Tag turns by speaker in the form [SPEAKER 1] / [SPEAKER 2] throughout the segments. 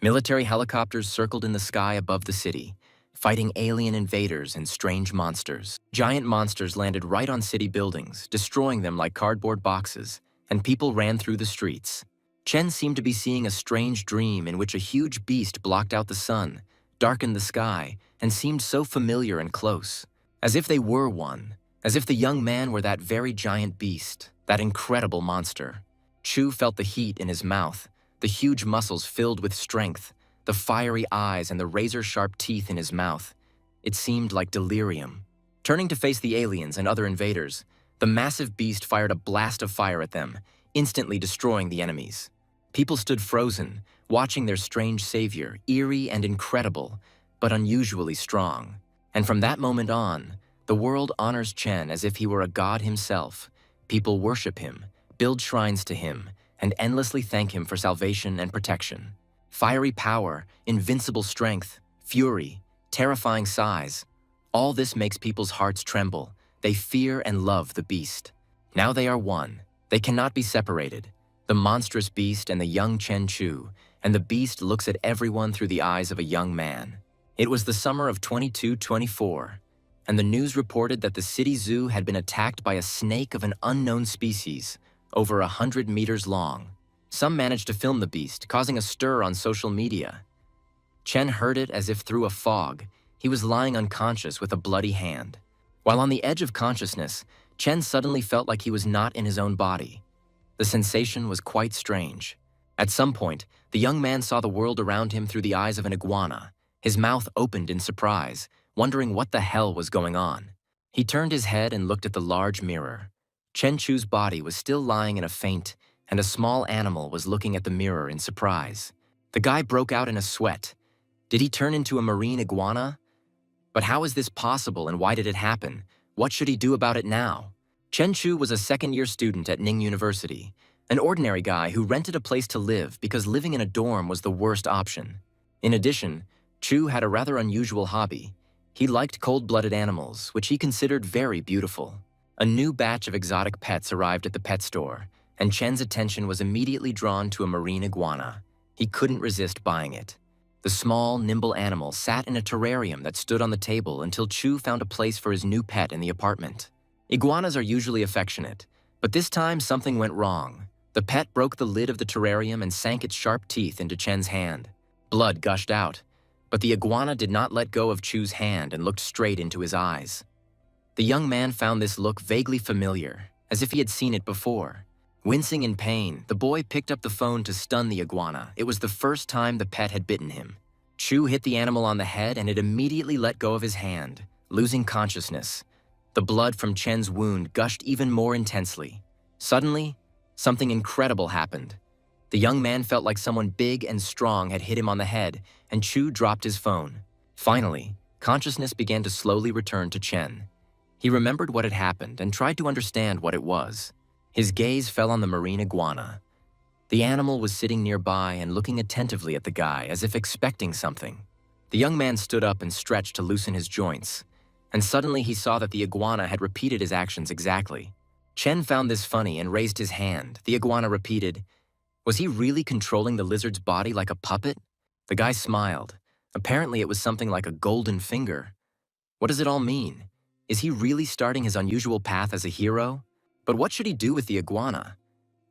[SPEAKER 1] Military helicopters circled in the sky above the city, fighting alien invaders and strange monsters. Giant monsters landed right on city buildings, destroying them like cardboard boxes, and people ran through the streets. Chen seemed to be seeing a strange dream in which a huge beast blocked out the sun, darkened the sky, and seemed so familiar and close. As if they were one, as if the young man were that very giant beast, that incredible monster. Chu felt the heat in his mouth, the huge muscles filled with strength, the fiery eyes and the razor-sharp teeth in his mouth. It seemed like delirium. Turning to face the aliens and other invaders, the massive beast fired a blast of fire at them, instantly destroying the enemies. People stood frozen, watching their strange savior, eerie and incredible, but unusually strong. And from that moment on, the world honors Chen as if he were a god himself. People worship him, build shrines to him, and endlessly thank him for salvation and protection. Fiery power, invincible strength, fury, terrifying size. All this makes people's hearts tremble. They fear and love the beast. Now they are one. They cannot be separated. The monstrous beast and the young Chen Chu, and the beast looks at everyone through the eyes of a young man. It was the summer of 2224, and the news reported that the city zoo had been attacked by a snake of an unknown species, over 100 meters long. Some managed to film the beast, causing a stir on social media. Chen heard it as if through a fog. He was lying unconscious with a bloody hand. While on the edge of consciousness, Chen suddenly felt like he was not in his own body. The sensation was quite strange. At some point, the young man saw the world around him through the eyes of an iguana. His mouth opened in surprise, wondering what the hell was going on. He turned his head and looked at the large mirror. Chen Chu's body was still lying in a faint, and a small animal was looking at the mirror in surprise. The guy broke out in a sweat. Did he turn into a marine iguana? But how is this possible and why did it happen? What should he do about it now? Chen Chu was a second-year student at Ning University, an ordinary guy who rented a place to live because living in a dorm was the worst option. In addition, Chu had a rather unusual hobby. He liked cold-blooded animals, which he considered very beautiful. A new batch of exotic pets arrived at the pet store, and Chen's attention was immediately drawn to a marine iguana. He couldn't resist buying it. The small, nimble animal sat in a terrarium that stood on the table until Chu found a place for his new pet in the apartment. Iguanas are usually affectionate, but this time something went wrong. The pet broke the lid of the terrarium and sank its sharp teeth into Chen's hand. Blood gushed out, but the iguana did not let go of Chu's hand and looked straight into his eyes. The young man found this look vaguely familiar, as if he had seen it before. Wincing in pain, the boy picked up the phone to stun the iguana. It was the first time the pet had bitten him. Chu hit the animal on the head and it immediately let go of his hand, losing consciousness. The blood from Chen's wound gushed even more intensely. Suddenly, something incredible happened. The young man felt like someone big and strong had hit him on the head, and Chu dropped his phone. Finally, consciousness began to slowly return to Chen. He remembered what had happened and tried to understand what it was. His gaze fell on the marine iguana. The animal was sitting nearby and looking attentively at the guy as if expecting something. The young man stood up and stretched to loosen his joints, and suddenly he saw that the iguana had repeated his actions exactly. Chen found this funny and raised his hand. The iguana repeated. Was he really controlling the lizard's body like a puppet? The guy smiled. Apparently it was something like a golden finger. What does it all mean? Is he really starting his unusual path as a hero? But what should he do with the iguana?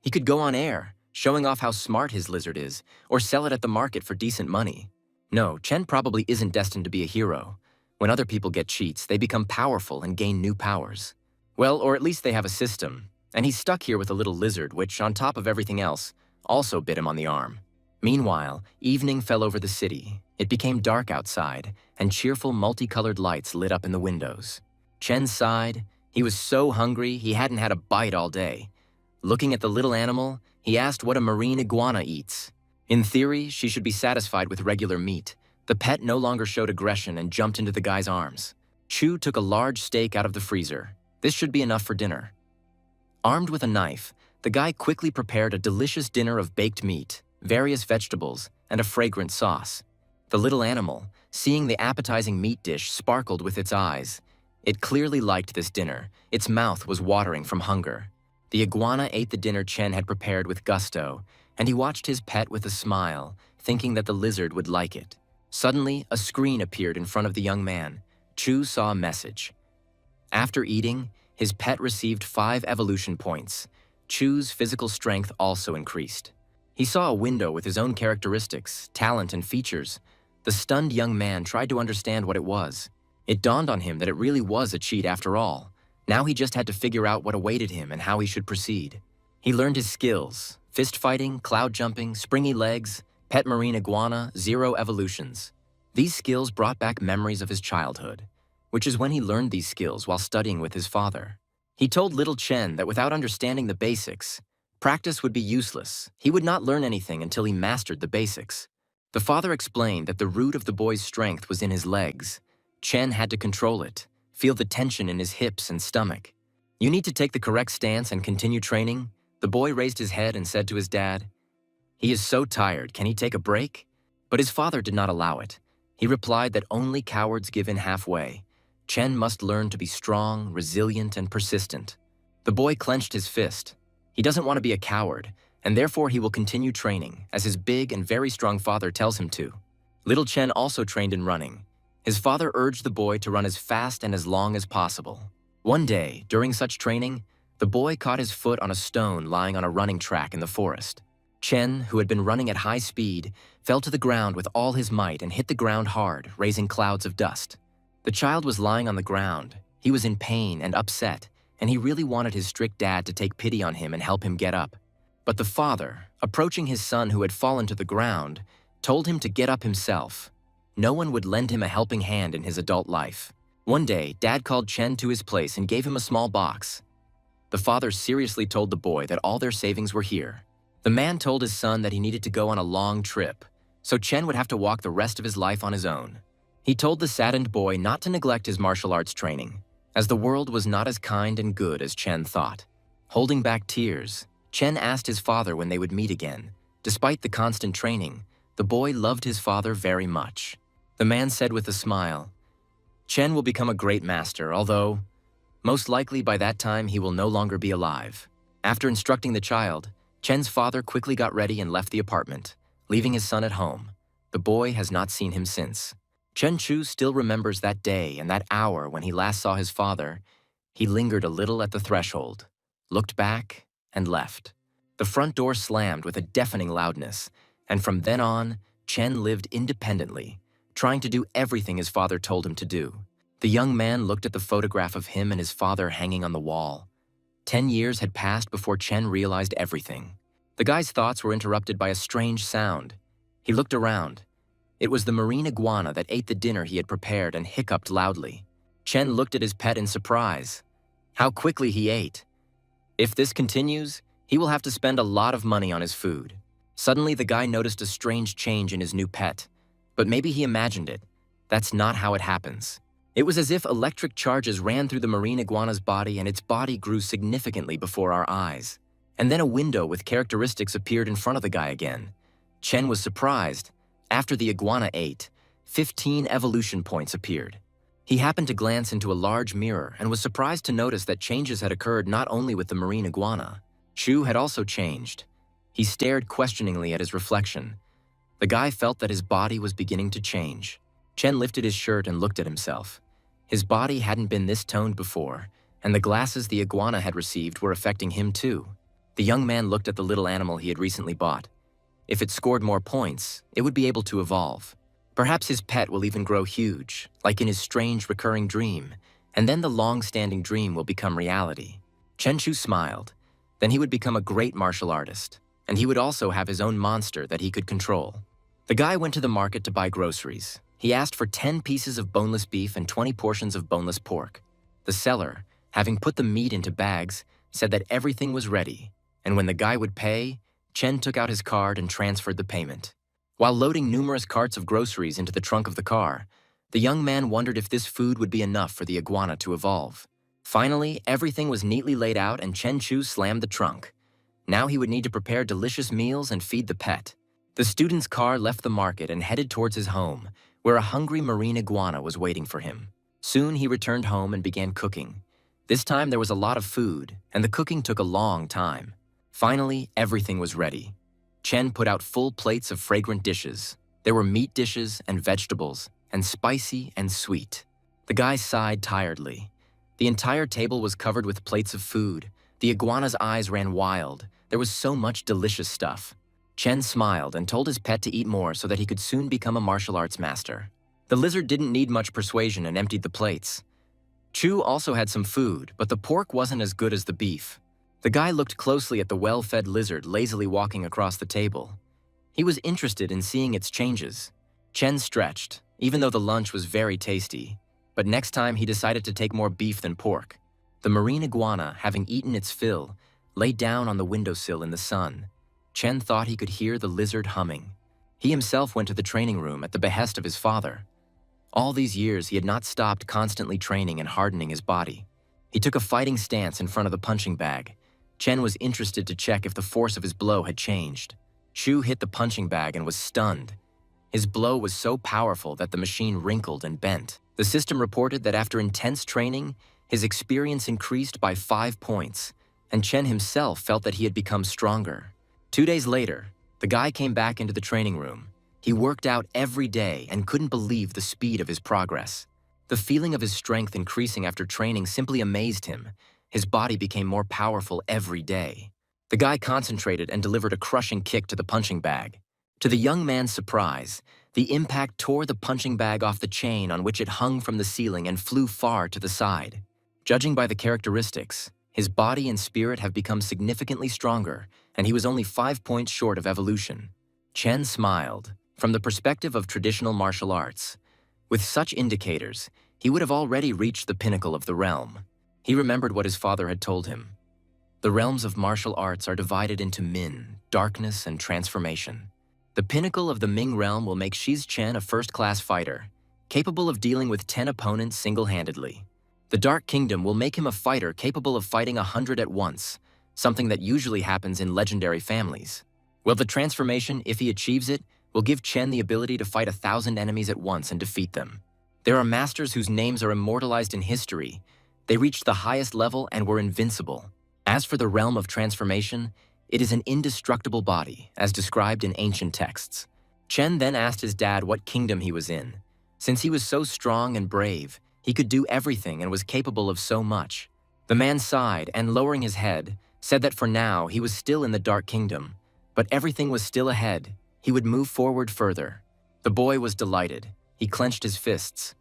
[SPEAKER 1] He could go on air, showing off how smart his lizard is, or sell it at the market for decent money. No, Chen probably isn't destined to be a hero. When other people get cheats, they become powerful and gain new powers. Well, or at least they have a system, and he's stuck here with a little lizard which, on top of everything else, also bit him on the arm. Meanwhile, evening fell over the city. It became dark outside, and cheerful multicolored lights lit up in the windows. Chen sighed. He was so hungry he hadn't had a bite all day. Looking at the little animal, he asked what a marine iguana eats. In theory, she should be satisfied with regular meat. The pet no longer showed aggression and jumped into the guy's arms. Chu took a large steak out of the freezer. This should be enough for dinner. Armed with a knife, the guy quickly prepared a delicious dinner of baked meat, various vegetables, and a fragrant sauce. The little animal, seeing the appetizing meat dish, sparkled with its eyes. It clearly liked this dinner. Its mouth was watering from hunger. The iguana ate the dinner Chen had prepared with gusto, and he watched his pet with a smile, thinking that the lizard would like it. Suddenly, a screen appeared in front of the young man. Chu saw a message. After eating, his pet received 5 evolution points. Chu's physical strength also increased. He saw a window with his own characteristics, talent, and features. The stunned young man tried to understand what it was. It dawned on him that it really was a cheat after all. Now he just had to figure out what awaited him and how he should proceed. He learned his skills: fist fighting, cloud jumping, springy legs, pet marine iguana, 0 evolutions. These skills brought back memories of his childhood, which is when he learned these skills while studying with his father. He told little Chen that without understanding the basics, practice would be useless. He would not learn anything until he mastered the basics. The father explained that the root of the boy's strength was in his legs. Chen had to control it, feel the tension in his hips and stomach. "You need to take the correct stance and continue training." The boy raised his head and said to his dad, "He is so tired, can he take a break?" But his father did not allow it. He replied that only cowards give in halfway. Chen must learn to be strong, resilient, and persistent. The boy clenched his fist. He doesn't want to be a coward, and therefore he will continue training, as his big and very strong father tells him to. Little Chen also trained in running. His father urged the boy to run as fast and as long as possible. One day, during such training, the boy caught his foot on a stone lying on a running track in the forest. Chen, who had been running at high speed, fell to the ground with all his might and hit the ground hard, raising clouds of dust. The child was lying on the ground. He was in pain and upset, and he really wanted his strict dad to take pity on him and help him get up. But the father, approaching his son who had fallen to the ground, told him to get up himself. No one would lend him a helping hand in his adult life. One day, Dad called Chen to his place and gave him a small box. The father seriously told the boy that all their savings were here. The man told his son that he needed to go on a long trip, so Chen would have to walk the rest of his life on his own. He told the saddened boy not to neglect his martial arts training, as the world was not as kind and good as Chen thought. Holding back tears, Chen asked his father when they would meet again. Despite the constant training, the boy loved his father very much. The man said with a smile, "Chen will become a great master, although most likely by that time he will no longer be alive." After instructing the child, Chen's father quickly got ready and left the apartment, leaving his son at home. The boy has not seen him since. Chen Chu still remembers that day and that hour when he last saw his father. He lingered a little at the threshold, looked back, and left. The front door slammed with a deafening loudness, and from then on, Chen lived independently, trying to do everything his father told him to do. The young man looked at the photograph of him and his father hanging on the wall. 10 years had passed before Chen realized everything. The guy's thoughts were interrupted by a strange sound. He looked around. It was the marine iguana that ate the dinner he had prepared and hiccuped loudly. Chen looked at his pet in surprise. How quickly he ate. If this continues, he will have to spend a lot of money on his food. Suddenly, the guy noticed a strange change in his new pet. But maybe he imagined it. That's not how it happens. It was as if electric charges ran through the marine iguana's body and its body grew significantly before our eyes. And then a window with characteristics appeared in front of the guy again. Chen was surprised. After the iguana ate, 15 evolution points appeared. He happened to glance into a large mirror and was surprised to notice that changes had occurred not only with the marine iguana. Chu had also changed. He stared questioningly at his reflection. The guy felt that his body was beginning to change. Chen lifted his shirt and looked at himself. His body hadn't been this toned before, and the glasses the iguana had received were affecting him too. The young man looked at the little animal he had recently bought. If it scored more points, it would be able to evolve. Perhaps his pet will even grow huge, like in his strange recurring dream, and then the long-standing dream will become reality. Chen Chu smiled. Then he would become a great martial artist, and he would also have his own monster that he could control. The guy went to the market to buy groceries. He asked for 10 pieces of boneless beef and 20 portions of boneless pork. The seller, having put the meat into bags, said that everything was ready, and when the guy would pay, Chen took out his card and transferred the payment. While loading numerous carts of groceries into the trunk of the car, the young man wondered if this food would be enough for the iguana to evolve. Finally, everything was neatly laid out and Chen Chu slammed the trunk. Now he would need to prepare delicious meals and feed the pet. The student's car left the market and headed towards his home, where a hungry marine iguana was waiting for him. Soon he returned home and began cooking. This time there was a lot of food, and the cooking took a long time. Finally, everything was ready. Chen put out full plates of fragrant dishes. There were meat dishes and vegetables, and spicy and sweet. The guy sighed tiredly. The entire table was covered with plates of food. The iguana's eyes ran wild. There was so much delicious stuff. Chen smiled and told his pet to eat more so that he could soon become a martial arts master. The lizard didn't need much persuasion and emptied the plates. Chu also had some food, but the pork wasn't as good as the beef. The guy looked closely at the well-fed lizard lazily walking across the table. He was interested in seeing its changes. Chen stretched, even though the lunch was very tasty. But next time he decided to take more beef than pork. The marine iguana, having eaten its fill, lay down on the windowsill in the sun. Chen thought he could hear the lizard humming. He himself went to the training room at the behest of his father. All these years he had not stopped constantly training and hardening his body. He took a fighting stance in front of the punching bag. Chen was interested to check if the force of his blow had changed. Chu hit the punching bag and was stunned. His blow was so powerful that the machine wrinkled and bent. The system reported that after intense training, his experience increased by 5 points, and Chen himself felt that he had become stronger. 2 days later, the guy came back into the training room. He worked out every day and couldn't believe the speed of his progress. The feeling of his strength increasing after training simply amazed him. His body became more powerful every day. The guy concentrated and delivered a crushing kick to the punching bag. To the young man's surprise, the impact tore the punching bag off the chain on which it hung from the ceiling and flew far to the side. Judging by the characteristics, his body and spirit have become significantly stronger, and he was only 5 points short of evolution. Chen smiled. From the perspective of traditional martial arts, with such indicators, he would have already reached the pinnacle of the realm. He remembered what his father had told him. The realms of martial arts are divided into Min, darkness, and transformation. The pinnacle of the Ming realm will make Shiz Chen a first-class fighter, capable of dealing with 10 opponents single-handedly. The Dark Kingdom will make him a fighter capable of fighting 100 at once, something that usually happens in legendary families. Well, the transformation, if he achieves it, will give Chen the ability to fight 1,000 enemies at once and defeat them. There are masters whose names are immortalized in history. They reached the highest level and were invincible. As for the realm of transformation, it is an indestructible body, as described in ancient texts. Chen then asked his dad what kingdom he was in. Since he was so strong and brave, he could do everything and was capable of so much. The man sighed and, lowering his head, said that for now he was still in the Dark Kingdom, but everything was still ahead. He would move forward further. The boy was delighted. He clenched his fists.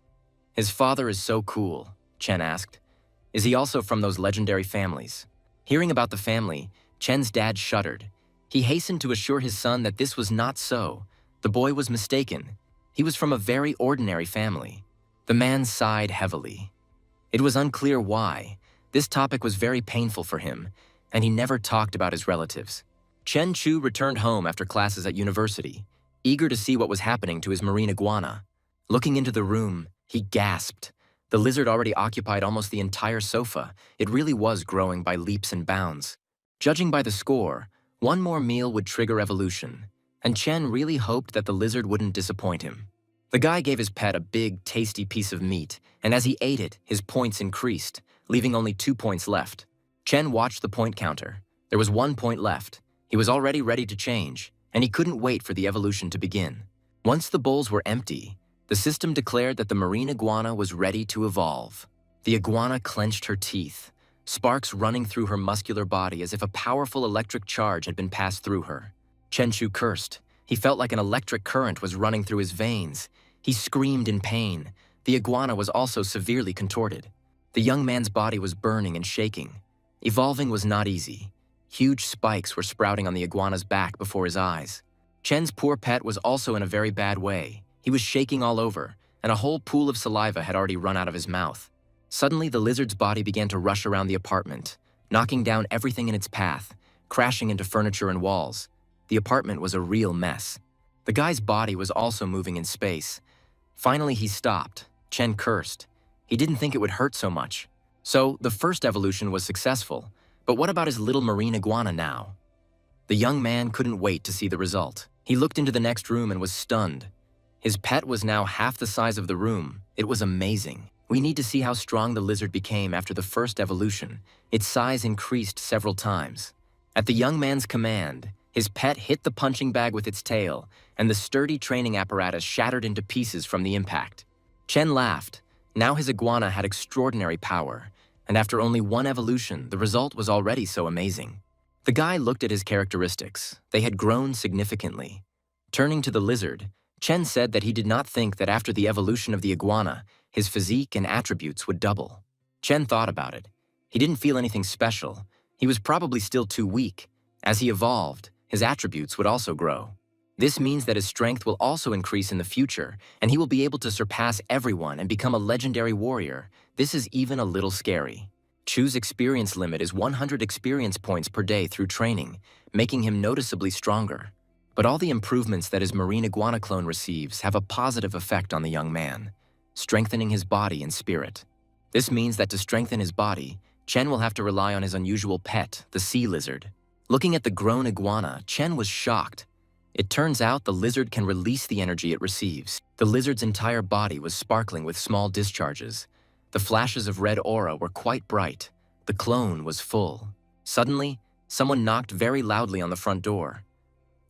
[SPEAKER 1] "His father is so cool," Chen asked. "Is he also from those legendary families?" Hearing about the family, Chen's dad shuddered. He hastened to assure his son that this was not so. The boy was mistaken. He was from a very ordinary family. The man sighed heavily. It was unclear why. This topic was very painful for him, and he never talked about his relatives. Chen Chu returned home after classes at university, eager to see what was happening to his marine iguana. Looking into the room, he gasped. The lizard already occupied almost the entire sofa. It really was growing by leaps and bounds. Judging by the score, one more meal would trigger evolution, and Chen really hoped that the lizard wouldn't disappoint him. The guy gave his pet a big, tasty piece of meat, and as he ate it, his points increased, leaving only 2 points left. Chen watched the point counter. There was 1 point left. He was already ready to change, and he couldn't wait for the evolution to begin. Once the bowls were empty, the system declared that the marine iguana was ready to evolve. The iguana clenched her teeth, sparks running through her muscular body as if a powerful electric charge had been passed through her. Chen Chu cursed. He felt like an electric current was running through his veins. He screamed in pain. The iguana was also severely contorted. The young man's body was burning and shaking. Evolving was not easy. Huge spikes were sprouting on the iguana's back before his eyes. Chen's poor pet was also in a very bad way. He was shaking all over, and a whole pool of saliva had already run out of his mouth. Suddenly, the lizard's body began to rush around the apartment, knocking down everything in its path, crashing into furniture and walls. The apartment was a real mess. The guy's body was also moving in space. Finally, he stopped. Chen cursed. He didn't think it would hurt so much. So, the first evolution was successful. But what about his little marine iguana now? The young man couldn't wait to see the result. He looked into the next room and was stunned. His pet was now half the size of the room. It was amazing. We need to see how strong the lizard became after the first evolution. Its size increased several times. At the young man's command, His pet hit the punching bag with its tail, and the sturdy training apparatus shattered into pieces from the impact. Chen laughed. Now his iguana had extraordinary power, and after only one evolution, the result was already so amazing. The guy looked at his characteristics. They had grown significantly. Turning to the lizard, Chen said that he did not think that after the evolution of the iguana, his physique and attributes would double. Chen thought about it. He didn't feel anything special. He was probably still too weak. As he evolved, his attributes would also grow. This means that his strength will also increase in the future, and he will be able to surpass everyone and become a legendary warrior. This is even a little scary. Chu's experience limit is 100 experience points per day through training, making him noticeably stronger. But all the improvements that his marine iguana clone receives have a positive effect on the young man, strengthening his body and spirit. This means that to strengthen his body, Chen will have to rely on his unusual pet, the sea lizard. Looking at the grown iguana, Chen was shocked. It turns out the lizard can release the energy it receives. The lizard's entire body was sparkling with small discharges. The flashes of red aura were quite bright. The clone was full. Suddenly, someone knocked very loudly on the front door.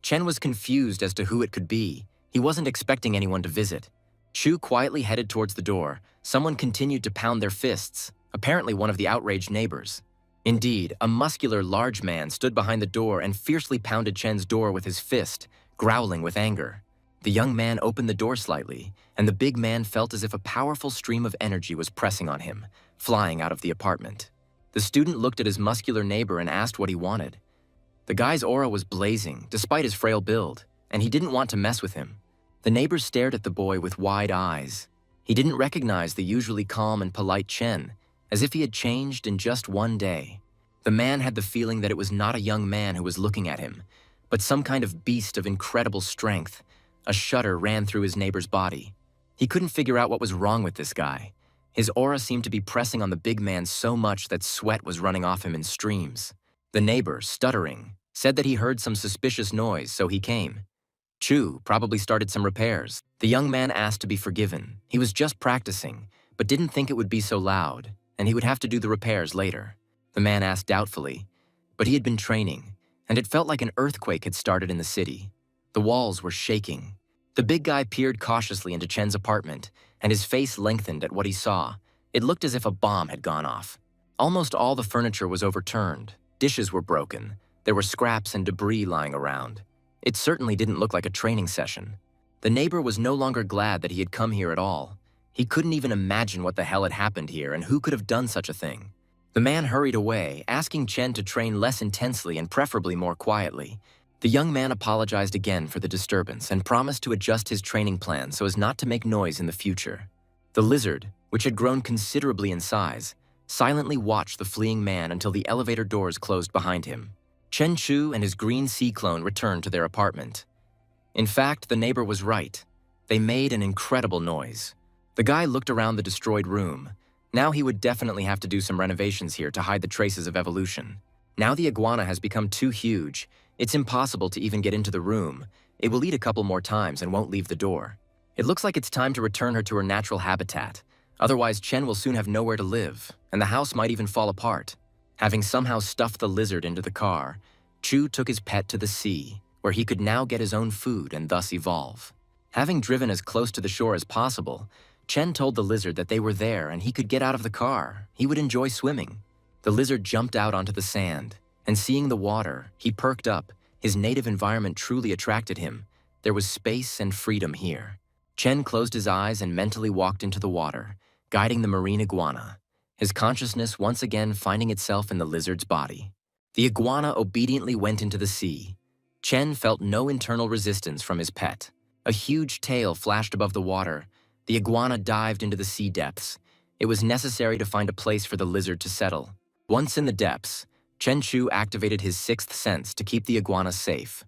[SPEAKER 1] Chen was confused as to who it could be. He wasn't expecting anyone to visit. Chu quietly headed towards the door. Someone continued to pound their fists, apparently one of the outraged neighbors. Indeed, a muscular, large man stood behind the door and fiercely pounded Chen's door with his fist, growling with anger. The young man opened the door slightly, and the big man felt as if a powerful stream of energy was pressing on him, flying out of the apartment. The student looked at his muscular neighbor and asked what he wanted. The guy's aura was blazing, despite his frail build, and he didn't want to mess with him. The neighbor stared at the boy with wide eyes. He didn't recognize the usually calm and polite Chen, as if he had changed in just one day. The man had the feeling that it was not a young man who was looking at him, but some kind of beast of incredible strength. A shudder ran through his neighbor's body. He couldn't figure out what was wrong with this guy. His aura seemed to be pressing on the big man so much that sweat was running off him in streams. The neighbor, stuttering, said that he heard some suspicious noise, so he came. Chu probably started some repairs. The young man asked to be forgiven. He was just practicing, but didn't think it would be so loud, and he would have to do the repairs later. The man asked doubtfully, but he had been training, and it felt like an earthquake had started in the city. The walls were shaking. The big guy peered cautiously into Chen's apartment, and his face lengthened at what he saw. It looked as if a bomb had gone off. Almost all the furniture was overturned. Dishes were broken. There were scraps and debris lying around. It certainly didn't look like a training session. The neighbor was no longer glad that he had come here at all. He couldn't even imagine what the hell had happened here and who could have done such a thing. The man hurried away, asking Chen to train less intensely and preferably more quietly. The young man apologized again for the disturbance and promised to adjust his training plan so as not to make noise in the future. The lizard, which had grown considerably in size, silently watched the fleeing man until the elevator doors closed behind him. Chen Chu and his green sea clone returned to their apartment. In fact, the neighbor was right. They made an incredible noise. The guy looked around the destroyed room. Now he would definitely have to do some renovations here to hide the traces of evolution. Now the iguana has become too huge. It's impossible to even get into the room. It will eat a couple more times and won't leave the door. It looks like it's time to return her to her natural habitat. Otherwise, Chen will soon have nowhere to live, and the house might even fall apart. Having somehow stuffed the lizard into the car, Chu took his pet to the sea, where he could now get his own food and thus evolve. Having driven as close to the shore as possible, Chen told the lizard that they were there and he could get out of the car. He would enjoy swimming. The lizard jumped out onto the sand, and seeing the water, he perked up. His native environment truly attracted him. There was space and freedom here. Chen closed his eyes and mentally walked into the water, guiding the marine iguana, his consciousness once again finding itself in the lizard's body. The iguana obediently went into the sea. Chen felt no internal resistance from his pet. A huge tail flashed above the water. The iguana dived into the sea depths. It was necessary to find a place for the lizard to settle. Once in the depths, Chen Chu activated his sixth sense to keep the iguana safe.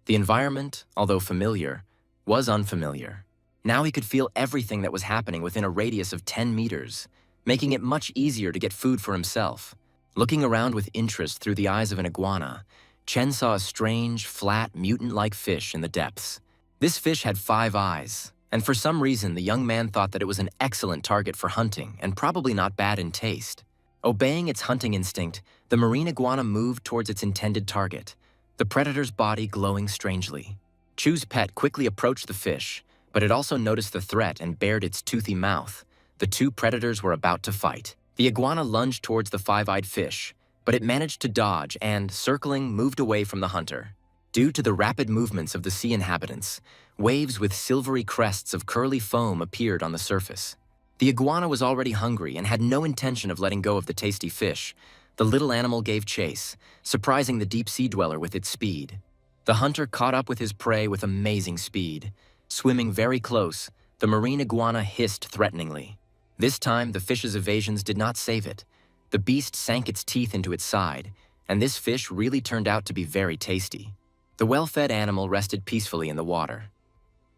[SPEAKER 1] The environment, although familiar, was unfamiliar. Now he could feel everything that was happening within a radius of 10 meters, making it much easier to get food for himself. Looking around with interest through the eyes of an iguana, Chen saw a strange, flat, mutant-like fish in the depths. This fish had 5 eyes, and for some reason the young man thought that it was an excellent target for hunting and probably not bad in taste. Obeying its hunting instinct, the marine iguana moved towards its intended target. the predator's body glowing strangely. Chu's pet quickly approached the fish, but it also noticed the threat and bared its toothy mouth. The two predators were about to fight. The iguana lunged towards the five-eyed fish, but it managed to dodge and, circling, moved away from the hunter. Due to the rapid movements of the sea inhabitants, waves with silvery crests of curly foam appeared on the surface. The iguana was already hungry and had no intention of letting go of the tasty fish. The little animal gave chase, surprising the deep-sea dweller with its speed. The hunter caught up with his prey with amazing speed. Swimming very close, the marine iguana hissed threateningly. This time, the fish's evasions did not save it. The beast sank its teeth into its side, and this fish really turned out to be very tasty. The well-fed animal rested peacefully in the water.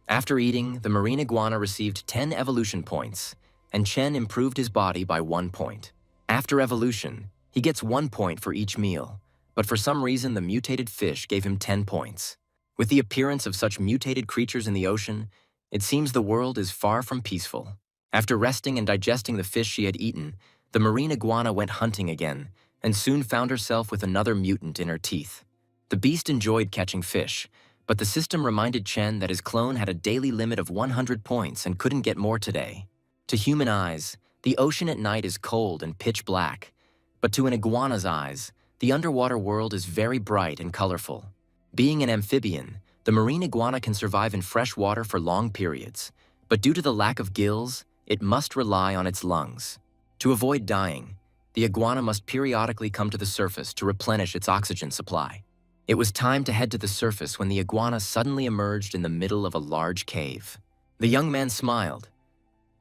[SPEAKER 1] After eating, the marine iguana received 10 evolution points, and Chen improved his body by 1 point. After evolution, he gets 1 point for each meal, but for some reason the mutated fish gave him 10 points. With the appearance of such mutated creatures in the ocean, it seems the world is far from peaceful. After resting and digesting the fish she had eaten, the marine iguana went hunting again, and soon found herself with another mutant in her teeth. The beast enjoyed catching fish, but the system reminded Chen that his clone had a daily limit of 100 points and couldn't get more today. To human eyes, the ocean at night is cold and pitch black, but to an iguana's eyes, the underwater world is very bright and colorful. Being an amphibian, the marine iguana can survive in fresh water for long periods, but due to the lack of gills, it must rely on its lungs. To avoid dying, the iguana must periodically come to the surface to replenish its oxygen supply. It was time to head to the surface when the iguana suddenly emerged in the middle of a large cave. The young man smiled.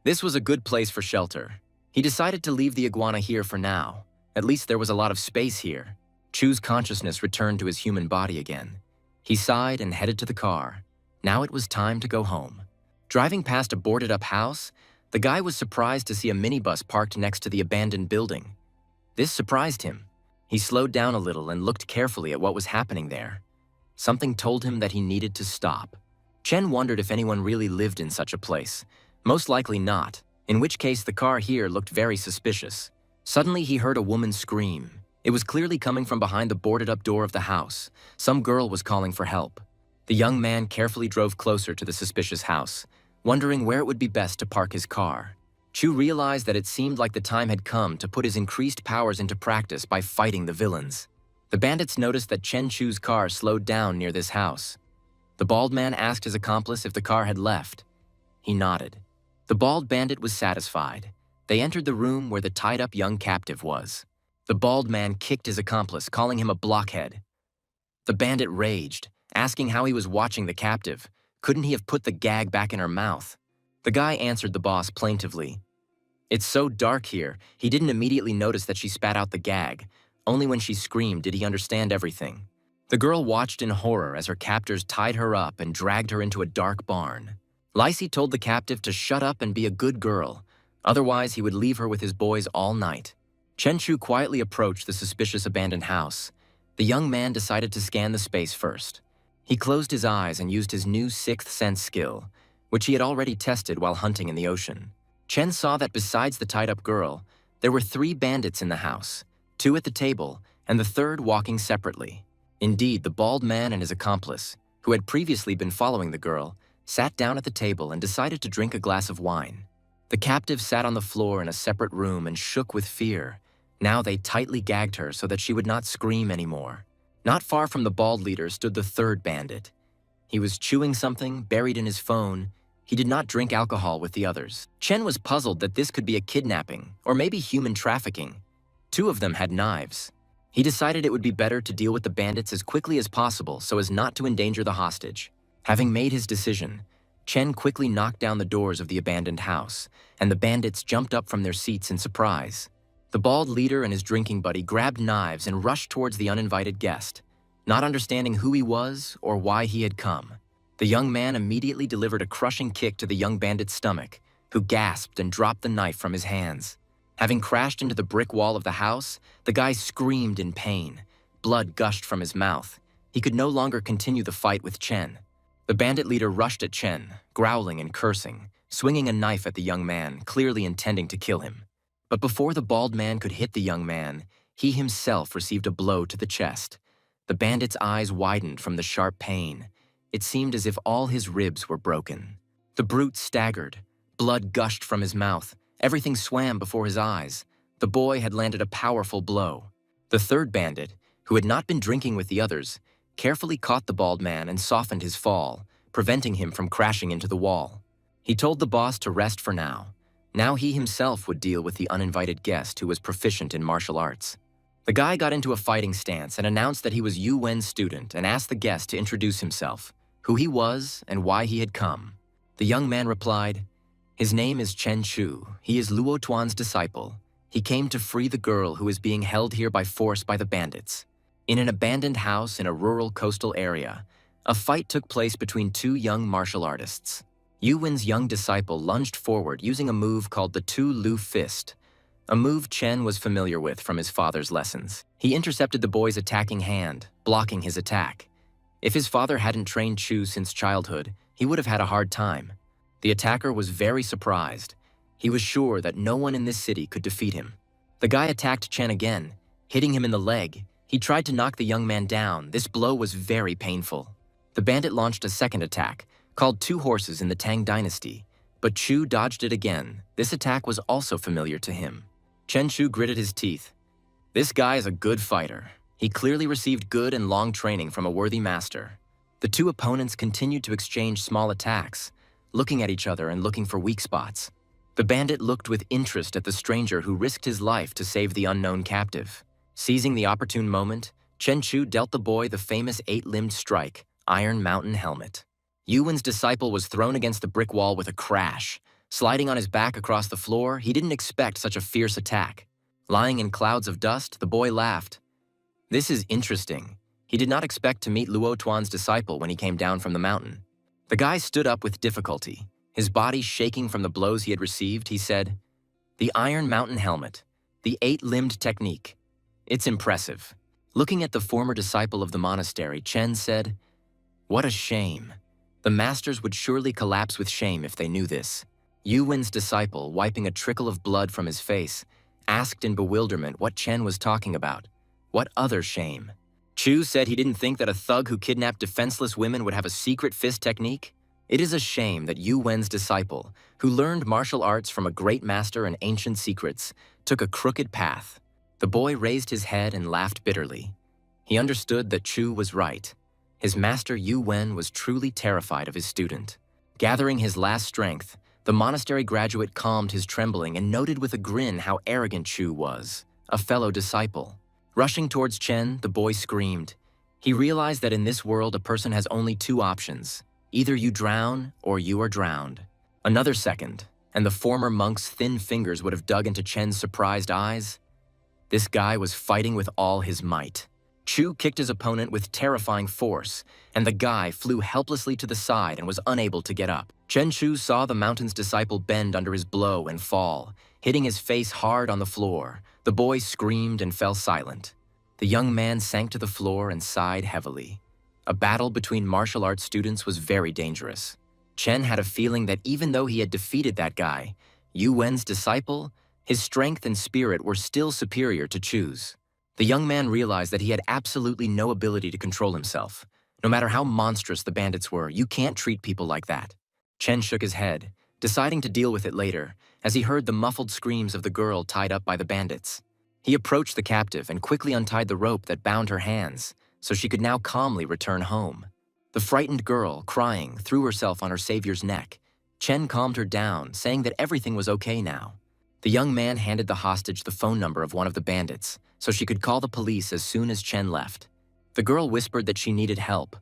[SPEAKER 1] This was a good place for shelter. He decided to leave the iguana here for now. At least there was a lot of space here. Chu's consciousness returned to his human body again. He sighed and headed to the car. Now it was time to go home. Driving past a boarded-up house, the guy was surprised to see a minibus parked next to the abandoned building. This surprised him. He slowed down a little and looked carefully at what was happening there. Something told him that he needed to stop. Chen wondered if anyone really lived in such a place. Most likely not, in which case the car here looked very suspicious. Suddenly he heard a woman scream. It was clearly coming from behind the boarded-up door of the house. Some girl was calling for help. The young man carefully drove closer to the suspicious house, wondering where it would be best to park his car. Chu realized that it seemed like the time had come to put his increased powers into practice by fighting the villains. The bandits noticed that Chen Chu's car slowed down near this house. The bald man asked his accomplice if the car had left. He nodded. The bald bandit was satisfied. They entered the room where the tied-up young captive was. The bald man kicked his accomplice, calling him a blockhead. The bandit raged, asking how he was watching the captive. Couldn't he have put the gag back in her mouth? The guy answered the boss plaintively. It's so dark here, he didn't immediately notice that she spat out the gag. Only when she screamed did he understand everything. The girl watched in horror as her captors tied her up and dragged her into a dark barn. Lacey told the captive to shut up and be a good girl. Otherwise, he would leave her with his boys all night. Chen Chu quietly approached the suspicious abandoned house. The young man decided to scan the space first. He closed his eyes and used his new sixth sense skill, which he had already tested while hunting in the ocean. Chen saw that besides the tied-up girl, there were 3 bandits in the house, 2 at the table, and the third walking separately. Indeed, the bald man and his accomplice, who had previously been following the girl, sat down at the table and decided to drink a glass of wine. The captive sat on the floor in a separate room and shook with fear. Now they tightly gagged her so that she would not scream anymore. Not far from the bald leader stood the third bandit. He was chewing something buried in his phone. He did not drink alcohol with the others. Chen was puzzled that this could be a kidnapping, or maybe human trafficking. 2 of them had knives. He decided it would be better to deal with the bandits as quickly as possible so as not to endanger the hostage. Having made his decision, Chen quickly knocked down the doors of the abandoned house, and the bandits jumped up from their seats in surprise. The bald leader and his drinking buddy grabbed knives and rushed towards the uninvited guest, not understanding who he was or why he had come. The young man immediately delivered a crushing kick to the young bandit's stomach, who gasped and dropped the knife from his hands. Having crashed into the brick wall of the house, the guy screamed in pain. Blood gushed from his mouth. He could no longer continue the fight with Chen. The bandit leader rushed at Chen, growling and cursing, swinging a knife at the young man, clearly intending to kill him. But before the bald man could hit the young man, he himself received a blow to the chest. The bandit's eyes widened from the sharp pain. It seemed as if all his ribs were broken. The brute staggered. Blood gushed from his mouth. Everything swam before his eyes. The boy had landed a powerful blow. The third bandit, who had not been drinking with the others, carefully caught the bald man and softened his fall, preventing him from crashing into the wall. He told the boss to rest for now. Now he himself would deal with the uninvited guest who was proficient in martial arts. The guy got into a fighting stance and announced that he was Yu Wen's student and asked the guest to introduce himself, who he was and why he had come. The young man replied, "His name is Chen Chu. He is Luo Tuan's disciple. He came to free the girl who is being held here by force by the bandits." In an abandoned house in a rural coastal area, a fight took place between two young martial artists. Yu Wen's young disciple lunged forward using a move called the Tu Lu Fist, a move Chen was familiar with from his father's lessons. He intercepted the boy's attacking hand, blocking his attack. If his father hadn't trained Chu since childhood, he would have had a hard time. The attacker was very surprised. He was sure that no one in this city could defeat him. The guy attacked Chen again, hitting him in the leg. He tried to knock the young man down. This blow was very painful. The bandit launched a second attack, called Two Horses in the Tang Dynasty, but Chu dodged it again. This attack was also familiar to him. Chen Chu gritted his teeth. This guy is a good fighter. He clearly received good and long training from a worthy master. The two opponents continued to exchange small attacks, looking at each other and looking for weak spots. The bandit looked with interest at the stranger who risked his life to save the unknown captive. Seizing the opportune moment, Chen Chu dealt the boy the famous 8-limbed strike, Iron Mountain Helmet. Yu Wen's disciple was thrown against the brick wall with a crash. Sliding on his back across the floor, he didn't expect such a fierce attack. Lying in clouds of dust, the boy laughed. This is interesting. He did not expect to meet Luo Tuan's disciple when he came down from the mountain. The guy stood up with difficulty. His body shaking from the blows he had received, he said, "The Iron Mountain Helmet, the 8-limbed technique. It's impressive." Looking at the former disciple of the monastery, Chen said, "What a shame. The masters would surely collapse with shame if they knew this." Yu Wen's disciple, wiping a trickle of blood from his face, asked in bewilderment what Chen was talking about. What other shame? Chu said he didn't think that a thug who kidnapped defenseless women would have a secret fist technique. It is a shame that Yu Wen's disciple, who learned martial arts from a great master and ancient secrets, took a crooked path. The boy raised his head and laughed bitterly. He understood that Chu was right. His master Yu Wen was truly terrified of his student. Gathering his last strength, the monastery graduate calmed his trembling and noted with a grin how arrogant Chu was, a fellow disciple. Rushing towards Chen, the boy screamed. He realized that in this world a person has only two options. Either you drown or you are drowned. Another second, and the former monk's thin fingers would have dug into Chen's surprised eyes. This guy was fighting with all his might. Chu kicked his opponent with terrifying force, and the guy flew helplessly to the side and was unable to get up. Chen Chu saw the mountain's disciple bend under his blow and fall, hitting his face hard on the floor. The boy screamed and fell silent. The young man sank to the floor and sighed heavily. A battle between martial arts students was very dangerous. Chen had a feeling that even though he had defeated that guy, Yu Wen's disciple, his strength and spirit were still superior to Chu's. The young man realized that he had absolutely no ability to control himself. No matter how monstrous the bandits were, you can't treat people like that. Chen shook his head, deciding to deal with it later, as he heard the muffled screams of the girl tied up by the bandits. He approached the captive and quickly untied the rope that bound her hands, so she could now calmly return home. The frightened girl, crying, threw herself on her savior's neck. Chen calmed her down, saying that everything was okay now. The young man handed the hostage the phone number of one of the bandits, so she could call the police as soon as Chen left. The girl whispered that she needed help.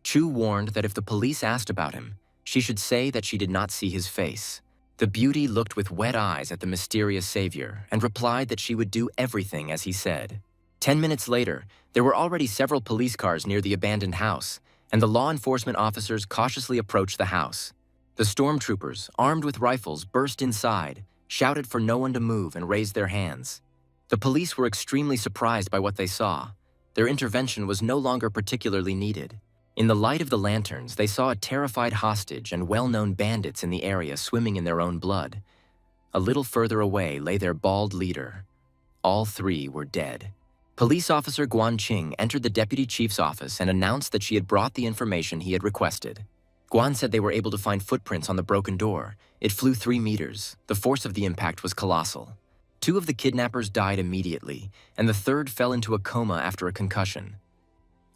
[SPEAKER 1] Chu warned that if the police asked about him, she should say that she did not see his face. The beauty looked with wet eyes at the mysterious savior and replied that she would do everything as he said. 10 minutes later, there were already several police cars near the abandoned house, and the law enforcement officers cautiously approached the house. The stormtroopers, armed with rifles, burst inside, shouted for no one to move and raised their hands. The police were extremely surprised by what they saw. Their intervention was no longer particularly needed. In the light of the lanterns, they saw a terrified hostage and well-known bandits in the area swimming in their own blood. A little further away lay their bald leader. All three were dead. Police officer Guan Qing entered the deputy chief's office and announced that she had brought the information he had requested. Guan said they were able to find footprints on the broken door. It flew 3 meters. The force of the impact was colossal. 2 of the kidnappers died immediately, and the third fell into a coma after a concussion.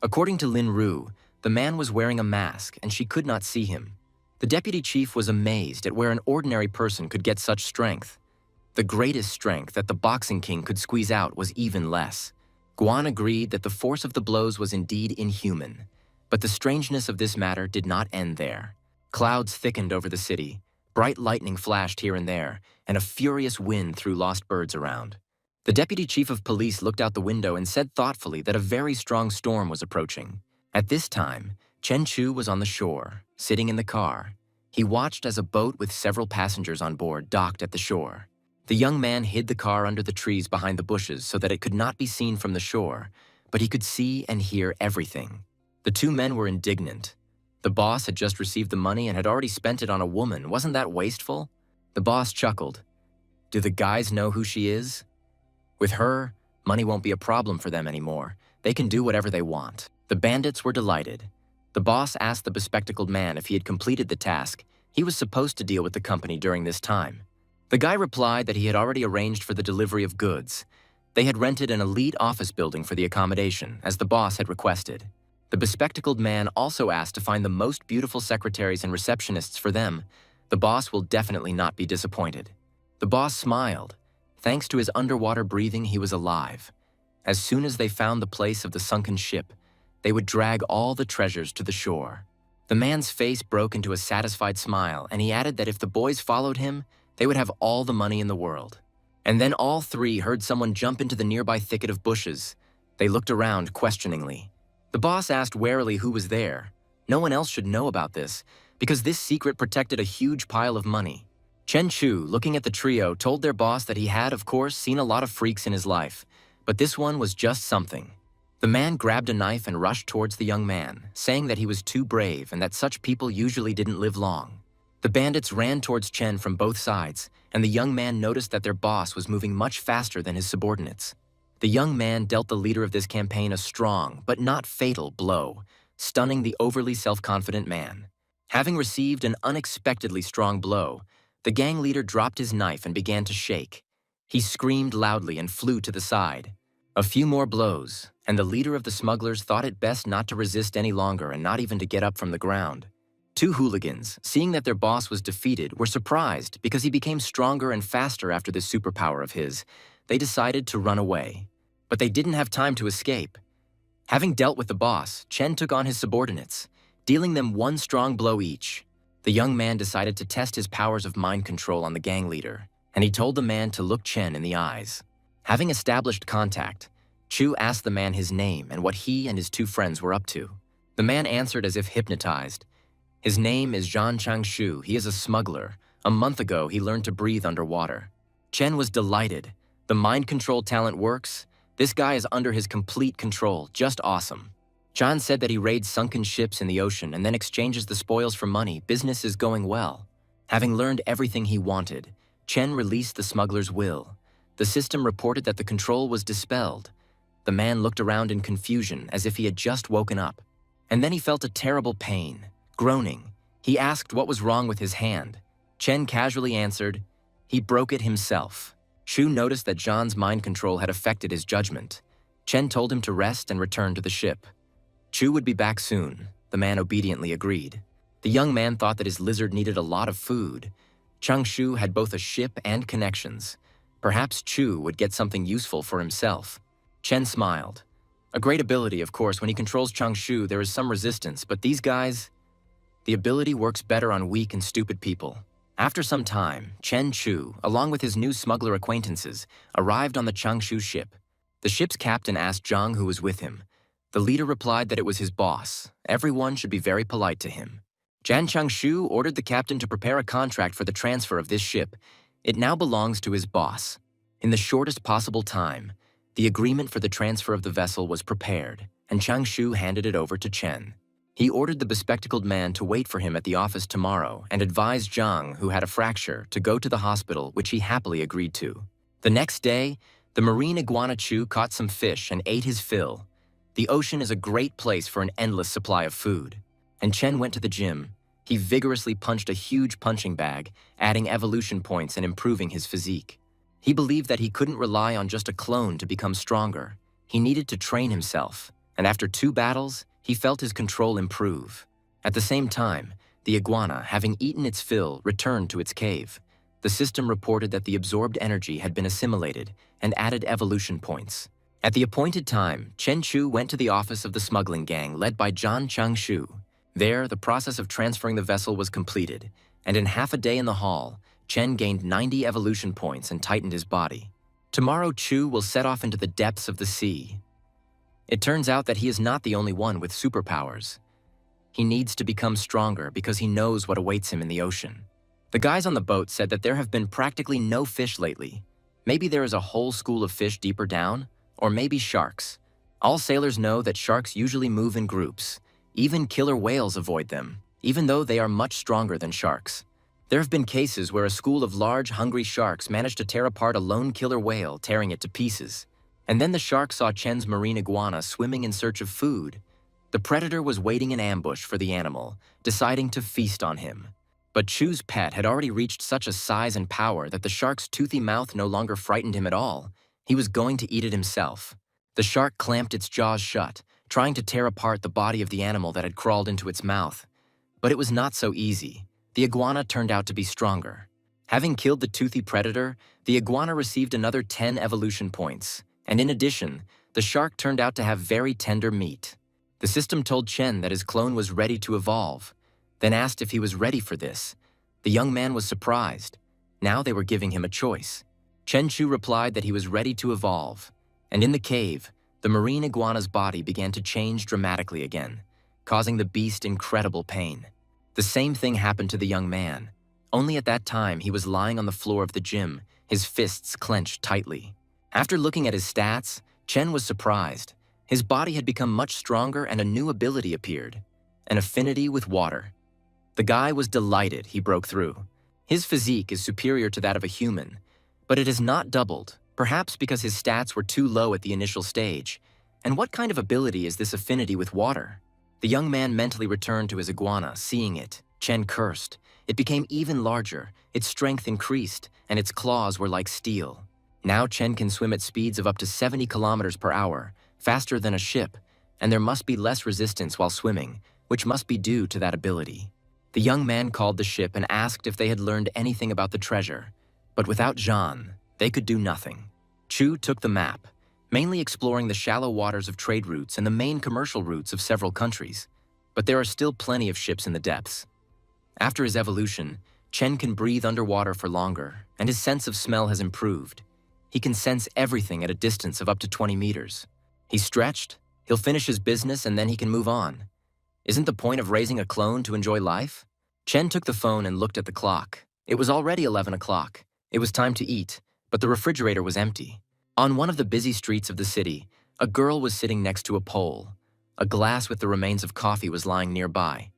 [SPEAKER 1] According to Lin Ru, the man was wearing a mask and she could not see him. The deputy chief was amazed at where an ordinary person could get such strength. The greatest strength that the boxing king could squeeze out was even less. Guan agreed that the force of the blows was indeed inhuman. But the strangeness of this matter did not end there. Clouds thickened over the city, bright lightning flashed here and there, and a furious wind threw lost birds around. The deputy chief of police looked out the window and said thoughtfully that a very strong storm was approaching. At this time, Chen Chu was on the shore, sitting in the car. He watched as a boat with several passengers on board docked at the shore. The young man hid the car under the trees behind the bushes so that it could not be seen from the shore, but he could see and hear everything. The 2 men were indignant. The boss had just received the money and had already spent it on a woman. Wasn't that wasteful? The boss chuckled. Do the guys know who she is? With her, money won't be a problem for them anymore. They can do whatever they want. The bandits were delighted. The boss asked the bespectacled man if he had completed the task. He was supposed to deal with the company during this time. The guy replied that he had already arranged for the delivery of goods. They had rented an elite office building for the accommodation, as the boss had requested. The bespectacled man also asked to find the most beautiful secretaries and receptionists for them. The boss will definitely not be disappointed. The boss smiled. Thanks to his underwater breathing, he was alive. As soon as they found the place of the sunken ship, they would drag all the treasures to the shore. The man's face broke into a satisfied smile, and he added that if the boys followed him, they would have all the money in the world. And then all 3 heard someone jump into the nearby thicket of bushes. They looked around questioningly. The boss asked warily who was there. No one else should know about this, because this secret protected a huge pile of money. Chen Chu, looking at the trio, told their boss that he had, of course, seen a lot of freaks in his life, but this one was just something. The man grabbed a knife and rushed towards the young man, saying that he was too brave and that such people usually didn't live long. The bandits ran towards Chen from both sides, and the young man noticed that their boss was moving much faster than his subordinates. The young man dealt the leader of this campaign a strong, but not fatal, blow, stunning the overly self-confident man. Having received an unexpectedly strong blow, the gang leader dropped his knife and began to shake. He screamed loudly and flew to the side. A few more blows, and the leader of the smugglers thought it best not to resist any longer and not even to get up from the ground. 2 hooligans, seeing that their boss was defeated, were surprised because he became stronger and faster after this superpower of his. They decided to run away. But they didn't have time to escape. Having dealt with the boss, Chen took on his subordinates, dealing them 1 strong blow each. The young man decided to test his powers of mind control on the gang leader, and he told the man to look Chen in the eyes. Having established contact, Chu asked the man his name and what he and his 2 friends were up to. The man answered as if hypnotized. His name is Zhan Changshu. He is a smuggler. A month ago, he learned to breathe underwater. Chen was delighted. The mind control talent works. This guy is under his complete control. Just awesome. Zhan said that he raids sunken ships in the ocean and then exchanges the spoils for money. Business is going well. Having learned everything he wanted, Chen released the smuggler's will. The system reported that the control was dispelled. The man looked around in confusion as if he had just woken up. And then he felt a terrible pain. Groaning, he asked what was wrong with his hand. Chen casually answered, he broke it himself. Shu noticed that Zhan's mind control had affected his judgment. Chen told him to rest and return to the ship. Chu would be back soon. The man obediently agreed. The young man thought that his lizard needed a lot of food. Changshu had both a ship and connections. Perhaps Chu would get something useful for himself. Chen smiled. A great ability, of course. When he controls Changshu, there is some resistance, but these guys... The ability works better on weak and stupid people. After some time, Chen Chu, along with his new smuggler acquaintances, arrived on the Changshu ship. The ship's captain asked Zhang who was with him. The leader replied that it was his boss. Everyone should be very polite to him. Zhan Changshu ordered the captain to prepare a contract for the transfer of this ship. It now belongs to his boss. In the shortest possible time, the agreement for the transfer of the vessel was prepared, and Changshu handed it over to Chen. He ordered the bespectacled man to wait for him at the office tomorrow and advised Zhang, who had a fracture, to go to the hospital, which he happily agreed to. The next day, The marine iguana Chu caught some fish and ate his fill. The ocean is a great place for an endless supply of food. And Chen went to the gym. He vigorously punched a huge punching bag, adding evolution points and improving his physique. He believed that he couldn't rely on just a clone to become stronger. He needed to train himself, and after 2 battles, he felt his control improve. At the same time, the iguana, having eaten its fill, returned to its cave. The system reported that the absorbed energy had been assimilated and added evolution points. At the appointed time, Chen Chu went to the office of the smuggling gang led by Zhang Changshu. There, the process of transferring the vessel was completed, and in half a day in the hall, Chen gained 90 evolution points and tightened his body. Tomorrow, Chu will set off into the depths of the sea. It turns out that he is not the only one with superpowers. He needs to become stronger because he knows what awaits him in the ocean. The guys on the boat said that there have been practically no fish lately. Maybe there is a whole school of fish deeper down, or maybe sharks. All sailors know that sharks usually move in groups. Even killer whales avoid them, even though they are much stronger than sharks. There have been cases where a school of large, hungry sharks managed to tear apart a lone killer whale, tearing it to pieces. And then the shark saw Chen's marine iguana swimming in search of food. The predator was waiting in ambush for the animal, deciding to feast on him. But Chu's pet had already reached such a size and power that the shark's toothy mouth no longer frightened him at all. He was going to eat it himself. The shark clamped its jaws shut, trying to tear apart the body of the animal that had crawled into its mouth. But it was not so easy. The iguana turned out to be stronger. Having killed the toothy predator, the iguana received another 10 evolution points. And in addition, the shark turned out to have very tender meat. The system told Chen that his clone was ready to evolve, then asked if he was ready for this. The young man was surprised. Now they were giving him a choice. Chen Chu replied that he was ready to evolve. And in the cave, the marine iguana's body began to change dramatically again, causing the beast incredible pain. The same thing happened to the young man. Only at that time he was lying on the floor of the gym, his fists clenched tightly. After looking at his stats, Chen was surprised. His body had become much stronger and a new ability appeared, an affinity with water. The guy was delighted he broke through. His physique is superior to that of a human, but it has not doubled, perhaps because his stats were too low at the initial stage. And what kind of ability is this affinity with water? The young man mentally returned to his iguana, seeing it. Chen cursed. It became even larger, its strength increased, and its claws were like steel. Now Chen can swim at speeds of up to 70 kilometers per hour, faster than a ship, and there must be less resistance while swimming, which must be due to that ability. The young man called the ship and asked if they had learned anything about the treasure, but without Zhan, they could do nothing. Chu took the map, mainly exploring the shallow waters of trade routes and the main commercial routes of several countries, but there are still plenty of ships in the depths. After his evolution, Chen can breathe underwater for longer, and his sense of smell has improved. He can sense everything at a distance of up to 20 meters. He's stretched, he'll finish his business, and then he can move on. Isn't the point of raising a clone to enjoy life? Chen took the phone and looked at the clock. It was already 11 o'clock. It was time to eat, but the refrigerator was empty. On one of the busy streets of the city, a girl was sitting next to a pole. A glass with the remains of coffee was lying nearby.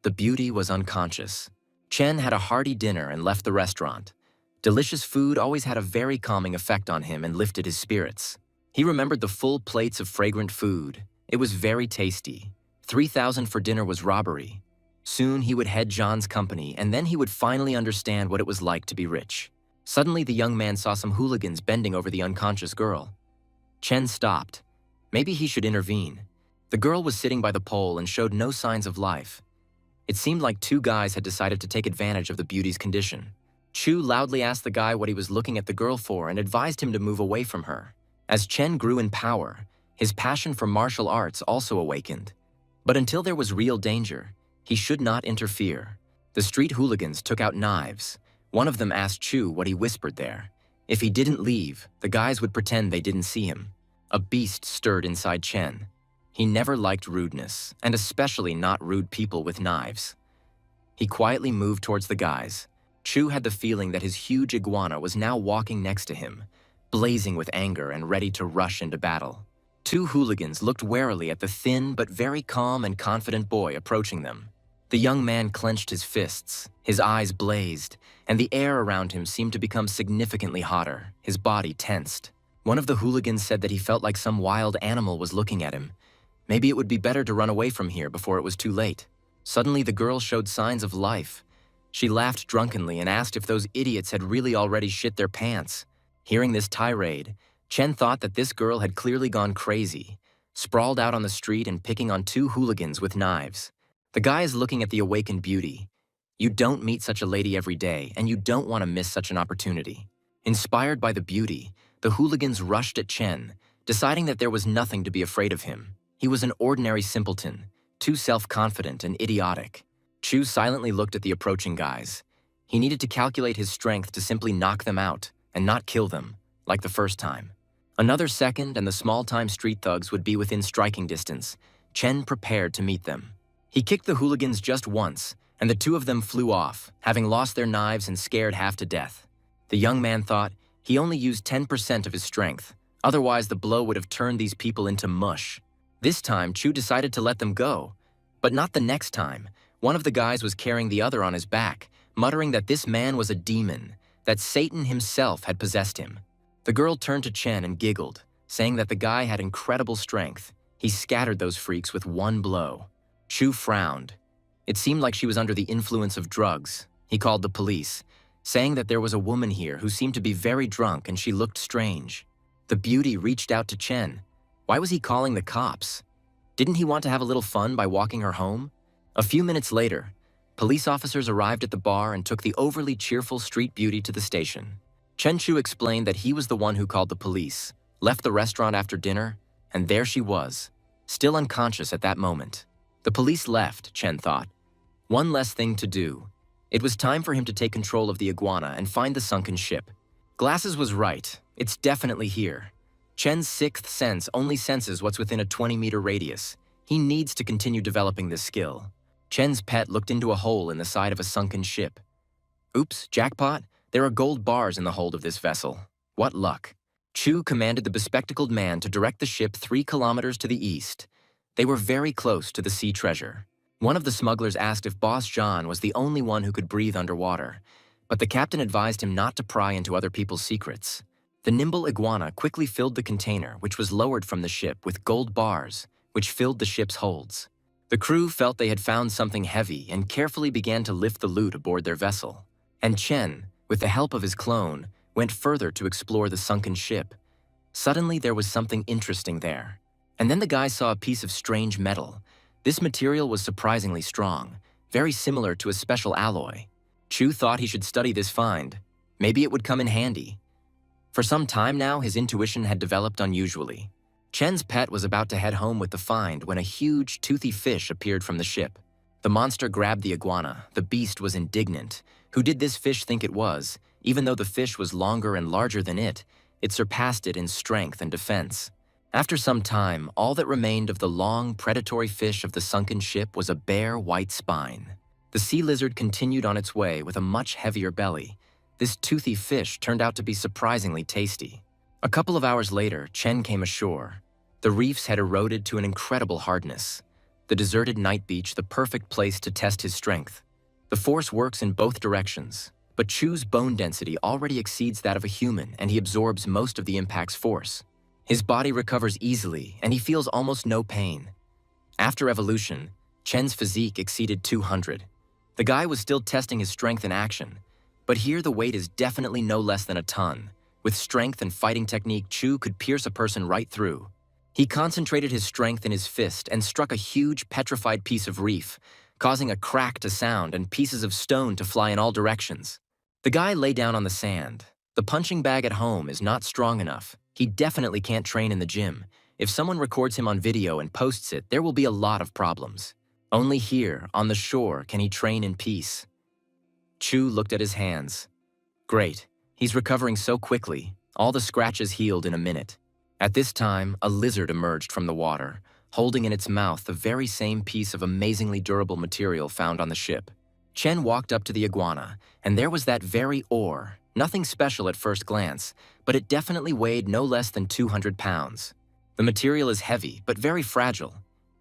[SPEAKER 1] The beauty was unconscious. Chen had a hearty dinner and left the restaurant. Delicious food always had a very calming effect on him and lifted his spirits. He remembered the full plates of fragrant food. It was very tasty. 3,000 for dinner was robbery. Soon he would head Zhan's company, and then he would finally understand what it was like to be rich. Suddenly the young man saw some hooligans bending over the unconscious girl. Chen stopped. Maybe he should intervene. The girl was sitting by the pole and showed no signs of life. It seemed like 2 guys had decided to take advantage of the beauty's condition. Chu loudly asked the guy what he was looking at the girl for and advised him to move away from her. As Chen grew in power, his passion for martial arts also awakened. But until there was real danger, he should not interfere. The street hooligans took out knives. One of them asked Chu what he whispered there. If he didn't leave, the guys would pretend they didn't see him. A beast stirred inside Chen. He never liked rudeness, and especially not rude people with knives. He quietly moved towards the guys. Chu had the feeling that his huge iguana was now walking next to him, blazing with anger and ready to rush into battle. 2 hooligans looked warily at the thin but very calm and confident boy approaching them. The young man clenched his fists, his eyes blazed, and the air around him seemed to become significantly hotter, his body tensed. One of the hooligans said that he felt like some wild animal was looking at him. Maybe it would be better to run away from here before it was too late. Suddenly, the girl showed signs of life. She laughed drunkenly and asked if those idiots had really already shit their pants. Hearing this tirade, Chen thought that this girl had clearly gone crazy, sprawled out on the street and picking on two hooligans with knives. The guy is looking at the awakened beauty. You don't meet such a lady every day, and you don't want to miss such an opportunity. Inspired by the beauty, the hooligans rushed at Chen, deciding that there was nothing to be afraid of him. He was an ordinary simpleton, too self-confident and idiotic. Chu silently looked at the approaching guys. He needed to calculate his strength to simply knock them out and not kill them, like the first time. Another second and the small-time street thugs would be within striking distance. Chen prepared to meet them. He kicked the hooligans just once, and the two of them flew off, having lost their knives and scared half to death. The young man thought he only used 10% of his strength, otherwise the blow would have turned these people into mush. This time, Chu decided to let them go, but not the next time. One of the guys was carrying the other on his back, muttering that this man was a demon, that Satan himself had possessed him. The girl turned to Chen and giggled, saying that the guy had incredible strength. He scattered those freaks with one blow. Chu frowned. It seemed like she was under the influence of drugs. He called the police, saying that there was a woman here who seemed to be very drunk and she looked strange. The beauty reached out to Chen. Why was he calling the cops? Didn't he want to have a little fun by walking her home? A few minutes later, police officers arrived at the bar and took the overly cheerful street beauty to the station. Chen Chu explained that he was the one who called the police, left the restaurant after dinner, and there she was, still unconscious at that moment. The police left, Chen thought. One less thing to do. It was time for him to take control of the iguana and find the sunken ship. Glasses was right. It's definitely here. Chen's sixth sense only senses what's within a 20-meter radius. He needs to continue developing this skill. Chen's pet looked into a hole in the side of a sunken ship. Oops, jackpot, there are gold bars in the hold of this vessel. What luck. Chu commanded the bespectacled man to direct the ship 3 kilometers to the east. They were very close to the sea treasure. One of the smugglers asked if Boss John was the only one who could breathe underwater, but the captain advised him not to pry into other people's secrets. The nimble iguana quickly filled the container, which was lowered from the ship, with gold bars, which filled the ship's holds. The crew felt they had found something heavy and carefully began to lift the loot aboard their vessel. And Chen, with the help of his clone, went further to explore the sunken ship. Suddenly, there was something interesting there. And then the guy saw a piece of strange metal. This material was surprisingly strong, very similar to a special alloy. Chu thought he should study this find. Maybe it would come in handy. For some time now, his intuition had developed unusually. Chen's pet was about to head home with the find when a huge, toothy fish appeared from the ship. The monster grabbed the iguana. The beast was indignant. Who did this fish think it was? Even though the fish was longer and larger than it surpassed it in strength and defense. After some time, all that remained of the long, predatory fish of the sunken ship was a bare, white spine. The sea lizard continued on its way with a much heavier belly. This toothy fish turned out to be surprisingly tasty. A couple of hours later, Chen came ashore. The reefs had eroded to an incredible hardness. The deserted night beach, the perfect place to test his strength. The force works in both directions, but Chu's bone density already exceeds that of a human, and he absorbs most of the impact's force. His body recovers easily, and he feels almost no pain. After evolution, Chen's physique exceeded 200. The guy was still testing his strength in action, but here the weight is definitely no less than a ton. With strength and fighting technique, Chu could pierce a person right through. He concentrated his strength in his fist and struck a huge petrified piece of reef, causing a crack to sound and pieces of stone to fly in all directions. The guy lay down on the sand. The punching bag at home is not strong enough. He definitely can't train in the gym. If someone records him on video and posts it, there will be a lot of problems. Only here, on the shore, can he train in peace. Chu looked at his hands. Great, he's recovering so quickly. All the scratches healed in a minute. At this time, a lizard emerged from the water, holding in its mouth the very same piece of amazingly durable material found on the ship. Chen walked up to the iguana, and there was that very oar. Nothing special at first glance, but it definitely weighed no less than 200 pounds. The material is heavy, but very fragile.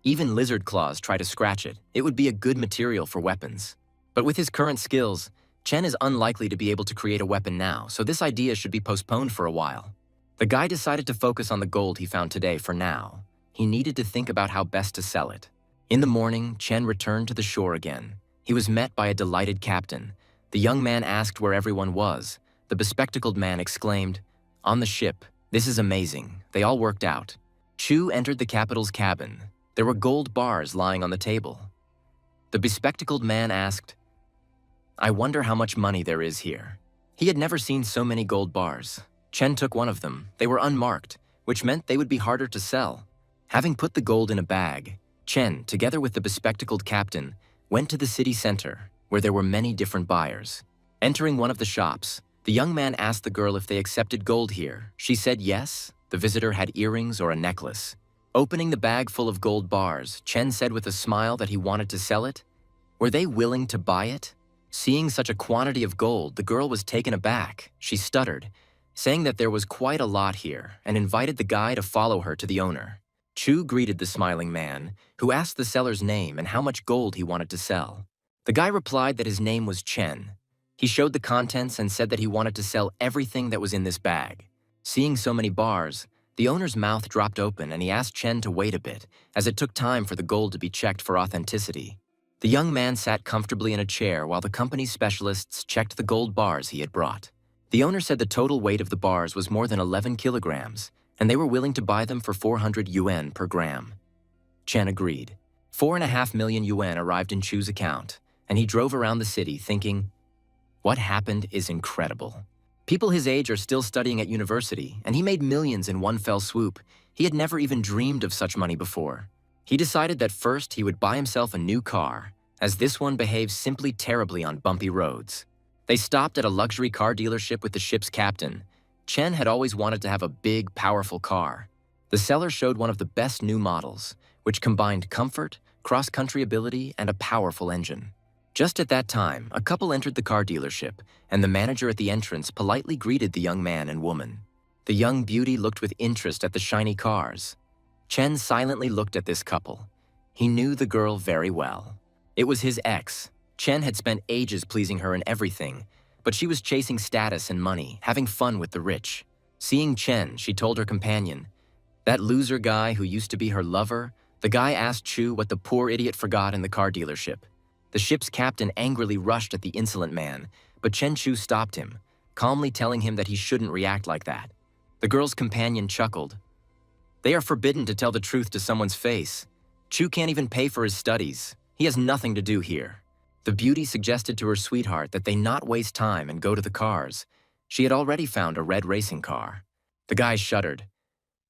[SPEAKER 1] Even lizard claws try to scratch it. It would be a good material for weapons. But with his current skills, Chen is unlikely to be able to create a weapon now, so this idea should be postponed for a while. The guy decided to focus on the gold he found today for now. He needed to think about how best to sell it. In the morning, Chen returned to the shore again. He was met by a delighted captain. The young man asked where everyone was. The bespectacled man exclaimed, "On the ship. This is amazing. They all worked out." Chu entered the capital's cabin. There were gold bars lying on the table. The bespectacled man asked, "I wonder how much money there is here." He had never seen so many gold bars. Chen took one of them. They were unmarked, which meant they would be harder to sell. Having put the gold in a bag, Chen, together with the bespectacled captain, went to the city center, where there were many different buyers. Entering one of the shops, the young man asked the girl if they accepted gold here. She said yes. The visitor had earrings or a necklace. Opening the bag full of gold bars, Chen said with a smile that he wanted to sell it. Were they willing to buy it? Seeing such a quantity of gold, the girl was taken aback. She stuttered, saying that there was quite a lot here, and invited the guy to follow her to the owner. Chu greeted the smiling man, who asked the seller's name and how much gold he wanted to sell. The guy replied that his name was Chen. He showed the contents and said that he wanted to sell everything that was in this bag. Seeing so many bars, the owner's mouth dropped open and he asked Chen to wait a bit, as it took time for the gold to be checked for authenticity. The young man sat comfortably in a chair while the company's specialists checked the gold bars he had brought. The owner said the total weight of the bars was more than 11 kilograms, and they were willing to buy them for 400 yuan per gram. Chen agreed. 4.5 million yuan arrived in Chu's account, and he drove around the city thinking, "What happened is incredible." People his age are still studying at university, and he made millions in one fell swoop. He had never even dreamed of such money before. He decided that first he would buy himself a new car, as this one behaves simply terribly on bumpy roads. They stopped at a luxury car dealership with the ship's captain. Chen had always wanted to have a big, powerful car. The seller showed one of the best new models, which combined comfort, cross-country ability, and a powerful engine. Just at that time, a couple entered the car dealership, and the manager at the entrance politely greeted the young man and woman. The young beauty looked with interest at the shiny cars. Chen silently looked at this couple. He knew the girl very well. It was his ex. Chen had spent ages pleasing her in everything, but she was chasing status and money, having fun with the rich. Seeing Chen, she told her companion, "That loser guy who used to be her lover." The guy asked Chu what the poor idiot forgot in the car dealership. The ship's captain angrily rushed at the insolent man, but Chen Chu stopped him, calmly telling him that he shouldn't react like that. The girl's companion chuckled. "They are forbidden to tell the truth to someone's face. Chu can't even pay for his studies. He has nothing to do here." The beauty suggested to her sweetheart that they not waste time and go to the cars. She had already found a red racing car. The guy shuddered.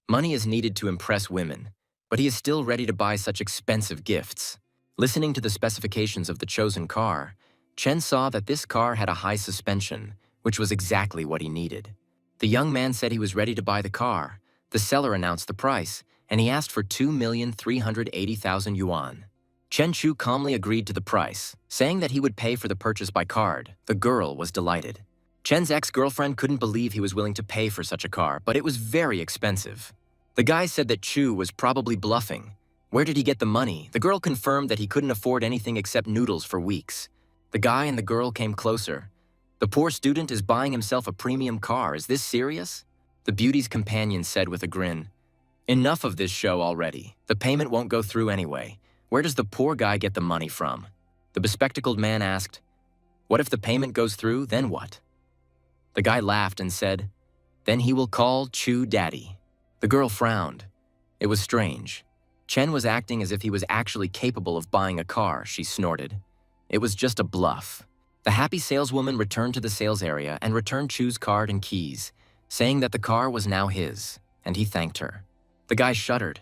[SPEAKER 1] Money is needed to impress women, but he is still ready to buy such expensive gifts. Listening to the specifications of the chosen car, Chen saw that this car had a high suspension, which was exactly what he needed. The young man said he was ready to buy the car. The seller announced the price, and he asked for 2,380,000 yuan. Chen Chu calmly agreed to the price, saying that he would pay for the purchase by card. The girl was delighted. Chen's ex-girlfriend couldn't believe he was willing to pay for such a car, but it was very expensive. The guy said that Chu was probably bluffing. Where did he get the money? The girl confirmed that he couldn't afford anything except noodles for weeks. The guy and the girl came closer. "The poor student is buying himself a premium car. Is this serious?" The beauty's companion said with a grin, "Enough of this show already. The payment won't go through anyway. Where does the poor guy get the money from?" The bespectacled man asked, "What if the payment goes through, then what?" The guy laughed and said, "Then he will call Chu daddy." The girl frowned. It was strange. Chen was acting as if he was actually capable of buying a car, she snorted. It was just a bluff. The happy saleswoman returned to the sales area and returned Chu's card and keys, saying that the car was now his, and he thanked her. The guy shuddered.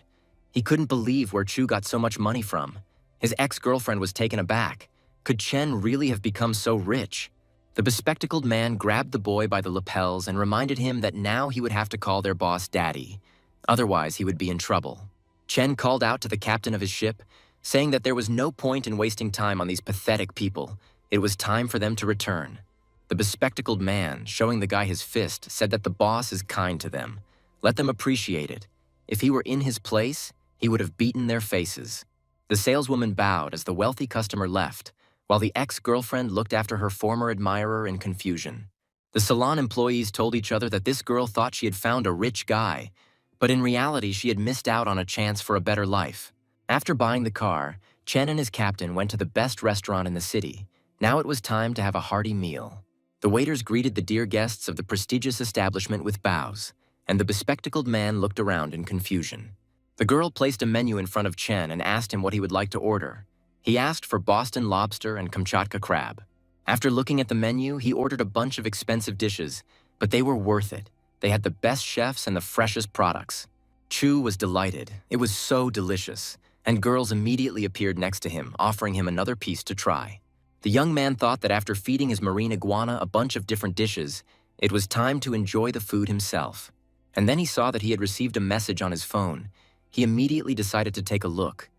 [SPEAKER 1] He couldn't believe where Chu got so much money from. His ex-girlfriend was taken aback. Could Chen really have become so rich? The bespectacled man grabbed the boy by the lapels and reminded him that now he would have to call their boss daddy. Otherwise, he would be in trouble. Chen called out to the captain of his ship, saying that there was no point in wasting time on these pathetic people. It was time for them to return. The bespectacled man, showing the guy his fist, said that the boss is kind to them. Let them appreciate it. If he were in his place, he would have beaten their faces. The saleswoman bowed as the wealthy customer left, while the ex-girlfriend looked after her former admirer in confusion. The salon employees told each other that this girl thought she had found a rich guy, but in reality she had missed out on a chance for a better life. After buying the car, Chen and his captain went to the best restaurant in the city. Now it was time to have a hearty meal. The waiters greeted the dear guests of the prestigious establishment with bows, and the bespectacled man looked around in confusion. The girl placed a menu in front of Chen and asked him what he would like to order. He asked for Boston lobster and Kamchatka crab. After looking at the menu, he ordered a bunch of expensive dishes, but they were worth it. They had the best chefs and the freshest products. Chu was delighted. It was so delicious, and girls immediately appeared next to him, offering him another piece to try. The young man thought that after feeding his marine iguana a bunch of different dishes, it was time to enjoy the food himself. And then he saw that he had received a message on his phone. He immediately decided to take a look.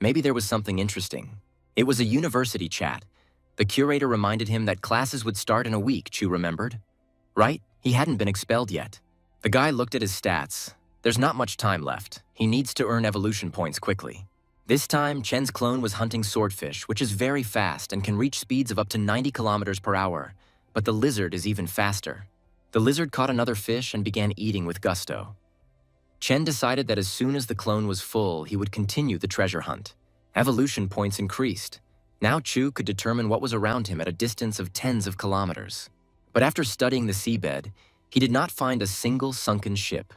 [SPEAKER 1] Maybe there was something interesting. It was a university chat. The curator reminded him that classes would start in a week, Chu remembered. Right? He hadn't been expelled yet. The guy looked at his stats. There's not much time left. He needs to earn evolution points quickly. This time, Chen's clone was hunting swordfish, which is very fast and can reach speeds of up to 90 kilometers per hour. But the lizard is even faster. The lizard caught another fish and began eating with gusto. Chen decided that as soon as the clone was full, he would continue the treasure hunt. Evolution points increased. Now Chu could determine what was around him at a distance of tens of kilometers. But after studying the seabed, he did not find a single sunken ship,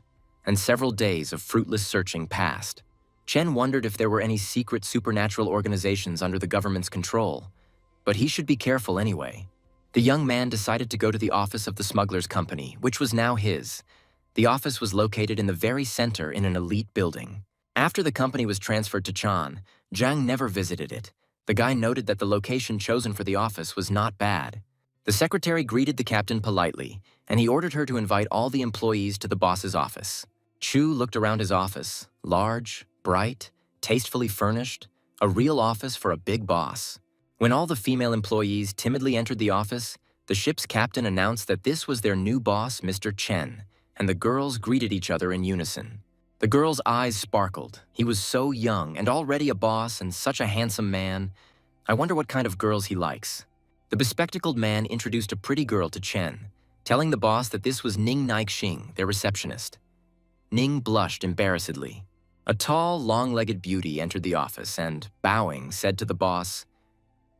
[SPEAKER 1] and several days of fruitless searching passed. Chen wondered if there were any secret supernatural organizations under the government's control, but he should be careful anyway. The young man decided to go to the office of the smuggler's company, which was now his. The office was located in the very center in an elite building. After the company was transferred to Chan, Zhang never visited it. The guy noted that the location chosen for the office was not bad. The secretary greeted the captain politely, and he ordered her to invite all the employees to the boss's office. Chu looked around his office, large, bright, tastefully furnished, a real office for a big boss. When all the female employees timidly entered the office, the ship's captain announced that this was their new boss, Mr. Chen, and the girls greeted each other in unison. The girl's eyes sparkled. He was so young and already a boss and such a handsome man. I wonder what kind of girls he likes. The bespectacled man introduced a pretty girl to Chen, telling the boss that this was Ning Naixing, their receptionist. Ning blushed embarrassedly. A tall, long-legged beauty entered the office and, bowing, said to the boss,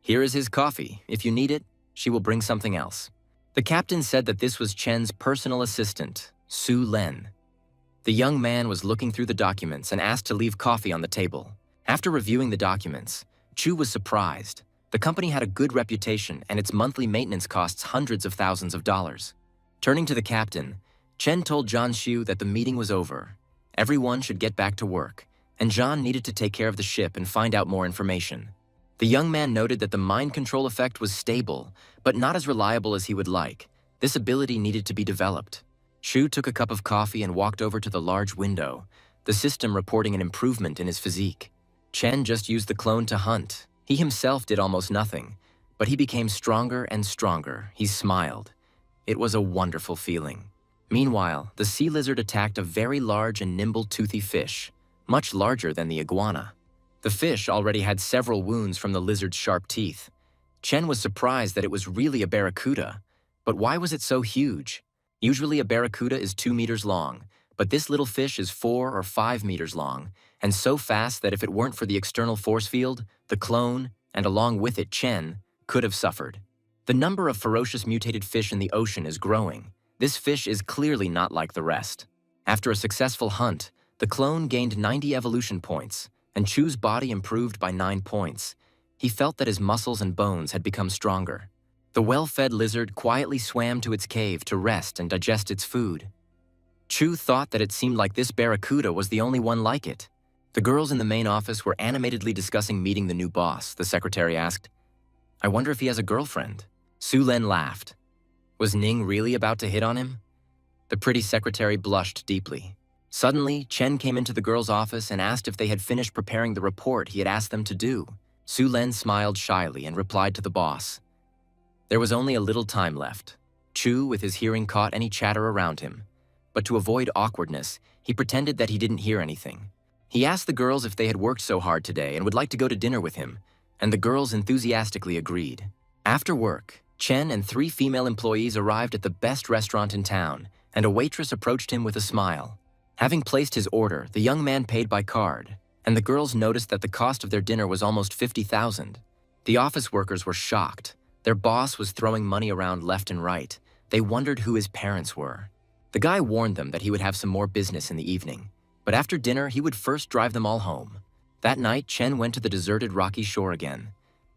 [SPEAKER 1] "Here is his coffee. If you need it, she will bring something else." The captain said that this was Chen's personal assistant, Su Len. The young man was looking through the documents and asked to leave coffee on the table. After reviewing the documents, Chu was surprised. The company had a good reputation and its monthly maintenance costs hundreds of thousands of dollars. Turning to the captain, Chen told Zhan Xiu that the meeting was over. Everyone should get back to work, and Zhan needed to take care of the ship and find out more information. The young man noted that the mind control effect was stable, but not as reliable as he would like. This ability needed to be developed. Chu took a cup of coffee and walked over to the large window, the system reporting an improvement in his physique. Chen just used the clone to hunt. He himself did almost nothing, but he became stronger and stronger. He smiled. It was a wonderful feeling. Meanwhile, the sea lizard attacked a very large and nimble toothy fish, much larger than the iguana. The fish already had several wounds from the lizard's sharp teeth. Chen was surprised that it was really a barracuda, but why was it so huge? Usually a barracuda is 2 meters long, but this little fish is 4 or 5 meters long, and so fast that if it weren't for the external force field, the clone, and along with it Chen, could have suffered. The number of ferocious mutated fish in the ocean is growing. This fish is clearly not like the rest. After a successful hunt, the clone gained 90 evolution points, and Chu's body improved by 9 points. He felt that his muscles and bones had become stronger. The well-fed lizard quietly swam to its cave to rest and digest its food. Chu thought that it seemed like this barracuda was the only one like it. The girls in the main office were animatedly discussing meeting the new boss. The secretary asked, "I wonder if he has a girlfriend." Su Len laughed. Was Ning really about to hit on him? The pretty secretary blushed deeply. Suddenly, Chen came into the girls' office and asked if they had finished preparing the report he had asked them to do. Su Len smiled shyly and replied to the boss. There was only a little time left. Chu, with his hearing, caught any chatter around him. But to avoid awkwardness, he pretended that he didn't hear anything. He asked the girls if they had worked so hard today and would like to go to dinner with him, and the girls enthusiastically agreed. After work, Chen and 3 female employees arrived at the best restaurant in town, and a waitress approached him with a smile. Having placed his order, the young man paid by card, and the girls noticed that the cost of their dinner was almost 50,000. The office workers were shocked. Their boss was throwing money around left and right. They wondered who his parents were. The guy warned them that he would have some more business in the evening, but after dinner he would first drive them all home. That night, Chen went to the deserted rocky shore again.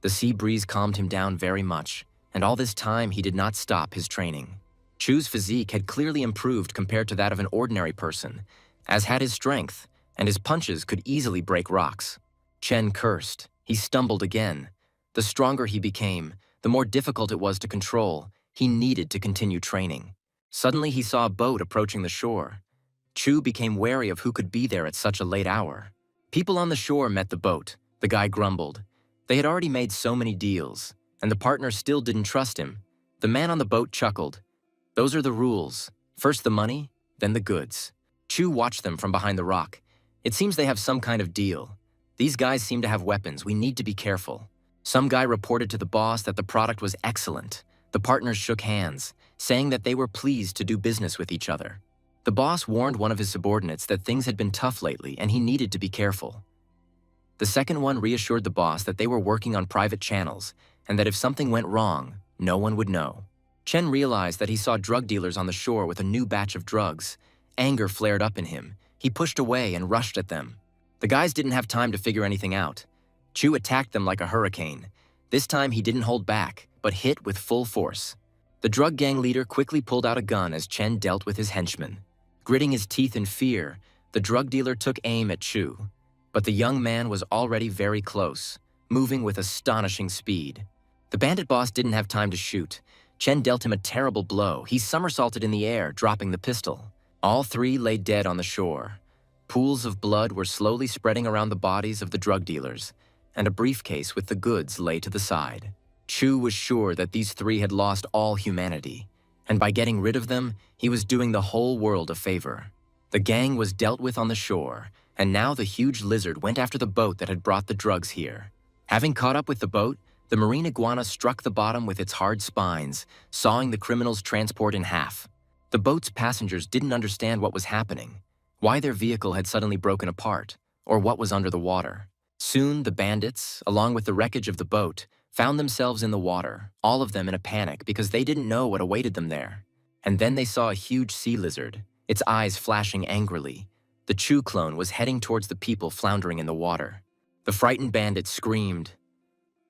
[SPEAKER 1] The sea breeze calmed him down very much, and all this time he did not stop his training. Chu's physique had clearly improved compared to that of an ordinary person, as had his strength, and his punches could easily break rocks. Chen cursed. He stumbled again. The stronger he became, the more difficult it was to control. He needed to continue training. Suddenly he saw a boat approaching the shore. Chu became wary of who could be there at such a late hour. People on the shore met the boat. The guy grumbled. They had already made so many deals, and the partner still didn't trust him. The man on the boat chuckled. Those are the rules. First the money, then the goods. Chu watched them from behind the rock. It seems they have some kind of deal. These guys seem to have weapons. We need to be careful. Some guy reported to the boss that the product was excellent. The partners shook hands, saying that they were pleased to do business with each other. The boss warned one of his subordinates that things had been tough lately and he needed to be careful. The second one reassured the boss that they were working on private channels and that if something went wrong, no one would know. Chen realized that he saw drug dealers on the shore with a new batch of drugs. Anger flared up in him. He pushed away and rushed at them. The guys didn't have time to figure anything out. Chu attacked them like a hurricane. This time he didn't hold back, but hit with full force. The drug gang leader quickly pulled out a gun as Chen dealt with his henchmen. Gritting his teeth in fear, the drug dealer took aim at Chu. But the young man was already very close, moving with astonishing speed. The bandit boss didn't have time to shoot. Chen dealt him a terrible blow. He somersaulted in the air, dropping the pistol. All 3 lay dead on the shore. Pools of blood were slowly spreading around the bodies of the drug dealers, and a briefcase with the goods lay to the side. Chu was sure that these 3 had lost all humanity, and by getting rid of them, he was doing the whole world a favor. The gang was dealt with on the shore, and now the huge lizard went after the boat that had brought the drugs here. Having caught up with the boat, the marine iguana struck the bottom with its hard spines, sawing the criminals' transport in half. The boat's passengers didn't understand what was happening, why their vehicle had suddenly broken apart, or what was under the water. Soon, the bandits, along with the wreckage of the boat, found themselves in the water, all of them in a panic because they didn't know what awaited them there. And then they saw a huge sea lizard, its eyes flashing angrily. The Chu clone was heading towards the people floundering in the water. The frightened bandits screamed,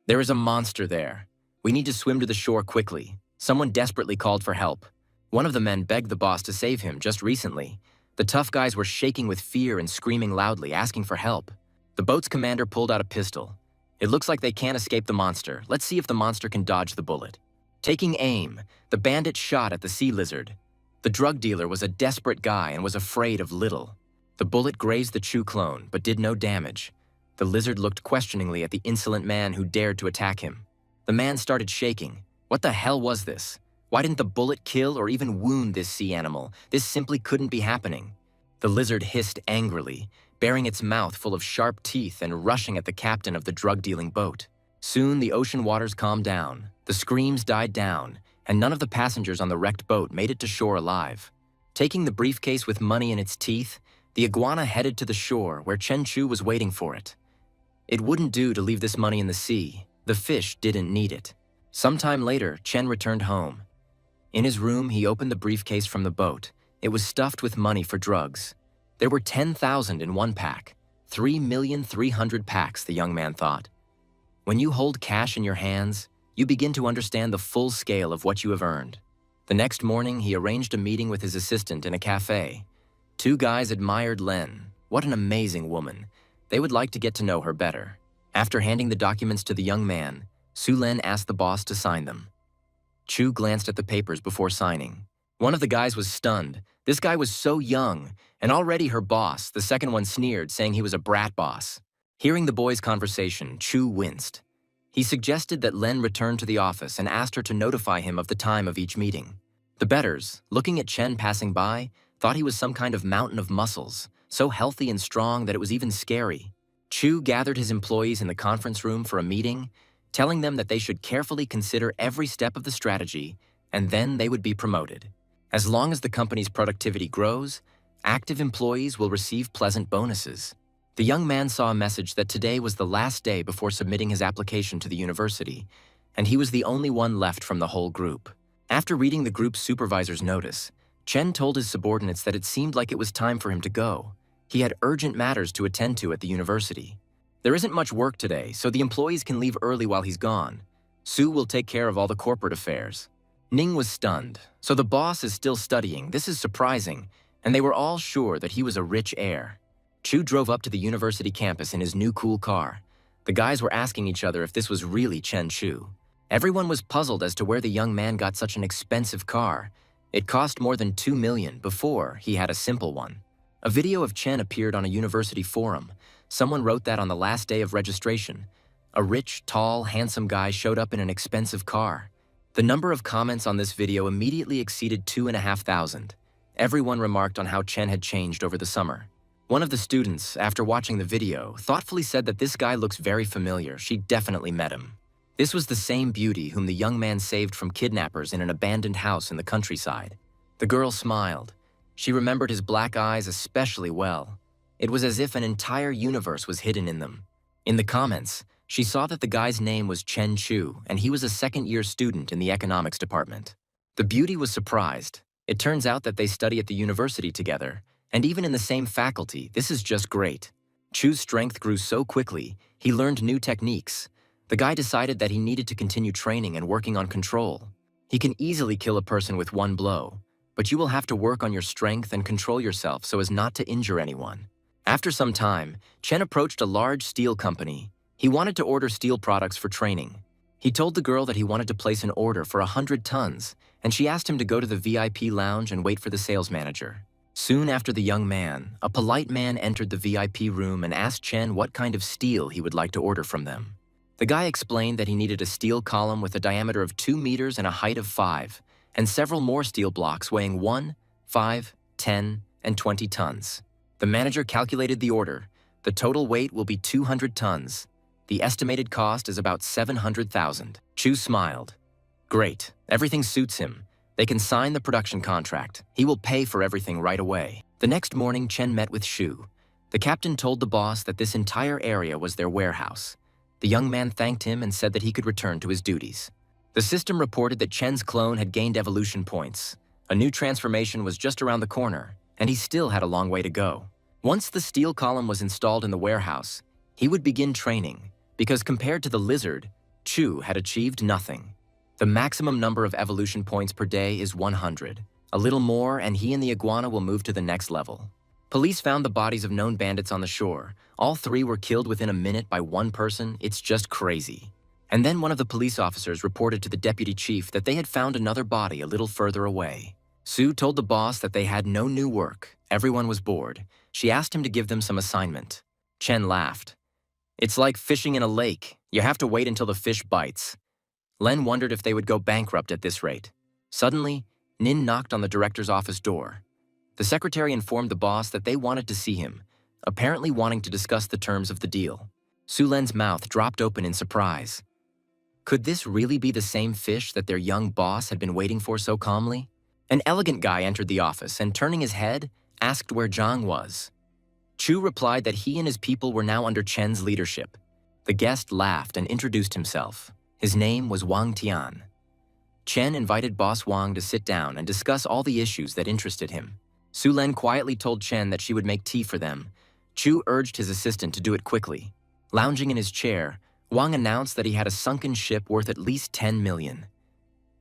[SPEAKER 1] "There is a monster there. We need to swim to the shore quickly." Someone desperately called for help. One of the men begged the boss to save him just recently. The tough guys were shaking with fear and screaming loudly, asking for help. The boat's commander pulled out a pistol. "It looks like they can't escape the monster. Let's see if the monster can dodge the bullet." Taking aim, the bandit shot at the sea lizard. The drug dealer was a desperate guy and was afraid of little. The bullet grazed the Chu clone, but did no damage. The lizard looked questioningly at the insolent man who dared to attack him. The man started shaking. What the hell was this? Why didn't the bullet kill or even wound this sea animal? This simply couldn't be happening. The lizard hissed angrily, baring its mouth full of sharp teeth and rushing at the captain of the drug-dealing boat. Soon the ocean waters calmed down, the screams died down, and none of the passengers on the wrecked boat made it to shore alive. Taking the briefcase with money in its teeth, the iguana headed to the shore where Chen Chu was waiting for it. It wouldn't do to leave this money in the sea. The fish didn't need it. Sometime later, Chen returned home. In his room, he opened the briefcase from the boat. It was stuffed with money for drugs. There were 10,000 in one pack. 3,300,000 packs, the young man thought. When you hold cash in your hands, you begin to understand the full scale of what you have earned. The next morning, he arranged a meeting with his assistant in a cafe. 2 guys admired Len. What an amazing woman. They would like to get to know her better. After handing the documents to the young man, Su Len asked the boss to sign them. Chu glanced at the papers before signing. One of the guys was stunned. This guy was so young, and already her boss, the second one, sneered, saying he was a brat boss. Hearing the boys' conversation, Chu winced. He suggested that Len return to the office and asked her to notify him of the time of each meeting. The betters, looking at Chen passing by, thought he was some kind of mountain of muscles, so healthy and strong that it was even scary. Chu gathered his employees in the conference room for a meeting. telling them that they should carefully consider every step of the strategy, and then they would be promoted. As long as the company's productivity grows, active employees will receive pleasant bonuses. The young man saw a message that today was the last day before submitting his application to the university, and he was the only one left from the whole group. After reading the group's supervisor's notice, Chen told his subordinates that it seemed like it was time for him to go. He had urgent matters to attend to at the university. There isn't much work today, so the employees can leave early while he's gone. Su will take care of all the corporate affairs. Ning was stunned. So the boss is still studying. This is surprising, and they were all sure that he was a rich heir. Chu drove up to the university campus in his new cool car. The guys were asking each other if this was really Chen Chu. Everyone was puzzled as to where the young man got such an expensive car. It cost more than 2 million before he had a simple one. A video of Chen appeared on a university forum. Someone wrote that on the last day of registration, a rich, tall, handsome guy showed up in an expensive car. The number of comments on this video immediately exceeded 2,500. Everyone remarked on how Chen had changed over the summer. One of the students, after watching the video, thoughtfully said that this guy looks very familiar. She definitely met him. This was the same beauty whom the young man saved from kidnappers in an abandoned house in the countryside. The girl smiled. She remembered his black eyes especially well. It was as if an entire universe was hidden in them. In the comments, she saw that the guy's name was Chen Chu, and he was a second-year student in the economics department. The beauty was surprised. It turns out that they study at the university together, and even in the same faculty. This is just great. Chu's strength grew so quickly, he learned new techniques. The guy decided that he needed to continue training and working on control. He can easily kill a person with one blow, but you will have to work on your strength and control yourself so as not to injure anyone. After some time, Chen approached a large steel company. He wanted to order steel products for training. He told the girl that he wanted to place an order for 100 tons, and she asked him to go to the VIP lounge and wait for the sales manager. Soon after the young man, a polite man entered the VIP room and asked Chen what kind of steel he would like to order from them. The guy explained that he needed a steel column with a diameter of 2 meters and a height of 5, and several more steel blocks weighing 1, 5, 10, and 20 tons. The manager calculated the order. The total weight will be 200 tons. The estimated cost is about 700,000. Chu smiled. Great, everything suits him. They can sign the production contract. He will pay for everything right away. The next morning, Chen met with Shu. The captain told the boss that this entire area was their warehouse. The young man thanked him and said that he could return to his duties. The system reported that Chen's clone had gained evolution points. A new transformation was just around the corner, and he still had a long way to go. Once the steel column was installed in the warehouse, he would begin training, because compared to the lizard, Chu had achieved nothing. The maximum number of evolution points per day is 100. A little more, and he and the iguana will move to the next level. Police found the bodies of known bandits on the shore. All 3 were killed within a minute by one person. It's just crazy. And then one of the police officers reported to the deputy chief that they had found another body a little further away. Sue told the boss that they had no new work. Everyone was bored. She asked him to give them some assignment. Chen laughed. It's like fishing in a lake. You have to wait until the fish bites. Len wondered if they would go bankrupt at this rate. Suddenly, Nin knocked on the director's office door. The secretary informed the boss that they wanted to see him, apparently wanting to discuss the terms of the deal. Su Len's mouth dropped open in surprise. Could this really be the same fish that their young boss had been waiting for so calmly? An elegant guy entered the office and, turning his head, asked where Zhang was. Chu replied that he and his people were now under Chen's leadership. The guest laughed and introduced himself. His name was Wang Tian. Chen invited Boss Wang to sit down and discuss all the issues that interested him. Su Len quietly told Chen that she would make tea for them. Chu urged his assistant to do it quickly. Lounging in his chair, Wang announced that he had a sunken ship worth at least 10 million.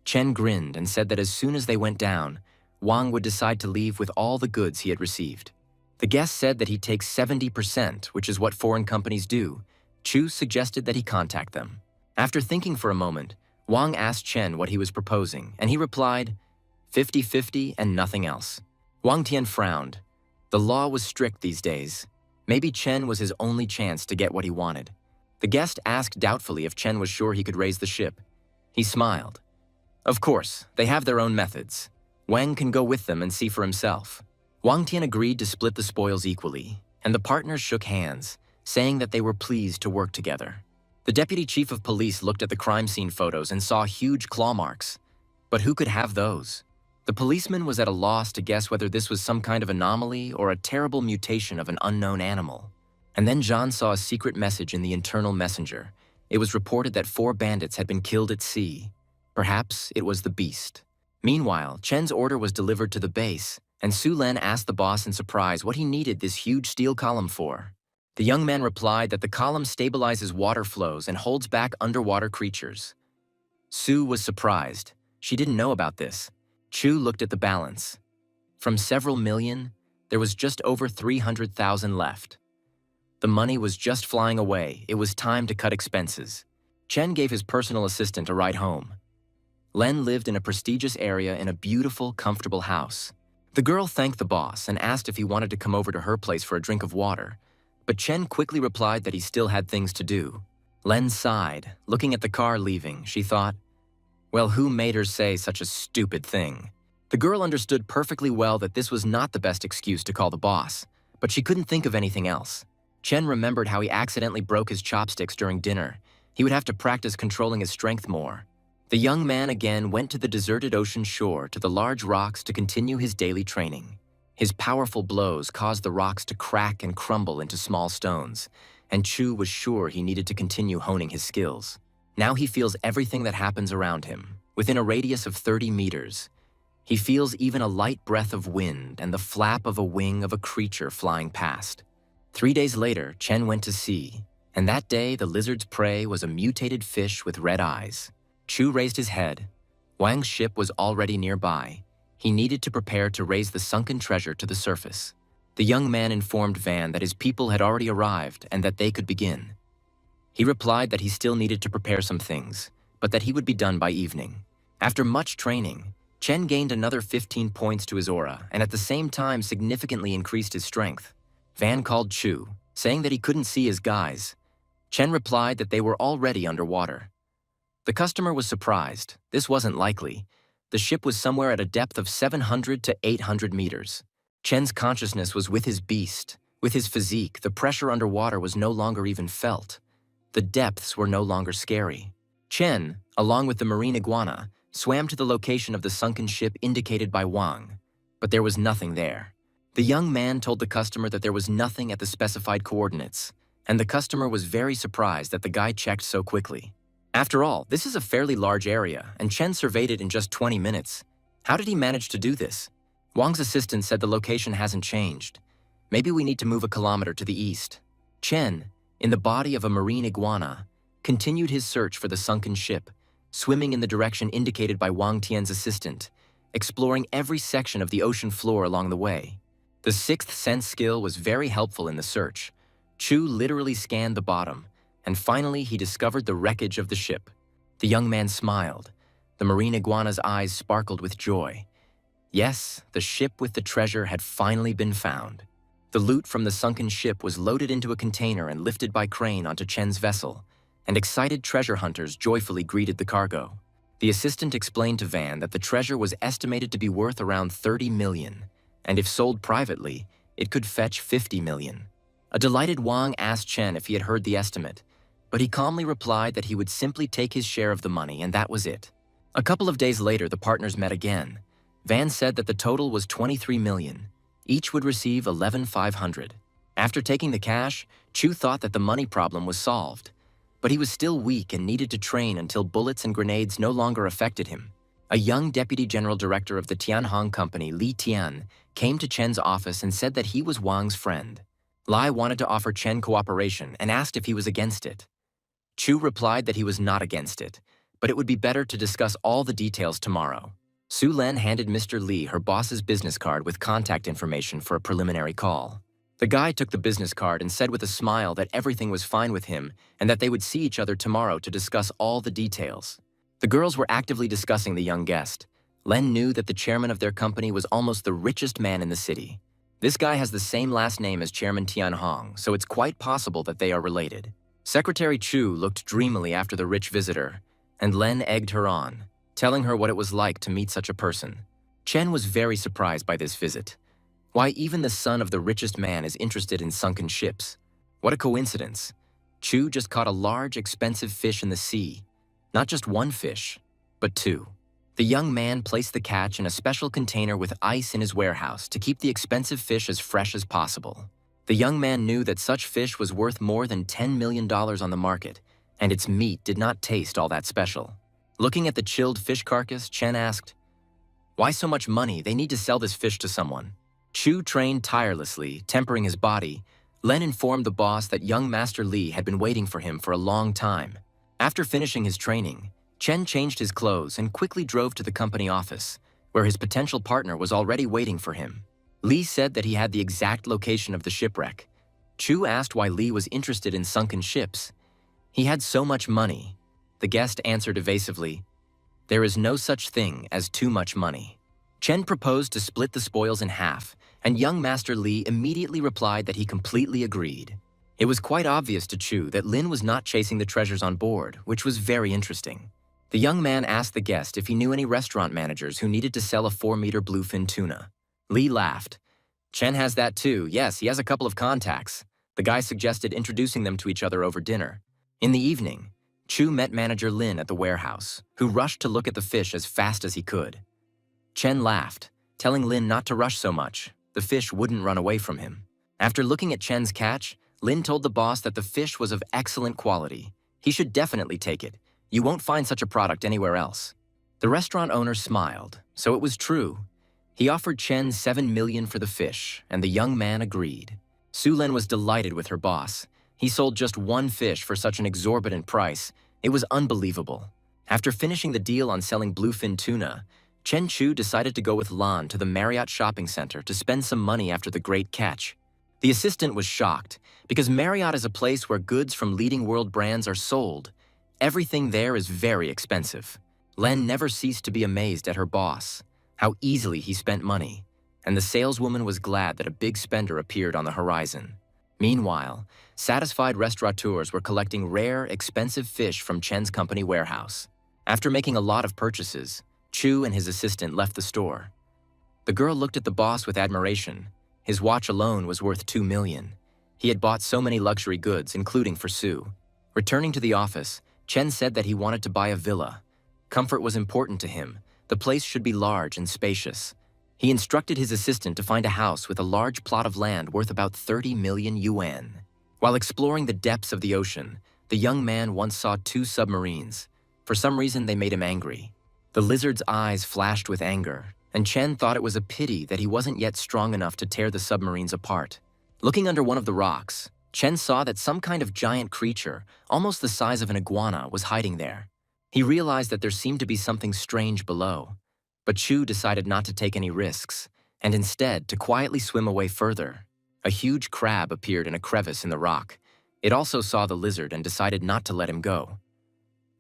[SPEAKER 1] Chen grinned and said that as soon as they went down, Wang would decide to leave with all the goods he had received. The guest said that he'd take 70%, which is what foreign companies do. Chu suggested that he contact them. After thinking for a moment, Wang asked Chen what he was proposing, and he replied, 50-50 and nothing else. Wang Tian frowned. The law was strict these days. Maybe Chen was his only chance to get what he wanted. The guest asked doubtfully if Chen was sure he could raise the ship. He smiled. Of course, they have their own methods. Wang can go with them and see for himself. Wang Tian agreed to split the spoils equally, and the partners shook hands, saying that they were pleased to work together. The deputy chief of police looked at the crime scene photos and saw huge claw marks. But who could have those? The policeman was at a loss to guess whether this was some kind of anomaly or a terrible mutation of an unknown animal. And then Jean saw a secret message in the internal messenger. It was reported that 4 bandits had been killed at sea. Perhaps it was the beast. Meanwhile, Chen's order was delivered to the base, and Su Len asked the boss in surprise what he needed this huge steel column for. The young man replied that the column stabilizes water flows and holds back underwater creatures. Su was surprised. She didn't know about this. Chu looked at the balance. From several million, there was just over 300,000 left. The money was just flying away. It was time to cut expenses. Chen gave his personal assistant a ride home. Len lived in a prestigious area in a beautiful, comfortable house. The girl thanked the boss and asked if he wanted to come over to her place for a drink of water, but Chen quickly replied that he still had things to do. Len sighed. Looking at the car leaving, she thought, well, who made her say such a stupid thing? The girl understood perfectly well that this was not the best excuse to call the boss, but she couldn't think of anything else. Chen remembered how he accidentally broke his chopsticks during dinner. He would have to practice controlling his strength more. The young man again went to the deserted ocean shore to the large rocks to continue his daily training. His powerful blows caused the rocks to crack and crumble into small stones, and Chu was sure he needed to continue honing his skills. Now he feels everything that happens around him, within a radius of 30 meters. He feels even a light breath of wind and the flap of a wing of a creature flying past. 3 days later, Chen went to sea, and that day the lizard's prey was a mutated fish with red eyes. Chu raised his head. Wang's ship was already nearby. He needed to prepare to raise the sunken treasure to the surface. The young man informed Van that his people had already arrived and that they could begin. He replied that he still needed to prepare some things, but that he would be done by evening. After much training, Chen gained another 15 points to his aura and at the same time significantly increased his strength. Van called Chu, saying that he couldn't see his guys. Chen replied that they were already underwater. The customer was surprised. This wasn't likely. The ship was somewhere at a depth of 700 to 800 meters. Chen's consciousness was with his beast. With his physique, the pressure underwater was no longer even felt. The depths were no longer scary. Chen, along with the marine iguana, swam to the location of the sunken ship indicated by Wang, but there was nothing there. The young man told the customer that there was nothing at the specified coordinates, and the customer was very surprised that the guy checked so quickly. After all, this is a fairly large area, and Chen surveyed it in just 20 minutes. How did he manage to do this? Wang's assistant said the location hasn't changed. Maybe we need to move a kilometer to the east. Chen, in the body of a marine iguana, continued his search for the sunken ship, swimming in the direction indicated by Wang Tian's assistant, exploring every section of the ocean floor along the way. The sixth sense skill was very helpful in the search. Chu literally scanned the bottom, and finally he discovered the wreckage of the ship. The young man smiled. The marine iguana's eyes sparkled with joy. Yes, the ship with the treasure had finally been found. The loot from the sunken ship was loaded into a container and lifted by crane onto Chen's vessel, and excited treasure hunters joyfully greeted the cargo. The assistant explained to Van that the treasure was estimated to be worth around 30 million, and if sold privately, it could fetch 50 million. A delighted Wang asked Chen if he had heard the estimate, but he calmly replied that he would simply take his share of the money and that was it. A couple of days later, the partners met again. Van said that the total was 23 million. Each would receive 11,500. After taking the cash, Chu thought that the money problem was solved. But he was still weak and needed to train until bullets and grenades no longer affected him. A young deputy general director of the Tianhong company, Li Tian, came to Chen's office and said that he was Wang's friend. Lai wanted to offer Chen cooperation and asked if he was against it. Chu replied that he was not against it, but it would be better to discuss all the details tomorrow. Su Len handed Mr. Li her boss's business card with contact information for a preliminary call. The guy took the business card and said with a smile that everything was fine with him and that they would see each other tomorrow to discuss all the details. The girls were actively discussing the young guest. Len knew that the chairman of their company was almost the richest man in the city. This guy has the same last name as Chairman Tianhong, so it's quite possible that they are related. Secretary Chu looked dreamily after the rich visitor, and Len egged her on, telling her what it was like to meet such a person. Chen was very surprised by this visit. Why, even the son of the richest man is interested in sunken ships. What a coincidence. Chu just caught a large, expensive fish in the sea. Not just one fish, but two. The young man placed the catch in a special container with ice in his warehouse to keep the expensive fish as fresh as possible. The young man knew that such fish was worth more than $10 million on the market, and its meat did not taste all that special. Looking at the chilled fish carcass, Chen asked, "Why so much money? They need to sell this fish to someone." Chu trained tirelessly, tempering his body. Len informed the boss that young Master Li had been waiting for him for a long time. After finishing his training, Chen changed his clothes and quickly drove to the company office, where his potential partner was already waiting for him. Li said that he had the exact location of the shipwreck. Chu asked why Li was interested in sunken ships. He had so much money. The guest answered evasively, "There is no such thing as too much money." Chen proposed to split the spoils in half, and young Master Li immediately replied that he completely agreed. It was quite obvious to Chu that Lin was not chasing the treasures on board, which was very interesting. The young man asked the guest if he knew any restaurant managers who needed to sell a 4-meter bluefin tuna. Li laughed. "Chen has that too. Yes, he has a couple of contacts." The guy suggested introducing them to each other over dinner. In the evening, Chu met manager Lin at the warehouse, who rushed to look at the fish as fast as he could. Chen laughed, telling Lin not to rush so much. The fish wouldn't run away from him. After looking at Chen's catch, Lin told the boss that the fish was of excellent quality. He should definitely take it. You won't find such a product anywhere else. The restaurant owner smiled, so it was true. He offered Chen $7 million for the fish, and the young man agreed. Su Len was delighted with her boss. He sold just one fish for such an exorbitant price. It was unbelievable. After finishing the deal on selling bluefin tuna, Chen Chu decided to go with Lan to the Marriott shopping center to spend some money after the great catch. The assistant was shocked, because Marriott is a place where goods from leading world brands are sold. Everything there is very expensive. Len never ceased to be amazed at her boss, how easily he spent money, and the saleswoman was glad that a big spender appeared on the horizon. Meanwhile, satisfied restaurateurs were collecting rare, expensive fish from Chen's company warehouse. After making a lot of purchases, Chu and his assistant left the store. The girl looked at the boss with admiration. His watch alone was worth $2 million. He had bought so many luxury goods, including for Su. Returning to the office, Chen said that he wanted to buy a villa. Comfort was important to him. The place should be large and spacious. He instructed his assistant to find a house with a large plot of land worth about 30 million yuan. While exploring the depths of the ocean, the young man once saw 2 submarines. For some reason, they made him angry. The lizard's eyes flashed with anger, and Chen thought it was a pity that he wasn't yet strong enough to tear the submarines apart. Looking under one of the rocks, Chen saw that some kind of giant creature, almost the size of an iguana, was hiding there. He realized that there seemed to be something strange below. But Chu decided not to take any risks, and instead to quietly swim away further. A huge crab appeared in a crevice in the rock. It also saw the lizard and decided not to let him go.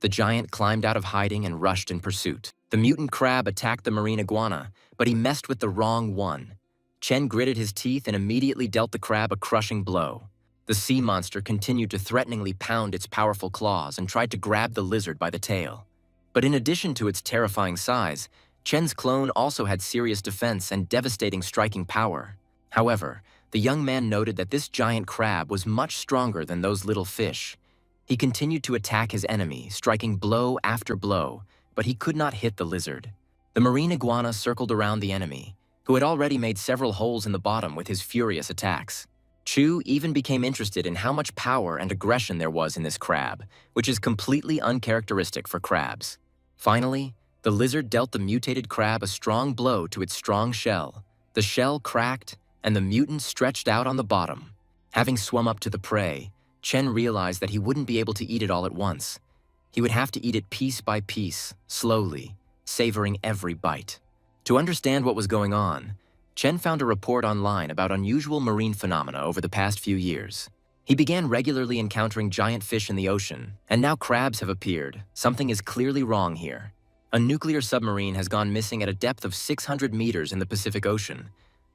[SPEAKER 1] The giant climbed out of hiding and rushed in pursuit. The mutant crab attacked the marine iguana, but he messed with the wrong one. Chen gritted his teeth and immediately dealt the crab a crushing blow. The sea monster continued to threateningly pound its powerful claws and tried to grab the lizard by the tail. But in addition to its terrifying size, Chen's clone also had serious defense and devastating striking power. However, the young man noted that this giant crab was much stronger than those little fish. He continued to attack his enemy, striking blow after blow, but he could not hit the lizard. The marine iguana circled around the enemy, who had already made several holes in the bottom with his furious attacks. Chu even became interested in how much power and aggression there was in this crab, which is completely uncharacteristic for crabs. Finally, the lizard dealt the mutated crab a strong blow to its strong shell. The shell cracked, and the mutant stretched out on the bottom. Having swum up to the prey, Chen realized that he wouldn't be able to eat it all at once. He would have to eat it piece by piece, slowly, savoring every bite. To understand what was going on, Chen found a report online about unusual marine phenomena over the past few years. He began regularly encountering giant fish in the ocean, and now crabs have appeared. Something is clearly wrong here. A nuclear submarine has gone missing at a depth of 600 meters in the Pacific Ocean.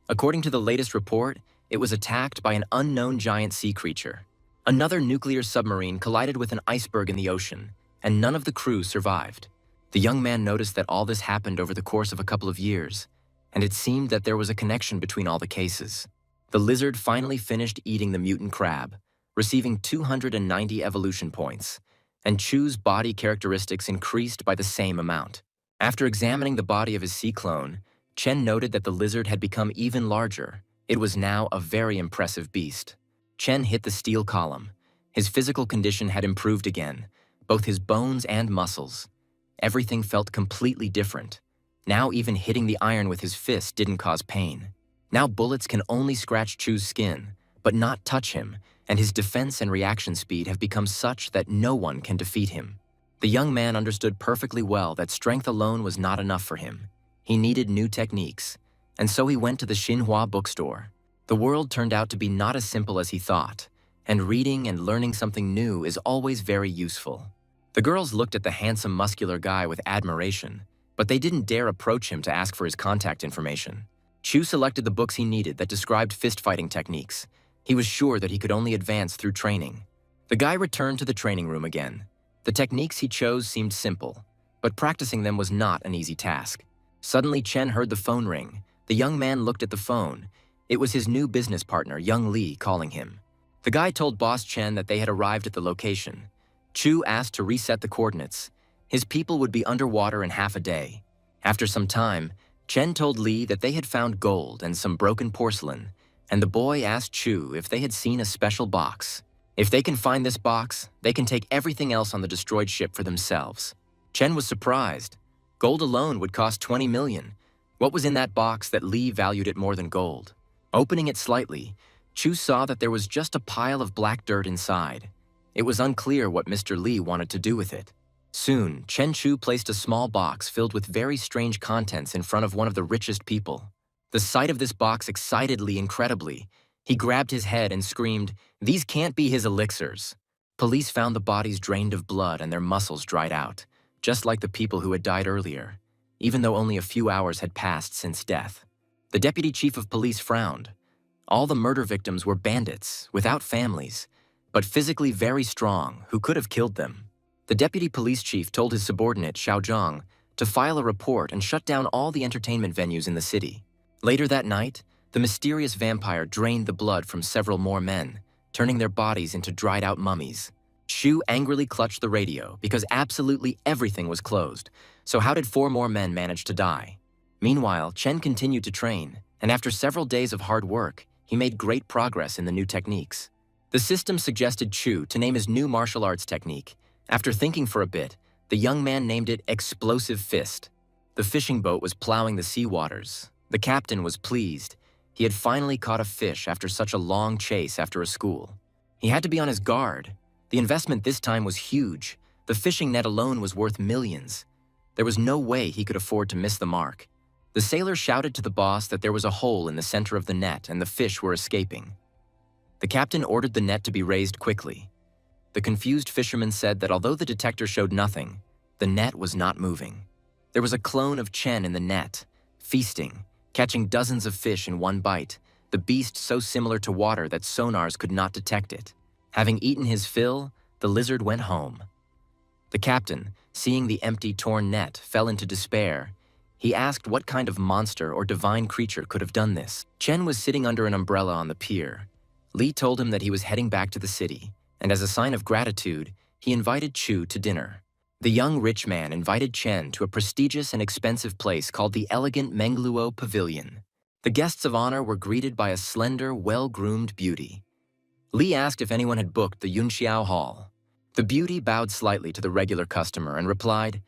[SPEAKER 1] According to the latest report, it was attacked by an unknown giant sea creature. Another nuclear submarine collided with an iceberg in the ocean, and none of the crew survived. The young man noticed that all this happened over the course of a couple of years, and it seemed that there was a connection between all the cases. The lizard finally finished eating the mutant crab. receiving 290 evolution points, and Chu's body characteristics increased by the same amount. After examining the body of his sea clone, Chen noted that the lizard had become even larger. It was now a very impressive beast. Chen hit the steel column. His physical condition had improved again, both his bones and muscles. Everything felt completely different. Now even hitting the iron with his fist didn't cause pain. Now bullets can only scratch Chu's skin, but not touch him, and his defense and reaction speed have become such that no one can defeat him. The young man understood perfectly well that strength alone was not enough for him. He needed new techniques, and so he went to the Xinhua bookstore. The world turned out to be not as simple as he thought, and reading and learning something new is always very useful. The girls looked at the handsome, muscular guy with admiration, but they didn't dare approach him to ask for his contact information. Chu selected the books he needed that described fist-fighting techniques. He was sure that he could only advance through training. The guy returned to the training room again. The techniques he chose seemed simple, but practicing them was not an easy task. Suddenly, Chen heard the phone ring. The young man looked at the phone. It was his new business partner, Young Lee, calling him. The guy told Boss Chen that they had arrived at the location. Chu asked to reset the coordinates. His people would be underwater in half a day. After some time, Chen told Lee that they had found gold and some broken porcelain, and the boy asked Chu if they had seen a special box. If they can find this box, they can take everything else on the destroyed ship for themselves. Chen was surprised. Gold alone would cost 20 million. What was in that box that Lee valued it more than gold? Opening it slightly, Chu saw that there was just a pile of black dirt inside. It was unclear what Mr. Lee wanted to do with it. Soon, Chen Chu placed a small box filled with very strange contents in front of one of the richest people. The sight of this box excited Lee incredibly. He grabbed his head and screamed, "These can't be his elixirs." Police found the bodies drained of blood and their muscles dried out, just like the people who had died earlier, even though only a few hours had passed since death. The deputy chief of police frowned. All the murder victims were bandits, without families, but physically very strong, who could have killed them. The deputy police chief told his subordinate, Xiao Zhang, to file a report and shut down all the entertainment venues in the city. Later that night, the mysterious vampire drained the blood from several more men, turning their bodies into dried-out mummies. Shu angrily clutched the radio because absolutely everything was closed, so how did 4 more men manage to die? Meanwhile, Chen continued to train, and after several days of hard work, he made great progress in the new techniques. The system suggested Chu to name his new martial arts technique. After thinking for a bit, the young man named it Explosive Fist. The fishing boat was plowing the sea waters. The captain was pleased. He had finally caught a fish after such a long chase after a school. He had to be on his guard. The investment this time was huge. The fishing net alone was worth millions. There was no way he could afford to miss the mark. The sailor shouted to the boss that there was a hole in the center of the net and the fish were escaping. The captain ordered the net to be raised quickly. The confused fisherman said that although the detector showed nothing, the net was not moving. There was a clone of Chen in the net, feasting, catching dozens of fish in one bite, the beast so similar to water that sonars could not detect it. Having eaten his fill, the lizard went home. The captain, seeing the empty, torn net, fell into despair. He asked what kind of monster or divine creature could have done this. Chen was sitting under an umbrella on the pier. Li told him that he was heading back to the city, and as a sign of gratitude, he invited Chu to dinner. The young rich man invited Chen to a prestigious and expensive place called the elegant Mengluo Pavilion. The guests of honor were greeted by a slender, well-groomed beauty. Li asked if anyone had booked the Yunxiao Hall. The beauty bowed slightly to the regular customer and replied,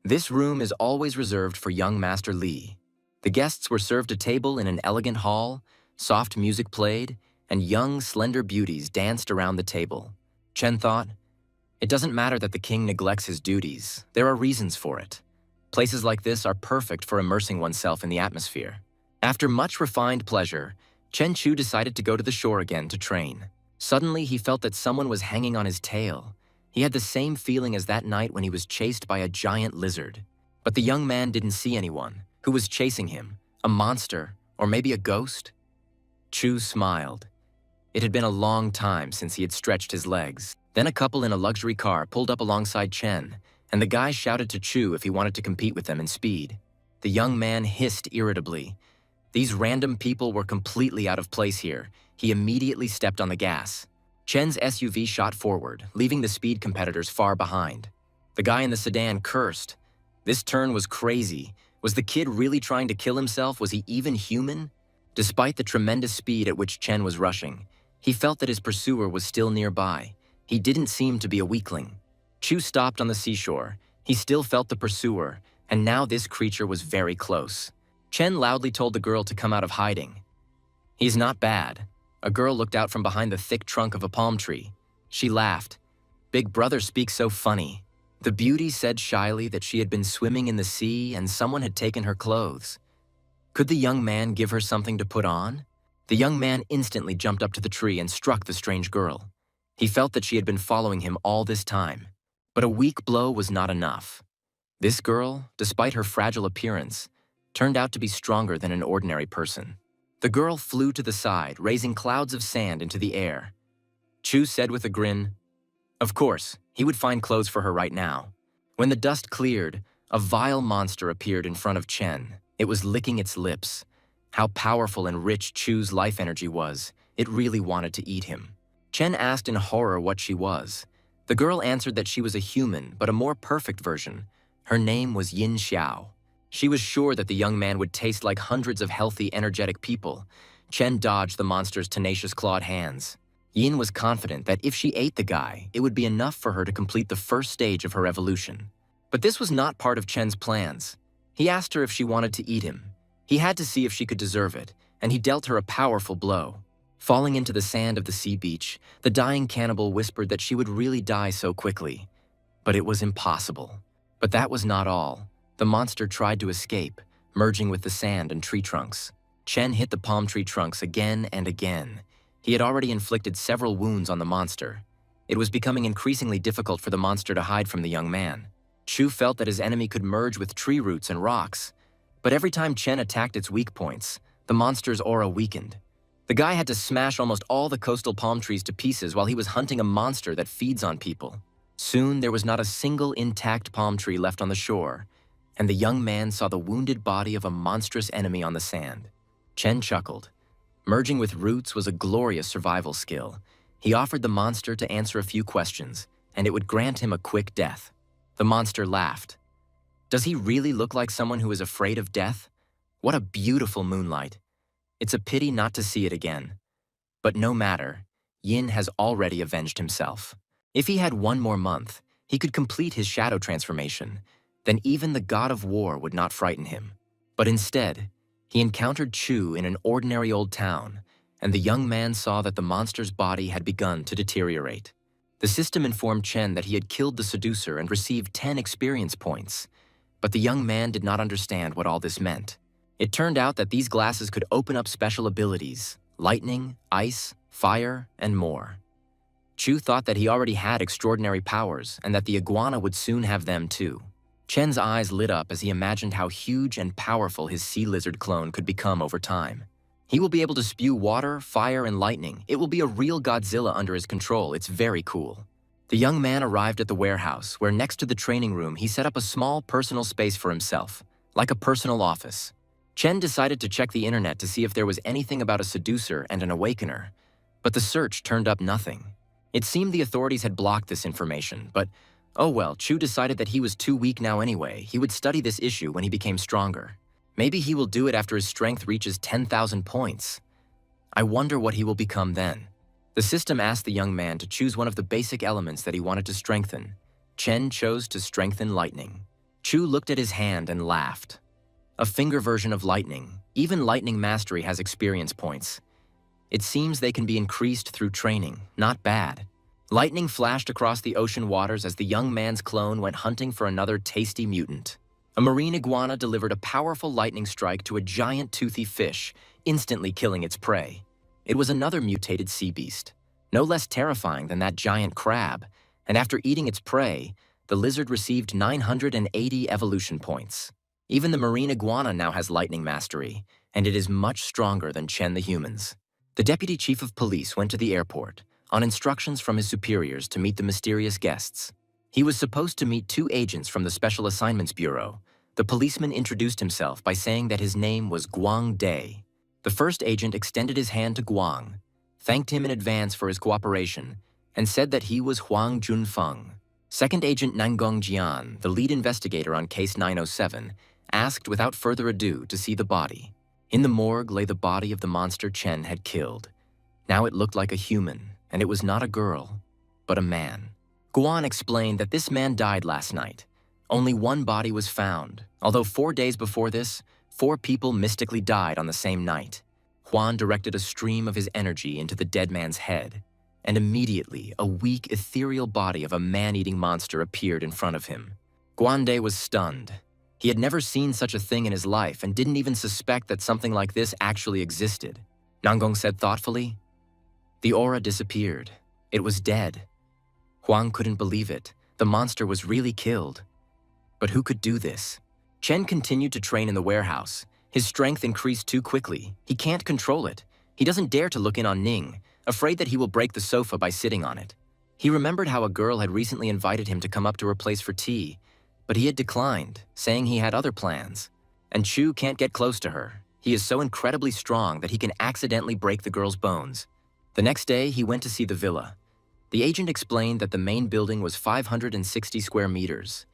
[SPEAKER 1] "This room is always reserved for young Master Li." The guests were served a table in an elegant hall, soft music played, and young, slender beauties danced around the table. Chen thought, it doesn't matter that the king neglects his duties. There are reasons for it. Places like this are perfect for immersing oneself in the atmosphere. After much refined pleasure, Chen Chu decided to go to the shore again to train. Suddenly, he felt that someone was hanging on his tail. He had the same feeling as that night when he was chased by a giant lizard. But the young man didn't see anyone. Who was chasing him? A monster? Or maybe a ghost? Chu smiled. It had been a long time since he had stretched his legs. Then a couple in a luxury car pulled up alongside Chen, and the guy shouted to Chu if he wanted to compete with them in speed. The young man hissed irritably. These random people were completely out of place here. He immediately stepped on the gas. Chen's SUV shot forward, leaving the speed competitors far behind. The guy in the sedan cursed. This turn was crazy. Was the kid really trying to kill himself? Was he even human? Despite the tremendous speed at which Chen was rushing, he felt that his pursuer was still nearby. He didn't seem to be a weakling. Chu stopped on the seashore. He still felt the pursuer, and now this creature was very close. Chen loudly told the girl to come out of hiding. "He's not bad." A girl looked out from behind the thick trunk of a palm tree. She laughed. "Big brother speaks so funny." The beauty said shyly that she had been swimming in the sea and someone had taken her clothes. Could the young man give her something to put on? The young man instantly jumped up to the tree and struck the strange girl. He felt that she had been following him all this time. But a weak blow was not enough. This girl, despite her fragile appearance, turned out to be stronger than an ordinary person. The girl flew to the side, raising clouds of sand into the air. Chu said with a grin, "Of course, he would find clothes for her right now." When the dust cleared, a vile monster appeared in front of Chen. It was licking its lips. How powerful and rich Chu's life energy was. It really wanted to eat him. Chen asked in horror what she was. The girl answered that she was a human, but a more perfect version. Her name was Yin Xiao. She was sure that the young man would taste like hundreds of healthy, energetic people. Chen dodged the monster's tenacious clawed hands. Yin was confident that if she ate the guy, it would be enough for her to complete the first stage of her evolution. But this was not part of Chen's plans. He asked her if she wanted to eat him. He had to see if she could deserve it, and he dealt her a powerful blow. Falling into the sand of the sea beach, the dying cannibal whispered that she would really die so quickly. But it was impossible. But that was not all. The monster tried to escape, merging with the sand and tree trunks. Chen hit the palm tree trunks again and again. He had already inflicted several wounds on the monster. It was becoming increasingly difficult for the monster to hide from the young man. Chu felt that his enemy could merge with tree roots and rocks. But every time Chen attacked its weak points, the monster's aura weakened. The guy had to smash almost all the coastal palm trees to pieces while he was hunting a monster that feeds on people. Soon, there was not a single intact palm tree left on the shore, and the young man saw the wounded body of a monstrous enemy on the sand. Chen chuckled. Merging with roots was a glorious survival skill. He offered the monster to answer a few questions, and it would grant him a quick death. The monster laughed. Does he really look like someone who is afraid of death? What a beautiful moonlight. It's a pity not to see it again. But no matter, Yin has already avenged himself. If he had one more month, he could complete his shadow transformation. Then even the god of war would not frighten him. But instead, he encountered Chu in an ordinary old town, and the young man saw that the monster's body had begun to deteriorate. The system informed Chen that he had killed the seducer and received 10 experience points. But the young man did not understand what all this meant. It turned out that these glasses could open up special abilities: lightning, ice, fire, and more. Chu thought that he already had extraordinary powers and that the iguana would soon have them too. Chen's eyes lit up as he imagined how huge and powerful his sea lizard clone could become over time. He will be able to spew water, fire, and lightning. It will be a real Godzilla under his control. It's very cool. The young man arrived at the warehouse, where next to the training room he set up a small personal space for himself, like a personal office. Chen decided to check the internet to see if there was anything about a seducer and an awakener, but the search turned up nothing. It seemed the authorities had blocked this information, but oh well, Chu decided that he was too weak now anyway. He would study this issue when he became stronger. Maybe he will do it after his strength reaches 10,000 points. I wonder what he will become then. The system asked the young man to choose one of the basic elements that he wanted to strengthen. Chen chose to strengthen lightning. Chu looked at his hand and laughed. A finger version of lightning. Even lightning mastery has experience points. It seems they can be increased through training. Not bad. Lightning flashed across the ocean waters as the young man's clone went hunting for another tasty mutant. A marine iguana delivered a powerful lightning strike to a giant toothy fish, instantly killing its prey. It was another mutated sea beast, no less terrifying than that giant crab, and after eating its prey, the lizard received 980 evolution points. Even the marine iguana now has lightning mastery, and it is much stronger than Chen the humans. The deputy chief of police went to the airport, on instructions from his superiors to meet the mysterious guests. He was supposed to meet 2 agents from the Special Assignments Bureau. The policeman introduced himself by saying that his name was Guang Day. The first agent extended his hand to Guang. thanked him in advance for his cooperation, and said that he was Huang Junfeng. Second Agent Nangong Jian, the lead investigator on Case 907, asked without further ado to see the body. In the morgue lay the body of the monster Chen had killed. Now it looked like a human, and it was not a girl, but a man. Guan explained that this man died last night. Only one body was found, although 4 days before this, 4 people mystically died on the same night. Huan directed a stream of his energy into the dead man's head, and immediately a weak, ethereal body of a man-eating monster appeared in front of him. Guande was stunned. He had never seen such a thing in his life and didn't even suspect that something like this actually existed. Nangong said thoughtfully, "The aura disappeared. It was dead." Huang couldn't believe it. The monster was really killed. But who could do this? Chen continued to train in the warehouse. His strength increased too quickly. He can't control it. He doesn't dare to look in on Ning, afraid that he will break the sofa by sitting on it. He remembered how a girl had recently invited him to come up to her place for tea, but he had declined, saying he had other plans. And Chu can't get close to her. He is so incredibly strong that he can accidentally break the girl's bones. The next day, he went to see the villa. The agent explained that the main building was 560 square meters.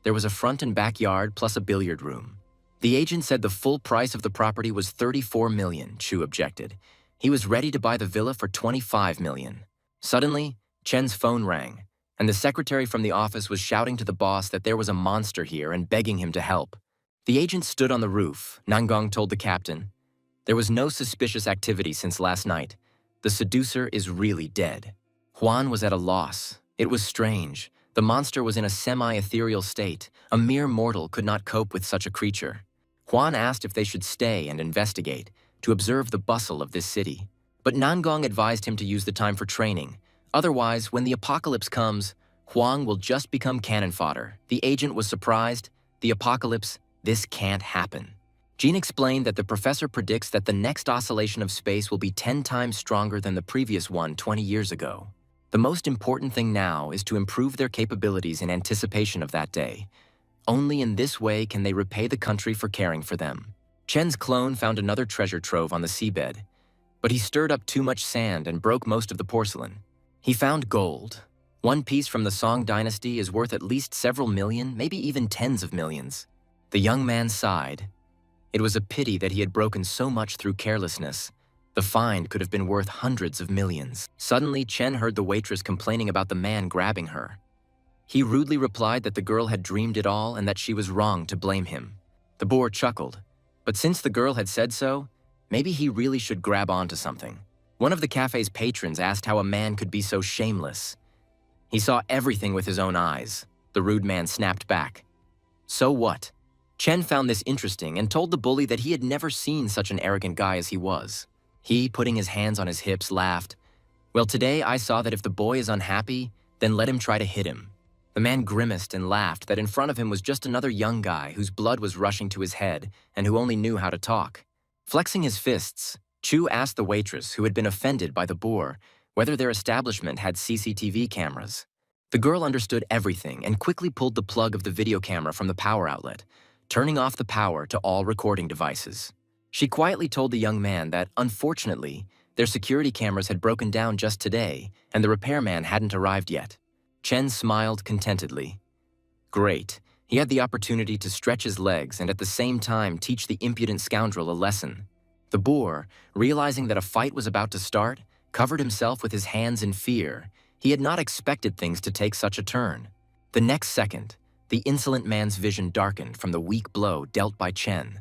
[SPEAKER 1] There was a front and backyard plus a billiard room. The agent said the full price of the property was 34 million, Chu objected. He was ready to buy the villa for 25 million. Suddenly, Chen's phone rang, and the secretary from the office was shouting to the boss that there was a monster here and begging him to help. The agent stood on the roof. Nangong told the captain, "There was no suspicious activity since last night. The seducer is really dead." Huan was at a loss. It was strange. The monster was in a semi-ethereal state. A mere mortal could not cope with such a creature. Huan asked if they should stay and investigate, to observe the bustle of this city. But Nangong advised him to use the time for training. Otherwise, when the apocalypse comes, Huang will just become cannon fodder. The agent was surprised. The apocalypse, this can't happen. Jean explained that the professor predicts that the next oscillation of space will be 10 times stronger than the previous one 20 years ago. The most important thing now is to improve their capabilities in anticipation of that day. Only in this way can they repay the country for caring for them. Chen's clone found another treasure trove on the seabed, but he stirred up too much sand and broke most of the porcelain. He found gold. One piece from the Song dynasty is worth at least several million, maybe even tens of millions. The young man sighed. It was a pity that he had broken so much through carelessness. The find could have been worth hundreds of millions. Suddenly, Chen heard the waitress complaining about the man grabbing her. He rudely replied that the girl had dreamed it all and that she was wrong to blame him. The boor chuckled. But since the girl had said so, maybe he really should grab onto something. One of the cafe's patrons asked how a man could be so shameless. He saw everything with his own eyes. The rude man snapped back. So what? Chen found this interesting and told the bully that he had never seen such an arrogant guy as he was. He, putting his hands on his hips, laughed. "Well, today I saw that if the boy is unhappy, then let him try to hit him." The man grimaced and laughed that in front of him was just another young guy whose blood was rushing to his head and who only knew how to talk. Flexing his fists, Chu asked the waitress, who had been offended by the boor, whether their establishment had CCTV cameras. The girl understood everything and quickly pulled the plug of the video camera from the power outlet, turning off the power to all recording devices. She quietly told the young man that, unfortunately, their security cameras had broken down just today and the repairman hadn't arrived yet. Chen smiled contentedly. Great. He had the opportunity to stretch his legs and at the same time teach the impudent scoundrel a lesson. The boor, realizing that a fight was about to start, covered himself with his hands in fear. He had not expected things to take such a turn. The next second, the insolent man's vision darkened from the weak blow dealt by Chen.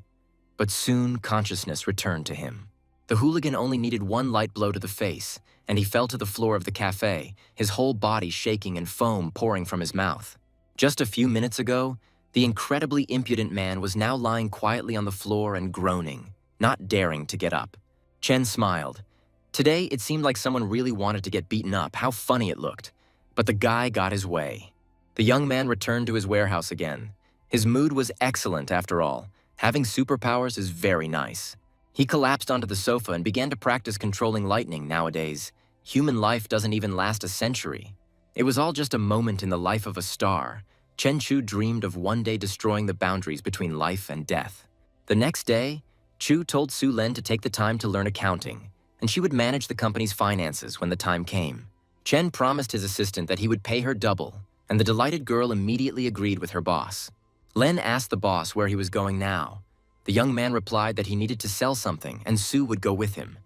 [SPEAKER 1] But soon consciousness returned to him. The hooligan only needed one light blow to the face, and he fell to the floor of the cafe, his whole body shaking and foam pouring from his mouth. Just a few minutes ago, the incredibly impudent man was now lying quietly on the floor and groaning, not daring to get up. Chen smiled. Today, it seemed like someone really wanted to get beaten up. How funny it looked. But the guy got his way. The young man returned to his warehouse again. His mood was excellent after all. Having superpowers is very nice. He collapsed onto the sofa and began to practice controlling lightning nowadays. Human life doesn't even last a century. It was all just a moment in the life of a star. Chen Chu dreamed of one day destroying the boundaries between life and death. The next day, Chu told Su Len to take the time to learn accounting. and she would manage the company's finances when the time came. Chen promised his assistant that he would pay her double, and the delighted girl immediately agreed with her boss. Len asked the boss where he was going now. The young man replied that he needed to sell something, and Sue would go with him.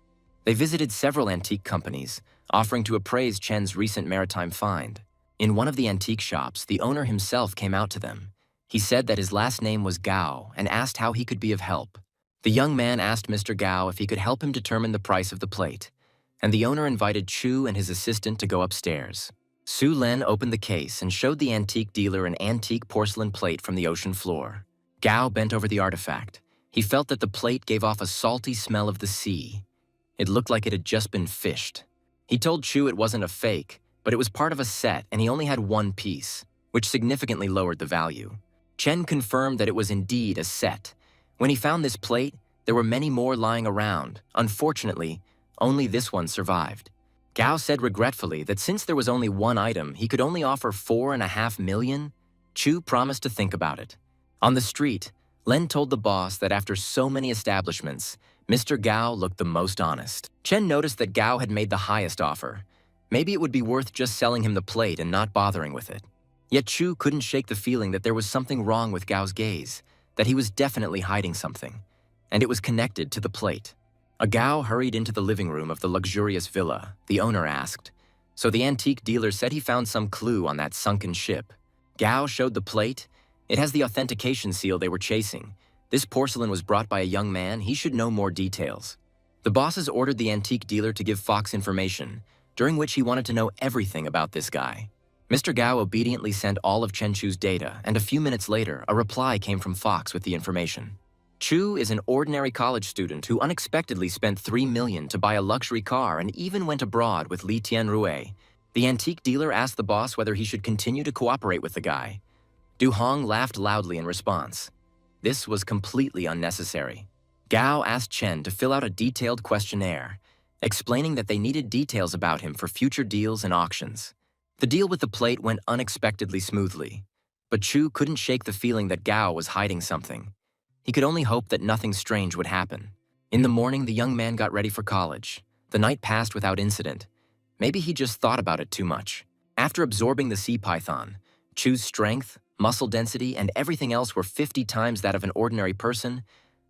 [SPEAKER 1] They visited several antique companies, offering to appraise Chen's recent maritime find. In one of the antique shops, the owner himself came out to them. He said that his last name was Gao and asked how he could be of help. The young man asked Mr. Gao if he could help him determine the price of the plate, and the owner invited Chu and his assistant to go upstairs. Su Len opened the case and showed the antique dealer an antique porcelain plate from the ocean floor. Gao bent over the artifact. He felt that the plate gave off a salty smell of the sea. It looked like it had just been fished. He told Chu it wasn't a fake, but it was part of a set and he only had one piece, which significantly lowered the value. Chen confirmed that it was indeed a set. When he found this plate, there were many more lying around. Unfortunately, only this one survived. Gao said regretfully that since there was only one item, he could only offer 4.5 million. Chu promised to think about it. On the street, Len told the boss that after so many establishments, Mr. Gao looked the most honest. Chen noticed that Gao had made the highest offer. Maybe it would be worth just selling him the plate and not bothering with it. Yet Chu couldn't shake the feeling that there was something wrong with Gao's gaze, that he was definitely hiding something, and it was connected to the plate. A Gao hurried into the living room of the luxurious villa. The owner asked. So the antique dealer said he found some clue on that sunken ship. Gao showed the plate. It has the authentication seal they were chasing. This porcelain was brought by a young man. He should know more details. The bosses ordered the antique dealer to give Fox information, during which he wanted to know everything about this guy. Mr. Gao obediently sent all of Chen Chu's data, and a few minutes later, a reply came from Fox with the information. Chu is an ordinary college student who unexpectedly spent 3 million to buy a luxury car and even went abroad with Li Tianrui. The antique dealer asked the boss whether he should continue to cooperate with the guy. Du Hong laughed loudly in response. This was completely unnecessary. Gao asked Chen to fill out a detailed questionnaire, explaining that they needed details about him for future deals and auctions. The deal with the plate went unexpectedly smoothly, but Chu couldn't shake the feeling that Gao was hiding something. He could only hope that nothing strange would happen. In the morning, the young man got ready for college. The night passed without incident. Maybe he just thought about it too much. After absorbing the sea python, Chu's strength, muscle density, and everything else were 50 times that of an ordinary person.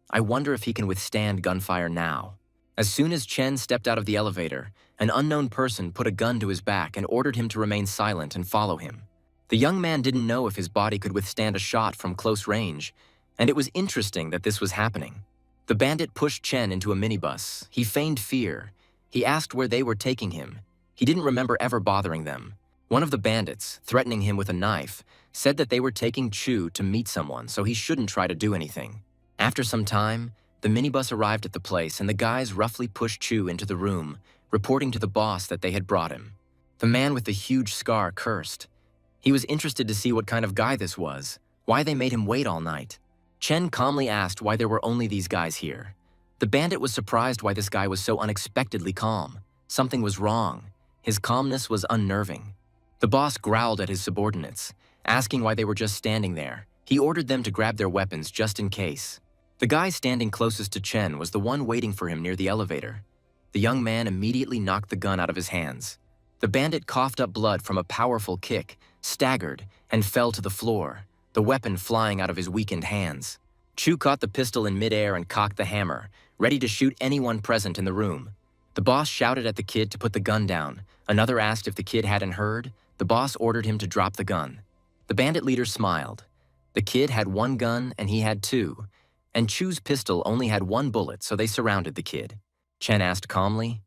[SPEAKER 1] I wonder if he can withstand gunfire now. As soon as Chen stepped out of the elevator, an unknown person put a gun to his back and ordered him to remain silent and follow him. The young man didn't know if his body could withstand a shot from close range, and it was interesting that this was happening. The bandit pushed Chen into a minibus. He feigned fear. He asked where they were taking him. He didn't remember ever bothering them. One of the bandits, threatening him with a knife, said that they were taking Chu to meet someone, so he shouldn't try to do anything. After some time, the minibus arrived at the place and the guys roughly pushed Chu into the room, reporting to the boss that they had brought him. The man with the huge scar cursed. He was interested to see what kind of guy this was, why they made him wait all night. Chen calmly asked why there were only these guys here. The bandit was surprised why this guy was so unexpectedly calm. Something was wrong. His calmness was unnerving. The boss growled at his subordinates, asking why they were just standing there. He ordered them to grab their weapons just in case. The guy standing closest to Chen was the one waiting for him near the elevator. The young man immediately knocked the gun out of his hands. The bandit coughed up blood from a powerful kick, staggered, and fell to the floor, the weapon flying out of his weakened hands. Chu caught the pistol in midair and cocked the hammer, ready to shoot anyone present in the room. The boss shouted at the kid to put the gun down. Another asked if the kid hadn't heard. The boss ordered him to drop the gun. The bandit leader smiled. The kid had one gun and he had two, and Chu's pistol only had one bullet, so they surrounded the kid. Chen asked calmly.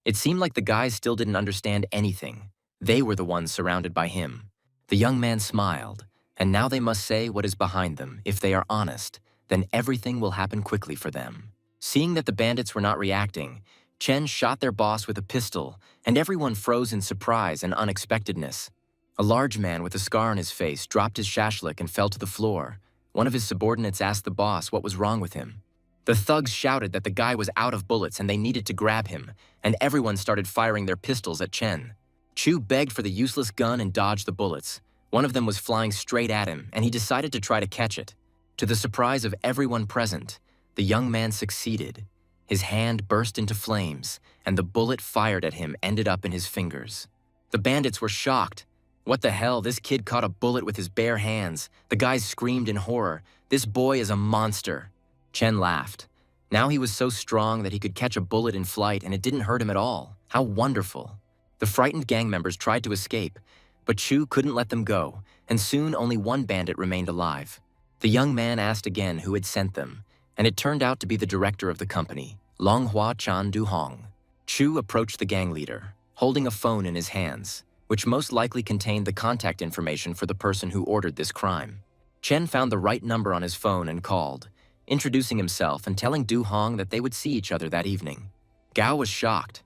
[SPEAKER 1] It seemed like the guys still didn't understand anything. They were the ones surrounded by him. The young man smiled, and now they must say what is behind them. If they are honest, then everything will happen quickly for them. Seeing that the bandits were not reacting, Chen shot their boss with a pistol, and everyone froze in surprise and unexpectedness. A large man with a scar on his face dropped his shashlik and fell to the floor. One of his subordinates asked the boss what was wrong with him. The thugs shouted that the guy was out of bullets and they needed to grab him, and everyone started firing their pistols at Chen. Chu begged for the useless gun and dodged the bullets. One of them was flying straight at him, and he decided to try to catch it. To the surprise of everyone present, the young man succeeded. His hand burst into flames, and the bullet fired at him ended up in his fingers. The bandits were shocked. What the hell, this kid caught a bullet with his bare hands. The guys screamed in horror. This boy is a monster. Chen laughed. Now he was so strong that he could catch a bullet in flight and it didn't hurt him at all. How wonderful. The frightened gang members tried to escape, but Chu couldn't let them go, and soon only one bandit remained alive. The young man asked again who had sent them, and it turned out to be the director of the company, Longhua Chan Du-hong. Chu approached the gang leader, holding a phone in his hands, which most likely contained the contact information for the person who ordered this crime. Chen found the right number on his phone and called, introducing himself and telling Du-hong that they would see each other that evening. Gao was shocked.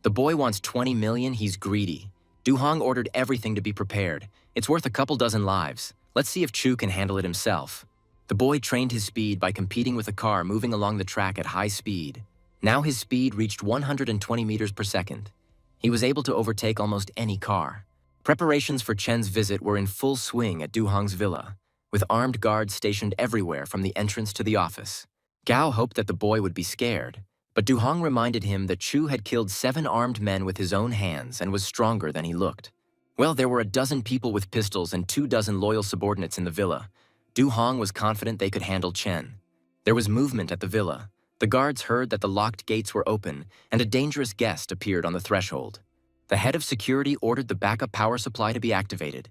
[SPEAKER 1] The boy wants 20 million, he's greedy. Du-hong ordered everything to be prepared. It's worth a couple dozen lives. Let's see if Chu can handle it himself. The boy trained his speed by competing with a car moving along the track at high speed. Now his speed reached 120 meters per second. He was able to overtake almost any car. Preparations for Chen's visit were in full swing at Du-hong's villa, with armed guards stationed everywhere from the entrance to the office. Gao hoped that the boy would be scared, but Du-hong reminded him that Chu had killed 7 armed men with his own hands and was stronger than he looked. Well, there were a dozen people with pistols and 24 loyal subordinates in the villa. Du-hong was confident they could handle Chen. There was movement at the villa. The guards heard that the locked gates were open, and a dangerous guest appeared on the threshold. The head of security ordered the backup power supply to be activated.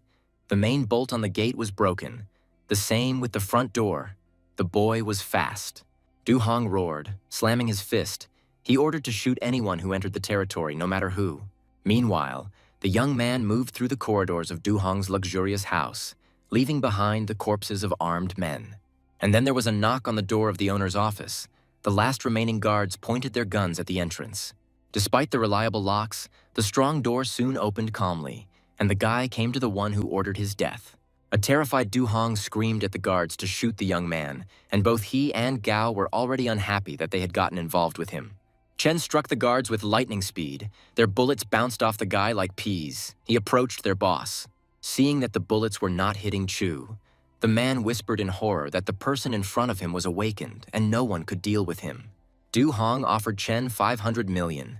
[SPEAKER 1] The main bolt on the gate was broken. The same with the front door. The boy was fast. Du-hong roared, slamming his fist. He ordered to shoot anyone who entered the territory, no matter who. Meanwhile, the young man moved through the corridors of Du-hong's luxurious house, leaving behind the corpses of armed men. And then there was a knock on the door of the owner's office. The last remaining guards pointed their guns at the entrance. Despite the reliable locks, the strong door soon opened calmly, and the guy came to the one who ordered his death. A terrified Du-hong screamed at the guards to shoot the young man, and both he and Gao were already unhappy that they had gotten involved with him. Chen struck the guards with lightning speed. Their bullets bounced off the guy like peas. He approached their boss. Seeing that the bullets were not hitting Chu, the man whispered in horror that the person in front of him was awakened and no one could deal with him. Du-hong offered Chen 500 million.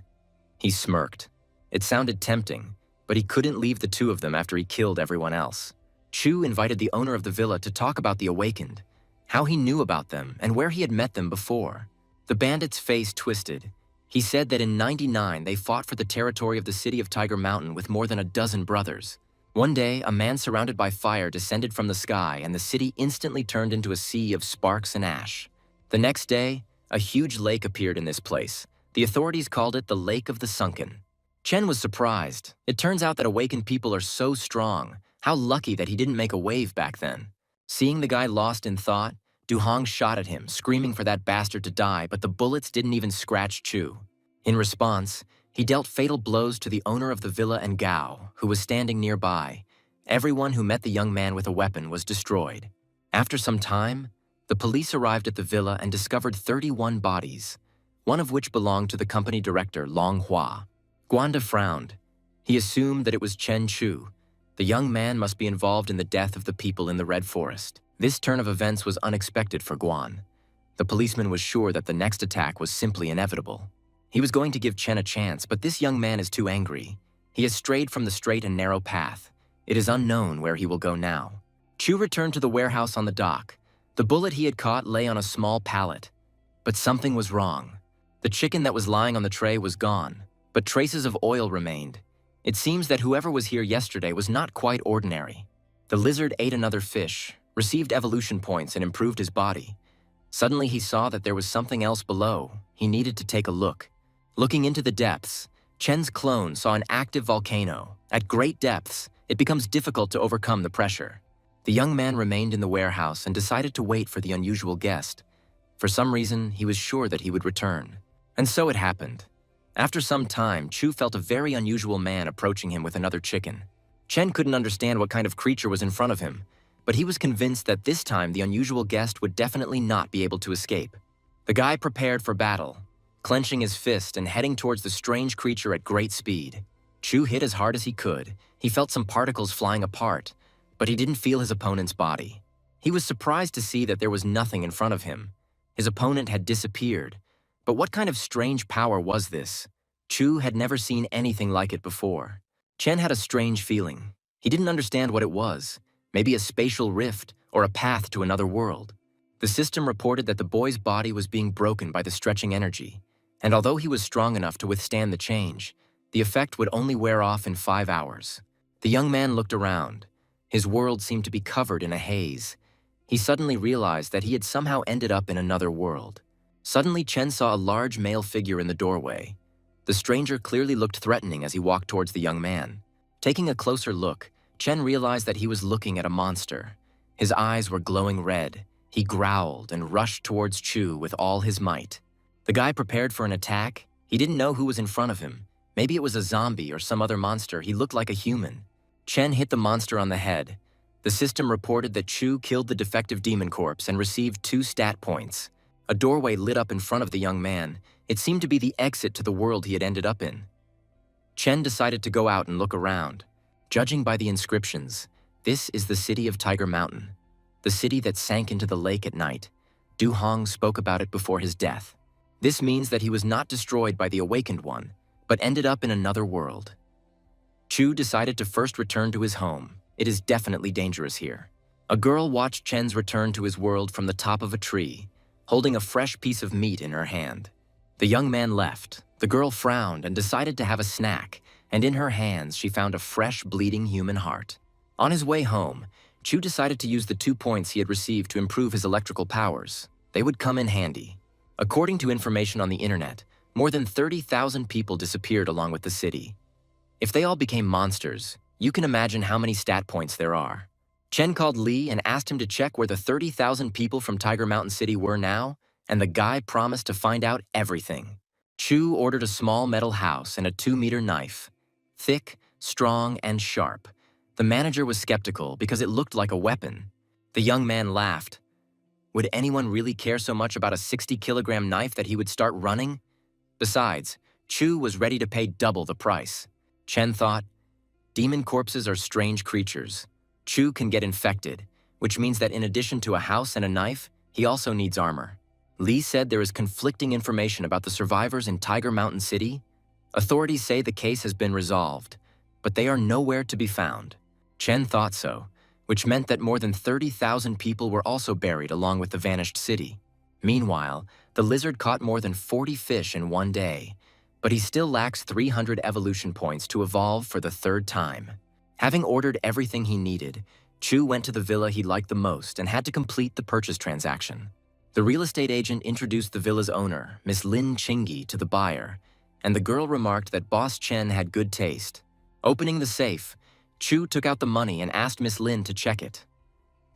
[SPEAKER 1] He smirked. It sounded tempting, but he couldn't leave the two of them after he killed everyone else. Chu invited the owner of the villa to talk about the awakened, how he knew about them, and where he had met them before. The bandit's face twisted. He said that in '99 they fought for the territory of the city of Tiger Mountain with more than a dozen brothers. One day, a man surrounded by fire descended from the sky and the city instantly turned into a sea of sparks and ash. The next day, a huge lake appeared in this place. The authorities called it the Lake of the Sunken. Chen was surprised. It turns out that awakened people are so strong. How lucky that he didn't make a wave back then. Seeing the guy lost in thought, Du-hong shot at him, screaming for that bastard to die, but the bullets didn't even scratch Chu. In response, he dealt fatal blows to the owner of the villa and Gao, who was standing nearby. Everyone who met the young man with a weapon was destroyed. After some time, the police arrived at the villa and discovered 31 bodies, one of which belonged to the company director, Longhua. Guanda frowned. He assumed that it was Chen Chu. The young man must be involved in the death of the people in the Red Forest. This turn of events was unexpected for Guan. The policeman was sure that the next attack was simply inevitable. He was going to give Chen a chance, but this young man is too angry. He has strayed from the straight and narrow path. It is unknown where he will go now. Chu returned to the warehouse on the dock. The bullet he had caught lay on a small pallet. But something was wrong. The chicken that was lying on the tray was gone, but traces of oil remained. It seems that whoever was here yesterday was not quite ordinary. The lizard ate another fish, received evolution points, and improved his body. Suddenly he saw that there was something else below. He needed to take a look. Looking into the depths, Chen's clone saw an active volcano. At great depths, it becomes difficult to overcome the pressure. The young man remained in the warehouse and decided to wait for the unusual guest. For some reason, he was sure that he would return. And so it happened. After some time, Chu felt a very unusual man approaching him with another chicken. Chen couldn't understand what kind of creature was in front of him, but he was convinced that this time the unusual guest would definitely not be able to escape. The guy prepared for battle, clenching his fist and heading towards the strange creature at great speed. Chu hit as hard as he could. He felt some particles flying apart, but he didn't feel his opponent's body. He was surprised to see that there was nothing in front of him. His opponent had disappeared, But what kind of strange power was this? Chu had never seen anything like it before. Chen had a strange feeling. He didn't understand what it was. Maybe a spatial rift or a path to another world. The system reported that the boy's body was being broken by the stretching energy, and although he was strong enough to withstand the change, the effect would only wear off in 5 hours. The young man looked around. His world seemed to be covered in a haze. He suddenly realized that he had somehow ended up in another world. Suddenly, Chen saw a large male figure in the doorway. The stranger clearly looked threatening as he walked towards the young man. Taking a closer look, Chen realized that he was looking at a monster. His eyes were glowing red. He growled and rushed towards Chu with all his might. The guy prepared for an attack. He didn't know who was in front of him. Maybe it was a zombie or some other monster. He looked like a human. Chen hit the monster on the head. The system reported that Chu killed the defective demon corpse and received 2 stat points. A doorway lit up in front of the young man. It seemed to be the exit to the world he had ended up in. Chen decided to go out and look around. Judging by the inscriptions, this is the city of Tiger Mountain, the city that sank into the lake at night. Du Hong spoke about it before his death. This means that he was not destroyed by the Awakened One, but ended up in another world. Chu decided to first return to his home. It is definitely dangerous here. A girl watched Chen's return to his world from the top of a tree, holding a fresh piece of meat in her hand. The young man left. The girl frowned and decided to have a snack, and in her hands she found a fresh, bleeding human heart. On his way home, Chu decided to use the 2 points he had received to improve his electrical powers. They would come in handy. According to information on the internet, more than 30,000 people disappeared along with the city. If they all became monsters, you can imagine how many stat points there are. Chen called Li and asked him to check where the 30,000 people from Tiger Mountain City were now, and the guy promised to find out everything. Chu ordered a small metal house and a 2-meter knife. Thick, strong, and sharp. The manager was skeptical because it looked like a weapon. The young man laughed. Would anyone really care so much about a 60-kilogram knife that he would start running? Besides, Chu was ready to pay double the price. Chen thought, demon corpses are strange creatures. Chu can get infected, which means that in addition to a house and a knife, he also needs armor. Li said there is conflicting information about the survivors in Tiger Mountain City. Authorities say the case has been resolved, but they are nowhere to be found. Chen thought so, which meant that more than 30,000 people were also buried along with the vanished city. Meanwhile, the lizard caught more than 40 fish in one day, but he still lacks 300 evolution points to evolve for the 3rd time. Having ordered everything he needed, Chu went to the villa he liked the most and had to complete the purchase transaction. The real estate agent introduced the villa's owner, Miss Lin Chingy, to the buyer, and the girl remarked that Boss Chen had good taste. Opening the safe, Chu took out the money and asked Miss Lin to check it.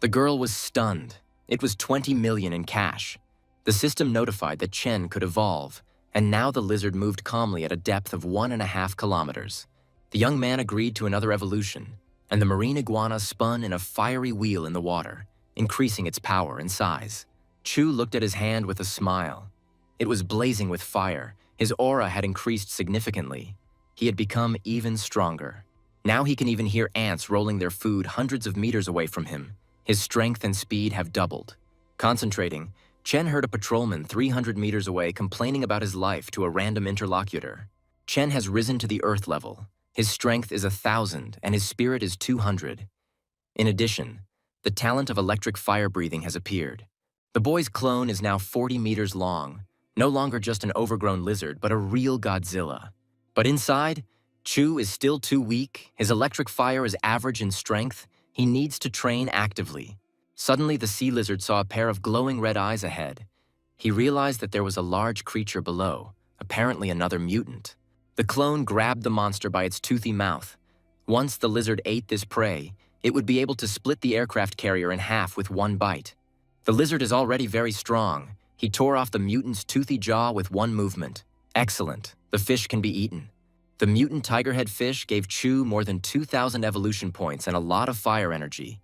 [SPEAKER 1] The girl was stunned. It was 20 million in cash. The system notified that Chen could evolve, and now the lizard moved calmly at a depth of 1.5 kilometers. The young man agreed to another evolution, and the marine iguana spun in a fiery wheel in the water, increasing its power and size. Chu looked at his hand with a smile. It was blazing with fire. His aura had increased significantly. He had become even stronger. Now he can even hear ants rolling their food hundreds of meters away from him. His strength and speed have doubled. Concentrating, Chen heard a patrolman 300 meters away complaining about his life to a random interlocutor. Chen has risen to the earth level. His strength is 1,000 and his spirit is 200. In addition, the talent of electric fire breathing has appeared. The boy's clone is now 40 meters long, no longer just an overgrown lizard, but a real Godzilla. But inside, Chu is still too weak, his electric fire is average in strength, he needs to train actively. Suddenly, the sea lizard saw a pair of glowing red eyes ahead. He realized that there was a large creature below, apparently another mutant. The clone grabbed the monster by its toothy mouth. Once the lizard ate this prey, it would be able to split the aircraft carrier in half with one bite. The lizard is already very strong. He tore off the mutant's toothy jaw with one movement. Excellent. The fish can be eaten. The mutant tigerhead fish gave Chu more than 2,000 evolution points and a lot of fire energy.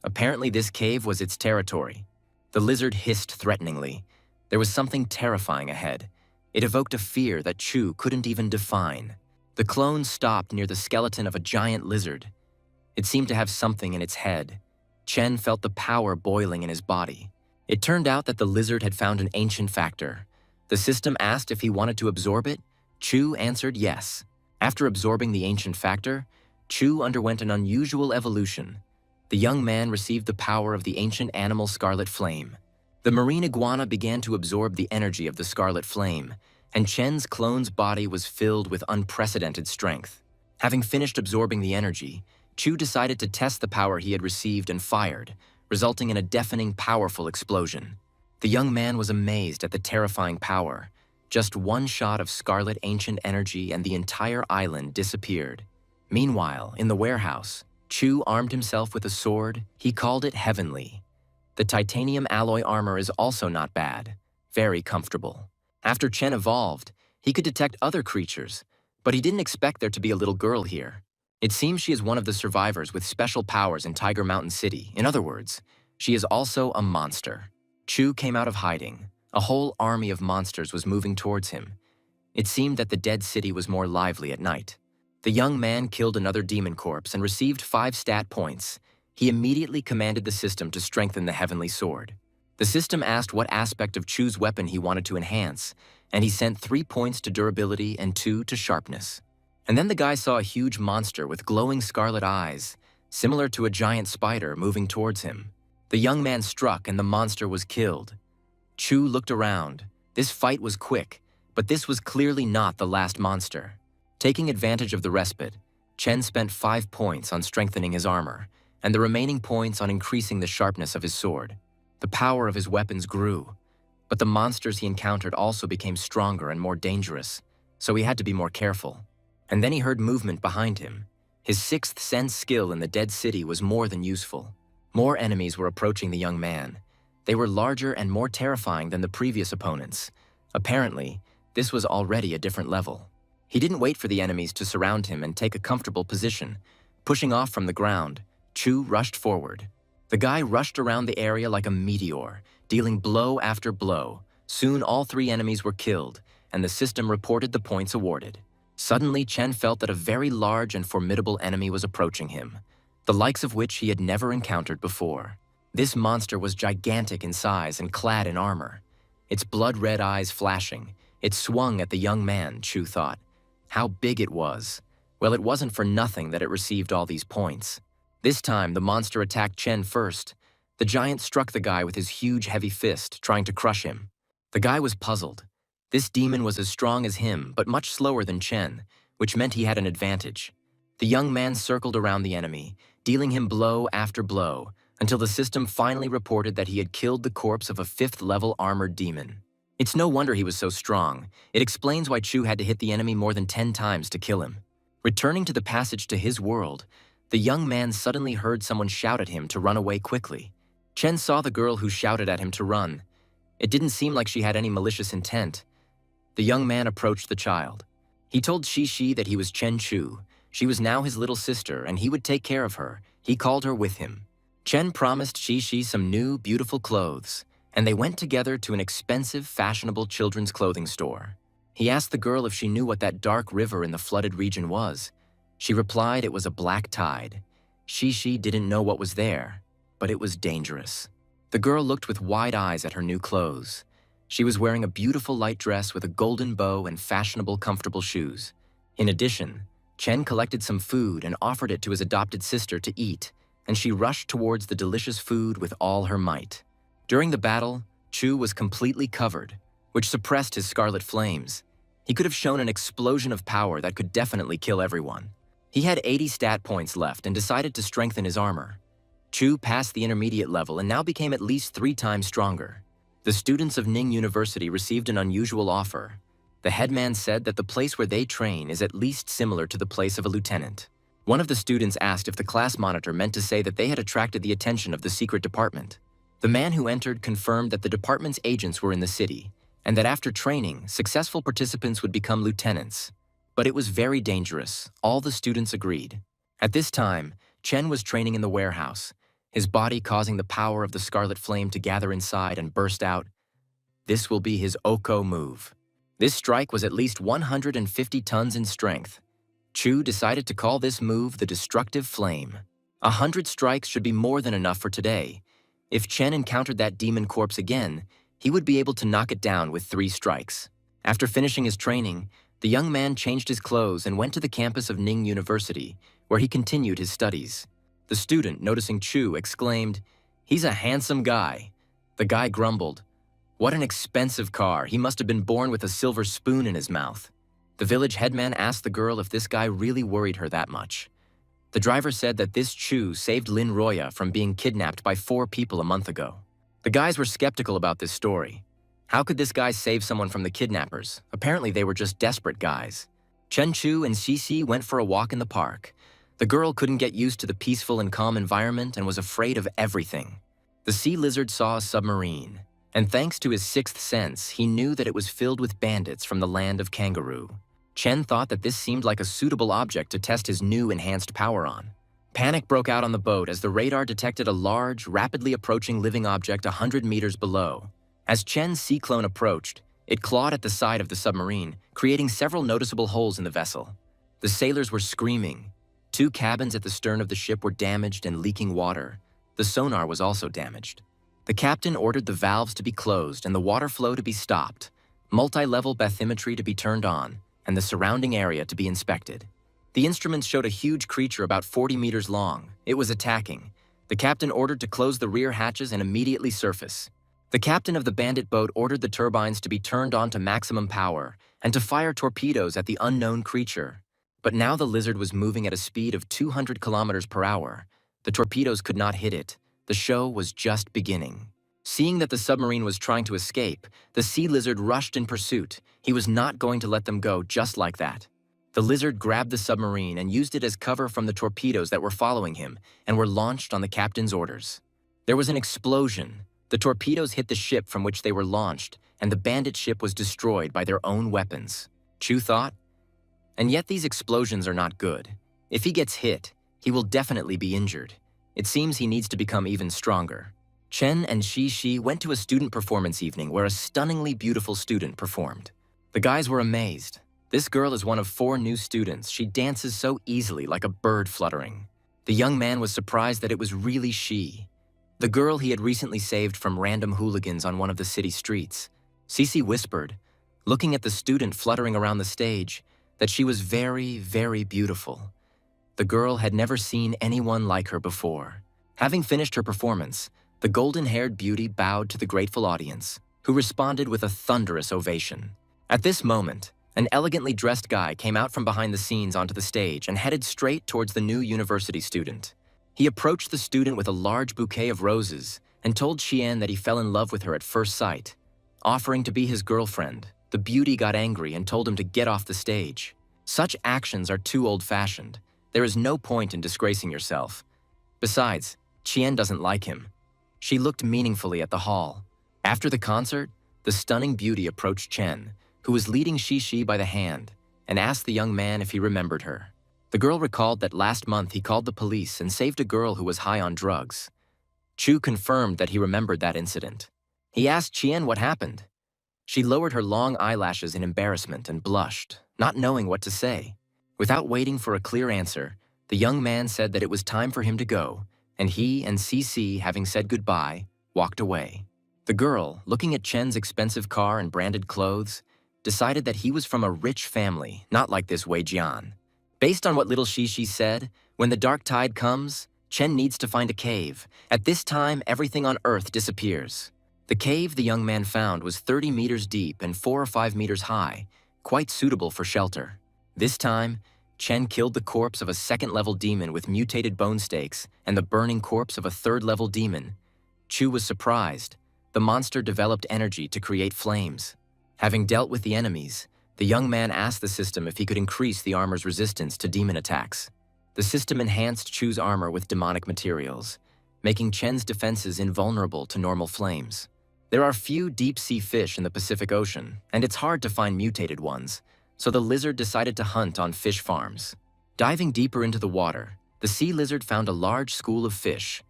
[SPEAKER 1] Apparently this cave was its territory. The lizard hissed threateningly. There was something terrifying ahead. It evoked a fear that Chu couldn't even define. The clone stopped near the skeleton of a giant lizard. It seemed to have something in its head. Chen felt the power boiling in his body. It turned out that the lizard had found an ancient factor. The system asked if he wanted to absorb it. Chu answered yes. After absorbing the ancient factor, Chu underwent an unusual evolution. The young man received the power of the ancient animal Scarlet Flame. The marine iguana began to absorb the energy of the Scarlet Flame, and Chen's clone's body was filled with unprecedented strength. Having finished absorbing the energy, Chu decided to test the power he had received and fired, resulting in a deafening, powerful explosion. The young man was amazed at the terrifying power. Just one shot of scarlet ancient energy and the entire island disappeared. Meanwhile, in the warehouse, Chu armed himself with a sword. He called it Heavenly. The titanium alloy armor is also not bad, very comfortable. After Chen evolved, he could detect other creatures, but he didn't expect there to be a little girl here. It seems she is one of the survivors with special powers in Tiger Mountain City. In other words, she is also a monster. Chu came out of hiding. A whole army of monsters was moving towards him. It seemed that the dead city was more lively at night. The young man killed another demon corpse and received 5 stat points. He immediately commanded the system to strengthen the heavenly sword. The system asked what aspect of Chu's weapon he wanted to enhance, and he sent 3 points to durability and 2 to sharpness. And then the guy saw a huge monster with glowing scarlet eyes, similar to a giant spider, moving towards him. The young man struck and the monster was killed. Chu looked around. This fight was quick, but this was clearly not the last monster. Taking advantage of the respite, Chen spent 5 points on strengthening his armor, and the remaining points on increasing the sharpness of his sword. The power of his weapons grew, but the monsters he encountered also became stronger and more dangerous, so he had to be more careful. And then he heard movement behind him. His 6th sense skill in the dead city was more than useful. More enemies were approaching the young man. They were larger and more terrifying than the previous opponents. Apparently, this was already a different level. He didn't wait for the enemies to surround him and take a comfortable position. Pushing off from the ground, Chu rushed forward. The guy rushed around the area like a meteor, dealing blow after blow. Soon all 3 enemies were killed, and the system reported the points awarded. Suddenly, Chen felt that a very large and formidable enemy was approaching him, the likes of which he had never encountered before. This monster was gigantic in size and clad in armor. Its blood-red eyes flashing, it swung at the young man, Chu thought. How big it was. Well, it wasn't for nothing that it received all these points. This time, the monster attacked Chen first. The giant struck the guy with his huge, heavy fist, trying to crush him. The guy was puzzled. This demon was as strong as him, but much slower than Chen, which meant he had an advantage. The young man circled around the enemy, dealing him blow after blow, until the system finally reported that he had killed the corpse of a 5th-level armored demon. It's no wonder he was so strong. It explains why Chu had to hit the enemy more than 10 times to kill him. Returning to the passage to his world, the young man suddenly heard someone shout at him to run away quickly. Chen saw the girl who shouted at him to run. It didn't seem like she had any malicious intent. The young man approached the child. He told Shishi that he was Chen Chu. She was now his little sister, and he would take care of her. He called her with him. Chen promised Shishi some new, beautiful clothes, and they went together to an expensive, fashionable children's clothing store. He asked the girl if she knew what that dark river in the flooded region was. She replied it was a black tide. Shishi didn't know what was there, but it was dangerous. The girl looked with wide eyes at her new clothes. She was wearing a beautiful light dress with a golden bow and fashionable, comfortable shoes. In addition, Chen collected some food and offered it to his adopted sister to eat, and she rushed towards the delicious food with all her might. During the battle, Chu was completely covered, which suppressed his scarlet flames. He could have shown an explosion of power that could definitely kill everyone. He had 80 stat points left and decided to strengthen his armor. Chu passed the intermediate level and now became at least 3 times stronger. The students of Ning University received an unusual offer. The headman said that the place where they train is at least similar to the place of a lieutenant. One of the students asked if the class monitor meant to say that they had attracted the attention of the secret department. The man who entered confirmed that the department's agents were in the city, and that after training, successful participants would become lieutenants. But it was very dangerous. All the students agreed. At this time, Chen was training in the warehouse, his body causing the power of the scarlet flame to gather inside and burst out. This will be his Oko move. This strike was at least 150 tons in strength. Chu decided to call this move the Destructive Flame. 100 strikes should be more than enough for today. If Chen encountered that demon corpse again, he would be able to knock it down with 3 strikes. After finishing his training, the young man changed his clothes and went to the campus of Ning University, where he continued his studies. The student, noticing Chu, exclaimed, "He's a handsome guy." The guy grumbled, "What an expensive car. He must have been born with a silver spoon in his mouth." The village headman asked the girl if this guy really worried her that much. The driver said that this Chu saved Lin Roya from being kidnapped by 4 people a month ago. The guys were skeptical about this story. How could this guy save someone from the kidnappers? Apparently they were just desperate guys. Chen Chu and Xixi went for a walk in the park. The girl couldn't get used to the peaceful and calm environment and was afraid of everything. The sea lizard saw a submarine, and thanks to his 6th sense, he knew that it was filled with bandits from the land of Kangaroo. Chen thought that this seemed like a suitable object to test his new enhanced power on. Panic broke out on the boat as the radar detected a large, rapidly approaching living object 100 meters below. As Chen's sea clone approached, it clawed at the side of the submarine, creating several noticeable holes in the vessel. The sailors were screaming. 2 cabins at the stern of the ship were damaged and leaking water. The sonar was also damaged. The captain ordered the valves to be closed and the water flow to be stopped, multi-level bathymetry to be turned on, and the surrounding area to be inspected. The instruments showed a huge creature about 40 meters long. It was attacking. The captain ordered to close the rear hatches and immediately surface. The captain of the bandit boat ordered the turbines to be turned on to maximum power and to fire torpedoes at the unknown creature. But now the lizard was moving at a speed of 200 kilometers per hour. The torpedoes could not hit it. The show was just beginning. Seeing that the submarine was trying to escape, the sea lizard rushed in pursuit. He was not going to let them go just like that. The lizard grabbed the submarine and used it as cover from the torpedoes that were following him and were launched on the captain's orders. There was an explosion. The torpedoes hit the ship from which they were launched, and the bandit ship was destroyed by their own weapons. Chu thought, and yet these explosions are not good. If he gets hit, he will definitely be injured. It seems he needs to become even stronger. Chen and Xixi went to a student performance evening where a stunningly beautiful student performed. The guys were amazed. This girl is one of 4 new students. She dances so easily, like a bird fluttering. The young man was surprised that it was really she, the girl he had recently saved from random hooligans on one of the city streets. Xixi whispered, looking at the student fluttering around the stage, that she was very, very beautiful. The girl had never seen anyone like her before. Having finished her performance, the golden-haired beauty bowed to the grateful audience, who responded with a thunderous ovation. At this moment, an elegantly dressed guy came out from behind the scenes onto the stage and headed straight towards the new university student. He approached the student with a large bouquet of roses and told Xian that he fell in love with her at first sight. Offering to be his girlfriend, the beauty got angry and told him to get off the stage. Such actions are too old-fashioned. There is no point in disgracing yourself. Besides, Qian doesn't like him. She looked meaningfully at the hall. After the concert, the stunning beauty approached Chen, who was leading Xixi by the hand, and asked the young man if he remembered her. The girl recalled that last month he called the police and saved a girl who was high on drugs. Chu confirmed that he remembered that incident. He asked Qian what happened. She lowered her long eyelashes in embarrassment and blushed, not knowing what to say. Without waiting for a clear answer, the young man said that it was time for him to go, and he and Cece, having said goodbye, walked away. The girl, looking at Chen's expensive car and branded clothes, decided that he was from a rich family, not like this Wei Jian. Based on what little Xixi said, when the dark tide comes, Chen needs to find a cave. At this time, everything on Earth disappears. The cave the young man found was 30 meters deep and 4 or 5 meters high, quite suitable for shelter. This time, Chen killed the corpse of a 2nd-level demon with mutated bone steaks and the burning corpse of a 3rd-level demon. Chu was surprised. The monster developed energy to create flames. Having dealt with the enemies, the young man asked the system if he could increase the armor's resistance to demon attacks. The system enhanced Chu's armor with demonic materials, making Chen's defenses invulnerable to normal flames. There are few deep-sea fish in the Pacific Ocean, and it's hard to find mutated ones, so the lizard decided to hunt on fish farms. Diving deeper into the water, the sea lizard found a large school of fish.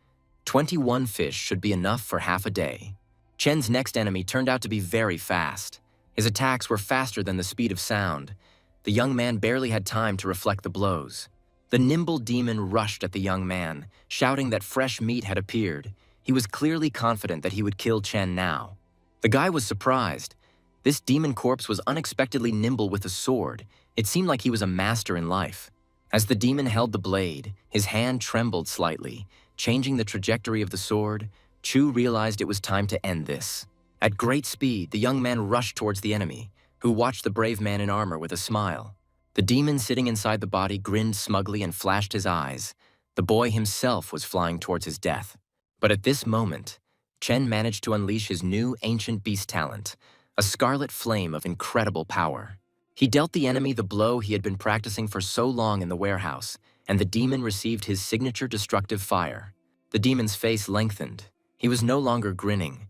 [SPEAKER 1] 21 fish should be enough for half a day. Chen's next enemy turned out to be very fast. His attacks were faster than the speed of sound. The young man barely had time to reflect the blows. The nimble demon rushed at the young man, shouting that fresh meat had appeared. He was clearly confident that he would kill Chen now. The The guy was surprised. This demon corpse was unexpectedly nimble with a sword. It seemed like he was a master in life. As the demon held the blade, his hand trembled slightly, changing the trajectory of the sword. Chu realized it was time to end this. At great speed, the young man rushed towards the enemy, who watched the brave man in armor with a smile. The demon sitting inside the body grinned smugly and flashed his eyes. The boy himself was flying towards his death. But at this moment, Chen managed to unleash his new ancient beast talent, a scarlet flame of incredible power. He dealt the enemy the blow he had been practicing for so long in the warehouse, and the demon received his signature destructive fire. The demon's face lengthened. He was no longer grinning.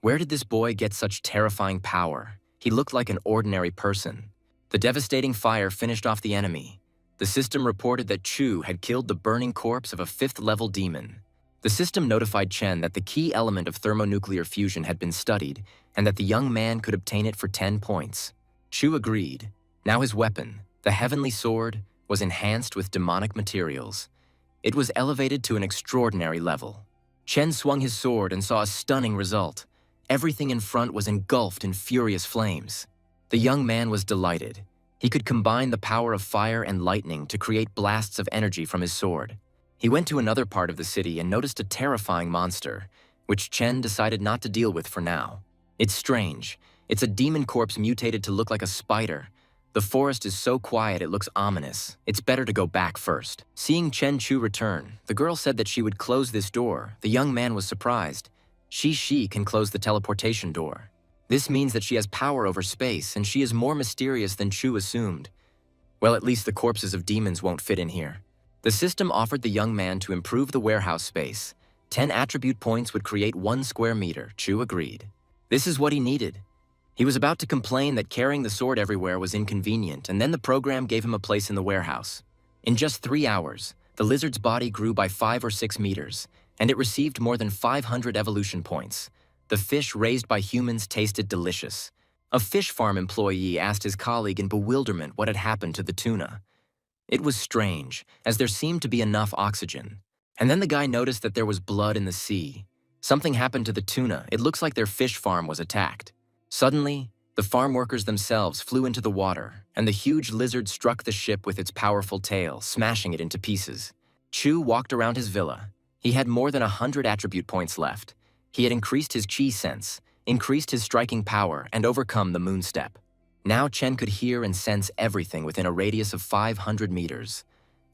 [SPEAKER 1] Where did this boy get such terrifying power? He looked like an ordinary person. The devastating fire finished off the enemy. The system reported that Chu had killed the burning corpse of a 5th-level demon. The system notified Chen that the key element of thermonuclear fusion had been studied and that the young man could obtain it for 10 points. Chu agreed. Now his weapon, the heavenly sword, was enhanced with demonic materials. It was elevated to an extraordinary level. Chen swung his sword and saw a stunning result. Everything in front was engulfed in furious flames. The young man was delighted. He could combine the power of fire and lightning to create blasts of energy from his sword. He went to another part of the city and noticed a terrifying monster, which Chen decided not to deal with for now. It's strange. It's a demon corpse mutated to look like a spider. The forest is so quiet it looks ominous. It's better to go back first. Seeing Chen Chu return, the girl said that she would close this door. The young man was surprised. She can close the teleportation door. This means that she has power over space, and she is more mysterious than Chu assumed. Well, at least the corpses of demons won't fit in here. The system offered the young man to improve the warehouse space. 10 attribute points would create 1 square meter. Chu agreed. This is what he needed. He was about to complain that carrying the sword everywhere was inconvenient, and then the program gave him a place in the warehouse. In just 3 hours, the lizard's body grew by 5 or 6 meters, and it received more than 500 evolution points. The fish raised by humans tasted delicious. A fish farm employee asked his colleague in bewilderment what had happened to the tuna. It was strange, as there seemed to be enough oxygen. And then the guy noticed that there was blood in the sea. Something happened to the tuna. It looks like their fish farm was attacked. Suddenly, the farm workers themselves flew into the water, and the huge lizard struck the ship with its powerful tail, smashing it into pieces. Chu walked around his villa. He had more than 100 attribute points left. He had increased his chi sense, increased his striking power, and overcome the moon step. Now Chen could hear and sense everything within a radius of 500 meters,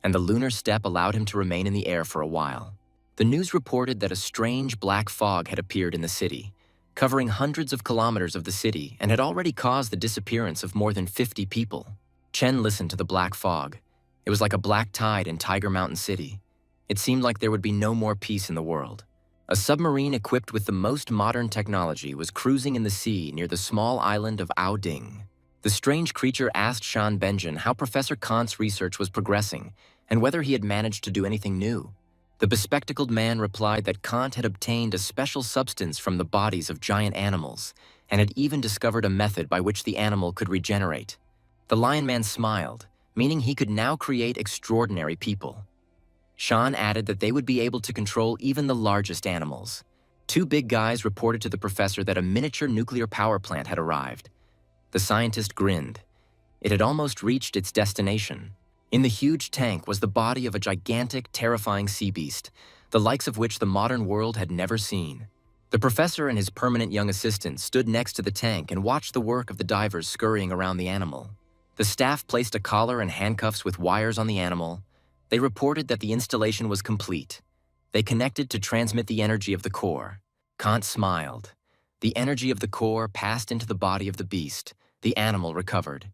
[SPEAKER 1] and the lunar step allowed him to remain in the air for a while. The news reported that a strange black fog had appeared in the city, covering hundreds of kilometers of the city, and had already caused the disappearance of more than 50 people. Chen listened to the black fog. It was like a black tide in Tiger Mountain City. It seemed like there would be no more peace in the world. A submarine equipped with the most modern technology was cruising in the sea near the small island of Aoding. The strange creature asked Shan Benjin how Professor Kant's research was progressing and whether he had managed to do anything new. The bespectacled man replied that Kant had obtained a special substance from the bodies of giant animals and had even discovered a method by which the animal could regenerate. The Lion Man smiled, meaning he could now create extraordinary people. Shan added that they would be able to control even the largest animals. 2 big guys reported to the professor that a miniature nuclear power plant had arrived. The scientist grinned. It had almost reached its destination. In the huge tank was the body of a gigantic, terrifying sea beast, the likes of which the modern world had never seen. The professor and his permanent young assistant stood next to the tank and watched the work of the divers scurrying around the animal. The staff placed a collar and handcuffs with wires on the animal. They reported that the installation was complete. They connected to transmit the energy of the core. Kant smiled. The energy of the core passed into the body of the beast. The animal recovered.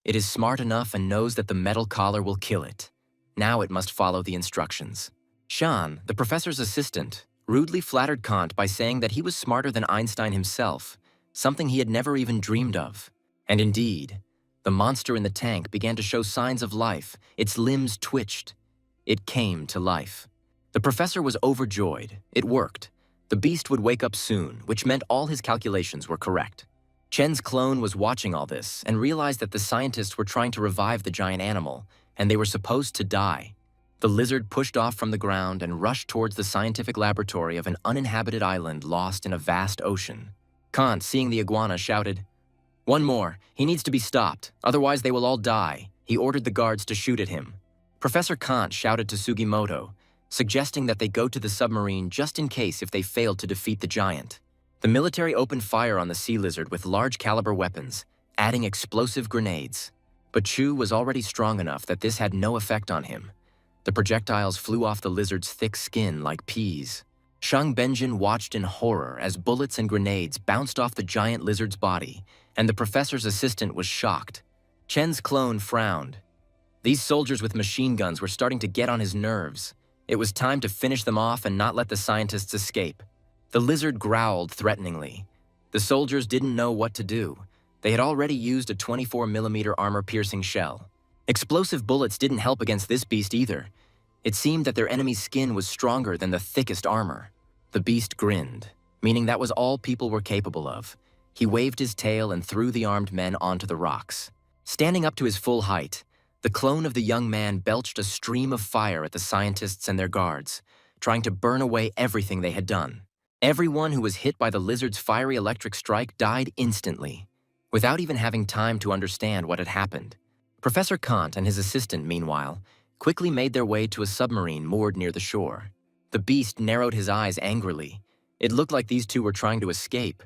[SPEAKER 1] It is smart enough and knows that the metal collar will kill it. Now it must follow the instructions. Shan, the professor's assistant, rudely flattered Kant by saying that he was smarter than Einstein himself, something he had never even dreamed of. And indeed, the monster in the tank began to show signs of life. Its limbs twitched. It came to life. The professor was overjoyed. It worked. The beast would wake up soon, which meant all his calculations were correct. Chen's clone was watching all this and realized that the scientists were trying to revive the giant animal, and they were supposed to die. The lizard pushed off from the ground and rushed towards the scientific laboratory of an uninhabited island lost in a vast ocean. Kant, seeing the iguana, shouted, "One more. He needs to be stopped, otherwise they will all die." He ordered the guards to shoot at him. Professor Kant shouted to Sugimoto, suggesting that they go to the submarine just in case if they failed to defeat the giant. The military opened fire on the sea lizard with large-caliber weapons, adding explosive grenades. But Chu was already strong enough that this had no effect on him. The projectiles flew off the lizard's thick skin like peas. Shang Benjin watched in horror as bullets and grenades bounced off the giant lizard's body, and the professor's assistant was shocked. Chen's clone frowned. These soldiers with machine guns were starting to get on his nerves. It was time to finish them off and not let the scientists escape. The lizard growled threateningly. The soldiers didn't know what to do. They had already used a 24mm armor-piercing shell. Explosive bullets didn't help against this beast either. It seemed that their enemy's skin was stronger than the thickest armor. The beast grinned, meaning that was all people were capable of. He waved his tail and threw the armed men onto the rocks. Standing up to his full height, the clone of the young man belched a stream of fire at the scientists and their guards, trying to burn away everything they had done. Everyone who was hit by the lizard's fiery electric strike died instantly, without even having time to understand what had happened. Professor Kant and his assistant, meanwhile, quickly made their way to a submarine moored near the shore. The beast narrowed his eyes angrily. It looked like these two were trying to escape.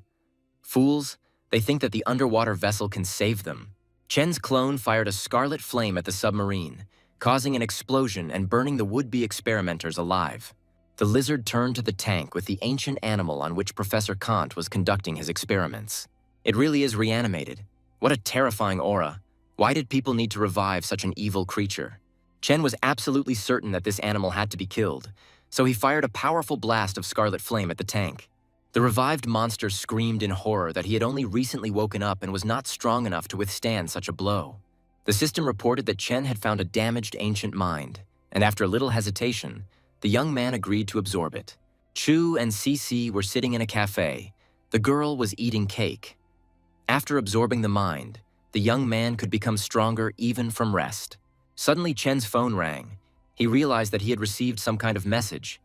[SPEAKER 1] Fools, they think that the underwater vessel can save them. Chen's clone fired a scarlet flame at the submarine, causing an explosion and burning the would-be experimenters alive. The lizard turned to the tank with the ancient animal on which Professor Kant was conducting his experiments. It really is reanimated. What a terrifying aura. Why did people need to revive such an evil creature? Chen was absolutely certain that this animal had to be killed, so he fired a powerful blast of scarlet flame at the tank. The revived monster screamed in horror that he had only recently woken up and was not strong enough to withstand such a blow. The system reported that Chen had found a damaged ancient mind, and after a little hesitation, the young man agreed to absorb it. Chu and Cece were sitting in a cafe. The girl was eating cake. After absorbing the mind, the young man could become stronger even from rest. Suddenly, Chen's phone rang. He realized that he had received some kind of message.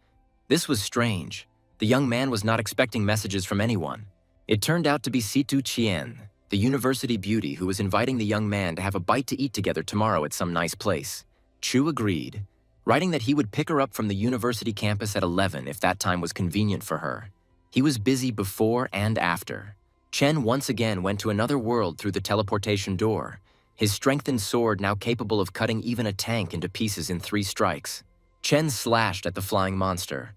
[SPEAKER 1] This was strange. The young man was not expecting messages from anyone. It turned out to be Situ Chien, the university beauty who was inviting the young man to have a bite to eat together tomorrow at some nice place. Chu agreed, writing that he would pick her up from the university campus at 11 if that time was convenient for her. He was busy before and after. Chen once again went to another world through the teleportation door, his strengthened sword now capable of cutting even a tank into pieces in 3 strikes. Chen slashed at the flying monster.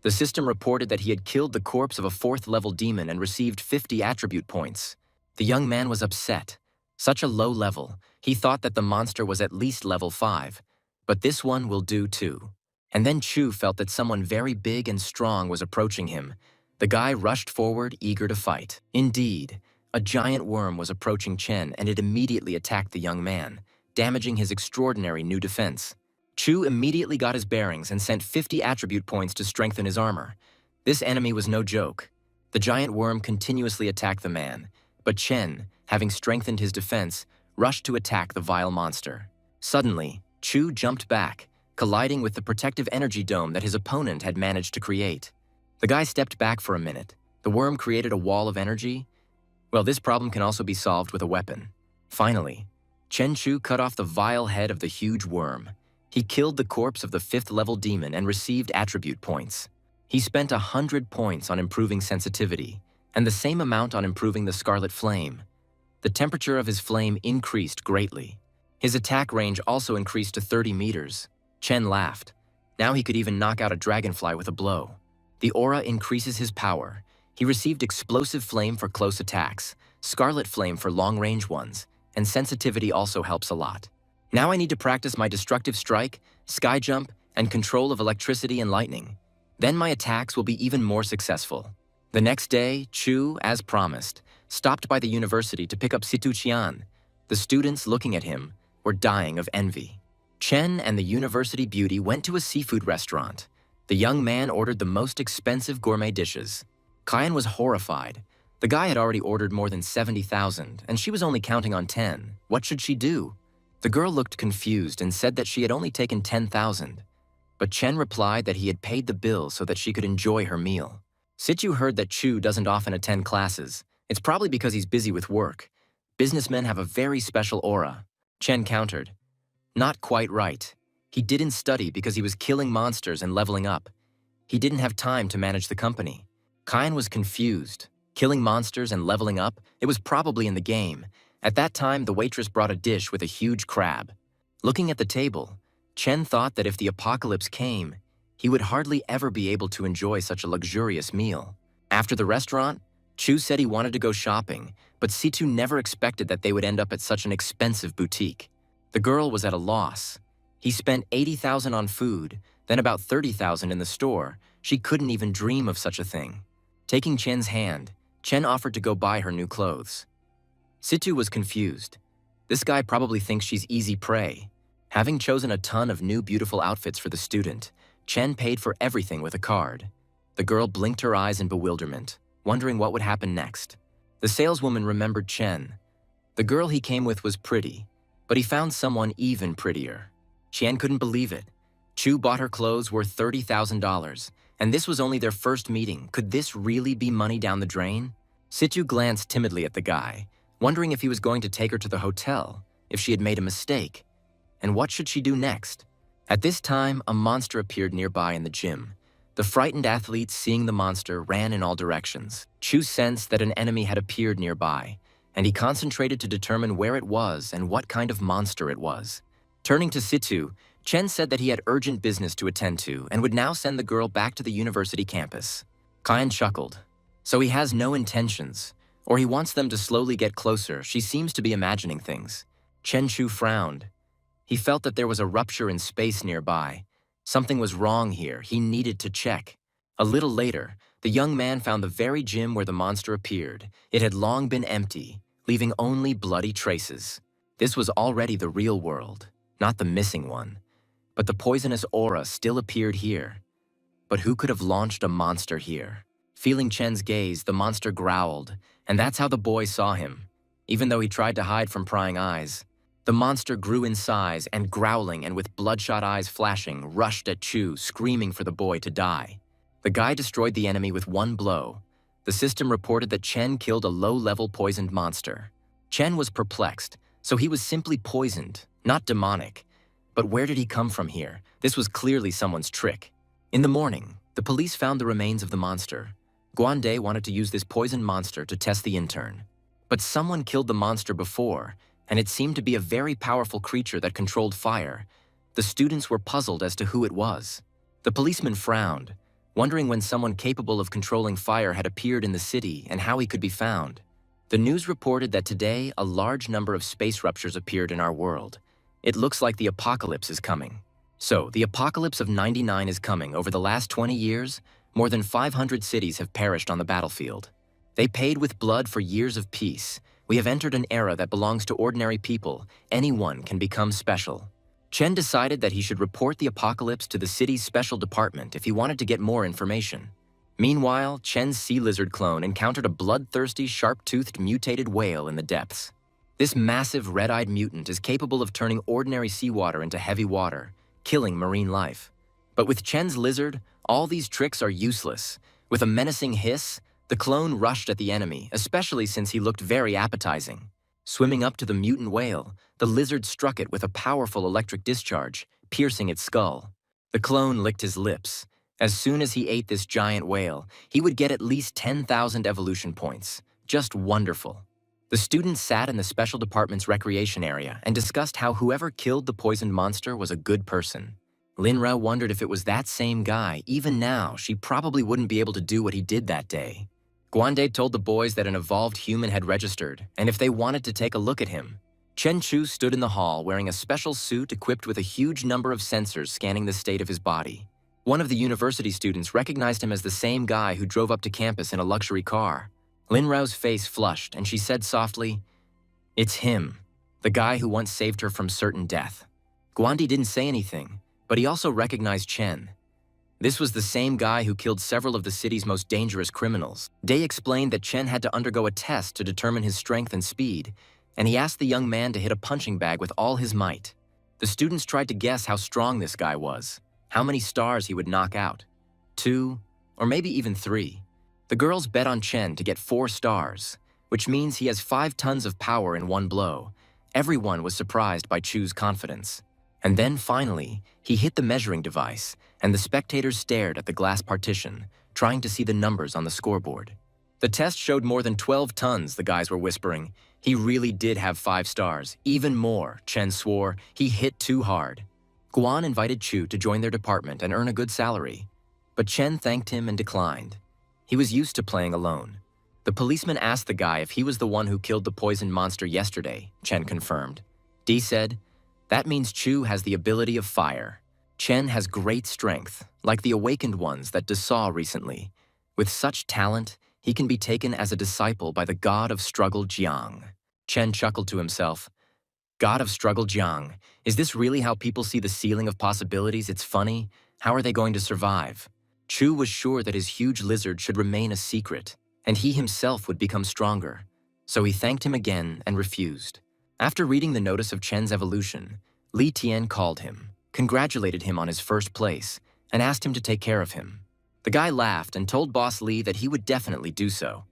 [SPEAKER 1] The system reported that he had killed the corpse of a 4th-level demon and received 50 attribute points. The young man was upset. Such a low level, he thought that the monster was at least level 5. But this one will do too. And then Chu felt that someone very big and strong was approaching him. The guy rushed forward, eager to fight. Indeed, a giant worm was approaching Chen and it immediately attacked the young man, damaging his extraordinary new defense. Chu immediately got his bearings and sent 50 attribute points to strengthen his armor. This enemy was no joke. The giant worm continuously attacked the man, but Chen, having strengthened his defense, rushed to attack the vile monster. Suddenly, Chu jumped back, colliding with the protective energy dome that his opponent had managed to create. The guy stepped back for a minute. The worm created a wall of energy. Well, this problem can also be solved with a weapon. Finally, Chen Chu cut off the vile head of the huge worm. He killed the corpse of the 5th-level demon and received attribute points. He spent 100 points on improving sensitivity, and the same amount on improving the scarlet flame. The temperature of his flame increased greatly. His attack range also increased to 30 meters. Chen laughed. Now he could even knock out a dragonfly with a blow. The aura increases his power. He received explosive flame for close attacks, scarlet flame for long-range ones, and sensitivity also helps a lot. Now I need to practice my destructive strike, sky jump, and control of electricity and lightning. Then my attacks will be even more successful. The next day, Chu, as promised, stopped by the university to pick up Situ Qian. The students looking at him were dying of envy. Chen and the university beauty went to a seafood restaurant. The young man ordered the most expensive gourmet dishes. Kian was horrified. The guy had already ordered more than 70,000, and she was only counting on 10. What should she do? The girl looked confused and said that she had only taken 10,000. But Chen replied that he had paid the bill so that she could enjoy her meal. Situ heard that Chu doesn't often attend classes. It's probably because he's busy with work. Businessmen have a very special aura. Chen countered. Not quite right. He didn't study because he was killing monsters and leveling up. He didn't have time to manage the company. Kyan was confused. Killing monsters and leveling up, it was probably in the game. At that time, the waitress brought a dish with a huge crab. Looking at the table, Chen thought that if the apocalypse came, he would hardly ever be able to enjoy such a luxurious meal. After the restaurant, Chu said he wanted to go shopping, but Situ never expected that they would end up at such an expensive boutique. The girl was at a loss. He spent 80,000 on food, then about 30,000 in the store. She couldn't even dream of such a thing. Taking Chen's hand, Chen offered to go buy her new clothes. Situ was confused. This guy probably thinks she's easy prey. Having chosen a ton of new beautiful outfits for the student, Chen paid for everything with a card. The girl blinked her eyes in bewilderment, wondering what would happen next. The saleswoman remembered Chen. The girl he came with was pretty, but he found someone even prettier. Chen couldn't believe it. Chu bought her clothes worth $30,000, and this was only their first meeting. Could this really be money down the drain? Situ glanced timidly at the guy, wondering if he was going to take her to the hotel, if she had made a mistake. And what should she do next? At this time, a monster appeared nearby in the gym. The frightened athletes, seeing the monster, ran in all directions. Chu sensed that an enemy had appeared nearby, and he concentrated to determine where it was and what kind of monster it was. Turning to Situ, Chen said that he had urgent business to attend to and would now send the girl back to the university campus. Kyan chuckled. So he has no intentions, or he wants them to slowly get closer. She seems to be imagining things. Chen Chu frowned. He felt that there was a rupture in space nearby. Something was wrong here. He needed to check. A little later, the young man found the very gym where the monster appeared. It had long been empty, leaving only bloody traces. This was already the real world, not the missing one. But the poisonous aura still appeared here. But who could have launched a monster here? Feeling Chen's gaze, the monster growled, and that's how the boy saw him, even though he tried to hide from prying eyes. The monster grew in size and, growling and with bloodshot eyes flashing, rushed at Chu, screaming for the boy to die. The guy destroyed the enemy with one blow. The system reported that Chen killed a low-level poisoned monster. Chen was perplexed, so he was simply poisoned, not demonic. But where did he come from here? This was clearly someone's trick. In the morning, the police found the remains of the monster. Guande wanted to use this poisoned monster to test the intern. But someone killed the monster before, and it seemed to be a very powerful creature that controlled fire. The students were puzzled as to who it was. The policeman frowned, wondering when someone capable of controlling fire had appeared in the city and how he could be found. The news reported that today a large number of space ruptures appeared in our world. It looks like the apocalypse is coming. So, the apocalypse of 99 is coming. Over the last 20 years, more than 500 cities have perished on the battlefield. They paid with blood for years of peace. We have entered an era that belongs to ordinary people. Anyone can become special. Chen decided that he should report the apocalypse to the city's special department if he wanted to get more information. Meanwhile, Chen's sea lizard clone encountered a bloodthirsty, sharp-toothed, mutated whale in the depths. This massive, red-eyed mutant is capable of turning ordinary seawater into heavy water, killing marine life. But with Chen's lizard, all these tricks are useless. With a menacing hiss, the clone rushed at the enemy, especially since he looked very appetizing. Swimming up to the mutant whale, the lizard struck it with a powerful electric discharge, piercing its skull. The clone licked his lips. As soon as he ate this giant whale, he would get at least 10,000 evolution points. Just wonderful. The students sat in the special department's recreation area and discussed how whoever killed the poisoned monster was a good person. Linra wondered if it was that same guy. Even now, she probably wouldn't be able to do what he did that day. Guande told the boys that an evolved human had registered, and if they wanted to take a look at him. Chen Chu stood in the hall wearing a special suit equipped with a huge number of sensors scanning the state of his body. One of the university students recognized him as the same guy who drove up to campus in a luxury car. Lin Rao's face flushed, and she said softly, "It's him, the guy who once saved her from certain death." Guandi didn't say anything, but he also recognized Chen. This was the same guy who killed several of the city's most dangerous criminals. Day explained that Chen had to undergo a test to determine his strength and speed, and he asked the young man to hit a punching bag with all his might. The students tried to guess how strong this guy was, how many stars he would knock out. 2, or maybe even 3. The girls bet on Chen to get 4 stars, which means he has 5 tons of power in one blow. Everyone was surprised by Chu's confidence. And then finally, he hit the measuring device, and the spectators stared at the glass partition, trying to see the numbers on the scoreboard. The test showed more than 12 tons, the guys were whispering. He really did have 5 stars, even more, Chen swore. He hit too hard. Guan invited Chu to join their department and earn a good salary. But Chen thanked him and declined. He was used to playing alone. The policeman asked the guy if he was the one who killed the poisoned monster yesterday, Chen confirmed. Dee said, "That means Chu has the ability of fire. Chen has great strength, like the awakened ones that De saw recently. With such talent, he can be taken as a disciple by the god of struggle Jiang." Chen chuckled to himself. God of struggle Jiang, is this really how people see the ceiling of possibilities? It's funny. How are they going to survive? Chu was sure that his huge lizard should remain a secret, and he himself would become stronger. So he thanked him again and refused. After reading the notice of Chen's evolution, Li Tian called him, congratulated him on his first place, and asked him to take care of him. The guy laughed and told Boss Li that he would definitely do so.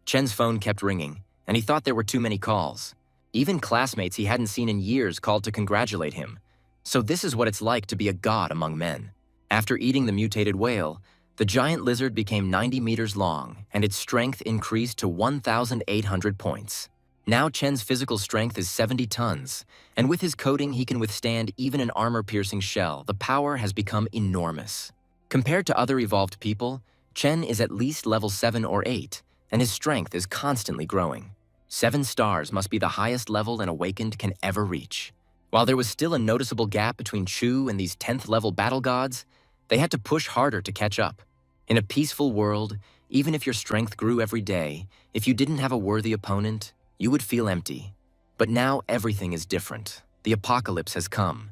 [SPEAKER 1] Chen's phone kept ringing, and he thought there were too many calls. Even classmates he hadn't seen in years called to congratulate him. So this is what it's like to be a god among men. After eating the mutated whale, the giant lizard became 90 meters long, and its strength increased to 1,800 points. Now Chen's physical strength is 70 tons, and with his coating he can withstand even an armor-piercing shell. The power has become enormous. Compared to other evolved people, Chen is at least level 7 or 8, and his strength is constantly growing. 7 stars must be the highest level an awakened can ever reach. While there was still a noticeable gap between Chu and these 10th level battle gods, they had to push harder to catch up. In a peaceful world, even if your strength grew every day, if you didn't have a worthy opponent, you would feel empty. But now everything is different. The apocalypse has come.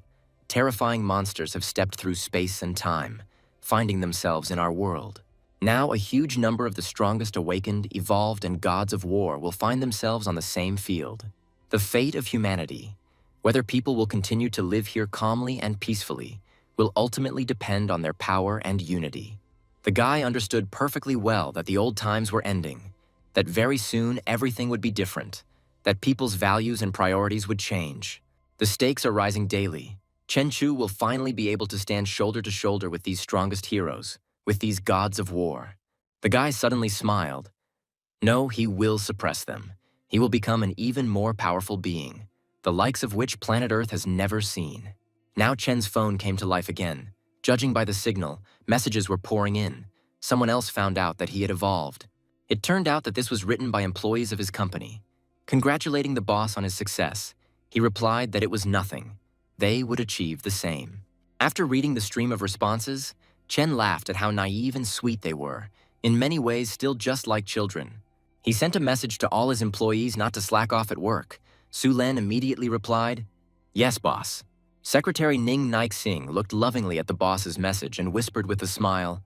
[SPEAKER 1] Terrifying monsters have stepped through space and time, finding themselves in our world. Now a huge number of the strongest awakened, evolved, and gods of war will find themselves on the same field. The fate of humanity, whether people will continue to live here calmly and peacefully, will ultimately depend on their power and unity. The guy understood perfectly well that the old times were ending, that very soon everything would be different, that people's values and priorities would change. The stakes are rising daily. Chen Chu will finally be able to stand shoulder to shoulder with these strongest heroes, with these gods of war. The guy suddenly smiled. No, he will suppress them. He will become an even more powerful being, the likes of which planet Earth has never seen. Now Chen's phone came to life again. Judging by the signal, messages were pouring in. Someone else found out that he had evolved. It turned out that this was written by employees of his company. Congratulating the boss on his success, he replied that it was nothing. They would achieve the same. After reading the stream of responses, Chen laughed at how naive and sweet they were, in many ways still just like children. He sent a message to all his employees not to slack off at work. Su Len immediately replied, "Yes, boss." Secretary Ning Naixing looked lovingly at the boss's message and whispered with a smile,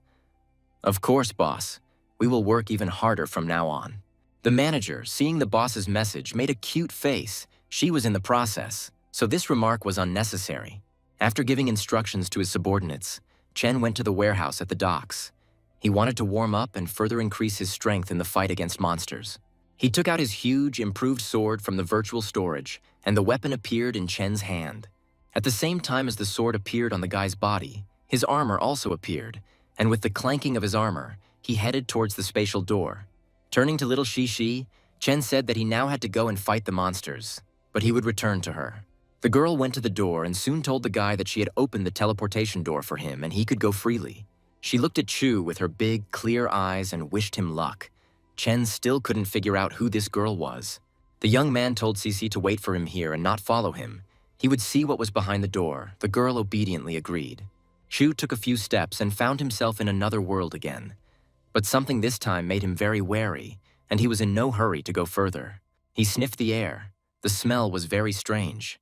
[SPEAKER 1] "Of course, boss. We will work even harder from now on." The manager, seeing the boss's message, made a cute face. She was in the process, so this remark was unnecessary. After giving instructions to his subordinates, Chen went to the warehouse at the docks. He wanted to warm up and further increase his strength in the fight against monsters. He took out his huge, improved sword from the virtual storage, and the weapon appeared in Chen's hand. At the same time as the sword appeared on the guy's body, his armor also appeared, and with the clanking of his armor, he headed towards the spatial door. Turning to little Shi, Chen said that he now had to go and fight the monsters, but he would return to her. The girl went to the door and soon told the guy that she had opened the teleportation door for him and he could go freely. She looked at Chu with her big, clear eyes and wished him luck. Chen still couldn't figure out who this girl was. The young man told Cici to wait for him here and not follow him. He would see what was behind the door. The girl obediently agreed. Chu took a few steps and found himself in another world again. But something this time made him very wary, and he was in no hurry to go further. He sniffed the air. The smell was very strange.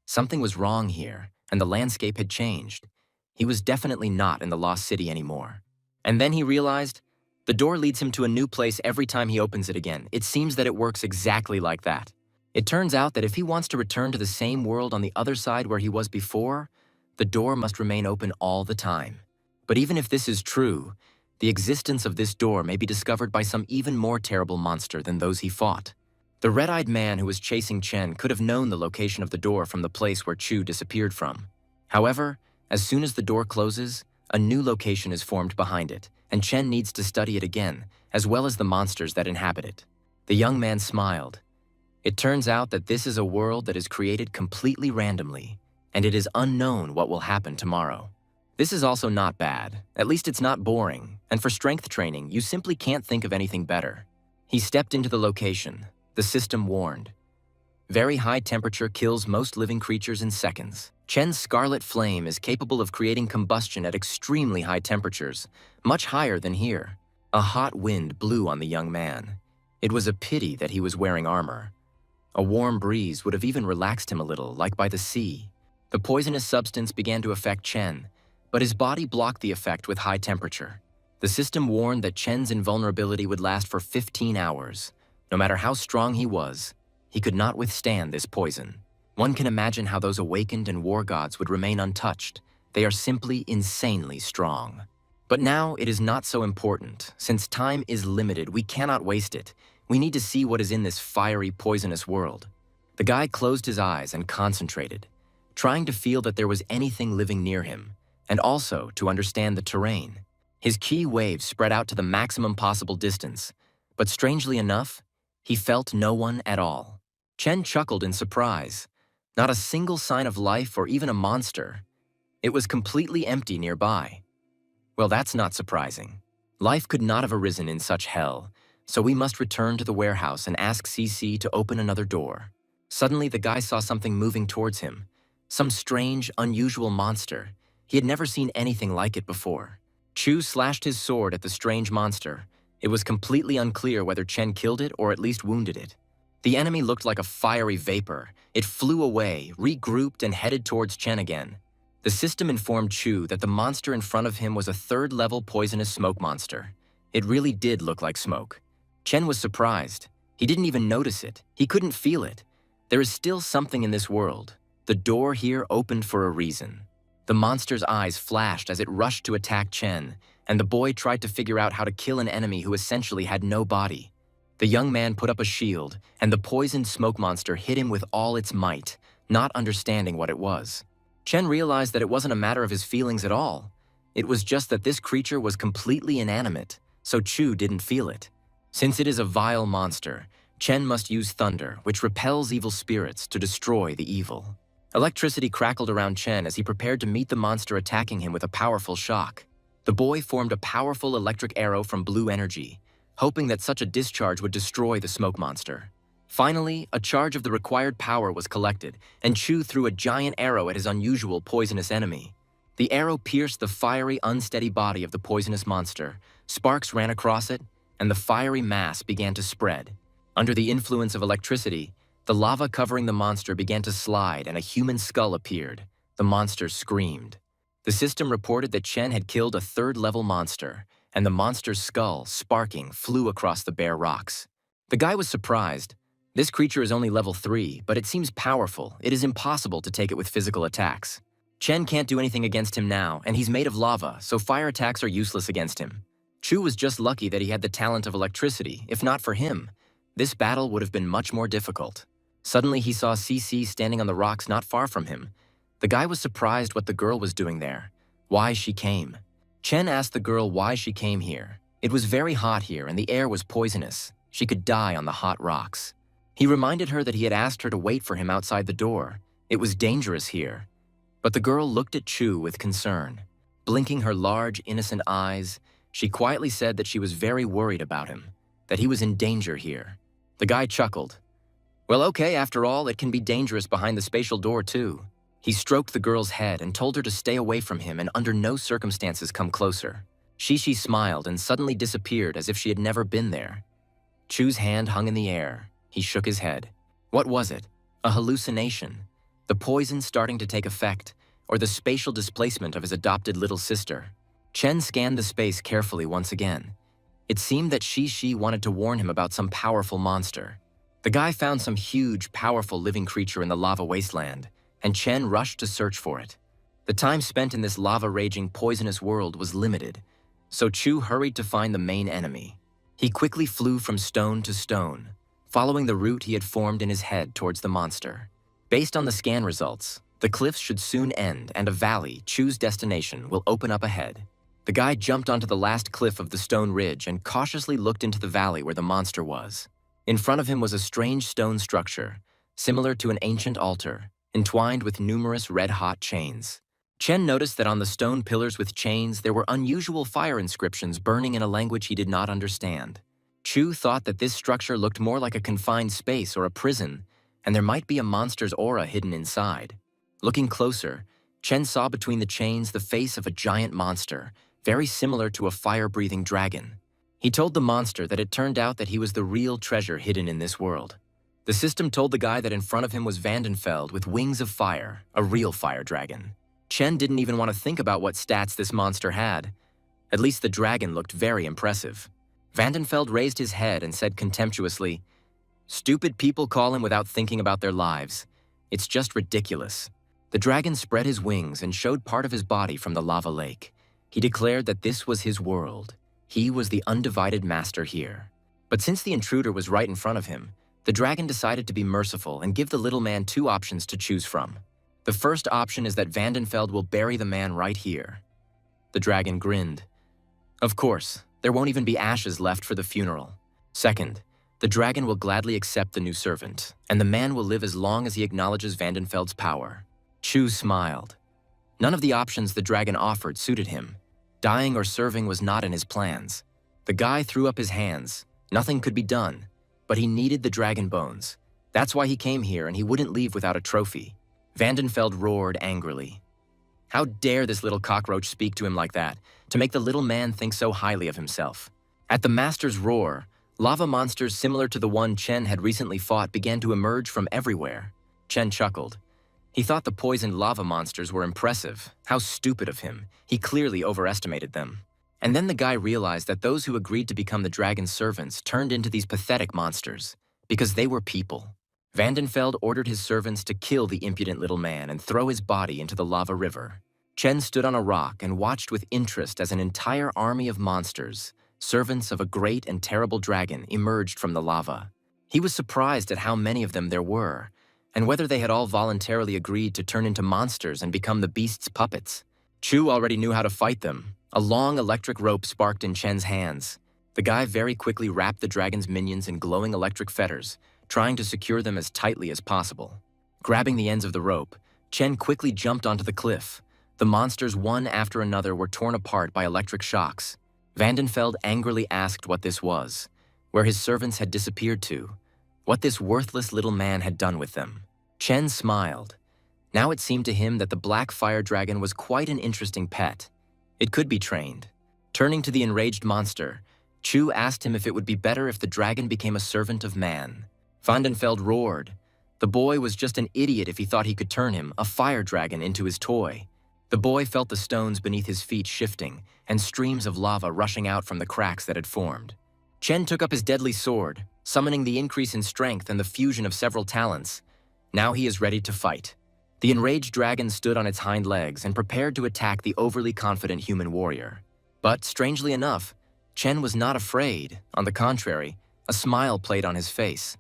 [SPEAKER 1] Something was wrong here, and the landscape had changed. He was definitely not in the lost city anymore. And then he realized, the door leads him to a new place every time he opens it again. It seems that it works exactly like that. It turns out that if he wants to return to the same world on the other side where he was before, the door must remain open all the time. But even if this is true, The existence of this door may be discovered by some even more terrible monster than those he fought. The red-eyed man who was chasing Chen could have known the location of the door from the place where Chu disappeared from. However, as soon as the door closes, a new location is formed behind it, and Chen needs to study it again, as well as the monsters that inhabit it. The young man smiled. It turns out that this is a world that is created completely randomly, and it is unknown what will happen tomorrow. This is also not bad. At least it's not boring, and for strength training, you simply can't think of anything better. He stepped into the location. The system warned. Very high temperature kills most living creatures in seconds. Chen's scarlet flame is capable of creating combustion at extremely high temperatures, much higher than here. A hot wind blew on the young man. It was a pity that he was wearing armor. A warm breeze would have even relaxed him a little, like by the sea. The poisonous substance began to affect Chen, but his body blocked the effect with high temperature. The system warned that Chen's invulnerability would last for 15 hours. No matter how strong he was, he could not withstand this poison. One can imagine how those awakened and war gods would remain untouched. They are simply insanely strong. But now it is not so important. Since time is limited, we cannot waste it. We need to see what is in this fiery, poisonous world. The guy closed his eyes and concentrated, trying to feel that there was anything living near him, and also to understand the terrain. His ki waves spread out to the maximum possible distance, but strangely enough, he felt no one at all. Chen chuckled in surprise. Not a single sign of life or even a monster. It was completely empty nearby. Well, that's not surprising. Life could not have arisen in such hell, so we must return to the warehouse and ask CC to open another door. Suddenly, the guy saw something moving towards him. Some strange, unusual monster. He had never seen anything like it before. Chu slashed his sword at the strange monster. It was completely unclear whether Chen killed it or at least wounded it. The enemy looked like a fiery vapor. It flew away, regrouped, and headed towards Chen again. The system informed Chu that the monster in front of him was a third-level poisonous smoke monster. It really did look like smoke. Chen was surprised. He didn't even notice it. He couldn't feel it. There is still something in this world. The door here opened for a reason. The monster's eyes flashed as it rushed to attack Chen, and the boy tried to figure out how to kill an enemy who essentially had no body. The young man put up a shield, and the poisoned smoke monster hit him with all its might, not understanding what it was. Chen realized that it wasn't a matter of his feelings at all. It was just that this creature was completely inanimate, so Chu didn't feel it. Since it is a vile monster, Chen must use thunder, which repels evil spirits, to destroy the evil. Electricity crackled around Chen as he prepared to meet the monster attacking him with a powerful shock. The boy formed a powerful electric arrow from blue energy, hoping that such a discharge would destroy the smoke monster. Finally, a charge of the required power was collected, and Chu threw a giant arrow at his unusual poisonous enemy. The arrow pierced the fiery, unsteady body of the poisonous monster. Sparks ran across it, and the fiery mass began to spread. Under the influence of electricity, the lava covering the monster began to slide and a human skull appeared. The monster screamed. The system reported that Chen had killed a third-level monster, and the monster's skull, sparking, flew across the bare rocks. The guy was surprised. This creature is only level 3, but it seems powerful. It is impossible to take it with physical attacks. Chen can't do anything against him now, and he's made of lava, so fire attacks are useless against him. Chu was just lucky that he had the talent of electricity. If not for him, this battle would have been much more difficult. Suddenly, he saw CC standing on the rocks not far from him. The guy was surprised what the girl was doing there, why she came. Chen asked the girl why she came here. It was very hot here and the air was poisonous. She could die on the hot rocks. He reminded her that he had asked her to wait for him outside the door. It was dangerous here. But the girl looked at Chu with concern. Blinking her large, innocent eyes, she quietly said that she was very worried about him, that he was in danger here. The guy chuckled. Well, okay, after all, it can be dangerous behind the spatial door too. He stroked the girl's head and told her to stay away from him and under no circumstances come closer. Shishi smiled and suddenly disappeared as if she had never been there. Chu's hand hung in the air. He shook his head. What was it? A hallucination? The poison starting to take effect, or the spatial displacement of his adopted little sister? Chen scanned the space carefully once again. It seemed that Shishi wanted to warn him about some powerful monster. The guy found some huge, powerful living creature in the lava wasteland, and Chen rushed to search for it. The time spent in this lava-raging, poisonous world was limited, so Chu hurried to find the main enemy. He quickly flew from stone to stone, following the route he had formed in his head towards the monster. Based on the scan results, the cliffs should soon end and a valley, Chu's destination, will open up ahead. The guy jumped onto the last cliff of the stone ridge and cautiously looked into the valley where the monster was. In front of him was a strange stone structure, similar to an ancient altar, entwined with numerous red-hot chains. Chen noticed that on the stone pillars with chains there were unusual fire inscriptions burning in a language he did not understand. Chu thought that this structure looked more like a confined space or a prison, and there might be a monster's aura hidden inside. Looking closer, Chen saw between the chains the face of a giant monster, very similar to a fire-breathing dragon. He told the monster that it turned out that he was the real treasure hidden in this world. The system told the guy that in front of him was Vandenfeld with wings of fire, a real fire dragon. Chen didn't even want to think about what stats this monster had. At least the dragon looked very impressive. Vandenfeld raised his head and said contemptuously, "Stupid people call him without thinking about their lives. It's just ridiculous." The dragon spread his wings and showed part of his body from the lava lake. He declared that this was his world. He was the undivided master here. But since the intruder was right in front of him, the dragon decided to be merciful and give the little man two options to choose from. The first option is that Vandenfeld will bury the man right here. The dragon grinned. Of course, there won't even be ashes left for the funeral. Second, the dragon will gladly accept the new servant, and the man will live as long as he acknowledges Vandenfeld's power. Chu smiled. None of the options the dragon offered suited him. Dying or serving was not in his plans. The guy threw up his hands. Nothing could be done, but he needed the dragon bones. That's why he came here, and he wouldn't leave without a trophy. Vandenfeld roared angrily. How dare this little cockroach speak to him like that, to make the little man think so highly of himself? At the master's roar, lava monsters similar to the one Chen had recently fought began to emerge from everywhere. Chen chuckled. He thought the poisoned lava monsters were impressive. How stupid of him. He clearly overestimated them. And then the guy realized that those who agreed to become the dragon's servants turned into these pathetic monsters, because they were people. Vandenfeld ordered his servants to kill the impudent little man and throw his body into the lava river. Chen stood on a rock and watched with interest as an entire army of monsters, servants of a great and terrible dragon, emerged from the lava. He was surprised at how many of them there were, and whether they had all voluntarily agreed to turn into monsters and become the beast's puppets. Chu already knew how to fight them. A long electric rope sparked in Chen's hands. The guy very quickly wrapped the dragon's minions in glowing electric fetters, trying to secure them as tightly as possible. Grabbing the ends of the rope, Chen quickly jumped onto the cliff. The monsters one after another were torn apart by electric shocks. Vandenfeld angrily asked what this was, where his servants had disappeared to, what this worthless little man had done with them. Chen smiled. Now it seemed to him that the black fire dragon was quite an interesting pet. It could be trained. Turning to the enraged monster, Chu asked him if it would be better if the dragon became a servant of man. Vandenfeld roared. The boy was just an idiot if he thought he could turn him, a fire dragon, into his toy. The boy felt the stones beneath his feet shifting and streams of lava rushing out from the cracks that had formed. Chen took up his deadly sword, summoning the increase in strength and the fusion of several talents. Now he is ready to fight. The enraged dragon stood on its hind legs and prepared to attack the overly confident human warrior. But, strangely enough, Chen was not afraid. On the contrary, a smile played on his face.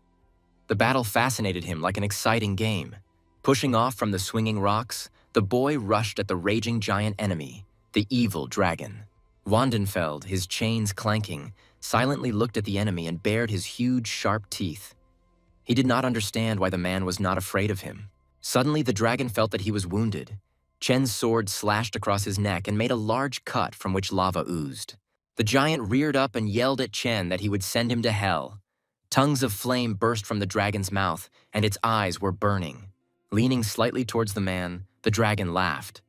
[SPEAKER 1] The battle fascinated him like an exciting game. Pushing off from the swinging rocks, the boy rushed at the raging giant enemy, the evil dragon. Vandenfeld, his chains clanking, silently looked at the enemy and bared his huge, sharp teeth. He did not understand why the man was not afraid of him. Suddenly, the dragon felt that he was wounded. Chen's sword slashed across his neck and made a large cut from which lava oozed. The giant reared up and yelled at Chen that he would send him to hell. Tongues of flame burst from the dragon's mouth, and its eyes were burning. Leaning slightly towards the man, the dragon laughed.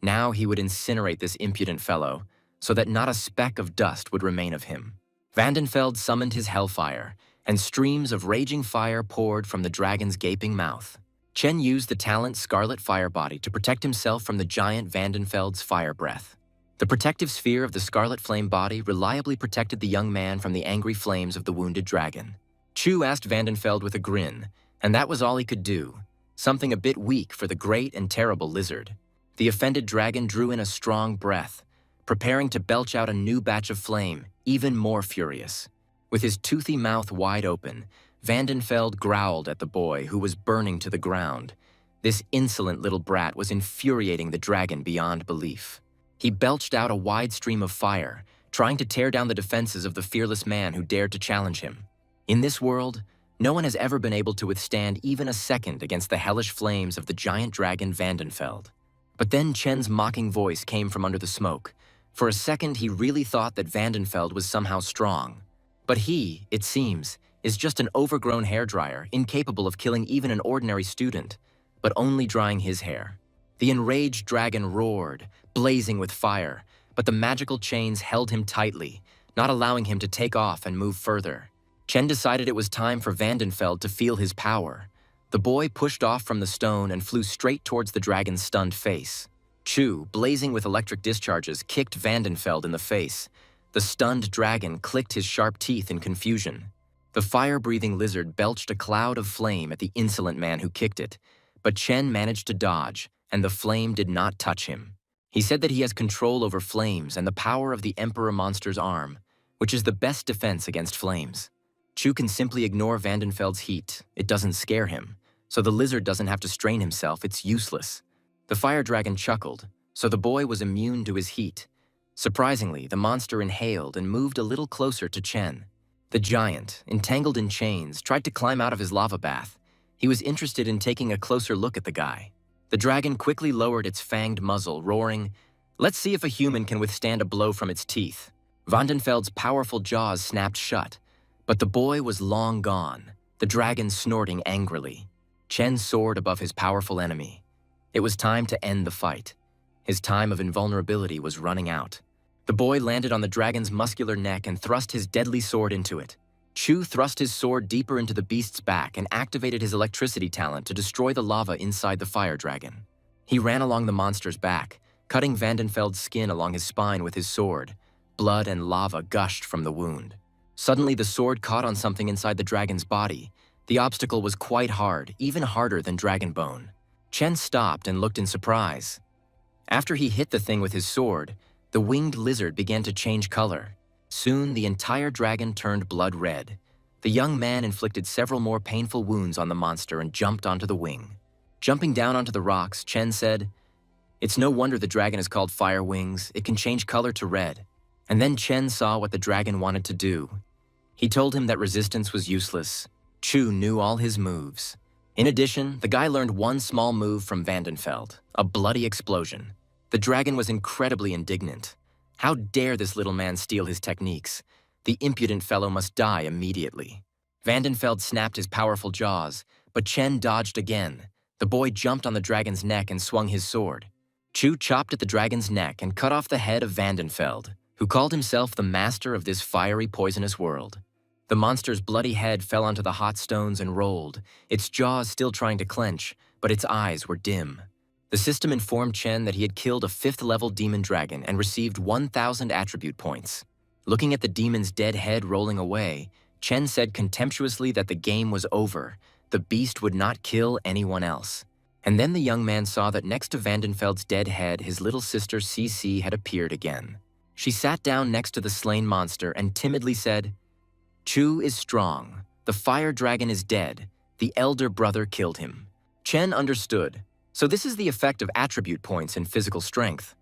[SPEAKER 1] Now he would incinerate this impudent fellow, so that not a speck of dust would remain of him. Vandenfeld summoned his hellfire, and streams of raging fire poured from the dragon's gaping mouth. Chen used the talent Scarlet Fire Body to protect himself from the giant Vandenfeld's fire breath. The protective sphere of the Scarlet Flame Body reliably protected the young man from the angry flames of the wounded dragon. Chu asked Vandenfeld with a grin, and that was all he could do, something a bit weak for the great and terrible lizard. The offended dragon drew in a strong breath, preparing to belch out a new batch of flame, even more furious. With his toothy mouth wide open, Vandenfeld growled at the boy who was burning to the ground. This insolent little brat was infuriating the dragon beyond belief. He belched out a wide stream of fire, trying to tear down the defenses of the fearless man who dared to challenge him. In this world, no one has ever been able to withstand even a second against the hellish flames of the giant dragon Vandenfeld. But then Chen's mocking voice came from under the smoke. For a second, he really thought that Vandenfeld was somehow strong. But he, it seems, is just an overgrown hairdryer, incapable of killing even an ordinary student, but only drying his hair. The enraged dragon roared, blazing with fire, but the magical chains held him tightly, not allowing him to take off and move further. Chen decided it was time for Vandenfeld to feel his power. The boy pushed off from the stone and flew straight towards the dragon's stunned face. Chu, blazing with electric discharges, kicked Vandenfeld in the face. The stunned dragon clicked his sharp teeth in confusion. The fire-breathing lizard belched a cloud of flame at the insolent man who kicked it, but Chen managed to dodge, and the flame did not touch him. He said that he has control over flames and the power of the Emperor Monster's arm, which is the best defense against flames. Chu can simply ignore Vandenfeld's heat. It doesn't scare him. So the lizard doesn't have to strain himself. It's useless. The fire dragon chuckled, so the boy was immune to his heat. Surprisingly, the monster inhaled and moved a little closer to Chen. The giant, entangled in chains, tried to climb out of his lava bath. He was interested in taking a closer look at the guy. The dragon quickly lowered its fanged muzzle, roaring, "Let's see if a human can withstand a blow from its teeth." Vandenfeld's powerful jaws snapped shut, but the boy was long gone, the dragon snorting angrily. Chen soared above his powerful enemy. It was time to end the fight. His time of invulnerability was running out. The boy landed on the dragon's muscular neck and thrust his deadly sword into it. Chu thrust his sword deeper into the beast's back and activated his electricity talent to destroy the lava inside the fire dragon. He ran along the monster's back, cutting Vandenfeld's skin along his spine with his sword. Blood and lava gushed from the wound. Suddenly, the sword caught on something inside the dragon's body. The obstacle was quite hard, even harder than dragon bone. Chen stopped and looked in surprise. After he hit the thing with his sword, the winged lizard began to change color. Soon, the entire dragon turned blood red. The young man inflicted several more painful wounds on the monster and jumped onto the wing. Jumping down onto the rocks, Chen said, "It's no wonder the dragon is called Fire Wings. It can change color to red." And then Chen saw what the dragon wanted to do. He told him that resistance was useless. Chu knew all his moves. In addition, the guy learned one small move from Vandenfeld, a bloody explosion. The dragon was incredibly indignant. How dare this little man steal his techniques? The impudent fellow must die immediately. Vandenfeld snapped his powerful jaws, but Chen dodged again. The boy jumped on the dragon's neck and swung his sword. Chu chopped at the dragon's neck and cut off the head of Vandenfeld, who called himself the master of this fiery, poisonous world. The monster's bloody head fell onto the hot stones and rolled, its jaws still trying to clench, but its eyes were dim. The system informed Chen that he had killed a 5th-level demon dragon and received 1,000 attribute points. Looking at the demon's dead head rolling away, Chen said contemptuously that the game was over. The beast would not kill anyone else. And then the young man saw that next to Vandenfeld's dead head, his little sister CC had appeared again. She sat down next to the slain monster and timidly said, "Chu is strong. The fire dragon is dead. The elder brother killed him." Chen understood. So this is the effect of attribute points in physical strength.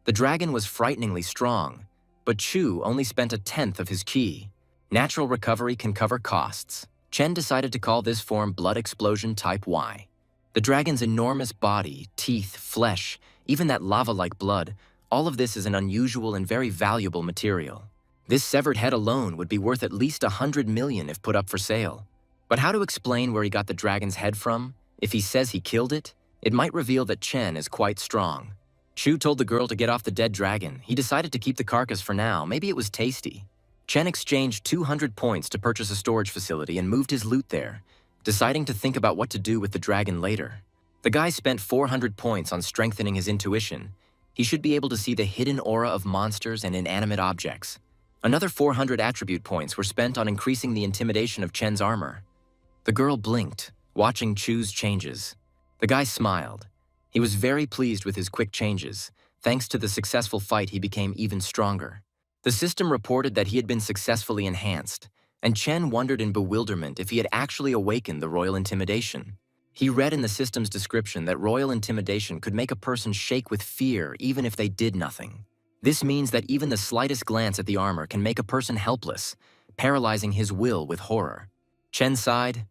[SPEAKER 1] The dragon was frighteningly strong, but Chu only spent 1/10 of his ki. Natural recovery can cover costs. Chen decided to call this form Blood Explosion Type Y. The dragon's enormous body, teeth, flesh, even that lava-like blood, all of this is an unusual and very valuable material. This severed head alone would be worth at least 100 million if put up for sale. But how to explain where he got the dragon's head from? If he says he killed it, it might reveal that Chen is quite strong. Chu told the girl to get off the dead dragon. He decided to keep the carcass for now. Maybe it was tasty. Chen exchanged 200 points to purchase a storage facility and moved his loot there, deciding to think about what to do with the dragon later. The guy spent 400 points on strengthening his intuition. He should be able to see the hidden aura of monsters and inanimate objects. Another 400 attribute points were spent on increasing the intimidation of Chen's armor. The girl blinked, watching Chu's changes. The guy smiled. He was very pleased with his quick changes. Thanks to the successful fight, he became even stronger. The system reported that he had been successfully enhanced, and Chen wondered in bewilderment if he had actually awakened the royal intimidation. He read in the system's description that royal intimidation could make a person shake with fear even if they did nothing. This means that even the slightest glance at the armor can make a person helpless, paralyzing his will with horror. Chen sighed.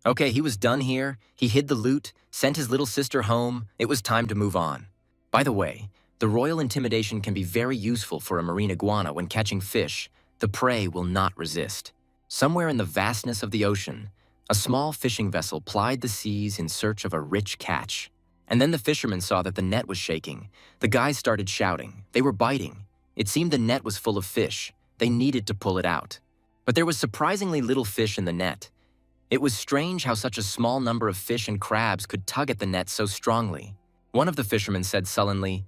[SPEAKER 1] Okay, he was done here. He hid the loot, sent his little sister home. It was time to move on. By the way, the royal intimidation can be very useful for a marine iguana when catching fish. The prey will not resist. Somewhere in the vastness of the ocean, a small fishing vessel plied the seas in search of a rich catch. And then the fishermen saw that the net was shaking. The guys started shouting. They were biting. It seemed the net was full of fish. They needed to pull it out. But there was surprisingly little fish in the net. It was strange how such a small number of fish and crabs could tug at the net so strongly. One of the fishermen said sullenly,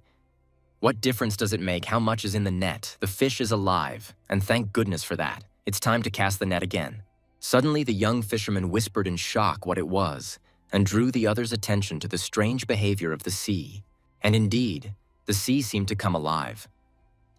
[SPEAKER 1] "What difference does it make how much is in the net? The fish is alive, and thank goodness for that. It's time to cast the net again." Suddenly, the young fisherman whispered in shock what it was, and drew the others' attention to the strange behavior of the sea. And indeed, the sea seemed to come alive.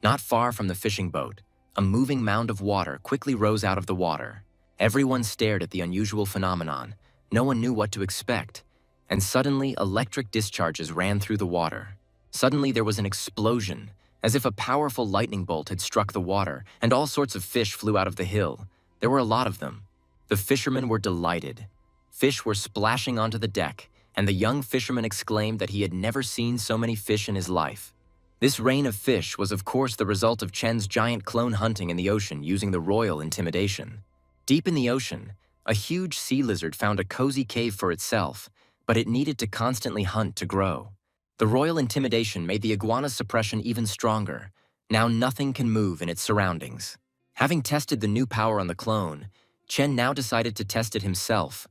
[SPEAKER 1] Not far from the fishing boat, a moving mound of water quickly rose out of the water. Everyone stared at the unusual phenomenon. No one knew what to expect. And suddenly, electric discharges ran through the water. Suddenly, there was an explosion, as if a powerful lightning bolt had struck the water, and all sorts of fish flew out of the hill. There were a lot of them. The fishermen were delighted. Fish were splashing onto the deck, and the young fisherman exclaimed that he had never seen so many fish in his life. This rain of fish was of course the result of Chen's giant clone hunting in the ocean using the royal intimidation. Deep in the ocean, a huge sea lizard found a cozy cave for itself, but it needed to constantly hunt to grow. The royal intimidation made the iguana's suppression even stronger. Now nothing can move in its surroundings. Having tested the new power on the clone, Chen now decided to test it himself.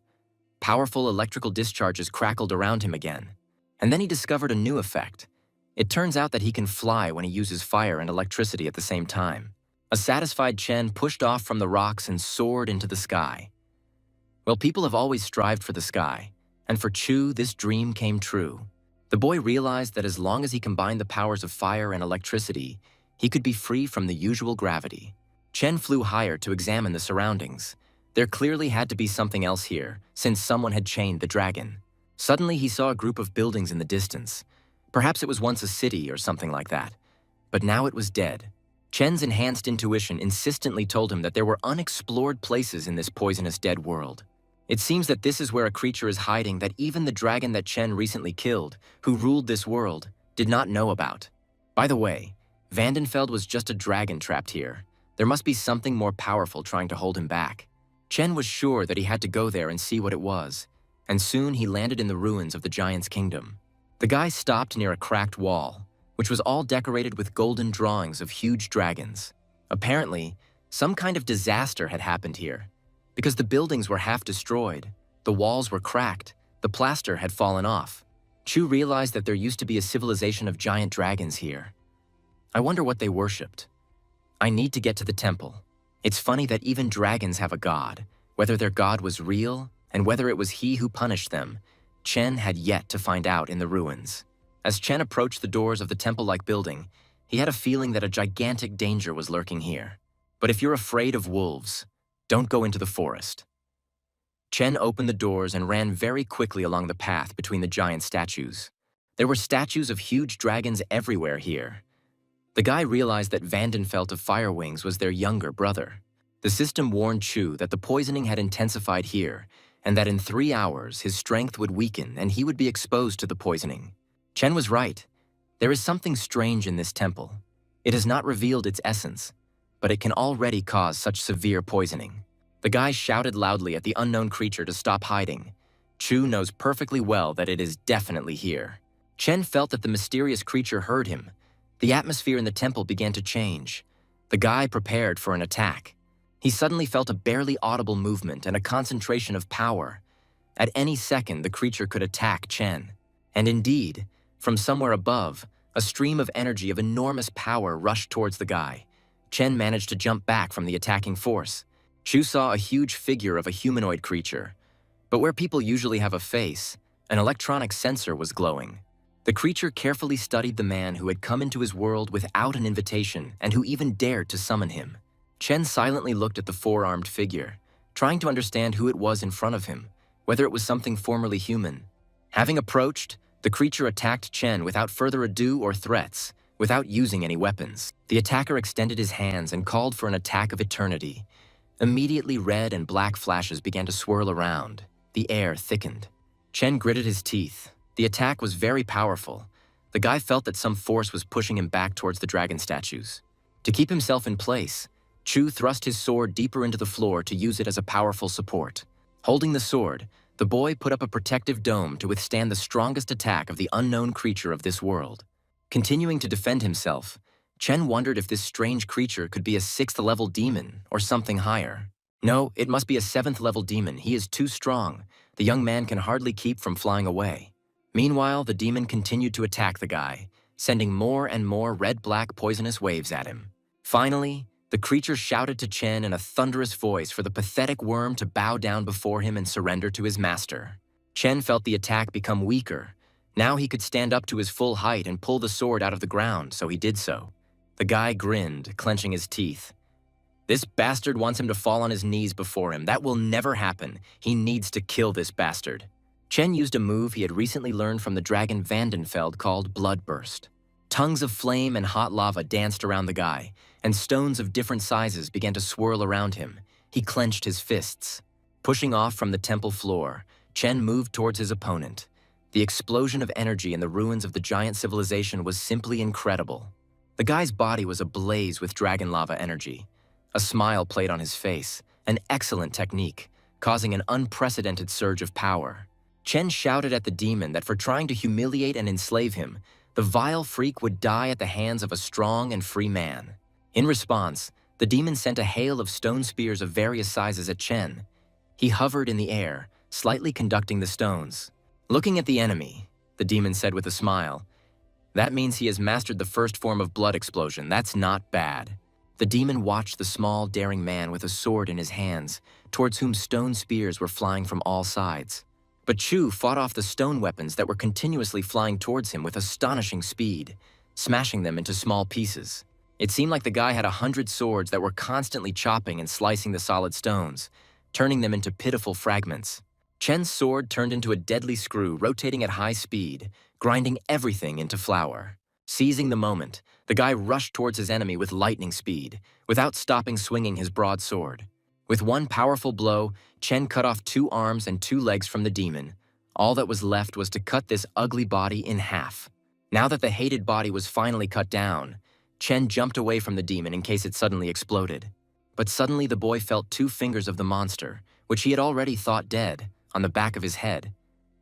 [SPEAKER 1] Powerful electrical discharges crackled around him again. And then he discovered a new effect. It turns out that he can fly when he uses fire and electricity at the same time. A satisfied Chen pushed off from the rocks and soared into the sky. Well, people have always strived for the sky, and for Chu, this dream came true. The boy realized that as long as he combined the powers of fire and electricity, he could be free from the usual gravity. Chen flew higher to examine the surroundings. There clearly had to be something else here, since someone had chained the dragon. Suddenly, he saw a group of buildings in the distance. Perhaps it was once a city or something like that. But now it was dead. Chen's enhanced intuition insistently told him that there were unexplored places in this poisonous dead world. It seems that this is where a creature is hiding that even the dragon that Chen recently killed, who ruled this world, did not know about. By the way, Vandenfeld was just a dragon trapped here. There must be something more powerful trying to hold him back. Chen was sure that he had to go there and see what it was, and soon he landed in the ruins of the giant's kingdom. The guy stopped near a cracked wall, which was all decorated with golden drawings of huge dragons. Apparently, some kind of disaster had happened here, because the buildings were half destroyed, the walls were cracked, the plaster had fallen off. Chu realized that there used to be a civilization of giant dragons here. I wonder what they worshipped. I need to get to the temple. It's funny that even dragons have a god. Whether their god was real, and whether it was he who punished them, Chen had yet to find out in the ruins. As Chen approached the doors of the temple-like building, he had a feeling that a gigantic danger was lurking here. But if you're afraid of wolves, don't go into the forest. Chen opened the doors and ran very quickly along the path between the giant statues. There were statues of huge dragons everywhere here. The guy realized that Vandenfeld of Firewings was their younger brother. The system warned Chu that the poisoning had intensified here, and that in 3 hours his strength would weaken and he would be exposed to the poisoning. Chen was right. There is something strange in this temple. It has not revealed its essence, but it can already cause such severe poisoning. The guy shouted loudly at the unknown creature to stop hiding. Chu knows perfectly well that it is definitely here. Chen felt that the mysterious creature heard him. The atmosphere in the temple began to change. The guy prepared for an attack. He suddenly felt a barely audible movement and a concentration of power. At any second, the creature could attack Chen. And indeed, from somewhere above, a stream of energy of enormous power rushed towards the guy. Chen managed to jump back from the attacking force. Chu saw a huge figure of a humanoid creature. But where people usually have a face, an electronic sensor was glowing. The creature carefully studied the man who had come into his world without an invitation and who even dared to summon him. Chen silently looked at the four-armed figure, trying to understand who it was in front of him, whether it was something formerly human. Having approached, the creature attacked Chen without further ado or threats, without using any weapons. The attacker extended his hands and called for an attack of eternity. Immediately, red and black flashes began to swirl around. The air thickened. Chen gritted his teeth. The attack was very powerful. The guy felt that some force was pushing him back towards the dragon statues. To keep himself in place, Chu thrust his sword deeper into the floor to use it as a powerful support. Holding the sword, the boy put up a protective dome to withstand the strongest attack of the unknown creature of this world. Continuing to defend himself, Chen wondered if this strange creature could be a 6th-level demon or something higher. No, it must be a 7th-level demon. He is too strong. The young man can hardly keep from flying away. Meanwhile, the demon continued to attack the guy, sending more and more red-black poisonous waves at him. Finally, the creature shouted to Chen in a thunderous voice for the pathetic worm to bow down before him and surrender to his master. Chen felt the attack become weaker. Now he could stand up to his full height and pull the sword out of the ground, so he did so. The guy grinned, clenching his teeth. This bastard wants him to fall on his knees before him. That will never happen. He needs to kill this bastard. Chen used a move he had recently learned from the dragon Vandenfeld called Bloodburst. Tongues of flame and hot lava danced around the guy, and stones of different sizes began to swirl around him. He clenched his fists. Pushing off from the temple floor, Chen moved towards his opponent. The explosion of energy in the ruins of the giant civilization was simply incredible. The guy's body was ablaze with dragon lava energy. A smile played on his face, an excellent technique, causing an unprecedented surge of power. Chen shouted at the demon that for trying to humiliate and enslave him, the vile freak would die at the hands of a strong and free man. In response, the demon sent a hail of stone spears of various sizes at Chen. He hovered in the air, slightly conducting the stones. Looking at the enemy, the demon said with a smile, "That means he has mastered the first form of blood explosion. That's not bad." The demon watched the small, daring man with a sword in his hands, towards whom stone spears were flying from all sides. But Chu fought off the stone weapons that were continuously flying towards him with astonishing speed, smashing them into small pieces. It seemed like the guy had 100 swords that were constantly chopping and slicing the solid stones, turning them into pitiful fragments. Chen's sword turned into a deadly screw, rotating at high speed, grinding everything into flour. Seizing the moment, the guy rushed towards his enemy with lightning speed, without stopping swinging his broadsword. With one powerful blow, Chen cut off 2 arms and 2 legs from the demon. All that was left was to cut this ugly body in half. Now that the hated body was finally cut down, Chen jumped away from the demon in case it suddenly exploded. But suddenly the boy felt 2 fingers of the monster, which he had already thought dead, on the back of his head.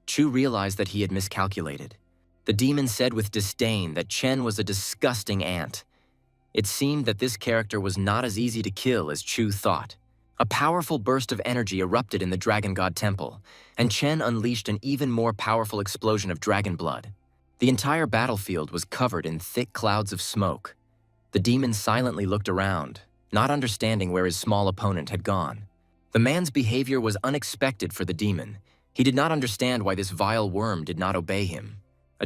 [SPEAKER 1] Chu realized that he had miscalculated. The demon said with disdain that Chen was a disgusting ant. It seemed that this character was not as easy to kill as Chu thought. A powerful burst of energy erupted in the Dragon God Temple, and Chen unleashed an even more powerful explosion of dragon blood. The entire battlefield was covered in thick clouds of smoke. The demon silently looked around, not understanding where his small opponent had gone. The man's behavior was unexpected for the demon. He did not understand why this vile worm did not obey him.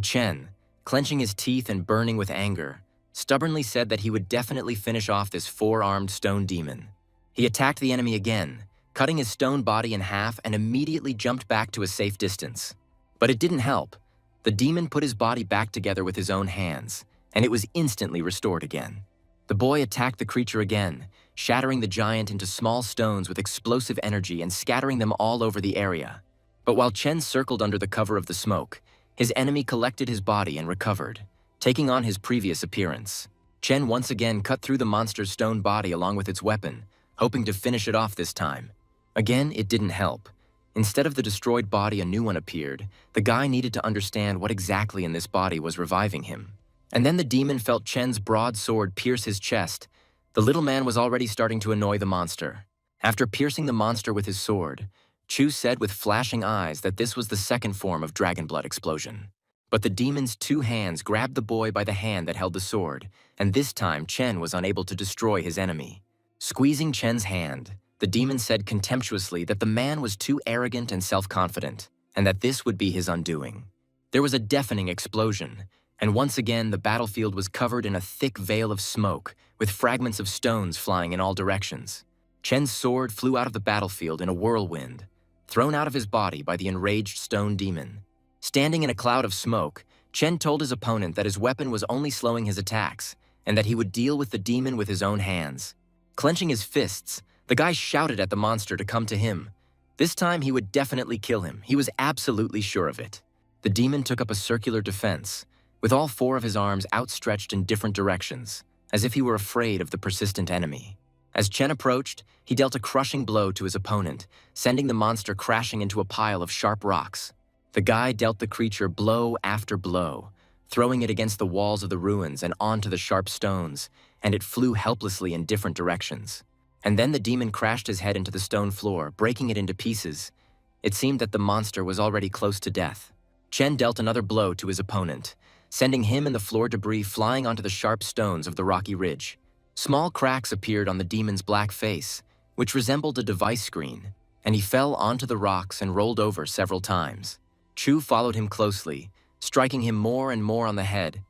[SPEAKER 1] Chen, clenching his teeth and burning with anger, stubbornly said that he would definitely finish off this 4-armed stone demon. He attacked the enemy again, cutting his stone body in half and immediately jumped back to a safe distance. But it didn't help. The demon put his body back together with his own hands, and it was instantly restored again. The boy attacked the creature again, shattering the giant into small stones with explosive energy and scattering them all over the area. But while Chen circled under the cover of the smoke, his enemy collected his body and recovered, taking on his previous appearance. Chen once again cut through the monster's stone body along with its weapon, hoping to finish it off this time. Again, it didn't help. Instead of the destroyed body, a new one appeared. The guy needed to understand what exactly in this body was reviving him. And then the demon felt Chen's broadsword pierce his chest. The little man was already starting to annoy the monster. After piercing the monster with his sword, Chu said with flashing eyes that this was the second form of dragon blood explosion. But the demon's 2 hands grabbed the boy by the hand that held the sword, and this time Chen was unable to destroy his enemy. Squeezing Chen's hand, the demon said contemptuously that the man was too arrogant and self-confident, and that this would be his undoing. There was a deafening explosion, and once again the battlefield was covered in a thick veil of smoke, with fragments of stones flying in all directions. Chen's sword flew out of the battlefield in a whirlwind, thrown out of his body by the enraged stone demon. Standing in a cloud of smoke, Chen told his opponent that his weapon was only slowing his attacks, and that he would deal with the demon with his own hands. Clenching his fists, the guy shouted at the monster to come to him. This time he would definitely kill him. He was absolutely sure of it. The demon took up a circular defense, with all four of his arms outstretched in different directions, as if he were afraid of the persistent enemy. As Chen approached, he dealt a crushing blow to his opponent, sending the monster crashing into a pile of sharp rocks. The guy dealt the creature blow after blow, throwing it against the walls of the ruins and onto the sharp stones, and it flew helplessly in different directions. And then the demon crashed his head into the stone floor, breaking it into pieces. It seemed that the monster was already close to death. Chen dealt another blow to his opponent, sending him and the floor debris flying onto the sharp stones of the rocky ridge. Small cracks appeared on the demon's black face, which resembled a device screen, and he fell onto the rocks and rolled over several times. Chu followed him closely, striking him more and more on the head.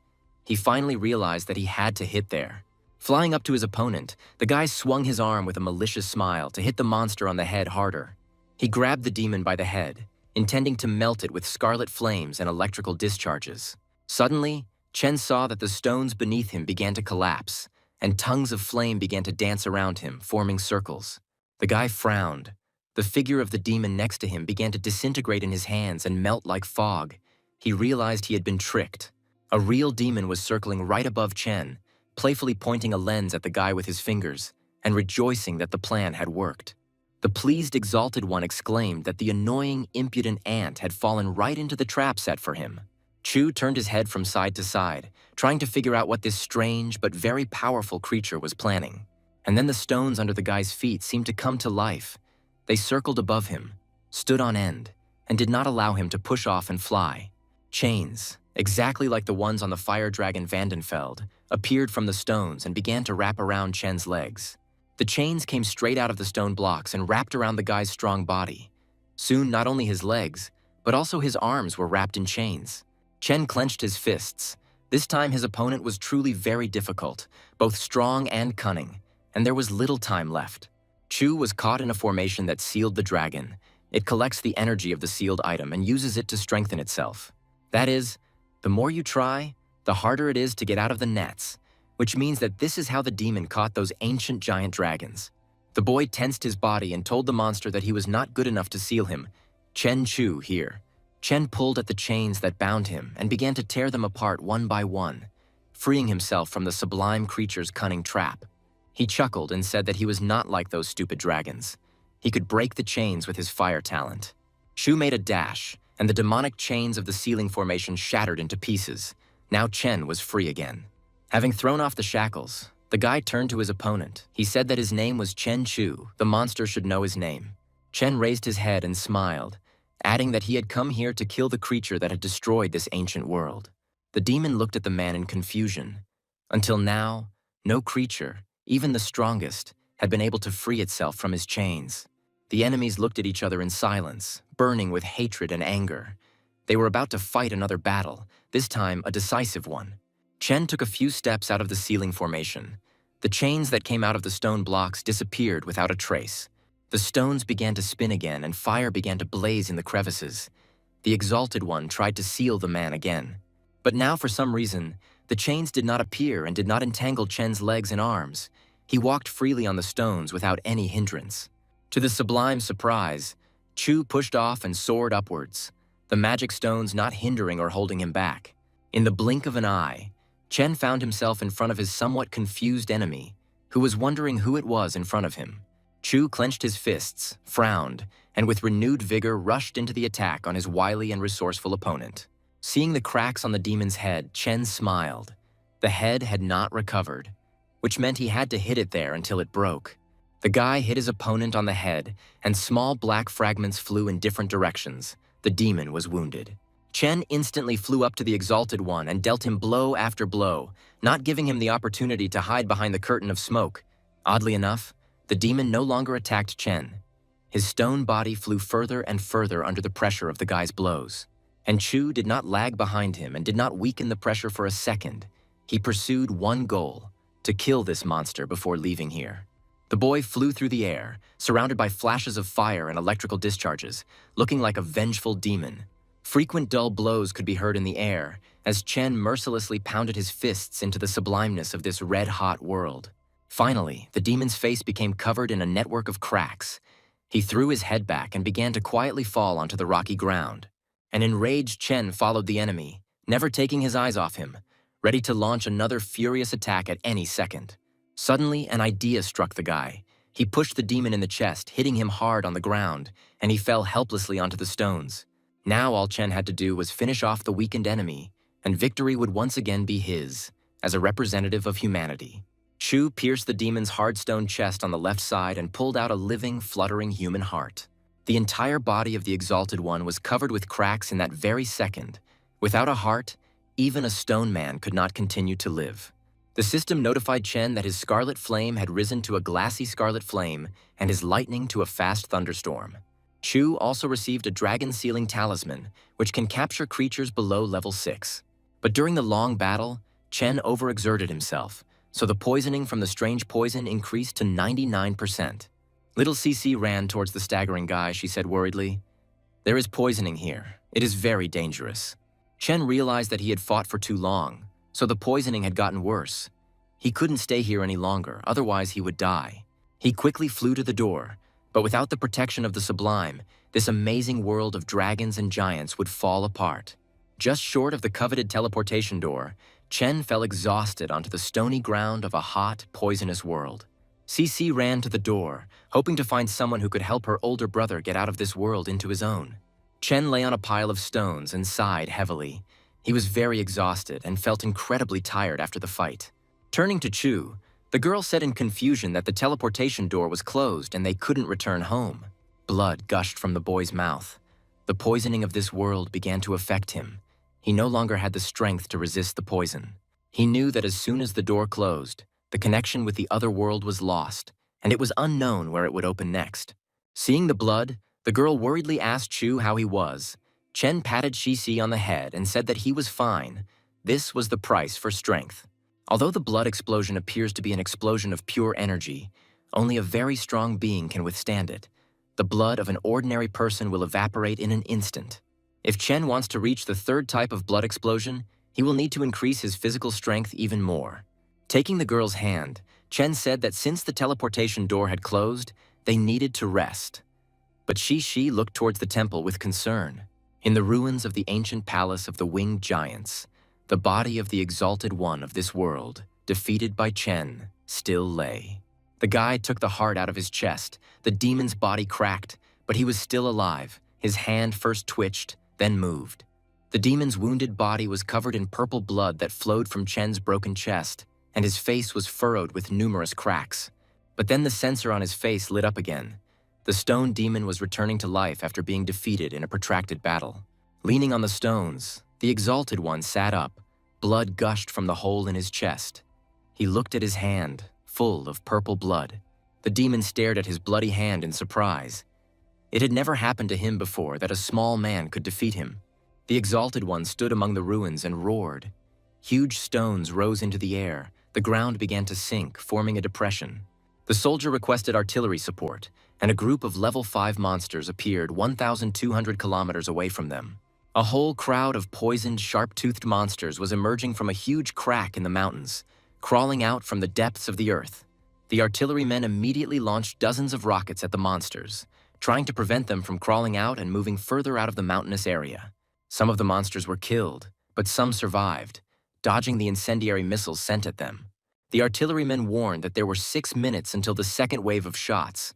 [SPEAKER 1] He finally realized that he had to hit there. Flying up to his opponent, the guy swung his arm with a malicious smile to hit the monster on the head harder. He grabbed the demon by the head, intending to melt it with scarlet flames and electrical discharges. Suddenly, Chen saw that the stones beneath him began to collapse, and tongues of flame began to dance around him, forming circles. The guy frowned. The figure of the demon next to him began to disintegrate in his hands and melt like fog. He realized he had been tricked. A real demon was circling right above Chen, playfully pointing a lens at the guy with his fingers, and rejoicing that the plan had worked. The pleased, exalted one exclaimed that the annoying, impudent ant had fallen right into the trap set for him. Chu turned his head from side to side, trying to figure out what this strange but very powerful creature was planning. And then the stones under the guy's feet seemed to come to life. They circled above him, stood on end, and did not allow him to push off and fly. Chains, exactly like the ones on the fire dragon Vandenfeld, appeared from the stones and began to wrap around Chen's legs. The chains came straight out of the stone blocks and wrapped around the guy's strong body. Soon, not only his legs, but also his arms were wrapped in chains. Chen clenched his fists. This time his opponent was truly very difficult, both strong and cunning, and there was little time left. Chu was caught in a formation that sealed the dragon. It collects the energy of the sealed item and uses it to strengthen itself. That is, the more you try, the harder it is to get out of the nets, which means that this is how the demon caught those ancient giant dragons. The boy tensed his body and told the monster that he was not good enough to seal him. Chen Chu here. Chen pulled at the chains that bound him and began to tear them apart one by one, freeing himself from the sublime creature's cunning trap. He chuckled and said that he was not like those stupid dragons. He could break the chains with his fire talent. Chu made a dash, and the demonic chains of the sealing formation shattered into pieces. Now Chen was free again. Having thrown off the shackles, the guy turned to his opponent. He said that his name was Chen Chu. The monster should know his name. Chen raised his head and smiled, adding that he had come here to kill the creature that had destroyed this ancient world. The demon looked at the man in confusion. Until now, no creature, even the strongest, had been able to free itself from his chains. The enemies looked at each other in silence, burning with hatred and anger. They were about to fight another battle, this time a decisive one. Chen took a few steps out of the sealing formation. The chains that came out of the stone blocks disappeared without a trace. The stones began to spin again and fire began to blaze in the crevices. The exalted one tried to seal the man again. But now, for some reason, the chains did not appear and did not entangle Chen's legs and arms. He walked freely on the stones without any hindrance. To the sublime surprise, Chu pushed off and soared upwards, the magic stones not hindering or holding him back. In the blink of an eye, Chen found himself in front of his somewhat confused enemy, who was wondering who it was in front of him. Chu clenched his fists, frowned, and with renewed vigor rushed into the attack on his wily and resourceful opponent. Seeing the cracks on the demon's head, Chen smiled. The head had not recovered, which meant he had to hit it there until it broke. The guy hit his opponent on the head, and small black fragments flew in different directions. The demon was wounded. Chen instantly flew up to the exalted one and dealt him blow after blow, not giving him the opportunity to hide behind the curtain of smoke. Oddly enough, the demon no longer attacked Chen. His stone body flew further and further under the pressure of the guy's blows. And Chu did not lag behind him and did not weaken the pressure for a second. He pursued one goal: to kill this monster before leaving here. The boy flew through the air, surrounded by flashes of fire and electrical discharges, looking like a vengeful demon. Frequent dull blows could be heard in the air as Chen mercilessly pounded his fists into the sublimeness of this red-hot world. Finally, the demon's face became covered in a network of cracks. He threw his head back and began to quietly fall onto the rocky ground. An enraged Chen followed the enemy, never taking his eyes off him, ready to launch another furious attack at any second. Suddenly, an idea struck the guy. He pushed the demon in the chest, hitting him hard on the ground, and he fell helplessly onto the stones. Now all Chen had to do was finish off the weakened enemy, and victory would once again be his, as a representative of humanity. Chu pierced the demon's hard stone chest on the left side and pulled out a living, fluttering human heart. The entire body of the Exalted One was covered with cracks in that very second. Without a heart, even a stone man could not continue to live. The system notified Chen that his scarlet flame had risen to a glassy scarlet flame and his lightning to a fast thunderstorm. Chu also received a dragon sealing talisman, which can capture creatures below level 6. But during the long battle, Chen overexerted himself, so the poisoning from the strange poison increased to 99%. Little Cece ran towards the staggering guy. She said worriedly, "There is poisoning here. It is very dangerous." Chen realized that he had fought for too long, so the poisoning had gotten worse. He couldn't stay here any longer, otherwise he would die. He quickly flew to the door, but without the protection of the Sublime, this amazing world of dragons and giants would fall apart. Just short of the coveted teleportation door, Chen fell exhausted onto the stony ground of a hot, poisonous world. Cece ran to the door, hoping to find someone who could help her older brother get out of this world into his own. Chen lay on a pile of stones and sighed heavily. He was very exhausted and felt incredibly tired after the fight. Turning to Chu, the girl said in confusion that the teleportation door was closed and they couldn't return home. Blood gushed from the boy's mouth. The poisoning of this world began to affect him. He no longer had the strength to resist the poison. He knew that as soon as the door closed, the connection with the other world was lost, and it was unknown where it would open next. Seeing the blood, the girl worriedly asked Chu how he was. Chen patted Cece on the head and said that he was fine. This was the price for strength. Although the blood explosion appears to be an explosion of pure energy, only a very strong being can withstand it. The blood of an ordinary person will evaporate in an instant. If Chen wants to reach the third type of blood explosion, he will need to increase his physical strength even more. Taking the girl's hand, Chen said that since the teleportation door had closed, they needed to rest. But Shi looked towards the temple with concern. In the ruins of the ancient palace of the winged giants, the body of the Exalted One of this world, defeated by Chen, still lay. The guy took the heart out of his chest. The demon's body cracked, but he was still alive. His hand first twitched, then moved. The demon's wounded body was covered in purple blood that flowed from Chen's broken chest, and his face was furrowed with numerous cracks. But then the sensor on his face lit up again. The stone demon was returning to life after being defeated in a protracted battle. Leaning on the stones, the Exalted One sat up. Blood gushed from the hole in his chest. He looked at his hand, full of purple blood. The demon stared at his bloody hand in surprise. It had never happened to him before that a small man could defeat him. The Exalted One stood among the ruins and roared. Huge stones rose into the air. The ground began to sink, forming a depression. The soldier requested artillery support, and a group of level 5 monsters appeared 1,200 kilometers away from them. A whole crowd of poisoned, sharp-toothed monsters was emerging from a huge crack in the mountains, crawling out from the depths of the earth. The artillerymen immediately launched dozens of rockets at the monsters, trying to prevent them from crawling out and moving further out of the mountainous area. Some of the monsters were killed, but some survived, dodging the incendiary missiles sent at them. The artillerymen warned that there were 6 minutes until the second wave of shots.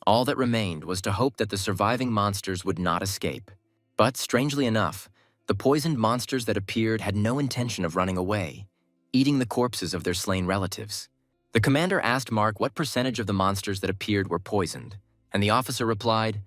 [SPEAKER 1] All that remained was to hope that the surviving monsters would not escape. But, strangely enough, the poisoned monsters that appeared had no intention of running away, eating the corpses of their slain relatives. The commander asked Mark what percentage of the monsters that appeared were poisoned, and the officer replied,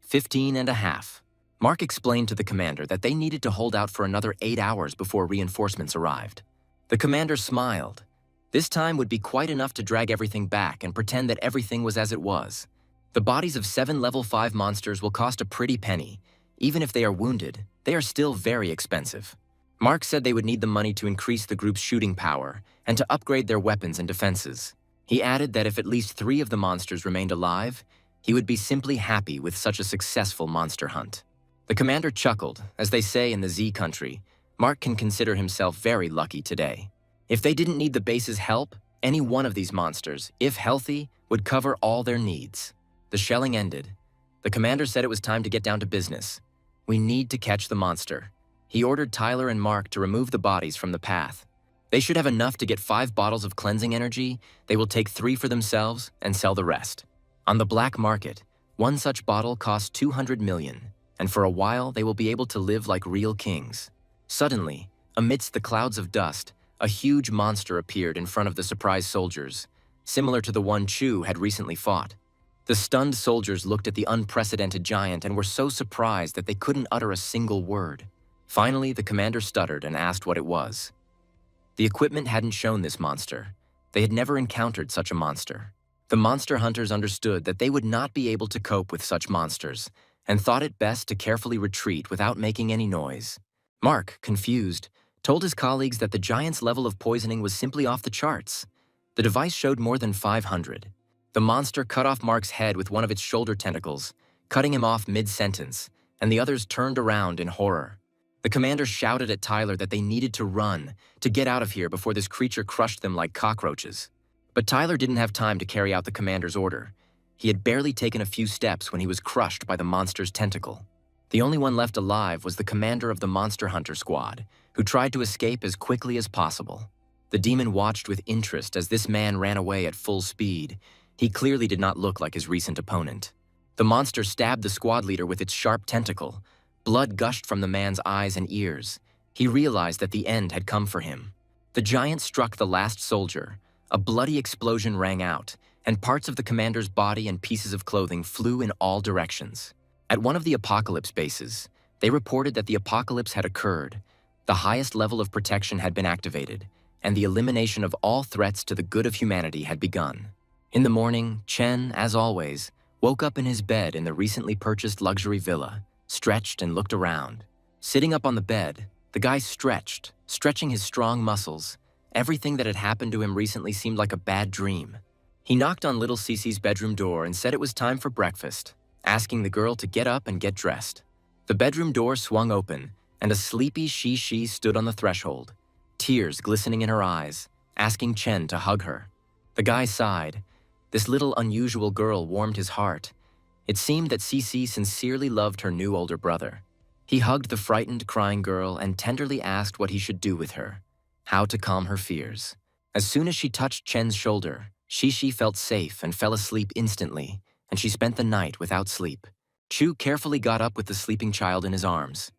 [SPEAKER 1] 15.5. Mark explained to the commander that they needed to hold out for another 8 hours before reinforcements arrived. The commander smiled. This time would be quite enough to drag everything back and pretend that everything was as it was. The bodies of 7 level 5 monsters will cost a pretty penny. Even if they are wounded, they are still very expensive. Mark said they would need the money to increase the group's shooting power and to upgrade their weapons and defenses. He added that if at least 3 of the monsters remained alive, he would be simply happy with such a successful monster hunt. The commander chuckled. As they say in the Z country, Mark can consider himself very lucky today. If they didn't need the base's help, any one of these monsters, if healthy, would cover all their needs. The shelling ended. The commander said it was time to get down to business. We need to catch the monster. He ordered Tyler and Mark to remove the bodies from the path. They should have enough to get 5 bottles of cleansing energy. They will take 3 for themselves and sell the rest. On the black market, one such bottle costs 200 million, and for a while they will be able to live like real kings. Suddenly, amidst the clouds of dust, a huge monster appeared in front of the surprised soldiers, similar to the one Chu had recently fought. The stunned soldiers looked at the unprecedented giant and were so surprised that they couldn't utter a single word. Finally, the commander stuttered and asked what it was. The equipment hadn't shown this monster. They had never encountered such a monster. The monster hunters understood that they would not be able to cope with such monsters and thought it best to carefully retreat without making any noise. Mark, confused, told his colleagues that the giant's level of poisoning was simply off the charts. The device showed more than 500. The monster cut off Mark's head with one of its shoulder tentacles, cutting him off mid-sentence, and the others turned around in horror. The commander shouted at Tyler that they needed to run, to get out of here before this creature crushed them like cockroaches. But Tyler didn't have time to carry out the commander's order. He had barely taken a few steps when he was crushed by the monster's tentacle. The only one left alive was the commander of the monster hunter squad, who tried to escape as quickly as possible. The demon watched with interest as this man ran away at full speed. He clearly did not look like his recent opponent. The monster stabbed the squad leader with its sharp tentacle. Blood gushed from the man's eyes and ears. He realized that the end had come for him. The giant struck the last soldier. A bloody explosion rang out, and parts of the commander's body and pieces of clothing flew in all directions. At one of the apocalypse bases, they reported that the apocalypse had occurred. The highest level of protection had been activated, and the elimination of all threats to the good of humanity had begun. In the morning, Chen, as always, woke up in his bed in the recently purchased luxury villa, stretched and looked around. Sitting up on the bed, the guy stretched, stretching his strong muscles. Everything that had happened to him recently seemed like a bad dream. He knocked on little Cece's bedroom door and said it was time for breakfast, asking the girl to get up and get dressed. The bedroom door swung open, and a sleepy She stood on the threshold, tears glistening in her eyes, asking Chen to hug her. The guy sighed. This little unusual girl warmed his heart. It seemed that Cece sincerely loved her new older brother. He hugged the frightened, crying girl and tenderly asked what he should do with her, how to calm her fears. As soon as she touched Chen's shoulder, She felt safe and fell asleep instantly, and she spent the night without sleep. Chu carefully got up with the sleeping child in his arms.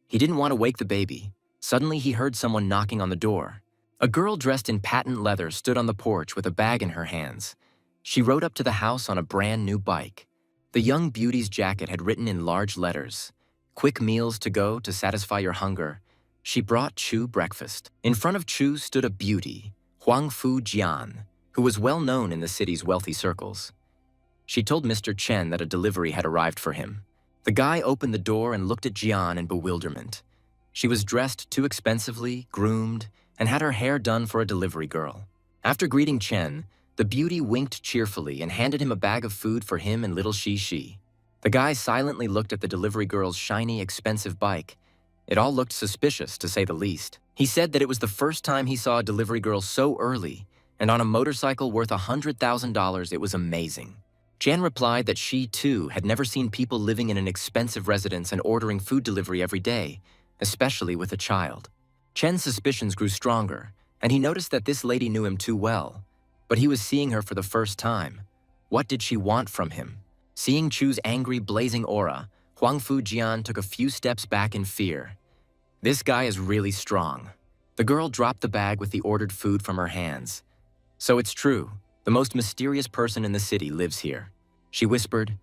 [SPEAKER 1] He didn't want to wake the baby. Suddenly, he heard someone knocking on the door. A girl dressed in patent leather stood on the porch with a bag in her hands. She rode up to the house on a brand new bike. The young beauty's jacket had written in large letters, "Quick meals to go to satisfy your hunger." She brought Chu breakfast. In front of Chu stood a beauty, Huang Fu Jian, who was well known in the city's wealthy circles. She told Mr. Chen that a delivery had arrived for him. The guy opened the door and looked at Jian in bewilderment. She was dressed too expensively, groomed, and had her hair done for a delivery girl. After greeting Chen, the beauty winked cheerfully and handed him a bag of food for him and little She. The guy silently looked at the delivery girl's shiny, expensive bike. It all looked suspicious, to say the least. He said that it was the first time he saw a delivery girl so early, and on a motorcycle worth $100,000, it was amazing. Jan replied that she, too, had never seen people living in an expensive residence and ordering food delivery every day, especially with a child. Chen's suspicions grew stronger, and he noticed that this lady knew him too well. But he was seeing her for the first time. What did she want from him? Seeing Chu's angry, blazing aura, Huang Fu Jian took a few steps back in fear. This guy is really strong. The girl dropped the bag with the ordered food from her hands. So it's true. The most mysterious person in the city lives here. She whispered,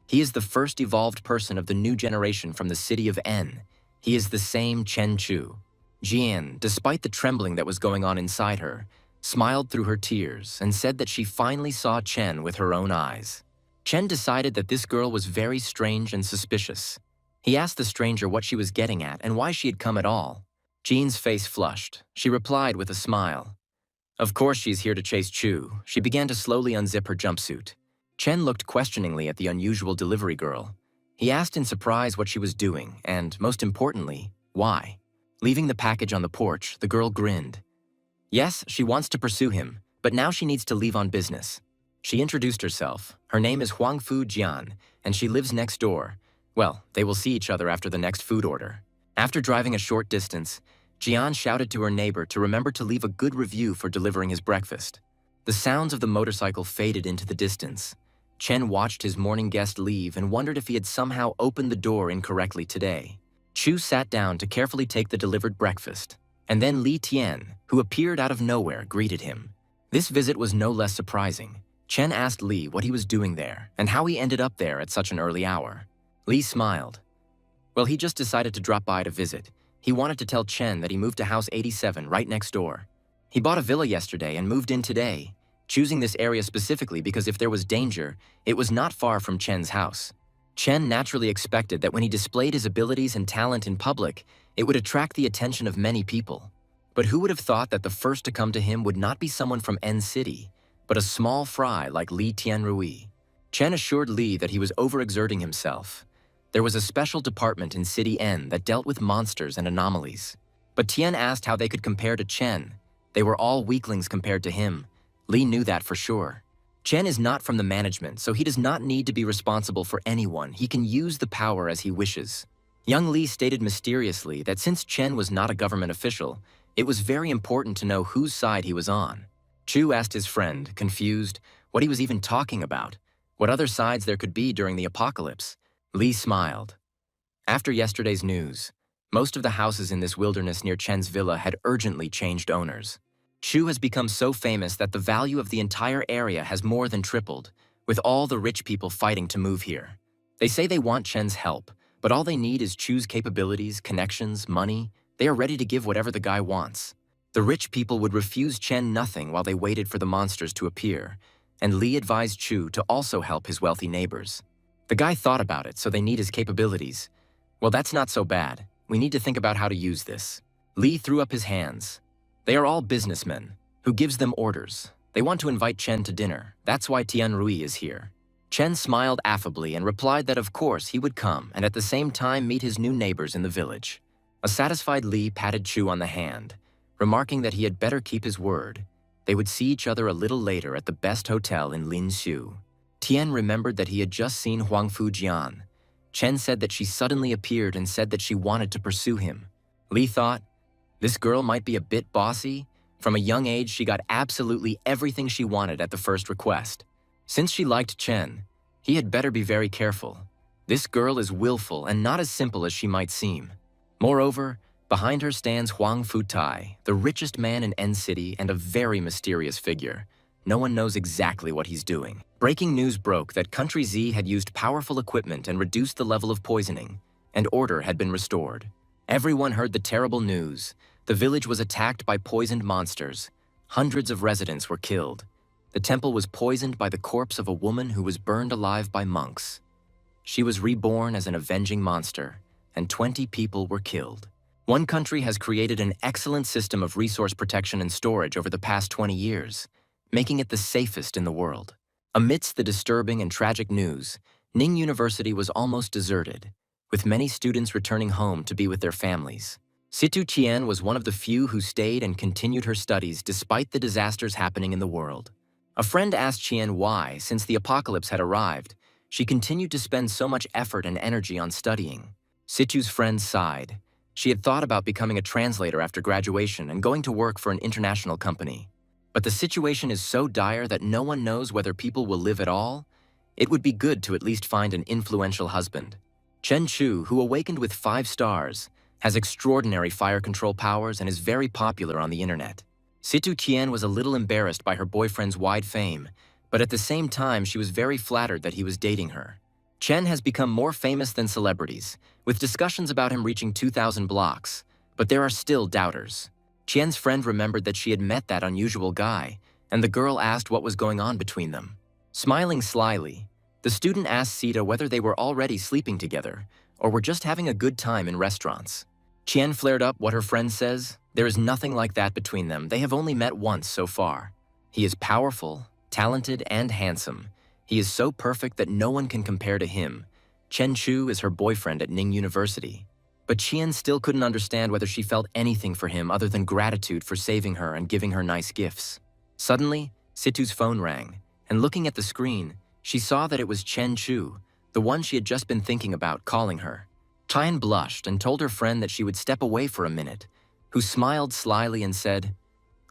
[SPEAKER 1] "He is the first evolved person of the new generation from the city of N. He is the same Chen Chu." Jian, despite the trembling that was going on inside her, smiled through her tears and said that she finally saw Chen with her own eyes. Chen decided that this girl was very strange and suspicious. He asked the stranger what she was getting at and why she had come at all. Jean's face flushed. She replied with a smile. Of course she's here to chase Chu. She began to slowly unzip her jumpsuit. Chen looked questioningly at the unusual delivery girl. He asked in surprise what she was doing and, most importantly, why. Leaving the package on the porch, the girl grinned. Yes, she wants to pursue him, but now she needs to leave on business. She introduced herself. Her name is Huangfu Jian, and she lives next door. Well, they will see each other after the next food order. After driving a short distance, Jian shouted to her neighbor to remember to leave a good review for delivering his breakfast. The sounds of the motorcycle faded into the distance. Chen watched his morning guest leave and wondered if he had somehow opened the door incorrectly today. Chu sat down to carefully take the delivered breakfast, and then Li Tian, who appeared out of nowhere, greeted him. This visit was no less surprising. Chen asked Li what he was doing there and how he ended up there at such an early hour. Li smiled. Well, he just decided to drop by to visit. He wanted to tell Chen that he moved to house 87 right next door. He bought a villa yesterday and moved in today, choosing this area specifically because if there was danger, it was not far from Chen's house. Chen naturally expected that when he displayed his abilities and talent in public, it would attract the attention of many people. But who would have thought that the first to come to him would not be someone from N City, but a small fry like Li Tianrui? Chen assured Li that he was overexerting himself. There was a special department in City N that dealt with monsters and anomalies. But Tian asked how they could compare to Chen. They were all weaklings compared to him. Li knew that for sure. Chen is not from the management, so he does not need to be responsible for anyone. He can use the power as he wishes. Young Li stated mysteriously that since Chen was not a government official, it was very important to know whose side he was on. Chu asked his friend, confused, what he was even talking about, what other sides there could be during the apocalypse. Li smiled. After yesterday's news, most of the houses in this wilderness near Chen's villa had urgently changed owners. Chu has become so famous that the value of the entire area has more than tripled, with all the rich people fighting to move here. They say they want Chen's help, but all they need is Chu's capabilities, connections, money. They are ready to give whatever the guy wants. The rich people would refuse Chen nothing while they waited for the monsters to appear, and Li advised Chu to also help his wealthy neighbors. The guy thought about it, so they need his capabilities. Well, that's not so bad. We need to think about how to use this. Li threw up his hands. They are all businessmen. Who gives them orders? They want to invite Chen to dinner. That's why Tianrui is here. Chen smiled affably and replied that of course he would come and at the same time meet his new neighbors in the village. A satisfied Li patted Chu on the hand, remarking that he had better keep his word. They would see each other a little later at the best hotel in Linxiu. Tian remembered that he had just seen Huangfu Jian. Chen said that she suddenly appeared and said that she wanted to pursue him. Li thought, this girl might be a bit bossy. From a young age, she got absolutely everything she wanted at the first request. Since she liked Chen, he had better be very careful. This girl is willful and not as simple as she might seem. Moreover, behind her stands Huang Futai, the richest man in N City and a very mysterious figure. No one knows exactly what he's doing. Breaking news broke that Country Z had used powerful equipment and reduced the level of poisoning, and order had been restored. Everyone heard the terrible news. The village was attacked by poisoned monsters. Hundreds of residents were killed. The temple was poisoned by the corpse of a woman who was burned alive by monks. She was reborn as an avenging monster, and 20 people were killed. One country has created an excellent system of resource protection and storage over the past 20 years, making it the safest in the world. Amidst the disturbing and tragic news, Ning University was almost deserted, with many students returning home to be with their families. Situ Qian was one of the few who stayed and continued her studies despite the disasters happening in the world. A friend asked Qian why, since the apocalypse had arrived, she continued to spend so much effort and energy on studying. Situ's friend sighed. She had thought about becoming a translator after graduation and going to work for an international company. But the situation is so dire that no one knows whether people will live at all. It would be good to at least find an influential husband. Chen Chu, who awakened with 5 stars, has extraordinary fire control powers and is very popular on the internet. Situ Qian was a little embarrassed by her boyfriend's wide fame, but at the same time she was very flattered that he was dating her. Chen has become more famous than celebrities, with discussions about him reaching 2,000 blocks, but there are still doubters. Qian's friend remembered that she had met that unusual guy, and the girl asked what was going on between them. Smiling slyly, the student asked Sita whether they were already sleeping together, or we're just having a good time in restaurants. Qian flared up what her friend says. There is nothing like that between them. They have only met once so far. He is powerful, talented, and handsome. He is so perfect that no one can compare to him. Chen Chu is her boyfriend at Ning University. But Qian still couldn't understand whether she felt anything for him other than gratitude for saving her and giving her nice gifts. Suddenly, Situ's phone rang, and looking at the screen, she saw that it was Chen Chu, the one she had just been thinking about, calling her. Qian blushed and told her friend that she would step away for a minute, who smiled slyly and said,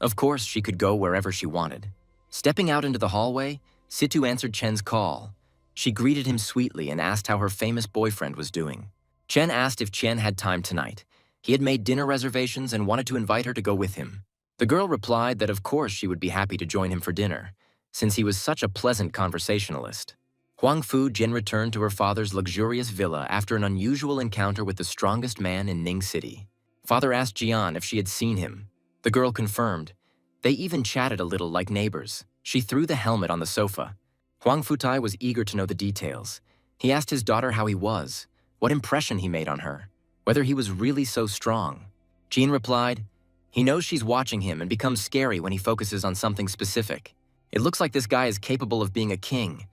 [SPEAKER 1] of course she could go wherever she wanted. Stepping out into the hallway, Situ answered Chen's call. She greeted him sweetly and asked how her famous boyfriend was doing. Chen asked if Qian had time tonight. He had made dinner reservations and wanted to invite her to go with him. The girl replied that of course she would be happy to join him for dinner, since he was such a pleasant conversationalist. Huang Fu Jin returned to her father's luxurious villa after an unusual encounter with the strongest man in Ning City. Father asked Jian if she had seen him. The girl confirmed. They even chatted a little like neighbors. She threw the helmet on the sofa. Huang Futai was eager to know the details. He asked his daughter how he was, what impression he made on her, whether he was really so strong. Jean replied, he knows she's watching him and becomes scary when he focuses on something specific. It looks like this guy is capable of being a king.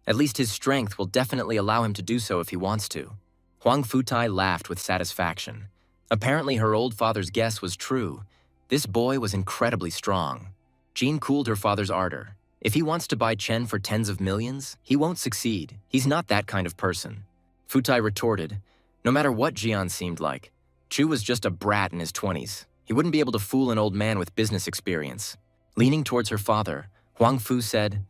[SPEAKER 1] At least his strength will definitely allow him to do so if he wants to. Huang Futai laughed with satisfaction. Apparently her old father's guess was true. This boy was incredibly strong. Jean cooled her father's ardor. If he wants to buy Chen for tens of millions, he won't succeed. He's not that kind of person. Futai retorted, no matter what Jian seemed like, Chu was just a brat in his 20s. He wouldn't be able to fool an old man with business experience. Leaning towards her father, Huang Fu said,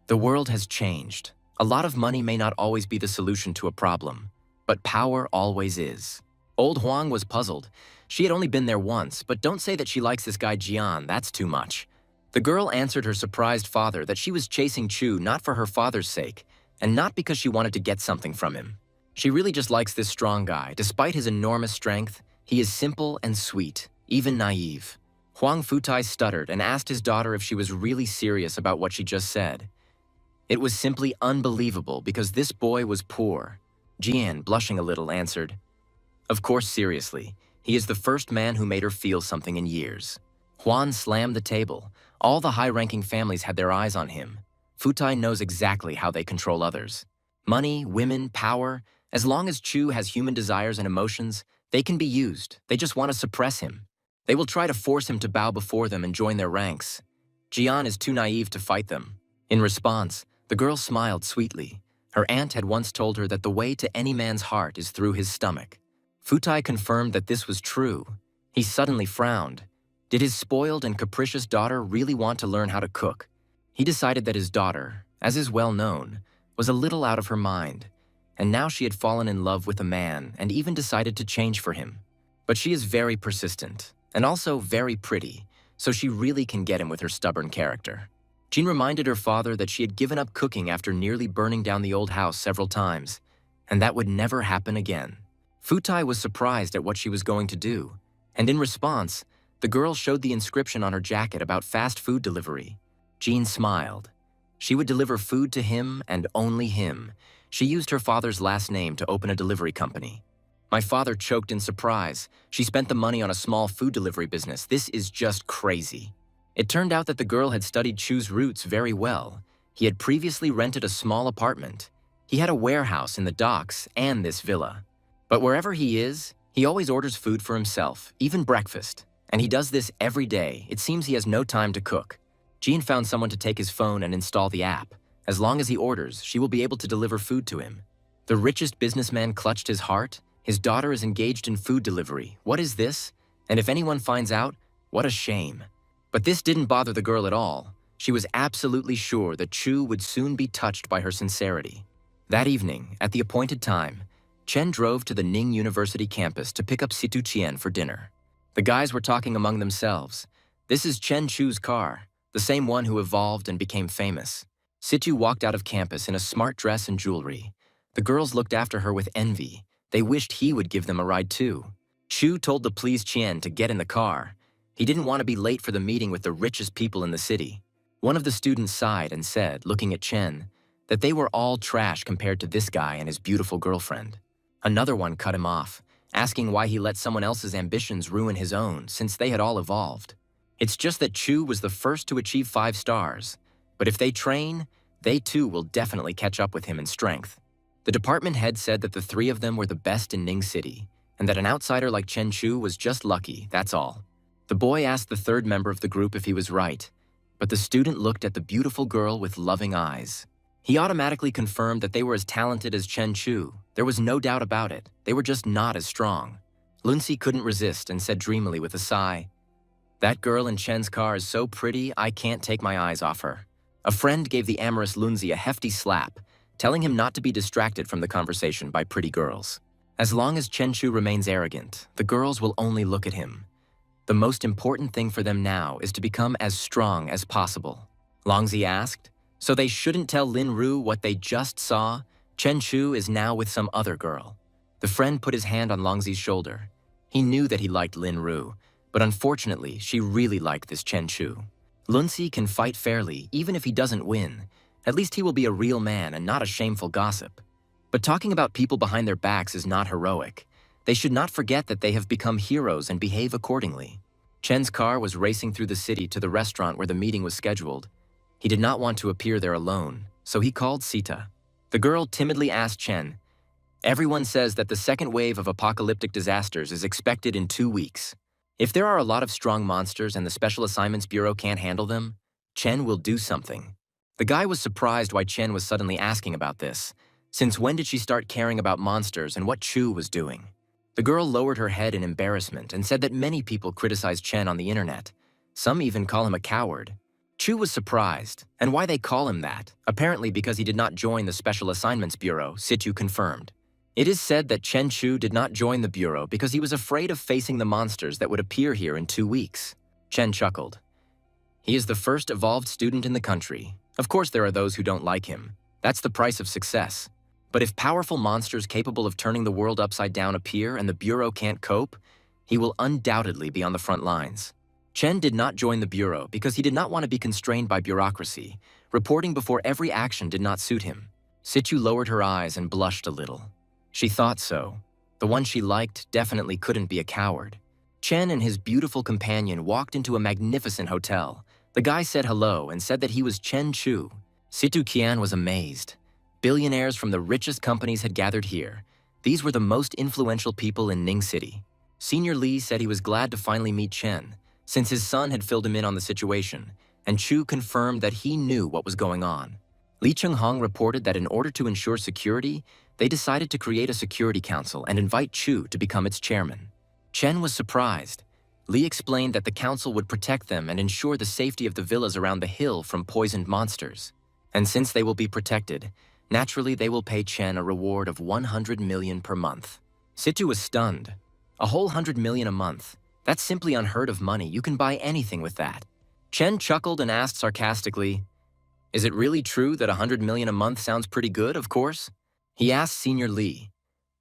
[SPEAKER 1] the world has changed. A lot of money may not always be the solution to a problem, but power always is. Old Huang was puzzled. She had only been there once, but don't say that she likes this guy Jian, that's too much. The girl answered her surprised father that she was chasing Chu not for her father's sake, and not because she wanted to get something from him. She really just likes this strong guy. Despite his enormous strength, he is simple and sweet, even naive. Huang Futai stuttered and asked his daughter if she was really serious about what she just said. It was simply unbelievable because this boy was poor. Jian, blushing a little, answered, of course, seriously. He is the first man who made her feel something in years. Huan slammed the table. All the high-ranking families had their eyes on him. Futai knows exactly how they control others. Money, women, power, as long as Chu has human desires and emotions, they can be used. They just want to suppress him. They will try to force him to bow before them and join their ranks. Jian is too naive to fight them. In response, the girl smiled sweetly. Her aunt had once told her that the way to any man's heart is through his stomach. Futai confirmed that this was true. He suddenly frowned. Did his spoiled and capricious daughter really want to learn how to cook? He decided that his daughter, as is well known, was a little out of her mind, and now she had fallen in love with a man and even decided to change for him. But she is very persistent, and also very pretty, so she really can get him with her stubborn character. Jean reminded her father that she had given up cooking after nearly burning down the old house several times, and that would never happen again. Futai was surprised at what she was going to do, and in response, the girl showed the inscription on her jacket about fast food delivery. Jean smiled. She would deliver food to him and only him. She used her father's last name to open a delivery company. My father choked in surprise. She spent the money on a small food delivery business. This is just crazy. It turned out that the girl had studied Chu's roots very well. He had previously rented a small apartment. He had a warehouse in the docks and this villa. But wherever he is, he always orders food for himself, even breakfast. And he does this every day. It seems he has no time to cook. Jean found someone to take his phone and install the app. As long as he orders, she will be able to deliver food to him. The richest businessman clutched his heart. His daughter is engaged in food delivery. What is this? And if anyone finds out, what a shame. But this didn't bother the girl at all. She was absolutely sure that Chu would soon be touched by her sincerity. That evening, at the appointed time, Chen drove to the Ning University campus to pick up Situ Qian for dinner. The guys were talking among themselves. This is Chen Chu's car, the same one who evolved and became famous. Situ walked out of campus in a smart dress and jewelry. The girls looked after her with envy. They wished he would give them a ride too. Chu told the pleased Qian to get in the car. He didn't want to be late for the meeting with the richest people in the city. One of the students sighed and said, looking at Chen, that they were all trash compared to this guy and his beautiful girlfriend. Another one cut him off, asking why he let someone else's ambitions ruin his own since they had all evolved. It's just that Chu was the first to achieve 5 stars, but if they train, they too will definitely catch up with him in strength. The department head said that the 3 of them were the best in Ning City, and that an outsider like Chen Chu was just lucky, that's all. The boy asked the 3rd member of the group if he was right, but the student looked at the beautiful girl with loving eyes. He automatically confirmed that they were as talented as Chen Chu. There was no doubt about it. They were just not as strong. Lunsi couldn't resist and said dreamily with a sigh, "That girl in Chen's car is so pretty, I can't take my eyes off her." A friend gave the amorous Lunsi a hefty slap, telling him not to be distracted from the conversation by pretty girls. As long as Chen Chu remains arrogant, the girls will only look at him. The most important thing for them now is to become as strong as possible. Longzi asked, "So they shouldn't tell Lin Ru what they just saw? Chen Chu is now with some other girl." The friend put his hand on Longzi's shoulder. He knew that he liked Lin Ru, but unfortunately, she really liked this Chen Chu. Lunsi can fight fairly, even if he doesn't win. At least he will be a real man and not a shameful gossip. But talking about people behind their backs is not heroic. They should not forget that they have become heroes and behave accordingly. Chen's car was racing through the city to the restaurant where the meeting was scheduled. He did not want to appear there alone, so he called Sita. The girl timidly asked Chen, "Everyone says that the second wave of apocalyptic disasters is expected in 2 weeks. If there are a lot of strong monsters and the Special Assignments Bureau can't handle them, Chen will do something." The guy was surprised why Chen was suddenly asking about this. Since when did she start caring about monsters and what Chu was doing? The girl lowered her head in embarrassment and said that many people criticize Chen on the internet. Some even call him a coward. Chu was surprised, and why they call him that, apparently because he did not join the Special Assignments Bureau, Situ confirmed. It is said that Chen Chu did not join the Bureau because he was afraid of facing the monsters that would appear here in 2 weeks. Chen chuckled. He is the first evolved student in the country. Of course there are those who don't like him. That's the price of success. But if powerful monsters capable of turning the world upside down appear and the Bureau can't cope, he will undoubtedly be on the front lines. Chen did not join the Bureau because he did not want to be constrained by bureaucracy. Reporting before every action did not suit him. Situ lowered her eyes and blushed a little. She thought so. The one she liked definitely couldn't be a coward. Chen and his beautiful companion walked into a magnificent hotel. The guy said hello and said that he was Chen Chu. Situ Qian was amazed. Billionaires from the richest companies had gathered here. These were the most influential people in Ning City. Senior Li said he was glad to finally meet Chen, since his son had filled him in on the situation, and Chu confirmed that he knew what was going on. Li Chunghong reported that in order to ensure security, they decided to create a security council and invite Chu to become its chairman. Chen was surprised. Li explained that the council would protect them and ensure the safety of the villas around the hill from poisoned monsters. And since they will be protected, naturally they will pay Chen a reward of 100 million per month. Situ was stunned. A whole 100 million a month. That's simply unheard of money. You can buy anything with that. Chen chuckled and asked sarcastically, "Is it really true that 100 million a month sounds pretty good, of course?" He asked Senior Li,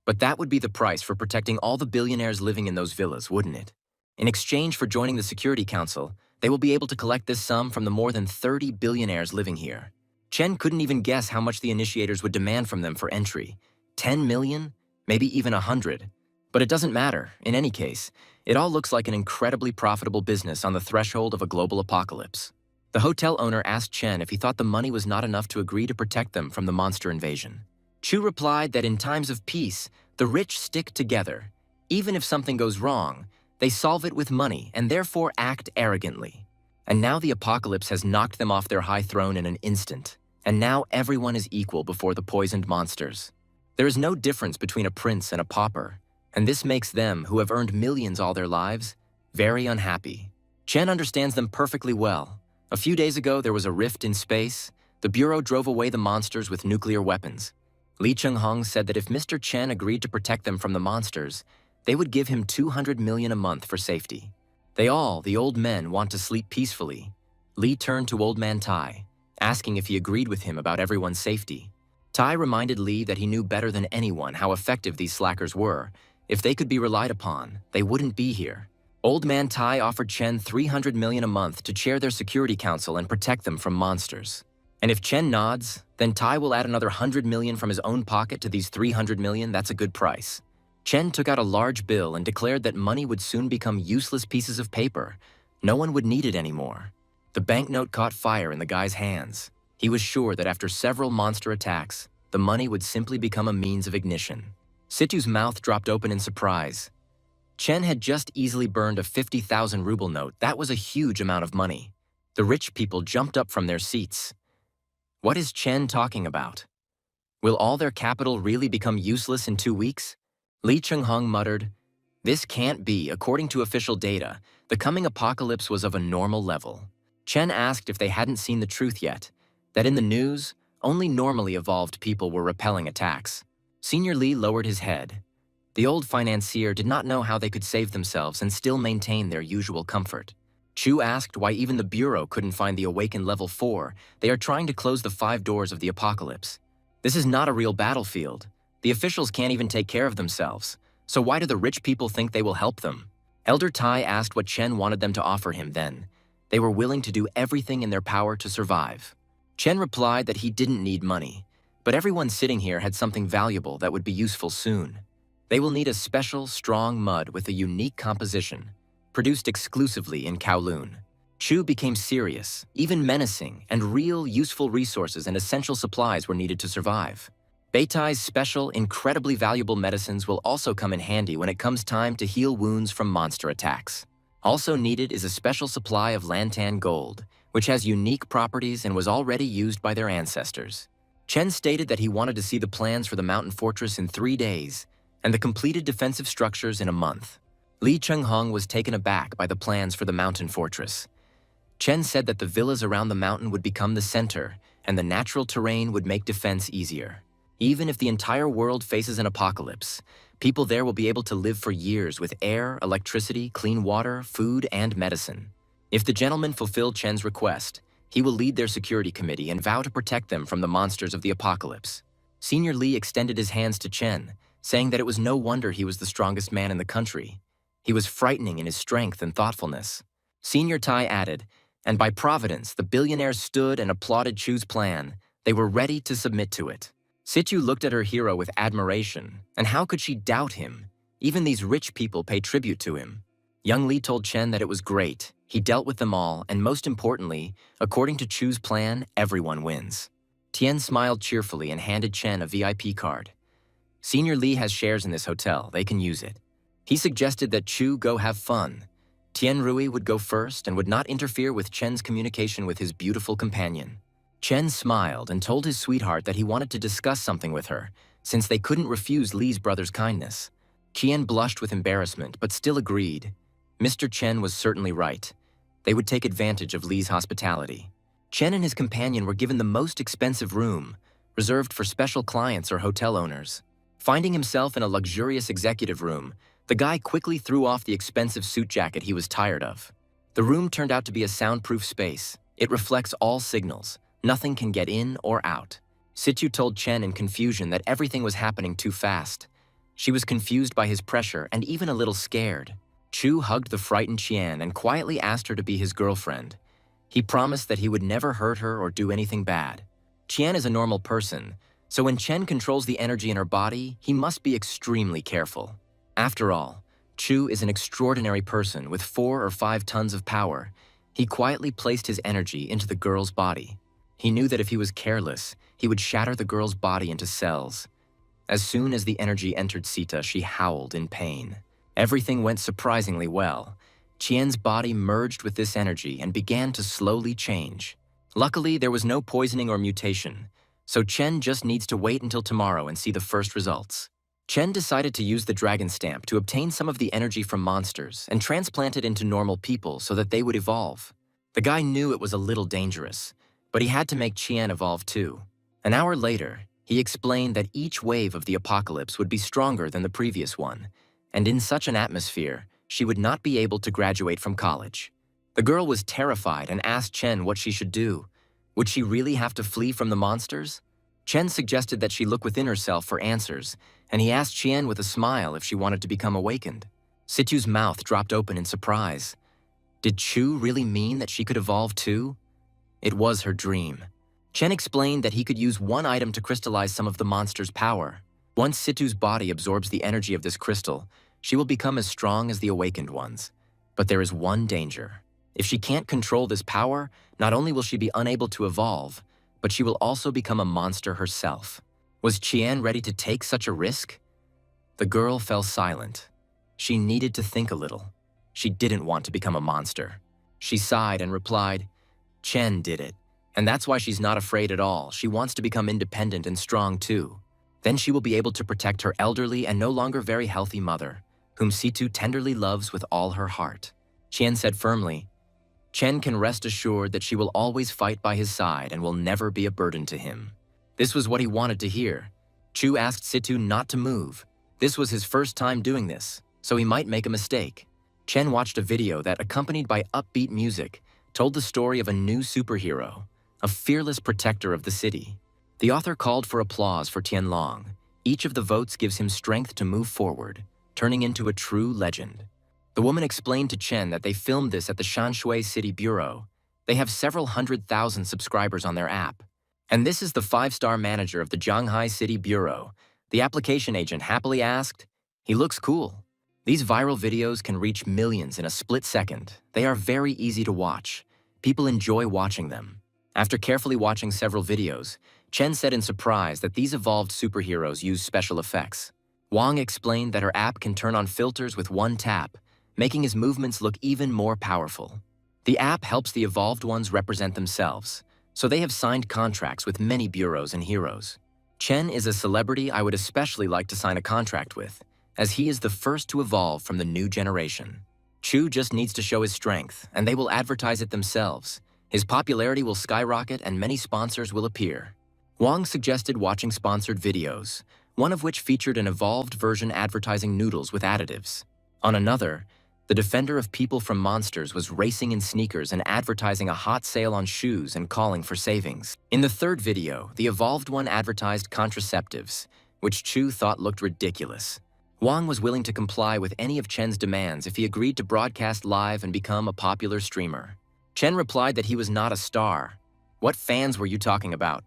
[SPEAKER 1] "But that would be the price for protecting all the billionaires living in those villas, wouldn't it? In exchange for joining the Security Council, they will be able to collect this sum from the more than 30 billionaires living here." Chen couldn't even guess how much the initiators would demand from them for entry. 10 million? Maybe even 100. But it doesn't matter. In any case, it all looks like an incredibly profitable business on the threshold of a global apocalypse. The hotel owner asked Chen if he thought the money was not enough to agree to protect them from the monster invasion. Chu replied that in times of peace, the rich stick together. Even if something goes wrong, they solve it with money and therefore act arrogantly. And now the apocalypse has knocked them off their high throne in an instant. And now everyone is equal before the poisoned monsters. There is no difference between a prince and a pauper. And this makes them, who have earned millions all their lives, very unhappy. Chen understands them perfectly well. A few days ago, there was a rift in space. The Bureau drove away the monsters with nuclear weapons. Li Chunghong said that if Mr. Chen agreed to protect them from the monsters, they would give him 200 million a month for safety. They all, the old men, want to sleep peacefully. Li turned to Old Man Tai, asking if he agreed with him about everyone's safety. Tai reminded Li that he knew better than anyone how effective these slackers were. If they could be relied upon, they wouldn't be here. Old Man Tai offered Chen 300 million a month to chair their security council and protect them from monsters. And if Chen nods, then Tai will add another 100 million from his own pocket to these 300 million. That's a good price. Chen took out a large bill and declared that money would soon become useless pieces of paper. No one would need it anymore. The banknote caught fire in the guy's hands. He was sure that after several monster attacks, the money would simply become a means of ignition. Situ's mouth dropped open in surprise. Chen had just easily burned a 50,000 ruble note. That was a huge amount of money. The rich people jumped up from their seats. What is Chen talking about? Will all their capital really become useless in 2 weeks? Li Chenghong muttered, "This can't be. According to official data, the coming apocalypse was of a normal level." Chen asked if they hadn't seen the truth yet, that in the news, only normally evolved people were repelling attacks. Senior Li lowered his head. The old financier did not know how they could save themselves and still maintain their usual comfort. Chu asked why even the Bureau couldn't find the awakened level 4. They are trying to close the 5 doors of the apocalypse. This is not a real battlefield. The officials can't even take care of themselves. So why do the rich people think they will help them? Elder Tai asked what Chen wanted them to offer him then. They were willing to do everything in their power to survive. Chen replied that he didn't need money, but everyone sitting here had something valuable that would be useful soon. They will need a special, strong mud with a unique composition, produced exclusively in Kowloon. Chu became serious, even menacing, and real, useful resources and essential supplies were needed to survive. Beitai's special, incredibly valuable medicines will also come in handy when it comes time to heal wounds from monster attacks. Also needed is a special supply of Lantan gold, which has unique properties and was already used by their ancestors. Chen stated that he wanted to see the plans for the mountain fortress in 3 days, and the completed defensive structures in a month. Li Chenghong was taken aback by the plans for the mountain fortress. Chen said that the villas around the mountain would become the center, and the natural terrain would make defense easier. Even if the entire world faces an apocalypse, people there will be able to live for years with air, electricity, clean water, food, and medicine. If the gentleman fulfilled Chen's request, he will lead their security committee and vow to protect them from the monsters of the apocalypse. Senior Li extended his hands to Chen, saying that it was no wonder he was the strongest man in the country. He was frightening in his strength and thoughtfulness. Senior Tai added, and by providence, the billionaires stood and applauded Chu's plan. They were ready to submit to it. Situ looked at her hero with admiration, and how could she doubt him? Even these rich people pay tribute to him. Young Li told Chen that it was great. He dealt with them all, and most importantly, according to Chu's plan, everyone wins. Tian smiled cheerfully and handed Chen a VIP card. Senior Li has shares in this hotel. They can use it. He suggested that Chu go have fun. Tian Rui would go first and would not interfere with Chen's communication with his beautiful companion. Chen smiled and told his sweetheart that he wanted to discuss something with her, since they couldn't refuse Li's brother's kindness. Qian blushed with embarrassment, but still agreed. Mr. Chen was certainly right. They would take advantage of Li's hospitality. Chen and his companion were given the most expensive room, reserved for special clients or hotel owners. Finding himself in a luxurious executive room, the guy quickly threw off the expensive suit jacket he was tired of. The room turned out to be a soundproof space. It reflects all signals. Nothing can get in or out. Situ told Chen in confusion that everything was happening too fast. She was confused by his pressure and even a little scared. Chu hugged the frightened Qian and quietly asked her to be his girlfriend. He promised that he would never hurt her or do anything bad. Qian is a normal person, so when Chen controls the energy in her body, he must be extremely careful. After all, Chu is an extraordinary person with 4 or 5 tons of power. He quietly placed his energy into the girl's body. He knew that if he was careless, he would shatter the girl's body into cells. As soon as the energy entered Sita, she howled in pain. Everything went surprisingly well. Qian's body merged with this energy and began to slowly change. Luckily, there was no poisoning or mutation, so Chen just needs to wait until tomorrow and see the first results. Chen decided to use the dragon stamp to obtain some of the energy from monsters and transplant it into normal people so that they would evolve. The guy knew it was a little dangerous, but he had to make Qian evolve too. An hour later, he explained that each wave of the apocalypse would be stronger than the previous one, and in such an atmosphere, she would not be able to graduate from college. The girl was terrified and asked Chen what she should do. Would she really have to flee from the monsters? Chen suggested that she look within herself for answers, and he asked Qian with a smile if she wanted to become awakened. Situ's mouth dropped open in surprise. Did Chu really mean that she could evolve too? It was her dream. Chen explained that he could use one item to crystallize some of the monster's power. Once Situ's body absorbs the energy of this crystal, she will become as strong as the awakened ones. But there is one danger. If she can't control this power, not only will she be unable to evolve, but she will also become a monster herself. Was Qian ready to take such a risk? The girl fell silent. She needed to think a little. She didn't want to become a monster. She sighed and replied, "Chen did it, and that's why she's not afraid at all. She wants to become independent and strong too. Then she will be able to protect her elderly and no longer very healthy mother, whom Situ tenderly loves with all her heart." Qian said firmly, "Chen can rest assured that she will always fight by his side and will never be a burden to him." This was what he wanted to hear. Chu asked Situ not to move. This was his first time doing this, so he might make a mistake. Chen watched a video that, accompanied by upbeat music, told the story of a new superhero, a fearless protector of the city. The author called for applause for Tianlong. Each of the votes gives him strength to move forward, turning into a true legend. The woman explained to Chen that they filmed this at the Shanshui City Bureau. They have several 100,000 subscribers on their app. And this is the 5-star manager of the Zhanghai City Bureau. The application agent happily asked, "He looks cool." These viral videos can reach millions in a split second. They are very easy to watch. People enjoy watching them. After carefully watching several videos, Chen said in surprise that these evolved superheroes use special effects. Wang explained that her app can turn on filters with one tap, making his movements look even more powerful. The app helps the evolved ones represent themselves, so they have signed contracts with many bureaus and heroes. Chen is a celebrity I would especially like to sign a contract with, as he is the first to evolve from the new generation. Chu just needs to show his strength, and they will advertise it themselves. His popularity will skyrocket and many sponsors will appear. Wang suggested watching sponsored videos, one of which featured an evolved version advertising noodles with additives. On another, the defender of people from monsters was racing in sneakers and advertising a hot sale on shoes and calling for savings. In the third video, the evolved one advertised contraceptives, which Chu thought looked ridiculous. Wang was willing to comply with any of Chen's demands if he agreed to broadcast live and become a popular streamer. Chen replied that he was not a star. "What fans were you talking about?"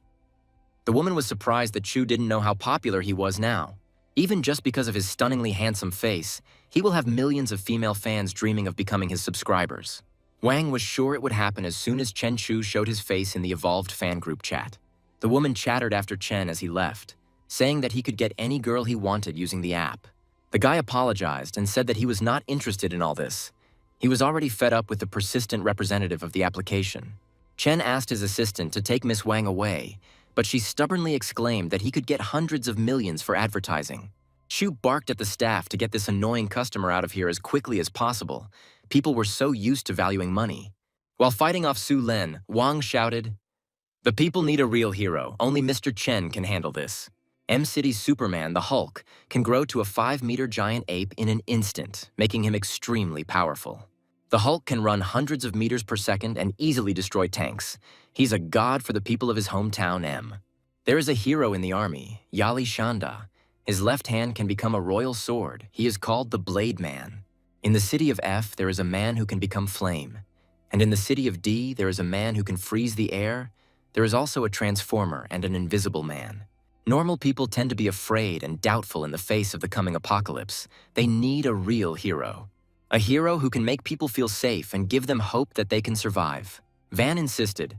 [SPEAKER 1] The woman was surprised that Chu didn't know how popular he was now. Even just because of his stunningly handsome face, he will have millions of female fans dreaming of becoming his subscribers. Wang was sure it would happen as soon as Chen Chu showed his face in the evolved fan group chat. The woman chattered after Chen as he left, saying that he could get any girl he wanted using the app. The guy apologized and said that he was not interested in all this. He was already fed up with the persistent representative of the application. Chen asked his assistant to take Miss Wang away, but she stubbornly exclaimed that he could get hundreds of millions for advertising. Chu barked at the staff to get this annoying customer out of here as quickly as possible. People were so used to valuing money. While fighting off Su Len, Wang shouted, "The people need a real hero. Only Mr. Chen can handle this." M-City's Superman, the Hulk, can grow to a 5-meter giant ape in an instant, making him extremely powerful. The Hulk can run hundreds of meters per second and easily destroy tanks. He's a god for the people of his hometown, M. There is a hero in the army, Yali Shanda. His left hand can become a royal sword. He is called the Blade Man. In the city of F, there is a man who can become flame. And in the city of D, there is a man who can freeze the air. There is also a transformer and an invisible man. Normal people tend to be afraid and doubtful in the face of the coming apocalypse. They need a real hero. A hero who can make people feel safe and give them hope that they can survive. Van insisted.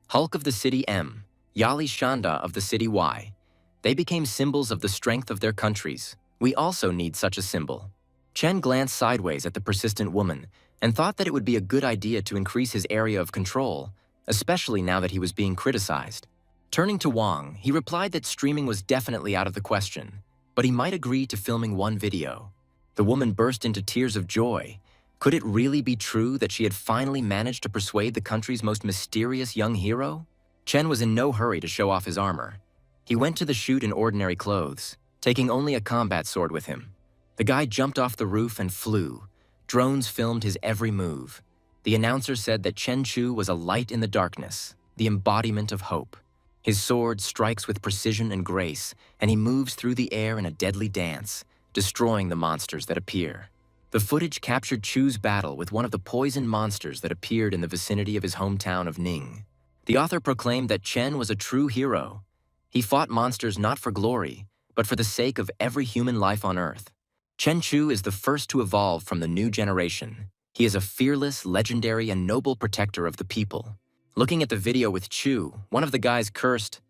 [SPEAKER 1] Hulk of the city M, Yali Shanda of the city Y. They became symbols of the strength of their countries. We also need such a symbol. Chen glanced sideways at the persistent woman and thought that it would be a good idea to increase his area of control, especially now that he was being criticized. Turning to Wang, he replied that streaming was definitely out of the question, but he might agree to filming one video. The woman burst into tears of joy. Could it really be true that she had finally managed to persuade the country's most mysterious young hero? Chen was in no hurry to show off his armor. He went to the shoot in ordinary clothes, taking only a combat sword with him. The guy jumped off the roof and flew. Drones filmed his every move. The announcer said that Chen Chu was a light in the darkness, the embodiment of hope. His sword strikes with precision and grace, and he moves through the air in a deadly dance, destroying the monsters that appear. The footage captured Chu's battle with one of the poison monsters that appeared in the vicinity of his hometown of Ning. The author proclaimed that Chen was a true hero. He fought monsters not for glory, but for the sake of every human life on Earth. Chen Chu is the first to evolve from the new generation. He is a fearless, legendary, and noble protector of the people. Looking at the video with Chu, one of the guys cursed,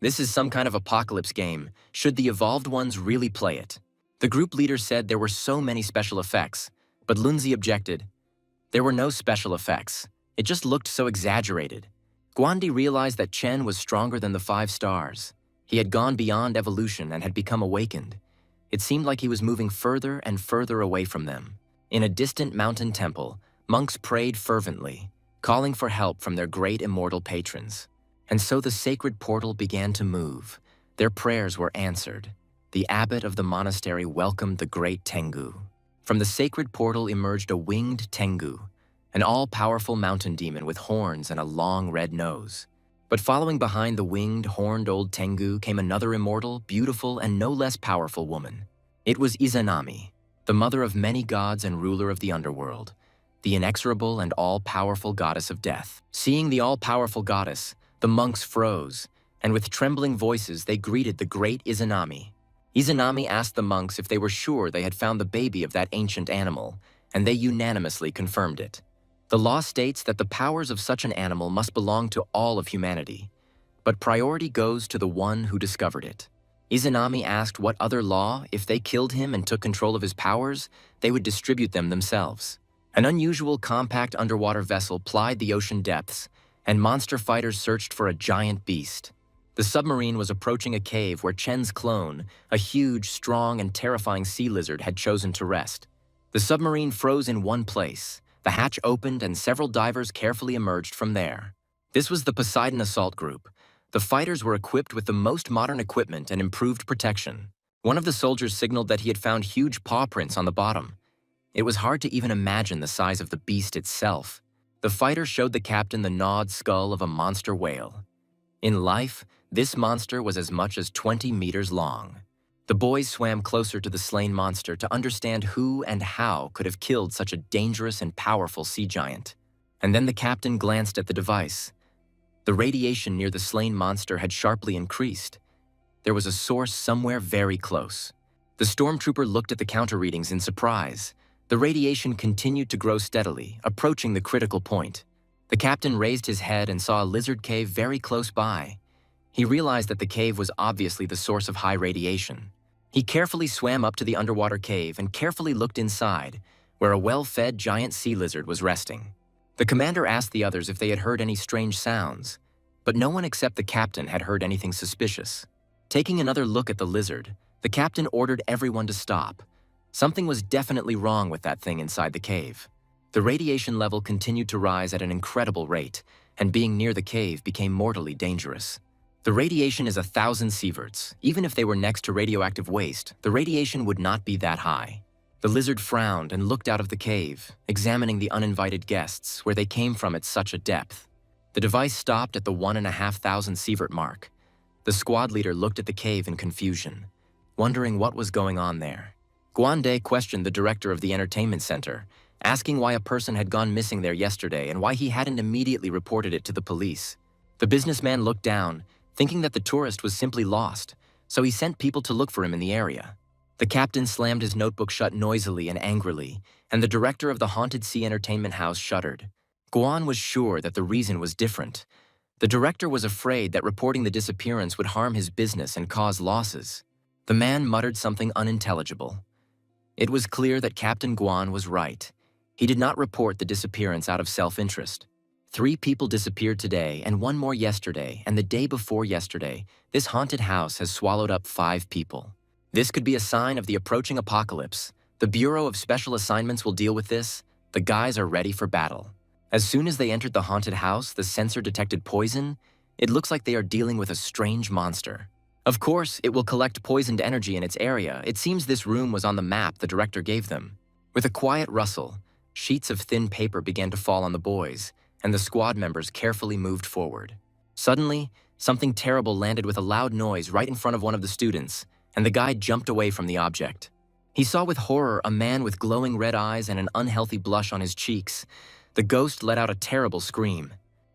[SPEAKER 1] "This is some kind of apocalypse game. Should the evolved ones really play it?" The group leader said there were so many special effects, but Lunzi objected. There were no special effects. It just looked so exaggerated. Guandi realized that Chen was stronger than the 5 stars. He had gone beyond evolution and had become awakened. It seemed like he was moving further and further away from them. In a distant mountain temple, monks prayed fervently, calling for help from their great immortal patrons. And so the sacred portal began to move. Their prayers were answered. The abbot of the monastery welcomed the great Tengu. From the sacred portal emerged a winged Tengu, an all-powerful mountain demon with horns and a long red nose. But following behind the winged, horned old Tengu came another immortal, beautiful, and no less powerful woman. It was Izanami, the mother of many gods and ruler of the underworld, the inexorable and all-powerful goddess of death. Seeing the all-powerful goddess, the monks froze, and with trembling voices they greeted the great Izanami. Izanami asked the monks if they were sure they had found the baby of that ancient animal, and they unanimously confirmed it. The law states that the powers of such an animal must belong to all of humanity, but priority goes to the one who discovered it. Izanami asked what other law, if they killed him and took control of his powers, they would distribute them themselves. An unusual compact underwater vessel plied the ocean depths, and monster fighters searched for a giant beast. The submarine was approaching a cave where Chen's clone, a huge, strong, and terrifying sea lizard, had chosen to rest. The submarine froze in one place. The hatch opened and several divers carefully emerged from there. This was the Poseidon Assault Group. The fighters were equipped with the most modern equipment and improved protection. One of the soldiers signaled that he had found huge paw prints on the bottom. It was hard to even imagine the size of the beast itself. The fighter showed the captain the gnawed skull of a monster whale. In life, this monster was as much as 20 meters long. The boys swam closer to the slain monster to understand who and how could have killed such a dangerous and powerful sea giant. And then the captain glanced at the device. The radiation near the slain monster had sharply increased. There was a source somewhere very close. The stormtrooper looked at the counter readings in surprise. The radiation continued to grow steadily, approaching the critical point. The captain raised his head and saw a lizard cave very close by. He realized that the cave was obviously the source of high radiation. He carefully swam up to the underwater cave and carefully looked inside, where a well-fed giant sea lizard was resting. The commander asked the others if they had heard any strange sounds, but no one except the captain had heard anything suspicious. Taking another look at the lizard, the captain ordered everyone to stop. Something was definitely wrong with that thing inside the cave. The radiation level continued to rise at an incredible rate, and being near the cave became mortally dangerous. The radiation is 1,000 sieverts. Even if they were next to radioactive waste, the radiation would not be that high. The lizard frowned and looked out of the cave, examining the uninvited guests, where they came from at such a depth. The device stopped at the 1,500 sievert mark. The squad leader looked at the cave in confusion, wondering what was going on there. Guande questioned the director of the entertainment center, asking why a person had gone missing there yesterday and why he hadn't immediately reported it to the police. The businessman looked down, thinking that the tourist was simply lost, so he sent people to look for him in the area. The captain slammed his notebook shut noisily and angrily, and the director of the Haunted Sea Entertainment House shuddered. Guan was sure that the reason was different. The director was afraid that reporting the disappearance would harm his business and cause losses. The man muttered something unintelligible. It was clear that Captain Guan was right. He did not report the disappearance out of self-interest. 3 people disappeared today and 1 more yesterday, and the day before yesterday, this haunted house has swallowed up 5 people. This could be a sign of the approaching apocalypse. The Bureau of Special Assignments will deal with this. The guys are ready for battle. As soon as they entered the haunted house, the sensor detected poison. It looks like they are dealing with a strange monster. Of course, it will collect poisoned energy in its area. It seems this room was on the map the director gave them. With a quiet rustle, sheets of thin paper began to fall on the boys, and the squad members carefully moved forward. Suddenly, something terrible landed with a loud noise right in front of one of the students, and the guy jumped away from the object. He saw with horror a man with glowing red eyes and an unhealthy blush on his cheeks. The ghost let out a terrible scream.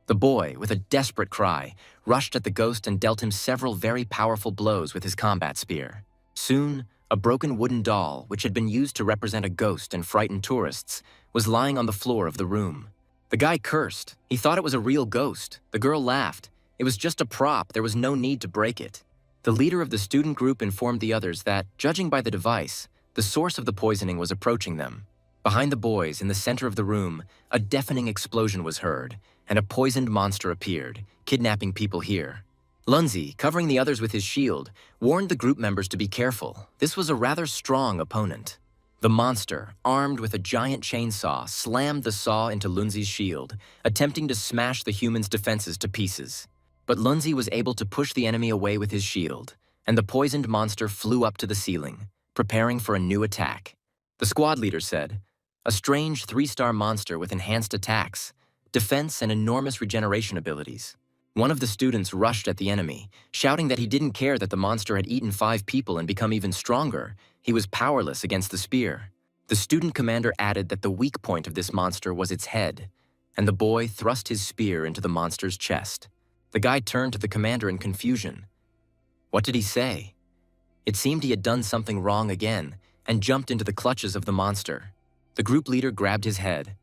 [SPEAKER 1] The boy, with a desperate cry, rushed at the ghost and dealt him several very powerful blows with his combat spear. Soon, a broken wooden doll, which had been used to represent a ghost and frighten tourists, was lying on the floor of the room. The guy cursed. He thought it was a real ghost. The girl laughed. It was just a prop. There was no need to break it. The leader of the student group informed the others that, judging by the device, the source of the poisoning was approaching them. Behind the boys, in the center of the room, a deafening explosion was heard, and a poisoned monster appeared, kidnapping people here. Lunzi, covering the others with his shield, warned the group members to be careful. This was a rather strong opponent. The monster, armed with a giant chainsaw, slammed the saw into Lunzi's shield, attempting to smash the human's defenses to pieces. But Lunzi was able to push the enemy away with his shield, and the poisoned monster flew up to the ceiling, preparing for a new attack. The squad leader said, "A strange 3-star monster with enhanced attacks, defense, and enormous regeneration abilities." One of the students rushed at the enemy, shouting that he didn't care that the monster had eaten 5 people and become even stronger. He was powerless against the spear. The student commander added that the weak point of this monster was its head, and the boy thrust his spear into the monster's chest. The guy turned to the commander in confusion. What did he say? It seemed he had done something wrong again and jumped into the clutches of the monster. The group leader grabbed his head.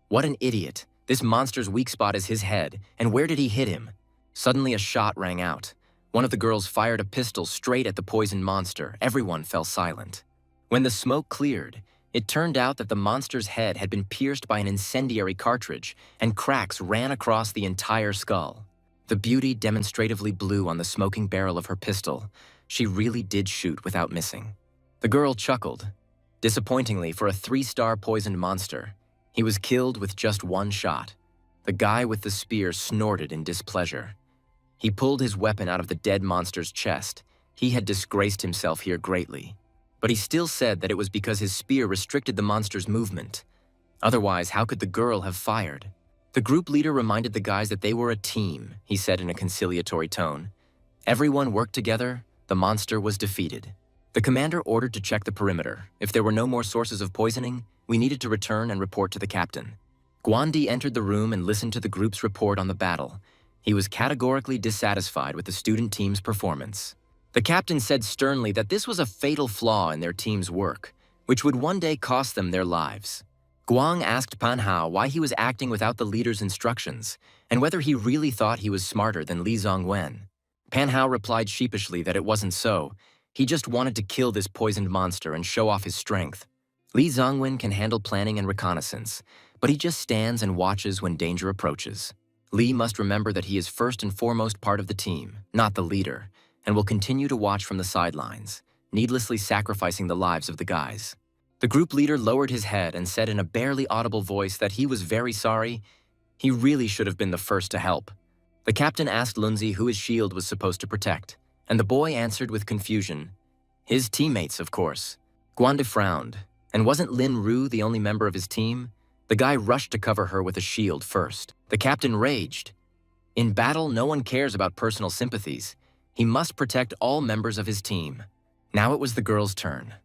[SPEAKER 1] What an idiot. This monster's weak spot is his head, and where did he hit him? Suddenly a shot rang out. One of the girls fired a pistol straight at the poisoned monster. Everyone fell silent. When the smoke cleared, it turned out that the monster's head had been pierced by an incendiary cartridge, and cracks ran across the entire skull. The beauty demonstratively blew on the smoking barrel of her pistol. She really did shoot without missing. The girl chuckled. Disappointingly for a 3-star poisoned monster, he was killed with just 1 shot. The guy with the spear snorted in displeasure. He pulled his weapon out of the dead monster's chest. He had disgraced himself here greatly. But he still said that it was because his spear restricted the monster's movement. Otherwise, how could the girl have fired? The group leader reminded the guys that they were a team, he said in a conciliatory tone. Everyone worked together, the monster was defeated. The commander ordered to check the perimeter. If there were no more sources of poisoning, we needed to return and report to the captain. Guandi entered the room and listened to the group's report on the battle. He was categorically dissatisfied with the student team's performance. The captain said sternly that this was a fatal flaw in their team's work, which would one day cost them their lives. Guang asked Pan Hao why he was acting without the leader's instructions, and whether he really thought he was smarter than Li Zongwen. Pan Hao replied sheepishly that it wasn't so. He just wanted to kill this poisoned monster and show off his strength. Li Zongwen can handle planning and reconnaissance, but he just stands and watches when danger approaches. Li must remember that he is first and foremost part of the team, not the leader, and will continue to watch from the sidelines, needlessly sacrificing the lives of the guys. The group leader lowered his head and said in a barely audible voice that he was very sorry. He really should have been the first to help. The captain asked Lunzi who his shield was supposed to protect, and the boy answered with confusion. His teammates, of course. Guandi frowned. And wasn't Lin Ru the only member of his team? The guy rushed to cover her with a shield first. The captain raged. In battle, no one cares about personal sympathies. He must protect all members of his team. Now it was the girl's turn.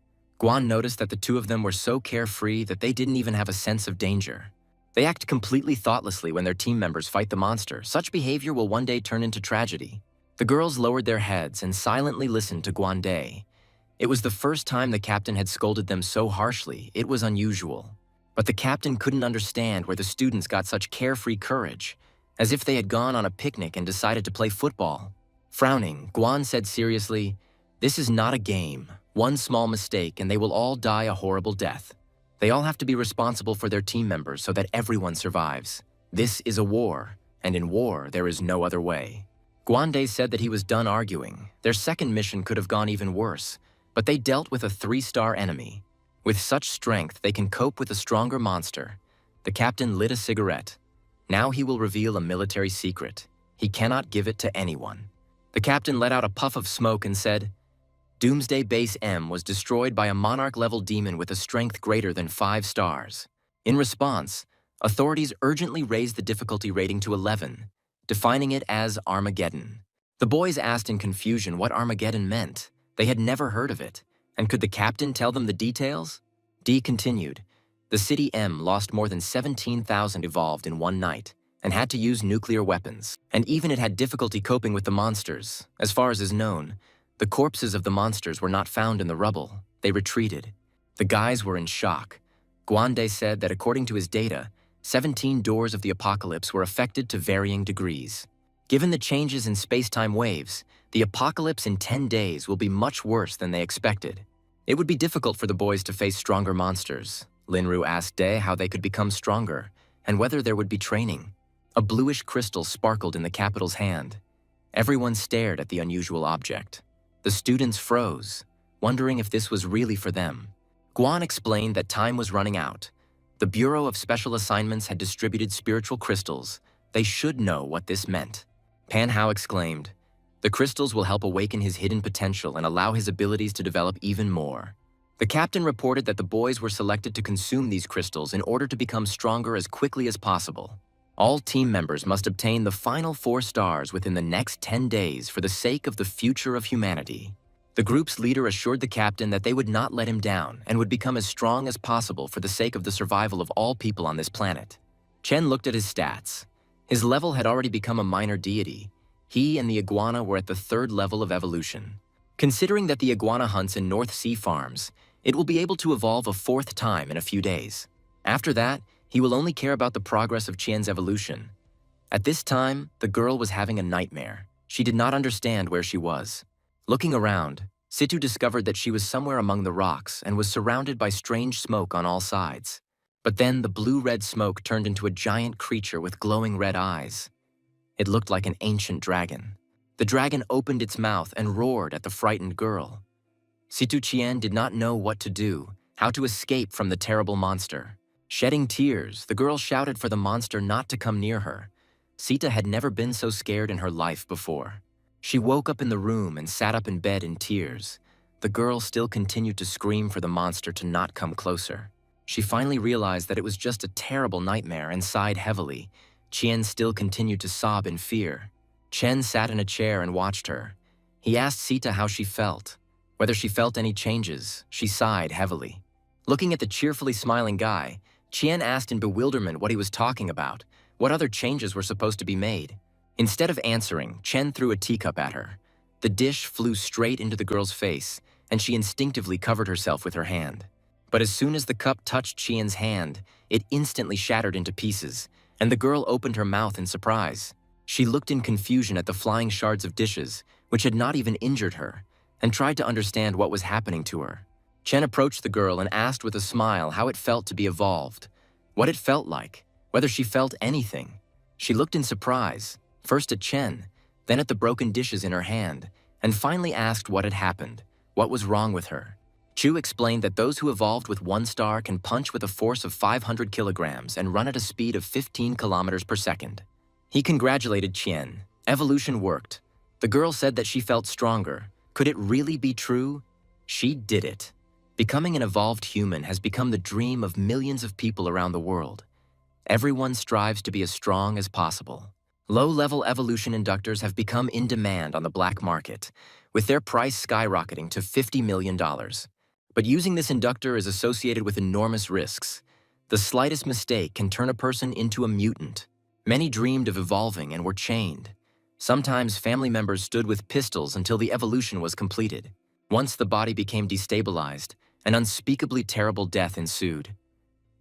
[SPEAKER 1] Guan noticed that the two of them were so carefree that they didn't even have a sense of danger. They act completely thoughtlessly when their team members fight the monster. Such behavior will one day turn into tragedy. The girls lowered their heads and silently listened to Guan Dai. It was the first time the captain had scolded them so harshly. It was unusual. But the captain couldn't understand where the students got such carefree courage, as if they had gone on a picnic and decided to play football. Frowning, Guan said seriously, "This is not a game. One small mistake and they will all die a horrible death. They all have to be responsible for their team members so that everyone survives. This is a war, and in war there is no other way." Guan Dai said that he was done arguing. Their second mission could have gone even worse, but they dealt with a 3-star enemy. With such strength, they can cope with a stronger monster. The captain lit a cigarette. Now he will reveal a military secret. He cannot give it to anyone. The captain let out a puff of smoke and said, Doomsday Base M was destroyed by a monarch-level demon with a strength greater than 5 stars. In response, authorities urgently raised the difficulty rating to 11, defining it as Armageddon. The boys asked in confusion what Armageddon meant. They had never heard of it. And could the captain tell them the details? D continued, the city M lost more than 17,000 evolved in one night, and had to use nuclear weapons. And even it had difficulty coping with the monsters. As far as is known, the corpses of the monsters were not found in the rubble. They retreated. The guys were in shock. Guande said that according to his data, 17 doors of the apocalypse were affected to varying degrees. Given the changes in space-time waves, the apocalypse in 10 days will be much worse than they expected. It would be difficult for the boys to face stronger monsters. Linru asked Dae how they could become stronger, and whether there would be training. A bluish crystal sparkled in the capital's hand. Everyone stared at the unusual object. The students froze, wondering if this was really for them. Guan explained that time was running out. The Bureau of Special Assignments had distributed spiritual crystals. They should know what this meant. Pan Hao exclaimed, "The crystals will help awaken his hidden potential and allow his abilities to develop even more." The captain reported that the boys were selected to consume these crystals in order to become stronger as quickly as possible. All team members must obtain the final 4 stars within the next 10 days for the sake of the future of humanity. The group's leader assured the captain that they would not let him down and would become as strong as possible for the sake of the survival of all people on this planet. Chen looked at his stats. His level had already become a minor deity. He and the iguana were at the 3rd level of evolution. Considering that the iguana hunts in North Sea farms, it will be able to evolve a 4th time in a few days. After that, he will only care about the progress of Qian's evolution. At this time, the girl was having a nightmare. She did not understand where she was. Looking around, Situ discovered that she was somewhere among the rocks and was surrounded by strange smoke on all sides. But then the blue-red smoke turned into a giant creature with glowing red eyes. It looked like an ancient dragon. The dragon opened its mouth and roared at the frightened girl. Situ Qian did not know what to do, how to escape from the terrible monster. Shedding tears, the girl shouted for the monster not to come near her. Sita had never been so scared in her life before. She woke up in the room and sat up in bed in tears. The girl still continued to scream for the monster to not come closer. She finally realized that it was just a terrible nightmare and sighed heavily. Qian still continued to sob in fear. Chen sat in a chair and watched her. He asked Sita how she felt. Whether she felt any changes, she sighed heavily. Looking at the cheerfully smiling guy, Qian asked in bewilderment what he was talking about, what other changes were supposed to be made. Instead of answering, Chen threw a teacup at her. The dish flew straight into the girl's face, and she instinctively covered herself with her hand. But as soon as the cup touched Qian's hand, it instantly shattered into pieces, and the girl opened her mouth in surprise. She looked in confusion at the flying shards of dishes, which had not even injured her, and tried to understand what was happening to her. Chen approached the girl and asked with a smile how it felt to be evolved, what it felt like, whether she felt anything. She looked in surprise, first at Chen, then at the broken dishes in her hand, and finally asked what had happened, what was wrong with her. Chu explained that those who evolved with 1 star can punch with a force of 500 kilograms and run at a speed of 15 kilometers per second. He congratulated Qian. Evolution worked. The girl said that she felt stronger. Could it really be true? She did it. Becoming an evolved human has become the dream of millions of people around the world. Everyone strives to be as strong as possible. Low-level evolution inductors have become in demand on the black market, with their price skyrocketing to $50 million. But using this inductor is associated with enormous risks. The slightest mistake can turn a person into a mutant. Many dreamed of evolving and were chained. Sometimes family members stood with pistols until the evolution was completed. Once the body became destabilized, an unspeakably terrible death ensued.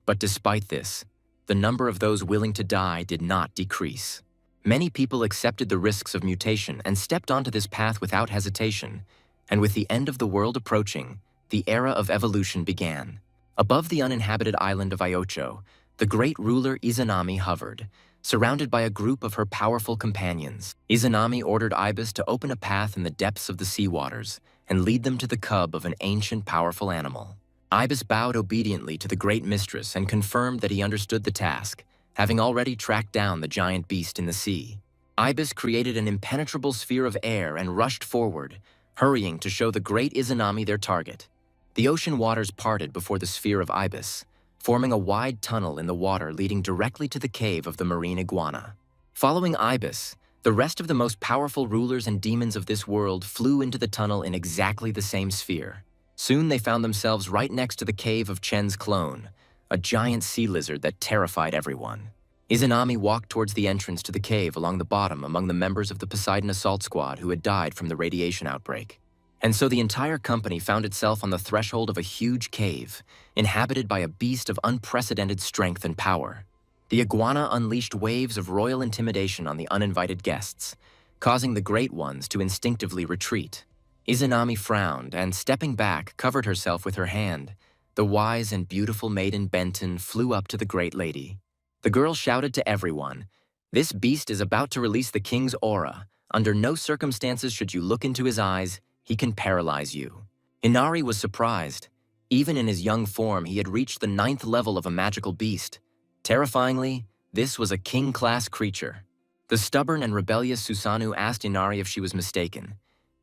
[SPEAKER 1] But despite this, the number of those willing to die did not decrease. Many people accepted the risks of mutation and stepped onto this path without hesitation, and with the end of the world approaching, the era of evolution began. Above the uninhabited island of Iocho, the great ruler Izanami hovered, surrounded by a group of her powerful companions. Izanami ordered Ibis to open a path in the depths of the sea waters and lead them to the cub of an ancient, powerful animal. Ibis bowed obediently to the great mistress and confirmed that he understood the task, having already tracked down the giant beast in the sea. Ibis created an impenetrable sphere of air and rushed forward, hurrying to show the great Izanami their target. The ocean waters parted before the sphere of Ibis, forming a wide tunnel in the water leading directly to the cave of the marine iguana. Following Ibis, the rest of the most powerful rulers and demons of this world flew into the tunnel in exactly the same sphere. Soon they found themselves right next to the cave of Chen's clone, a giant sea lizard that terrified everyone. Izanami walked towards the entrance to the cave along the bottom among the members of the Poseidon Assault Squad who had died from the radiation outbreak. And so the entire company found itself on the threshold of a huge cave, inhabited by a beast of unprecedented strength and power. The iguana unleashed waves of royal intimidation on the uninvited guests, causing the great ones to instinctively retreat. Izanami frowned and, stepping back, covered herself with her hand. The wise and beautiful maiden Benton flew up to the great lady. The girl shouted to everyone, "This beast is about to release the king's aura. Under no circumstances should you look into his eyes. He can paralyze you." Inari was surprised. Even in his young form, he had reached the 9th level of a magical beast. Terrifyingly, this was a king-class creature. The stubborn and rebellious Susanoo asked Inari if she was mistaken.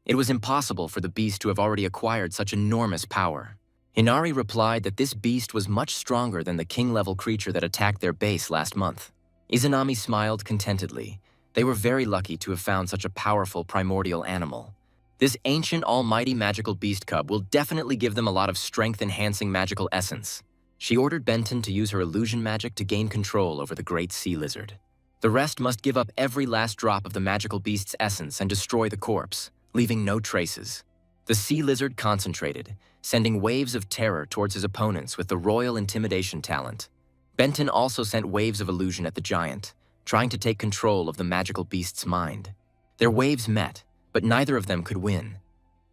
[SPEAKER 1] It was impossible for the beast to have already acquired such enormous power. Inari replied that this beast was much stronger than the king-level creature that attacked their base last month. Izanami smiled contentedly. They were very lucky to have found such a powerful primordial animal. This ancient almighty magical beast cub will definitely give them a lot of strength-enhancing magical essence. She ordered Benton to use her illusion magic to gain control over the great sea lizard. The rest must give up every last drop of the magical beast's essence and destroy the corpse, leaving no traces. The sea lizard concentrated, sending waves of terror towards his opponents with the royal intimidation talent. Benton also sent waves of illusion at the giant, trying to take control of the magical beast's mind. Their waves met, but neither of them could win.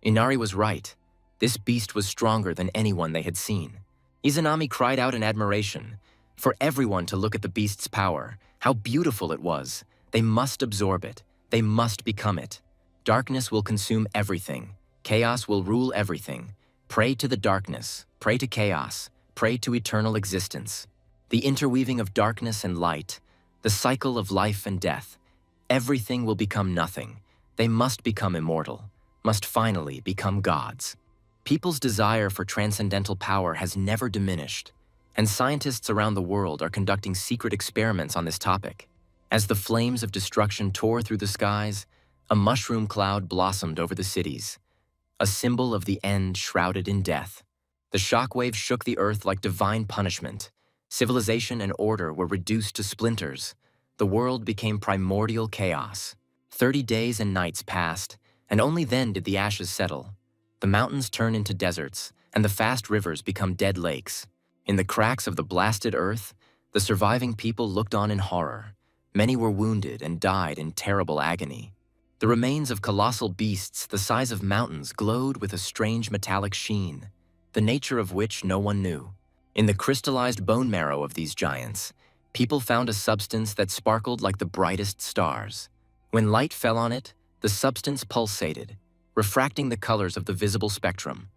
[SPEAKER 1] Inari was right. This beast was stronger than anyone they had seen. Izanami cried out in admiration. For everyone to look at the beast's power, how beautiful it was. They must absorb it. They must become it. Darkness will consume everything. Chaos will rule everything. Pray to the darkness. Pray to chaos. Pray to eternal existence. The interweaving of darkness and light. The cycle of life and death. Everything will become nothing. They must become immortal. Must finally become gods. People's desire for transcendental power has never diminished, and scientists around the world are conducting secret experiments on this topic. As the flames of destruction tore through the skies, a mushroom cloud blossomed over the cities, a symbol of the end shrouded in death. The shockwaves shook the earth like divine punishment. Civilization and order were reduced to splinters. The world became primordial chaos. 30 days and nights passed, and only then did the ashes settle. The mountains turn into deserts, and the fast rivers become dead lakes. In the cracks of the blasted earth, the surviving people looked on in horror. Many were wounded and died in terrible agony. The remains of colossal beasts the size of mountains glowed with a strange metallic sheen, the nature of which no one knew. In the crystallized bone marrow of these giants, people found a substance that sparkled like the brightest stars. When light fell on it, the substance pulsated, refracting the colors of the visible spectrum.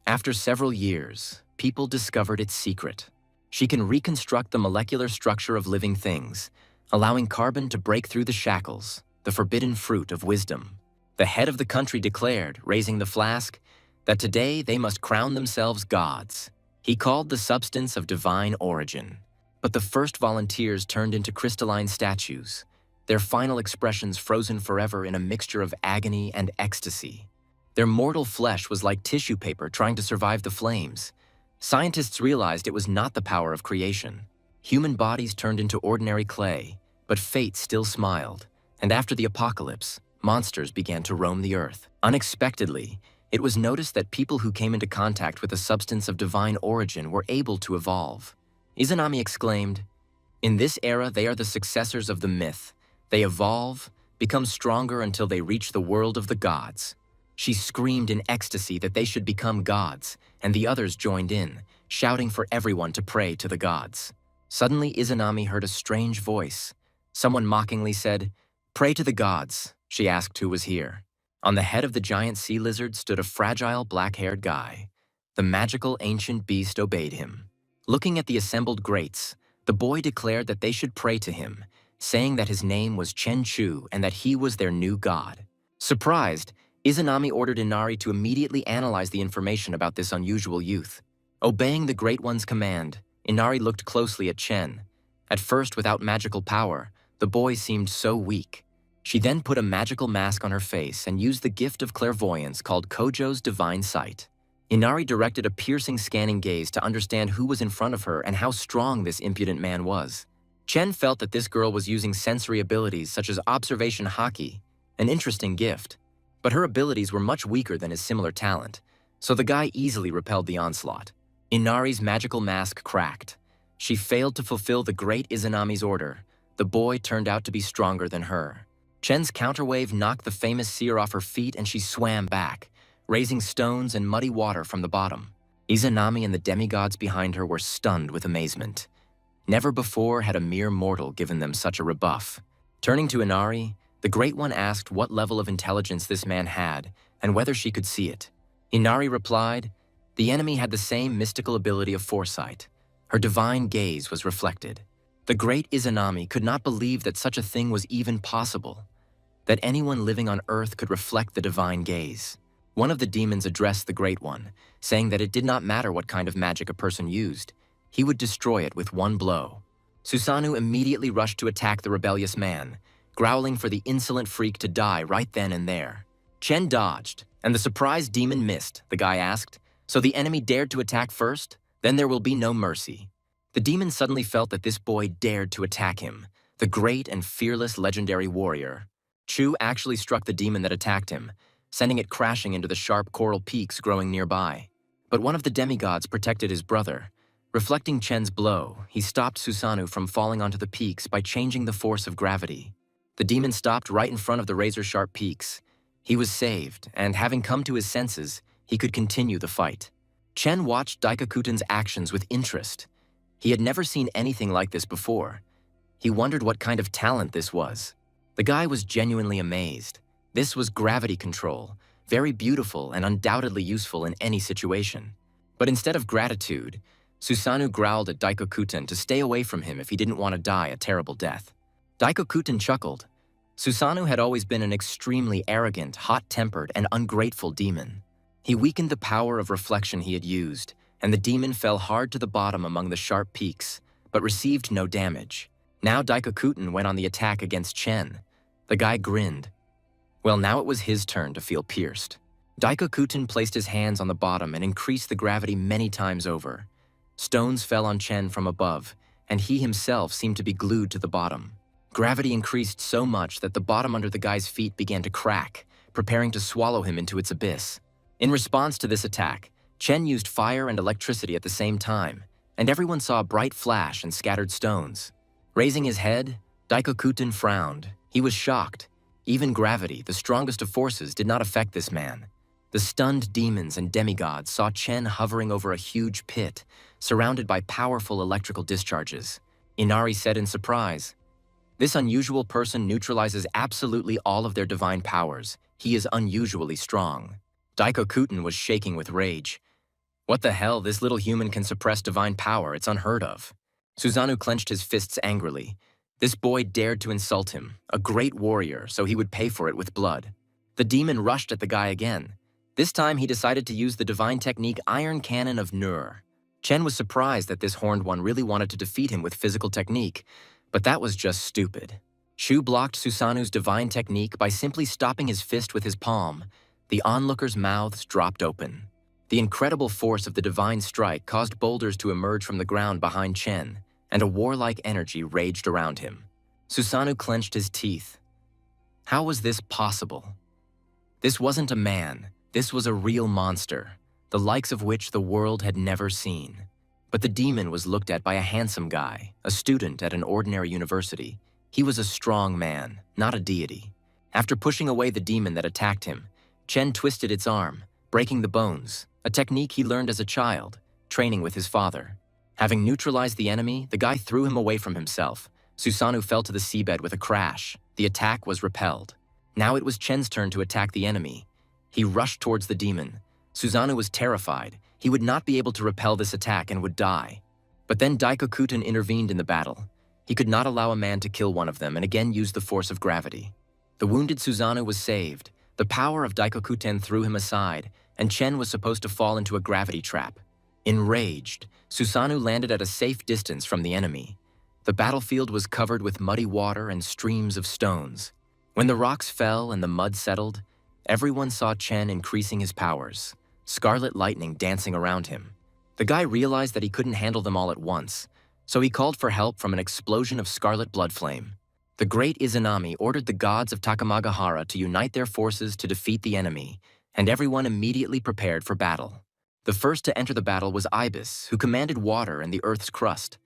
[SPEAKER 1] After several years, people discovered its secret. She can reconstruct the molecular structure of living things, allowing carbon to break through the shackles, the forbidden fruit of wisdom. The head of the country declared, raising the flask, that today they must crown themselves gods. He called the substance of divine origin. But the first volunteers turned into crystalline statues, their final expressions frozen forever in a mixture of agony and ecstasy. Their mortal flesh was like tissue paper trying to survive the flames. Scientists realized it was not the power of creation. Human bodies turned into ordinary clay, but fate still smiled, and after the apocalypse, monsters began to roam the earth. Unexpectedly, it was noticed that people who came into contact with a substance of divine origin were able to evolve. Izanami exclaimed, "In this era, they are the successors of the myth. They evolve, become stronger until they reach the world of the gods." She screamed in ecstasy that they should become gods, and the others joined in, shouting for everyone to pray to the gods. Suddenly, Izanami heard a strange voice. Someone mockingly said, "Pray to the gods." She asked who was here. On the head of the giant sea lizard stood a fragile black-haired guy. The magical ancient beast obeyed him. Looking at the assembled greats, the boy declared that they should pray to him, saying that his name was Chen Chu and that he was their new god. Surprised, Izanami ordered Inari to immediately analyze the information about this unusual youth. Obeying the Great One's command, Inari looked closely at Chen. At first, without magical power, the boy seemed so weak. She then put a magical mask on her face and used the gift of clairvoyance called Kojo's Divine Sight. Inari directed a piercing scanning gaze to understand who was in front of her and how strong this impudent man was. Chen felt that this girl was using sensory abilities such as observation haki, an interesting gift, but her abilities were much weaker than his similar talent, so the guy easily repelled the onslaught. Inari's magical mask cracked. She failed to fulfill the great Izanami's order. The boy turned out to be stronger than her. Chen's counterwave knocked the famous seer off her feet and she swam back, raising stones and muddy water from the bottom. Izanami and the demigods behind her were stunned with amazement. Never before had a mere mortal given them such a rebuff. Turning to Inari, the Great One asked what level of intelligence this man had and whether she could see it. Inari replied, the enemy had the same mystical ability of foresight. Her divine gaze was reflected. The great Izanami could not believe that such a thing was even possible, that anyone living on Earth could reflect the divine gaze. One of the demons addressed the Great One, saying that it did not matter what kind of magic a person used. He would destroy it with one blow. Susanoo immediately rushed to attack the rebellious man, growling for the insolent freak to die right then and there. Chen dodged, and the surprised demon missed, the guy asked. So the enemy dared to attack first? Then there will be no mercy. The demon suddenly felt that this boy dared to attack him, the great and fearless legendary warrior. Chu actually struck the demon that attacked him, sending it crashing into the sharp coral peaks growing nearby. But one of the demigods protected his brother. Reflecting Chen's blow, he stopped Susanoo from falling onto the peaks by changing the force of gravity. The demon stopped right in front of the razor-sharp peaks. He was saved, and having come to his senses, he could continue the fight. Chen watched Daikakuten's actions with interest. He had never seen anything like this before. He wondered what kind of talent this was. The guy was genuinely amazed. This was gravity control, very beautiful and undoubtedly useful in any situation. But instead of gratitude, Susanoo growled at Daikokuten to stay away from him if he didn't want to die a terrible death. Daikokuten chuckled. Susanoo had always been an extremely arrogant, hot-tempered, and ungrateful demon. He weakened the power of reflection he had used, and the demon fell hard to the bottom among the sharp peaks, but received no damage. Now Daikokuten went on the attack against Chen. The guy grinned. Well, now it was his turn to feel pierced. Daikokuten placed his hands on the bottom and increased the gravity many times over. Stones fell on Chen from above, and he himself seemed to be glued to the bottom. Gravity increased so much that the bottom under the guy's feet began to crack, preparing to swallow him into its abyss. In response to this attack, Chen used fire and electricity at the same time, and everyone saw a bright flash and scattered stones. Raising his head, Daikokuten frowned. He was shocked. Even gravity, the strongest of forces, did not affect this man. The stunned demons and demigods saw Chen hovering over a huge pit, surrounded by powerful electrical discharges. Inari said in surprise, "This unusual person neutralizes absolutely all of their divine powers. He is unusually strong." Daikokuten was shaking with rage. What the hell, this little human can suppress divine power, it's unheard of. Susanoo clenched his fists angrily. This boy dared to insult him, a great warrior, so he would pay for it with blood. The demon rushed at the guy again. This time he decided to use the divine technique Iron Cannon of Nur. Chen was surprised that this horned one really wanted to defeat him with physical technique, but that was just stupid. Shu blocked Susanoo's divine technique by simply stopping his fist with his palm. The onlookers' mouths dropped open. The incredible force of the divine strike caused boulders to emerge from the ground behind Chen, and a warlike energy raged around him. Susanoo clenched his teeth. How was this possible? This wasn't a man. This was a real monster, the likes of which the world had never seen. But the demon was looked at by a handsome guy, a student at an ordinary university. He was a strong man, not a deity. After pushing away the demon that attacked him, Chen twisted its arm, breaking the bones, a technique he learned as a child, training with his father. Having neutralized the enemy, the guy threw him away from himself. Susanoo fell to the seabed with a crash. The attack was repelled. Now it was Chen's turn to attack the enemy. He rushed towards the demon. Susanoo was terrified. He would not be able to repel this attack and would die. But then Daikokuten intervened in the battle. He could not allow a man to kill one of them and again used the force of gravity. The wounded Susanoo was saved. The power of Daikokuten threw him aside, and Chen was supposed to fall into a gravity trap. Enraged, Susanoo landed at a safe distance from the enemy. The battlefield was covered with muddy water and streams of stones. When the rocks fell and the mud settled, everyone saw Chen increasing his powers, scarlet lightning dancing around him. The guy realized that he couldn't handle them all at once, So he called for help from an explosion of scarlet blood flame. The great Izanami ordered the gods of Takamagahara to unite their forces to defeat the enemy, and everyone immediately prepared for battle. The first to enter the battle was Ibis, who commanded water and the earth's crust.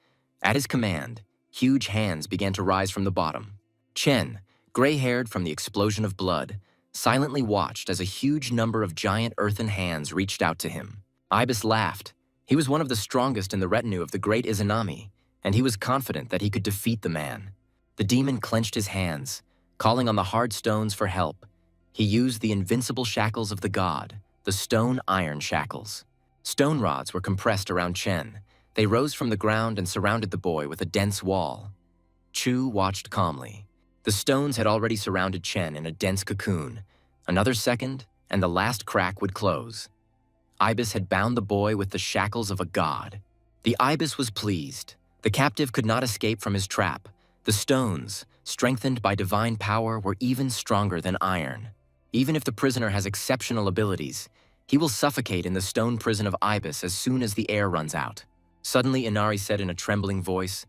[SPEAKER 1] At his command, huge hands began to rise from the bottom. Chen, gray-haired from the explosion of blood, silently watched as a huge number of giant earthen hands reached out to him. Ibis laughed. He was one of the strongest in the retinue of the great Izanami, and he was confident that he could defeat the man. The demon clenched his hands, calling on the hard stones for help. He used the invincible shackles of the god, the stone iron shackles. Stone rods were compressed around Chen. They rose from the ground and surrounded the boy with a dense wall. Chu watched calmly. The stones had already surrounded Chen in a dense cocoon. Another second, and the last crack would close. Ibis had bound the boy with the shackles of a god. The Ibis was pleased. The captive could not escape from his trap. The stones, strengthened by divine power, were even stronger than iron. Even if the prisoner has exceptional abilities, he will suffocate in the stone prison of Ibis as soon as the air runs out. Suddenly, Inari said in a trembling voice,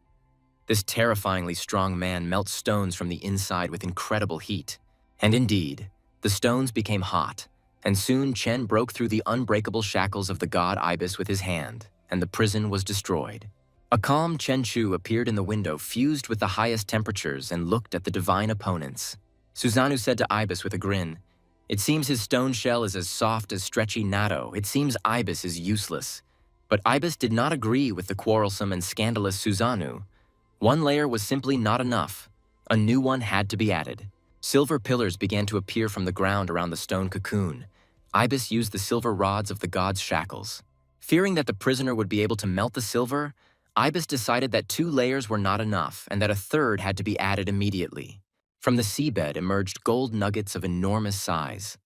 [SPEAKER 1] "This terrifyingly strong man melts stones from the inside with incredible heat." And indeed, the stones became hot, and soon Chen broke through the unbreakable shackles of the god Ibis with his hand, and the prison was destroyed. A calm Chen Chu appeared in the window, fused with the highest temperatures, and looked at the divine opponents. Susanoo said to Ibis with a grin, "It seems his stone shell is as soft as stretchy natto. It seems Ibis is useless." But Ibis did not agree with the quarrelsome and scandalous Susanoo. One layer was simply not enough. A new one had to be added. Silver pillars began to appear from the ground around the stone cocoon. Ibis used the silver rods of the god's shackles. Fearing that the prisoner would be able to melt the silver, Ibis decided that 2 layers were not enough and that a third had to be added immediately. From the seabed emerged gold nuggets of enormous size.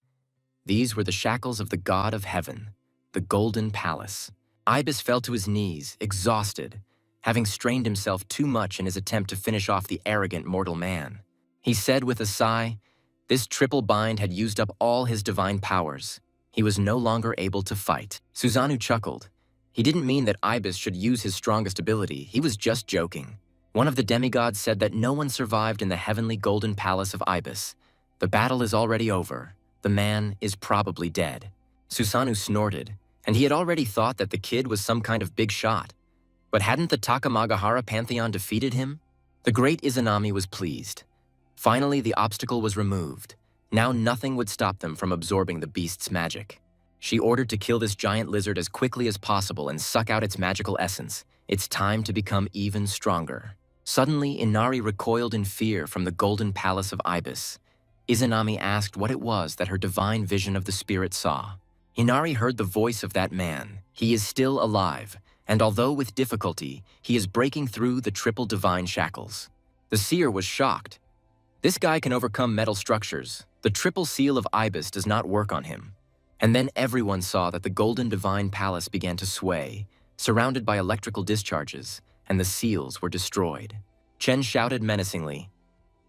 [SPEAKER 1] These were the shackles of the god of heaven, the golden palace. Ibis fell to his knees, exhausted, having strained himself too much in his attempt to finish off the arrogant mortal man. He said with a sigh, this triple bind had used up all his divine powers. He was no longer able to fight. Susanoo chuckled. He didn't mean that Ibis should use his strongest ability. He was just joking. One of the demigods said that no one survived in the heavenly golden palace of Ibis. The battle is already over. The man is probably dead. Susanoo snorted, and he had already thought that the kid was some kind of big shot. But hadn't the Takamagahara pantheon defeated him? The great Izanami was pleased. Finally, the obstacle was removed. Now nothing would stop them from absorbing the beast's magic. She ordered to kill this giant lizard as quickly as possible and suck out its magical essence. It's time to become even stronger. Suddenly, Inari recoiled in fear from the golden palace of Ibis. Izanami asked what it was that her divine vision of the spirit saw. Inari heard the voice of that man. He is still alive, and although with difficulty, he is breaking through the triple divine shackles. The seer was shocked. This guy can overcome metal structures. The triple seal of Ibis does not work on him. And then everyone saw that the golden divine palace began to sway, surrounded by electrical discharges, and the seals were destroyed. Chen shouted menacingly,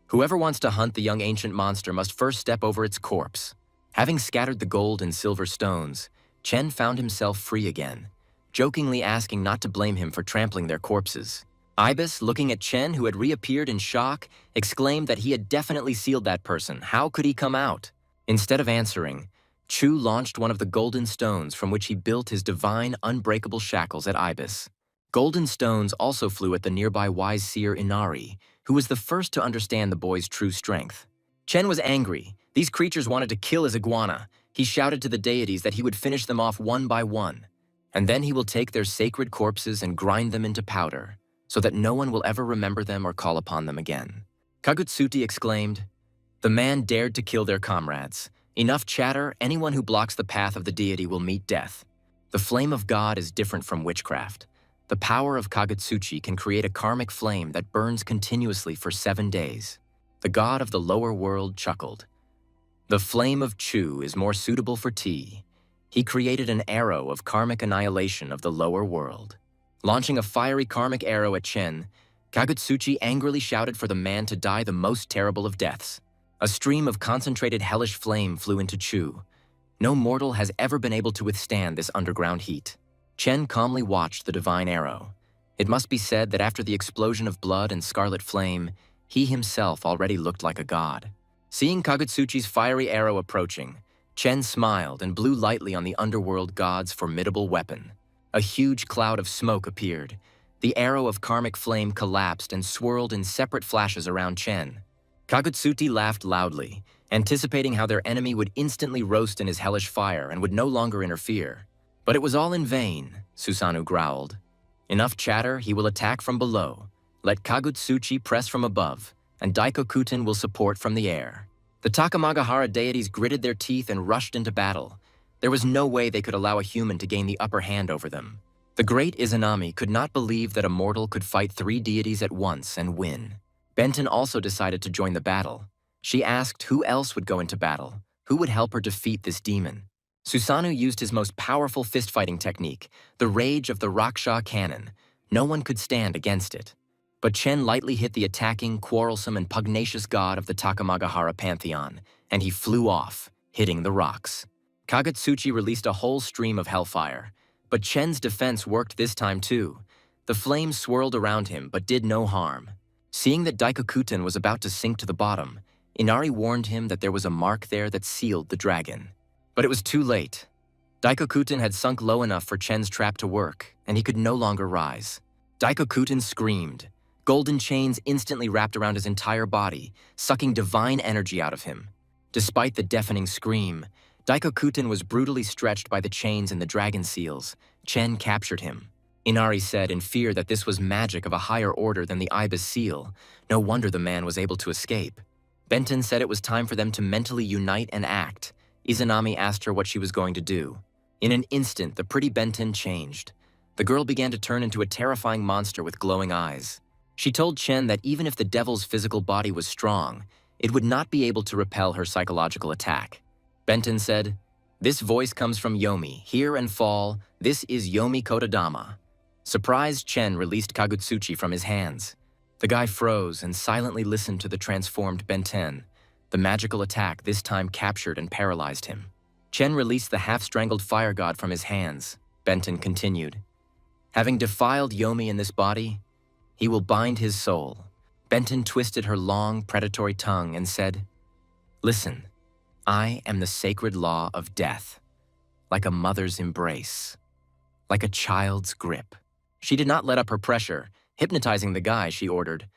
[SPEAKER 1] "Whoever wants to hunt the young ancient monster must first step over its corpse." Having scattered the gold and silver stones, Chen found himself free again, jokingly asking not to blame him for trampling their corpses. Ibis, looking at Chen, who had reappeared in shock, exclaimed that he had definitely sealed that person. How could he come out? Instead of answering, Chu launched one of the golden stones from which he built his divine, unbreakable shackles at Ibis. Golden stones also flew at the nearby wise seer Inari, who was the first to understand the boy's true strength. Chen was angry. These creatures wanted to kill his iguana. He shouted to the deities that he would finish them off one by one, and then he will take their sacred corpses and grind them into powder, so that no one will ever remember them or call upon them again. Kagutsuti exclaimed, "The man dared to kill their comrades. Enough chatter, anyone who blocks the path of the deity will meet death." The flame of God is different from witchcraft. The power of Kagutsuchi can create a karmic flame that burns continuously for 7 days. The god of the lower world chuckled. "The flame of Chu is more suitable for tea." He created an arrow of karmic annihilation of the lower world. Launching a fiery karmic arrow at Chen, Kagutsuchi angrily shouted for the man to die the most terrible of deaths. A stream of concentrated hellish flame flew into Chu. No mortal has ever been able to withstand this underground heat. Chen calmly watched the divine arrow. It must be said that after the explosion of blood and scarlet flame, he himself already looked like a god. Seeing Kagutsuchi's fiery arrow approaching, Chen smiled and blew lightly on the underworld god's formidable weapon. A huge cloud of smoke appeared. The arrow of karmic flame collapsed and swirled in separate flashes around Chen. Kagutsuchi laughed loudly, anticipating how their enemy would instantly roast in his hellish fire and would no longer interfere. But it was all in vain, Susanoo growled. Enough chatter, he will attack from below. Let Kagutsuchi press from above, and Daikokuten will support from the air. The Takamagahara deities gritted their teeth and rushed into battle. There was no way they could allow a human to gain the upper hand over them. The great Izanami could not believe that a mortal could fight 3 deities at once and win. Benton also decided to join the battle. She asked who else would go into battle, who would help her defeat this demon. Susanoo used his most powerful fist-fighting technique, the rage of the Raksha cannon. No one could stand against it. But Chen lightly hit the attacking, quarrelsome, and pugnacious god of the Takamagahara pantheon, and he flew off, hitting the rocks. Kagutsuchi released a whole stream of hellfire, but Chen's defense worked this time too. The flames swirled around him but did no harm. Seeing that Daikokuten was about to sink to the bottom, Inari warned him that there was a mark there that sealed the dragon. But it was too late. Daikokuten had sunk low enough for Chen's trap to work, and he could no longer rise. Daikokuten screamed. Golden chains instantly wrapped around his entire body, sucking divine energy out of him. Despite the deafening scream, Daikokuten was brutally stretched by the chains and the dragon seals. Chen captured him. Inari said in fear that this was magic of a higher order than the ibis seal. No wonder the man was able to escape. Benton said it was time for them to mentally unite and act. Izanami asked her what she was going to do. In an instant, the pretty Benton changed. The girl began to turn into a terrifying monster with glowing eyes. She told Chen that even if the devil's physical body was strong, it would not be able to repel her psychological attack. Benton said, "This voice comes from Yomi. Hear and fall. This is Yomi Kotodama." Surprised, Chen released Kagutsuchi from his hands. The guy froze and silently listened to the transformed Benten. The magical attack this time captured and paralyzed him. Chen released the half-strangled fire god from his hands. Benton continued, "Having defiled Yomi in this body, he will bind his soul." Benton twisted her long, predatory tongue and said, "Listen, I am the sacred law of death, like a mother's embrace, like a child's grip." She did not let up her pressure. Hypnotizing the guy, she ordered,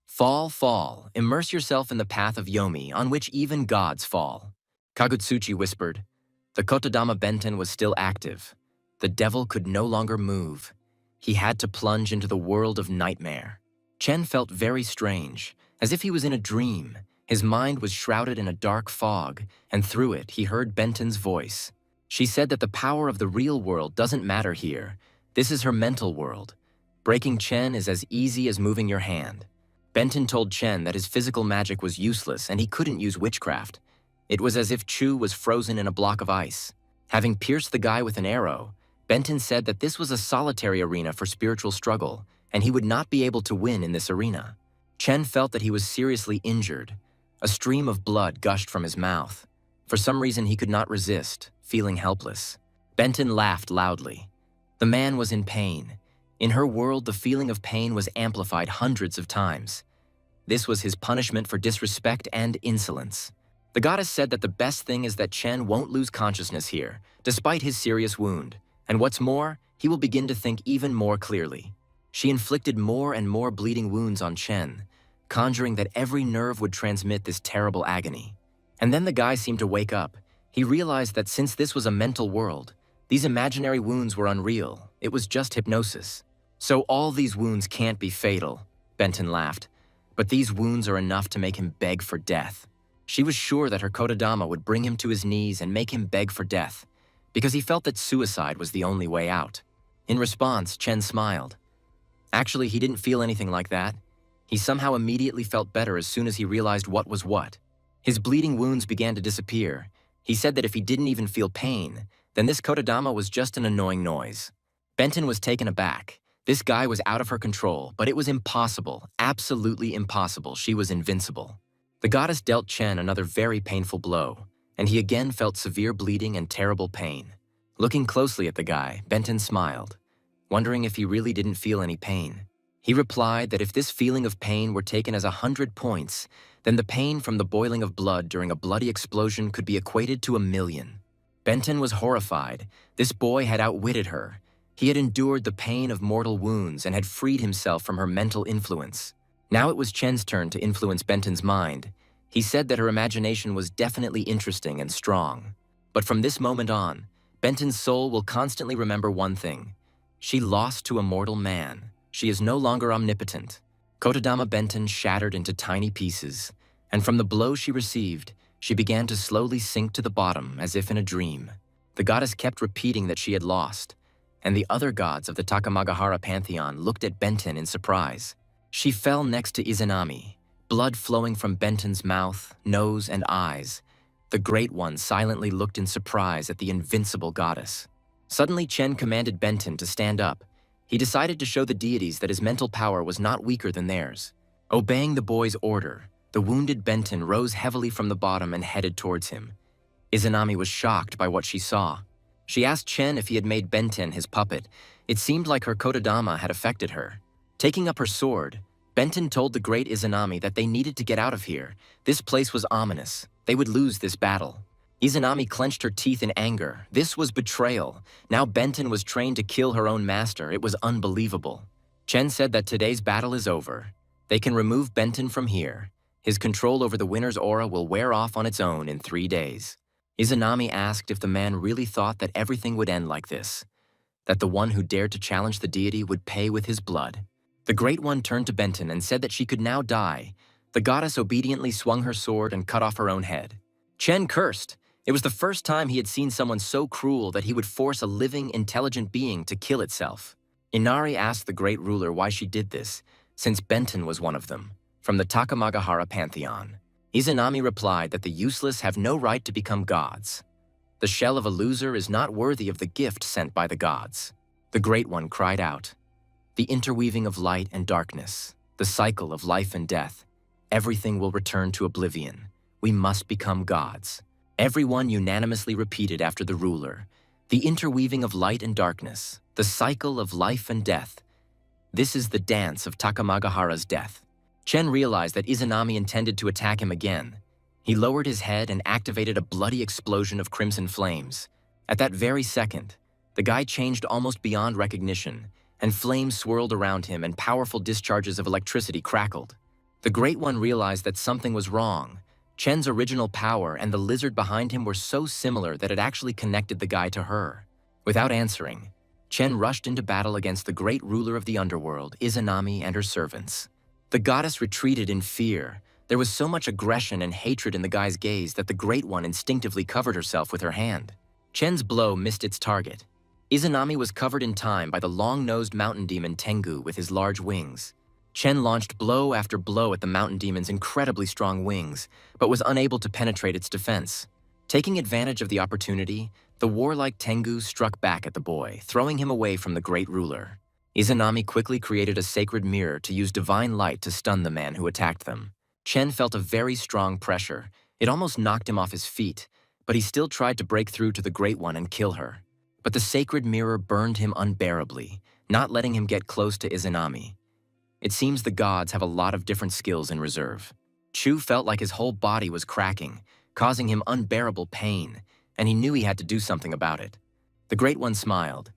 [SPEAKER 1] "Fall, fall, immerse yourself in the path of Yomi, on which even gods fall." Kagutsuchi whispered. The Kotodama Benten was still active. The devil could no longer move. He had to plunge into the world of nightmare. Chen felt very strange, as if he was in a dream. His mind was shrouded in a dark fog, and through it he heard Benton's voice. She said that the power of the real world doesn't matter here. This is her mental world. Breaking Chen is as easy as moving your hand. Benton told Chen that his physical magic was useless and he couldn't use witchcraft. It was as if Chu was frozen in a block of ice. Having pierced the guy with an arrow, Benton said that this was a solitary arena for spiritual struggle, and he would not be able to win in this arena. Chen felt that he was seriously injured. A stream of blood gushed from his mouth. For some reason he could not resist, feeling helpless. Benton laughed loudly. The man was in pain. In her world, the feeling of pain was amplified hundreds of times. This was his punishment for disrespect and insolence. The goddess said that the best thing is that Chen won't lose consciousness here, despite his serious wound. And what's more, he will begin to think even more clearly. She inflicted more and more bleeding wounds on Chen, conjuring that every nerve would transmit this terrible agony. And then the guy seemed to wake up. He realized that since this was a mental world, these imaginary wounds were unreal. It was just hypnosis. "So all these wounds can't be fatal," Benton laughed. "But these wounds are enough to make him beg for death." She was sure that her Kotodama would bring him to his knees and make him beg for death, because he felt that suicide was the only way out. In response, Chen smiled. Actually, he didn't feel anything like that. He somehow immediately felt better as soon as he realized what was what. His bleeding wounds began to disappear. He said that if he didn't even feel pain, then this Kotodama was just an annoying noise. Benton was taken aback. This guy was out of her control, but it was impossible, absolutely impossible. She was invincible. The goddess dealt Chen another very painful blow, and he again felt severe bleeding and terrible pain. Looking closely at the guy, Benton smiled. wondering if he really didn't feel any pain. He replied that if this feeling of pain were taken as 100 points, then the pain from the boiling of blood during a bloody explosion could be equated to 1,000,000. Benton was horrified. This boy had outwitted her. He had endured the pain of mortal wounds and had freed himself from her mental influence. Now it was Chen's turn to influence Benton's mind. He said that her imagination was definitely interesting and strong. But from this moment on, Benton's soul will constantly remember one thing. She lost to a mortal man. She is no longer omnipotent. Kotodama Benton shattered into tiny pieces, and from the blow she received, she began to slowly sink to the bottom as if in a dream. The goddess kept repeating that she had lost, and the other gods of the Takamagahara pantheon looked at Benton in surprise. She fell next to Izanami, blood flowing from Benton's mouth, nose, and eyes. The Great One silently looked in surprise at the invincible goddess. Suddenly, Chen commanded Benton to stand up. He decided to show the deities that his mental power was not weaker than theirs. Obeying the boy's order, the wounded Benton rose heavily from the bottom and headed towards him. Izanami was shocked by what she saw. She asked Chen if he had made Benton his puppet. It seemed like her Kotodama had affected her. Taking up her sword, Benton told the great Izanami that they needed to get out of here. This place was ominous. They would lose this battle. Izanami clenched her teeth in anger. This was betrayal. Now Benton was trained to kill her own master. It was unbelievable. Chen said that today's battle is over. They can remove Benton from here. His control over the winner's aura will wear off on its own in 3 days. Izanami asked if the man really thought that everything would end like this, that the one who dared to challenge the deity would pay with his blood. The Great One turned to Benton and said that she could now die. The goddess obediently swung her sword and cut off her own head. Chen cursed. It was the first time he had seen someone so cruel that he would force a living, intelligent being to kill itself. Inari asked the great ruler why she did this, since Benton was one of them, from the Takamagahara pantheon. Izanami replied that the useless have no right to become gods. The shell of a loser is not worthy of the gift sent by the gods. The Great One cried out, "The interweaving of light and darkness, the cycle of life and death, everything will return to oblivion. We must become gods." Everyone unanimously repeated after the ruler, "The interweaving of light and darkness, the cycle of life and death. This is the dance of Takamagahara's death." Chen realized that Izanami intended to attack him again. He lowered his head and activated a bloody explosion of crimson flames. At that very second, the guy changed almost beyond recognition, and flames swirled around him and powerful discharges of electricity crackled. The Great One realized that something was wrong. Chen's original power and the lizard behind him were so similar that it actually connected the guy to her. Without answering, Chen rushed into battle against the great ruler of the underworld, Izanami, and her servants. The goddess retreated in fear. There was so much aggression and hatred in the guy's gaze that the Great One instinctively covered herself with her hand. Chen's blow missed its target. Izanami was covered in time by the long-nosed mountain demon Tengu with his large wings. Chen launched blow after blow at the mountain demon's incredibly strong wings, but was unable to penetrate its defense. Taking advantage of the opportunity, the warlike Tengu struck back at the boy, throwing him away from the great ruler. Izanami quickly created a sacred mirror to use divine light to stun the man who attacked them. Chen felt a very strong pressure. It almost knocked him off his feet, but he still tried to break through to the Great One and kill her. But the sacred mirror burned him unbearably, not letting him get close to Izanami. It seems the gods have a lot of different skills in reserve. Chu felt like his whole body was cracking, causing him unbearable pain, and he knew he had to do something about it. The Great One smiled.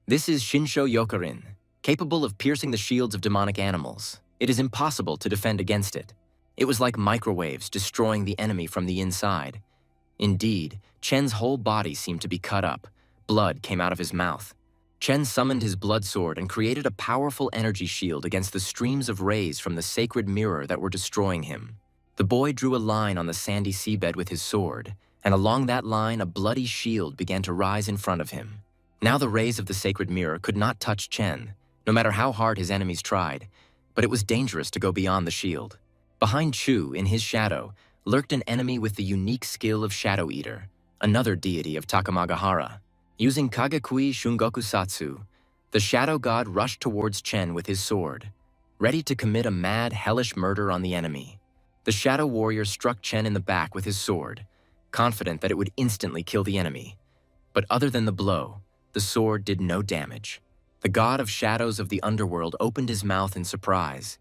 [SPEAKER 1] "This is Shinsho Yokarin, capable of piercing the shields of demonic animals. It is impossible to defend against it." It was like microwaves destroying the enemy from the inside. Indeed, Chen's whole body seemed to be cut up. Blood came out of his mouth. Chen summoned his blood sword and created a powerful energy shield against the streams of rays from the sacred mirror that were destroying him. The boy drew a line on the sandy seabed with his sword, and along that line a bloody shield began to rise in front of him. Now the rays of the sacred mirror could not touch Chen, no matter how hard his enemies tried, but it was dangerous to go beyond the shield. Behind Chu, in his shadow, lurked an enemy with the unique skill of Shadow Eater, another deity of Takamagahara. Using Kagekui Shungoku Satsu, the shadow god rushed towards Chen with his sword, ready to commit a mad, hellish murder on the enemy. The shadow warrior struck Chen in the back with his sword, confident that it would instantly kill the enemy. But other than the blow, the sword did no damage. The god of shadows of the underworld opened his mouth in surprise.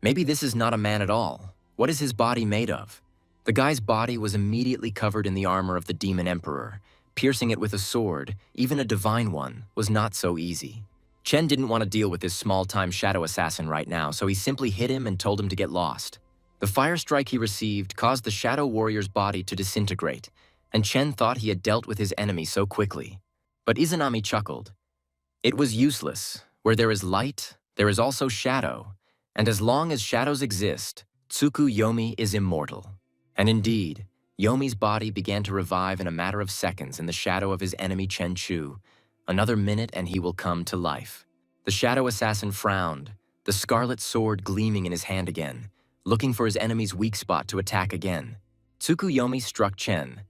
[SPEAKER 1] Maybe this is not a man at all. What is his body made of? The guy's body was immediately covered in the armor of the demon emperor. Piercing it with a sword, even a divine one, was not so easy. Chen didn't want to deal with this small-time shadow assassin right now, so he simply hit him and told him to get lost. The fire strike he received caused the shadow warrior's body to disintegrate, and Chen thought he had dealt with his enemy so quickly. But Izanami chuckled. It was useless. Where there is light, there is also shadow, and as long as shadows exist, Tsukuyomi is immortal. And indeed, Yomi's body began to revive in a matter of seconds in the shadow of his enemy Chen Chu. Another minute and he will come to life. The shadow assassin frowned, the scarlet sword gleaming in his hand again, looking for his enemy's weak spot to attack again. Tsukuyomi struck Chen,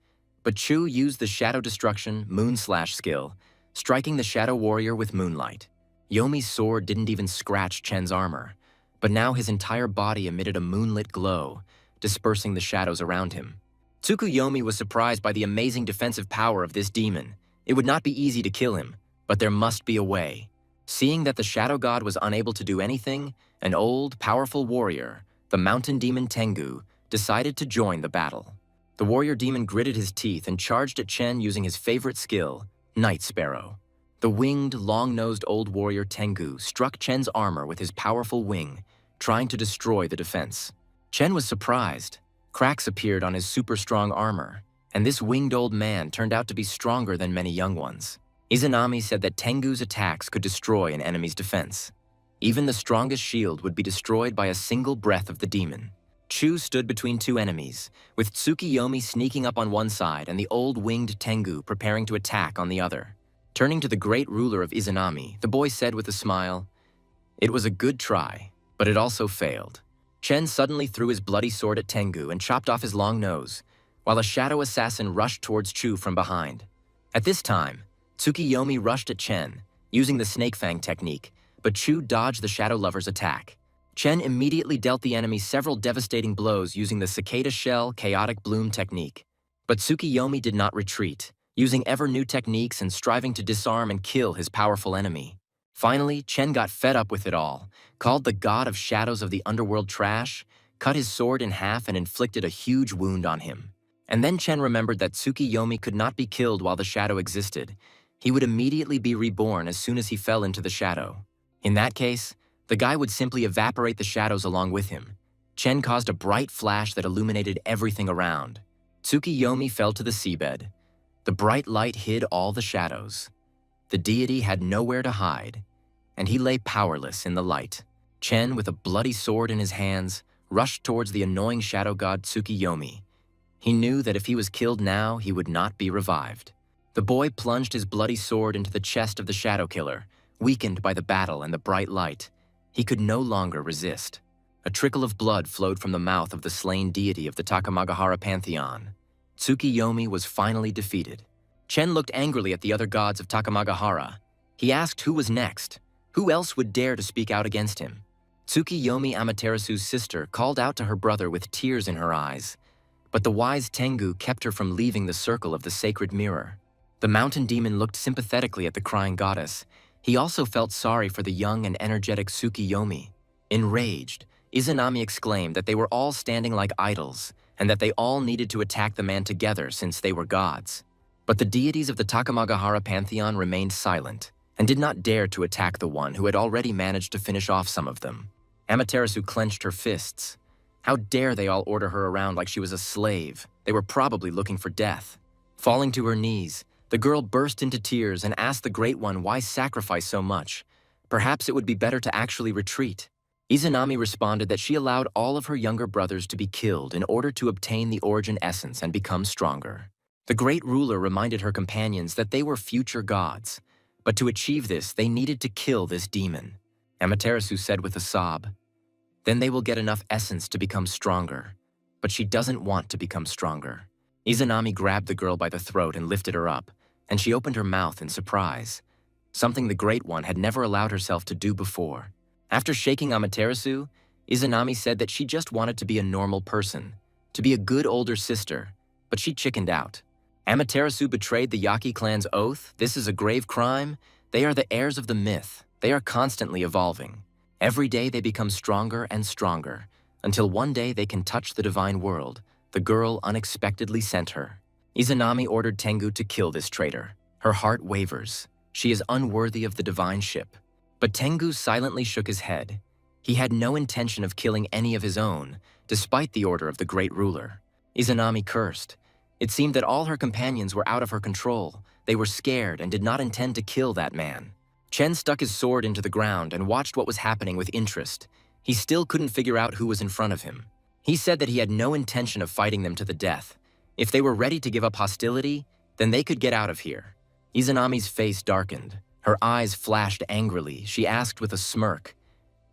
[SPEAKER 1] but Chu used the shadow destruction moon-slash skill, striking the shadow warrior with moonlight. Yomi's sword didn't even scratch Chen's armor, but now his entire body emitted a moonlit glow, dispersing the shadows around him. Tsukuyomi was surprised by the amazing defensive power of this demon. It would not be easy to kill him, but there must be a way. Seeing that the shadow god was unable to do anything, an old, powerful warrior, the mountain demon Tengu, decided to join the battle. The warrior demon gritted his teeth and charged at Chen using his favorite skill, Night Sparrow. The winged, long-nosed old warrior Tengu struck Chen's armor with his powerful wing, trying to destroy the defense. Chen was surprised. Cracks appeared on his super-strong armor, and this winged old man turned out to be stronger than many young ones. Izanami said that Tengu's attacks could destroy an enemy's defense. Even the strongest shield would be destroyed by a single breath of the demon. Chu stood between two enemies, with Tsukuyomi sneaking up on one side and the old winged Tengu preparing to attack on the other. Turning to the great ruler of Izanami, the boy said with a smile, "It was a good try, but it also failed." Chen suddenly threw his bloody sword at Tengu and chopped off his long nose, while a shadow assassin rushed towards Chu from behind. At this time, Tsukuyomi rushed at Chen, using the snake fang technique, but Chu dodged the shadow lover's attack. Chen immediately dealt the enemy several devastating blows using the cicada shell chaotic bloom technique. But Tsukuyomi did not retreat, using ever new techniques and striving to disarm and kill his powerful enemy. Finally, Chen got fed up with it all, called the god of shadows of the underworld trash, cut his sword in half and inflicted a huge wound on him. And then Chen remembered that Tsukuyomi could not be killed while the shadow existed. He would immediately be reborn as soon as he fell into the shadow. In that case, the guy would simply evaporate the shadows along with him. Chen caused a bright flash that illuminated everything around. Tsukuyomi fell to the seabed. The bright light hid all the shadows. The deity had nowhere to hide, and he lay powerless in the light. Chen, with a bloody sword in his hands, rushed towards the annoying shadow god Tsukuyomi. He knew that if he was killed now, he would not be revived. The boy plunged his bloody sword into the chest of the shadow killer, weakened by the battle and the bright light. He could no longer resist. A trickle of blood flowed from the mouth of the slain deity of the Takamagahara pantheon. Tsukuyomi was finally defeated. Chen looked angrily at the other gods of Takamagahara. He asked who was next. Who else would dare to speak out against him? Tsukuyomi Amaterasu's sister called out to her brother with tears in her eyes, but the wise Tengu kept her from leaving the circle of the sacred mirror. The mountain demon looked sympathetically at the crying goddess. He also felt sorry for the young and energetic Tsukuyomi. Enraged, Izanami exclaimed that they were all standing like idols, and that they all needed to attack the man together since they were gods. But the deities of the Takamagahara pantheon remained silent, and did not dare to attack the one who had already managed to finish off some of them. Amaterasu clenched her fists. How dare they all order her around like she was a slave? They were probably looking for death. Falling to her knees, the girl burst into tears and asked the Great One why sacrifice so much. Perhaps it would be better to actually retreat. Izanami responded that she allowed all of her younger brothers to be killed in order to obtain the origin essence and become stronger. The great ruler reminded her companions that they were future gods, but to achieve this, they needed to kill this demon. Amaterasu said with a sob, "Then they will get enough essence to become stronger, but she doesn't want to become stronger." Izanami grabbed the girl by the throat and lifted her up, and she opened her mouth in surprise, something the Great One had never allowed herself to do before. After shaking Amaterasu, Izanami said that she just wanted to be a normal person, to be a good older sister, but she chickened out. Amaterasu betrayed the Yaki clan's oath. This is a grave crime. They are the heirs of the myth. They are constantly evolving. Every day they become stronger and stronger, until one day they can touch the divine world the girl unexpectedly sent her. Izanami ordered Tengu to kill this traitor. Her heart wavers. She is unworthy of the divine ship. But Tengu silently shook his head. He had no intention of killing any of his own, despite the order of the great ruler. Izanami cursed. It seemed that all her companions were out of her control. They were scared and did not intend to kill that man. Chen stuck his sword into the ground and watched what was happening with interest. He still couldn't figure out who was in front of him. He said that he had no intention of fighting them to the death. If they were ready to give up hostility, then they could get out of here. Izanami's face darkened. Her eyes flashed angrily. She asked with a smirk,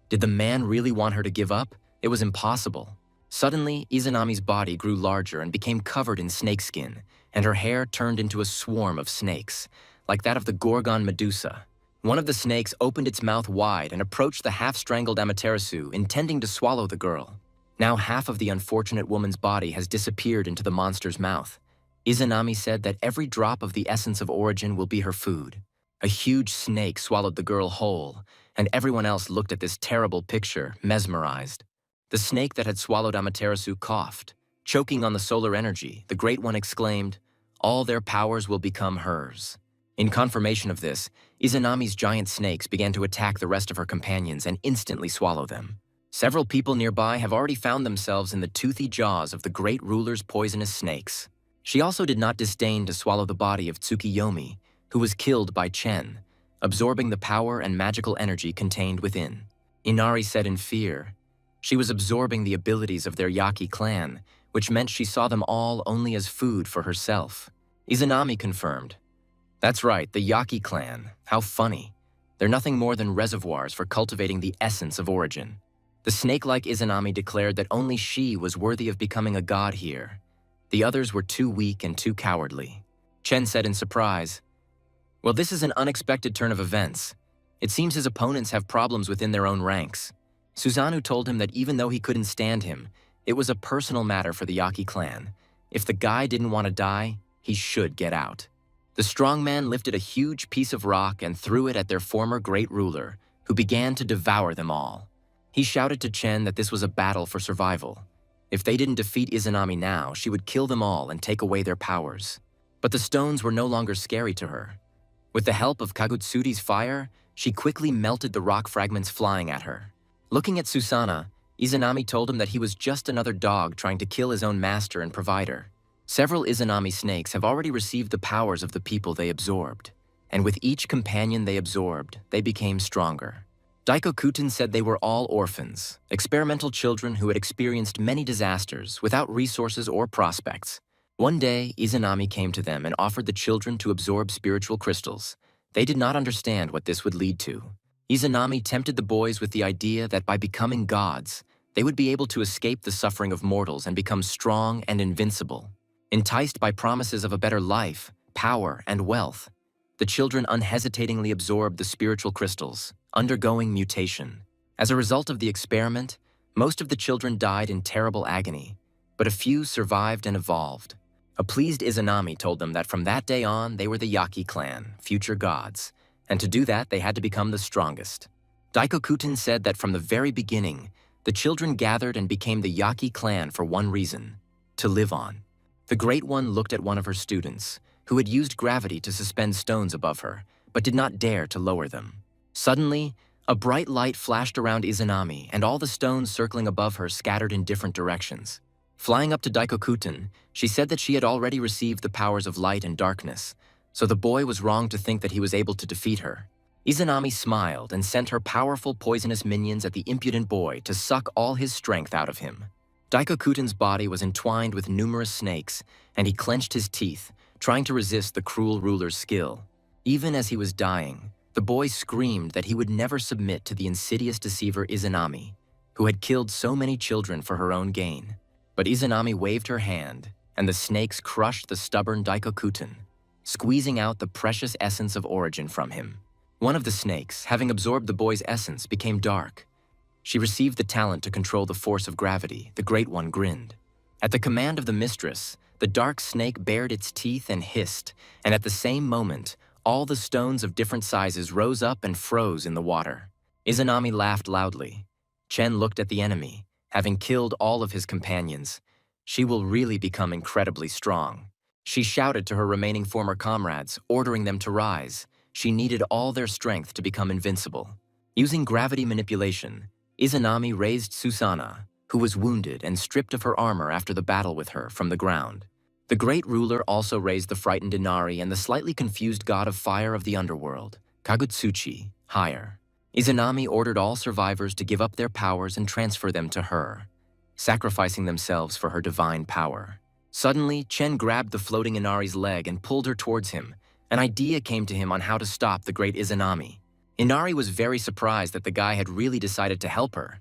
[SPEAKER 1] "Did the man really want her to give up? It was impossible." Suddenly, Izanami's body grew larger and became covered in snakeskin, and her hair turned into a swarm of snakes, like that of the Gorgon Medusa. One of the snakes opened its mouth wide and approached the half-strangled Amaterasu, intending to swallow the girl. Now half of the unfortunate woman's body has disappeared into the monster's mouth. Izanami said that every drop of the essence of origin will be her food. A huge snake swallowed the girl whole, and everyone else looked at this terrible picture, mesmerized. The snake that had swallowed Amaterasu coughed. Choking on the solar energy, the Great One exclaimed, "All their powers will become hers." In confirmation of this, Izanami's giant snakes began to attack the rest of her companions and instantly swallow them. Several people nearby have already found themselves in the toothy jaws of the great ruler's poisonous snakes. She also did not disdain to swallow the body of Tsukiyomi, who was killed by Chen, absorbing the power and magical energy contained within. Inari said in fear, she was absorbing the abilities of their Yaki clan, which meant she saw them all only as food for herself. Izanami confirmed, "That's right, the Yaki clan. How funny. They're nothing more than reservoirs for cultivating the essence of origin." The snake-like Izanami declared that only she was worthy of becoming a god here. The others were too weak and too cowardly. Chen said in surprise, "Well, this is an unexpected turn of events. It seems his opponents have problems within their own ranks." Susanoo told him that even though he couldn't stand him, it was a personal matter for the Yaki clan. If the guy didn't want to die, he should get out. The strong man lifted a huge piece of rock and threw it at their former great ruler, who began to devour them all. He shouted to Chen that this was a battle for survival. If they didn't defeat Izanami now, she would kill them all and take away their powers. But the stones were no longer scary to her. With the help of Kagutsuri's fire, she quickly melted the rock fragments flying at her. Looking at Susana, Izanami told him that he was just another dog trying to kill his own master and provider. Several Izanami snakes have already received the powers of the people they absorbed, and with each companion they absorbed, they became stronger. Daikokuten said they were all orphans, experimental children who had experienced many disasters without resources or prospects. One day, Izanami came to them and offered the children to absorb spiritual crystals. They did not understand what this would lead to. Izanami tempted the boys with the idea that by becoming gods, they would be able to escape the suffering of mortals and become strong and invincible. Enticed by promises of a better life, power, and wealth, the children unhesitatingly absorbed the spiritual crystals, undergoing mutation. As a result of the experiment, most of the children died in terrible agony, but a few survived and evolved. A pleased Izanami told them that from that day on, they were the Yaki clan, future gods, and to do that, they had to become the strongest. Daikokuten said that from the very beginning, the children gathered and became the Yaki clan for one reason: to live on. The Great One looked at one of her students, who had used gravity to suspend stones above her, but did not dare to lower them. Suddenly, a bright light flashed around Izanami, and all the stones circling above her scattered in different directions. Flying up to Daikokuten, she said that she had already received the powers of light and darkness, so the boy was wrong to think that he was able to defeat her. Izanami smiled and sent her powerful poisonous minions at the impudent boy to suck all his strength out of him. Daikokuten's body was entwined with numerous snakes, and he clenched his teeth, trying to resist the cruel ruler's skill. Even as he was dying, the boy screamed that he would never submit to the insidious deceiver Izanami, who had killed so many children for her own gain. But Izanami waved her hand, and the snakes crushed the stubborn Daikokuten, squeezing out the precious essence of origin from him. One of the snakes, having absorbed the boy's essence, became dark. She received the talent to control the force of gravity. The Great One grinned. At the command of the mistress, the dark snake bared its teeth and hissed, and at the same moment, all the stones of different sizes rose up and froze in the water. Izanami laughed loudly. Chen looked at the enemy. Having killed all of his companions, she will really become incredibly strong. She shouted to her remaining former comrades, ordering them to rise. She needed all their strength to become invincible. Using gravity manipulation, Izanami raised Susanna, who was wounded and stripped of her armor after the battle with her, from the ground. The great ruler also raised the frightened Inari and the slightly confused god of fire of the underworld, Kagutsuchi, higher. Izanami ordered all survivors to give up their powers and transfer them to her, sacrificing themselves for her divine power. Suddenly, Chen grabbed the floating Inari's leg and pulled her towards him. An idea came to him on how to stop the great Izanami. Inari was very surprised that the guy had really decided to help her.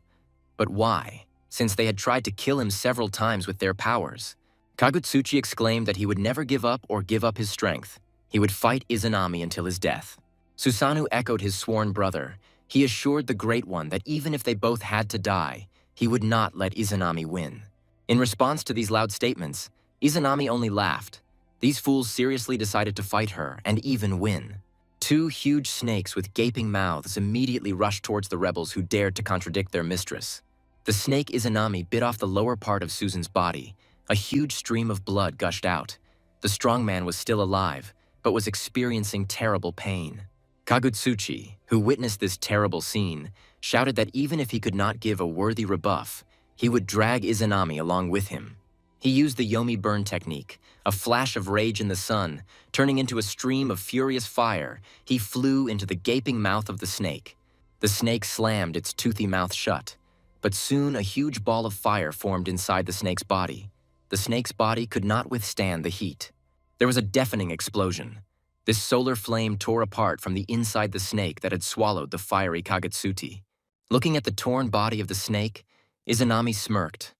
[SPEAKER 1] But why, since they had tried to kill him several times with their powers? Kagutsuchi exclaimed that he would never give up or give up his strength. He would fight Izanami until his death. Susanoo echoed his sworn brother. He assured the Great One that even if they both had to die, he would not let Izanami win. In response to these loud statements, Izanami only laughed. These fools seriously decided to fight her and even win. Two huge snakes with gaping mouths immediately rushed towards the rebels who dared to contradict their mistress. The snake Izanami bit off the lower part of Susan's body. A huge stream of blood gushed out. The strong man was still alive, but was experiencing terrible pain. Kagutsuchi, who witnessed this terrible scene, shouted that even if he could not give a worthy rebuff, he would drag Izanami along with him. He used the Yomi burn technique, a flash of rage in the sun, turning into a stream of furious fire. He flew into the gaping mouth of the snake. The snake slammed its toothy mouth shut, but soon a huge ball of fire formed inside the snake's body. The snake's body could not withstand the heat. There was a deafening explosion. This solar flame tore apart from the inside the snake that had swallowed the fiery Kagutsuchi. Looking at the torn body of the snake, Izanami smirked.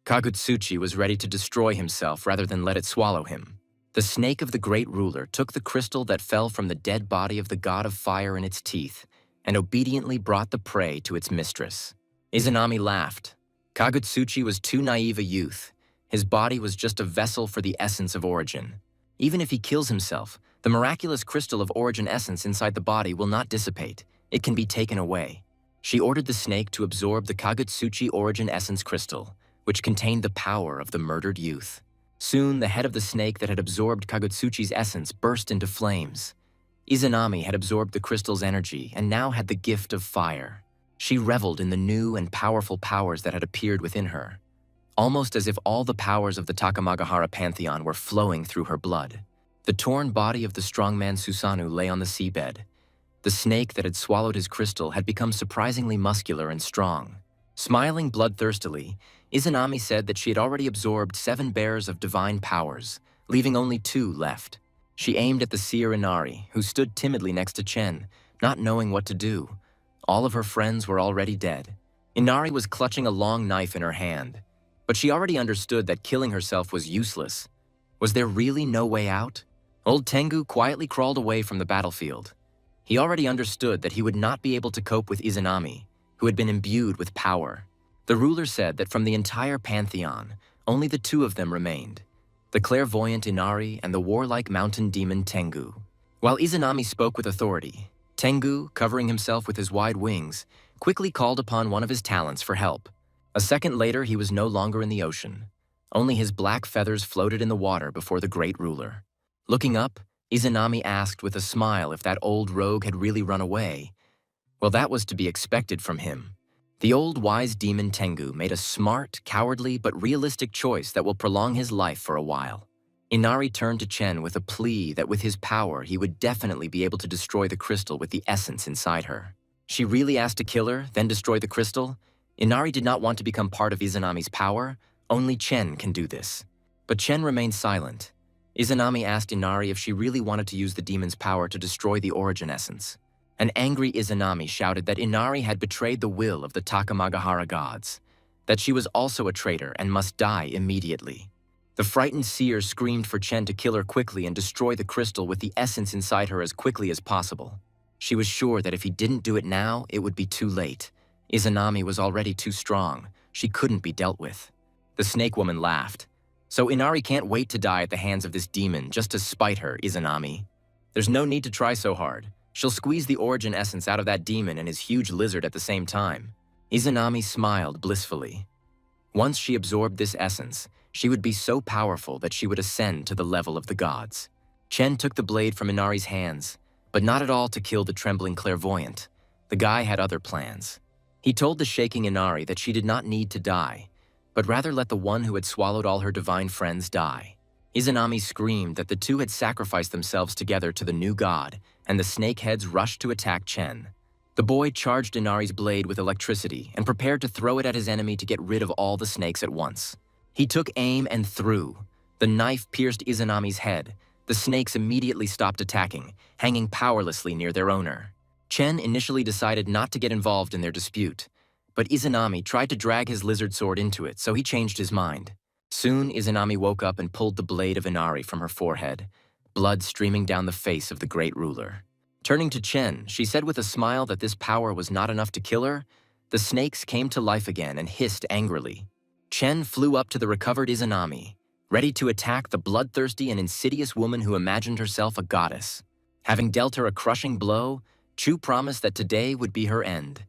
[SPEAKER 1] Kagutsuchi was ready to destroy himself rather than let it swallow him. The snake of the great ruler took the crystal that fell from the dead body of the god of fire in its teeth and obediently brought the prey to its mistress. Izanami laughed. Kagutsuchi was too naive a youth. His body was just a vessel for the essence of origin. Even if he kills himself, the miraculous crystal of origin essence inside the body will not dissipate. It can be taken away. She ordered the snake to absorb the Kagutsuchi origin essence crystal, which contained the power of the murdered youth. Soon, the head of the snake that had absorbed Kagutsuchi's essence burst into flames. Izanami had absorbed the crystal's energy and now had the gift of fire. She reveled in the new and powerful powers that had appeared within her, almost as if all the powers of the Takamagahara pantheon were flowing through her blood. The torn body of the strongman Susanoo lay on the seabed. The snake that had swallowed his crystal had become surprisingly muscular and strong. Smiling bloodthirstily, Izanami said that she had already absorbed 7 bears of divine powers, leaving only 2 left. She aimed at the seer Inari, who stood timidly next to Chen, not knowing what to do. All of her friends were already dead. Inari was clutching a long knife in her hand, but she already understood that killing herself was useless. Was there really no way out? Old Tengu quietly crawled away from the battlefield. He already understood that he would not be able to cope with Izanami, who had been imbued with power. The ruler said that from the entire pantheon, only the 2 of them remained, the clairvoyant Inari and the warlike mountain demon Tengu. While Izanami spoke with authority, Tengu, covering himself with his wide wings, quickly called upon one of his talents for help. A second later, he was no longer in the ocean. Only his black feathers floated in the water before the great ruler. Looking up, Izanami asked with a smile if that old rogue had really run away. Well, that was to be expected from him. The old wise demon Tengu made a smart, cowardly, but realistic choice that will prolong his life for a while. Inari turned to Chen with a plea that with his power he would definitely be able to destroy the crystal with the essence inside her. She really asked to kill her, then destroy the crystal? Inari did not want to become part of Izanami's power. Only Chen can do this. But Chen remained silent. Izanami asked Inari if she really wanted to use the demon's power to destroy the origin essence. An angry Izanami shouted that Inari had betrayed the will of the Takamagahara gods, that she was also a traitor and must die immediately. The frightened seer screamed for Chen to kill her quickly and destroy the crystal with the essence inside her as quickly as possible. She was sure that if he didn't do it now, it would be too late. Izanami was already too strong. She couldn't be dealt with. The snake woman laughed. So Inari can't wait to die at the hands of this demon just to spite her, Izanami. There's no need to try so hard. She'll squeeze the origin essence out of that demon and his huge lizard at the same time. Izanami smiled blissfully. Once she absorbed this essence, she would be so powerful that she would ascend to the level of the gods. Chen took the blade from Inari's hands, but not at all to kill the trembling clairvoyant. The guy had other plans. He told the shaking Inari that she did not need to die, but rather let the one who had swallowed all her divine friends die. Izanami screamed that the two had sacrificed themselves together to the new god, and the snakeheads rushed to attack Chen. The boy charged Inari's blade with electricity and prepared to throw it at his enemy to get rid of all the snakes at once. He took aim and threw. The knife pierced Izanami's head. The snakes immediately stopped attacking, hanging powerlessly near their owner. Chen initially decided not to get involved in their dispute, but Izanami tried to drag his lizard sword into it, so he changed his mind. Soon, Izanami woke up and pulled the blade of Inari from her forehead, blood streaming down the face of the great ruler. Turning to Chen, she said with a smile that this power was not enough to kill her. The snakes came to life again and hissed angrily. Chen flew up to the recovered Izanami, ready to attack the bloodthirsty and insidious woman who imagined herself a goddess. Having dealt her a crushing blow, Chu promised that today would be her end.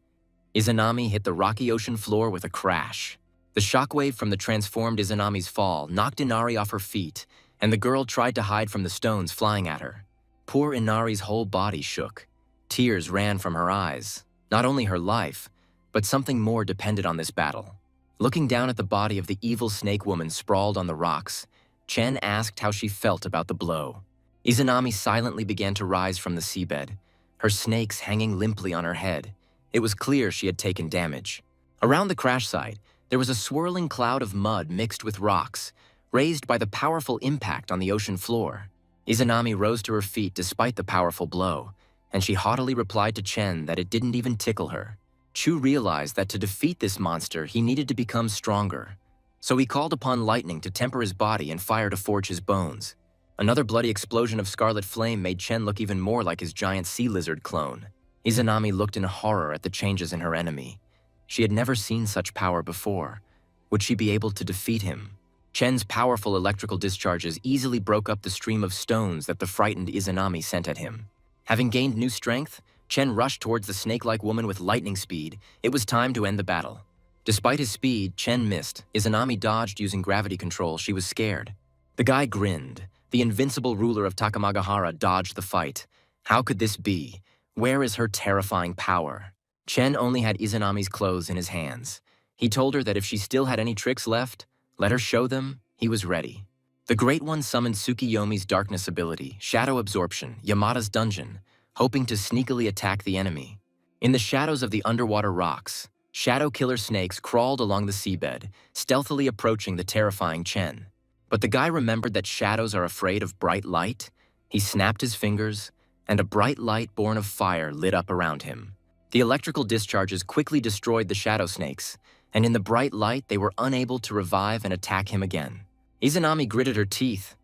[SPEAKER 1] Izanami hit the rocky ocean floor with a crash. The shockwave from the transformed Izanami's fall knocked Inari off her feet, and the girl tried to hide from the stones flying at her. Poor Inari's whole body shook. Tears ran from her eyes. Not only her life, but something more depended on this battle. Looking down at the body of the evil snake woman sprawled on the rocks, Chen asked how she felt about the blow. Izanami silently began to rise from the seabed, her snakes hanging limply on her head. It was clear she had taken damage. Around the crash site, there was a swirling cloud of mud mixed with rocks, raised by the powerful impact on the ocean floor. Izanami rose to her feet despite the powerful blow, and she haughtily replied to Chen that it didn't even tickle her. Chu realized that to defeat this monster, he needed to become stronger. So he called upon lightning to temper his body and fire to forge his bones. Another bloody explosion of scarlet flame made Chen look even more like his giant sea lizard clone. Izanami looked in horror at the changes in her enemy. She had never seen such power before. Would she be able to defeat him? Chen's powerful electrical discharges easily broke up the stream of stones that the frightened Izanami sent at him. Having gained new strength, Chen rushed towards the snake-like woman with lightning speed. It was time to end the battle. Despite his speed, Chen missed. Izanami dodged using gravity control. She was scared. The guy grinned. The invincible ruler of Takamagahara dodged the fight. How could this be? Where is her terrifying power? Chen only had Izanami's clothes in his hands. He told her that if she still had any tricks left, let her show them. He was ready. The Great One summoned Tsukiyomi's darkness ability, Shadow Absorption, Yamada's dungeon, hoping to sneakily attack the enemy. In the shadows of the underwater rocks, shadow killer snakes crawled along the seabed, stealthily approaching the terrifying Chen. But the guy remembered that shadows are afraid of bright light. He snapped his fingers, and a bright light born of fire lit up around him. The electrical discharges quickly destroyed the shadow snakes, and in the bright light they were unable to revive and attack him again. Izanami gritted her teeth.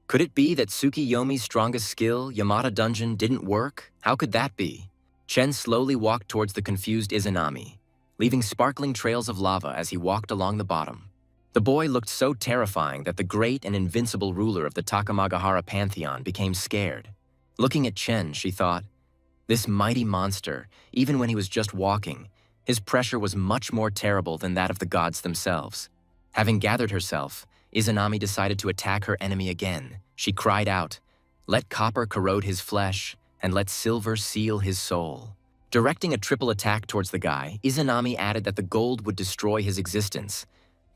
[SPEAKER 1] Could it be that Tsukiyomi's strongest skill, Yamada Dungeon, didn't work? How could that be? Chen slowly walked towards the confused Izanami, leaving sparkling trails of lava as he walked along the bottom. The boy looked so terrifying that the great and invincible ruler of the Takamagahara pantheon became scared. Looking at Chen, she thought, this mighty monster, even when he was just walking, his pressure was much more terrible than that of the gods themselves. Having gathered herself, Izanami decided to attack her enemy again. She cried out, "Let copper corrode his flesh, and let silver seal his soul." Directing a triple attack towards the guy, Izanami added that the gold would destroy his existence.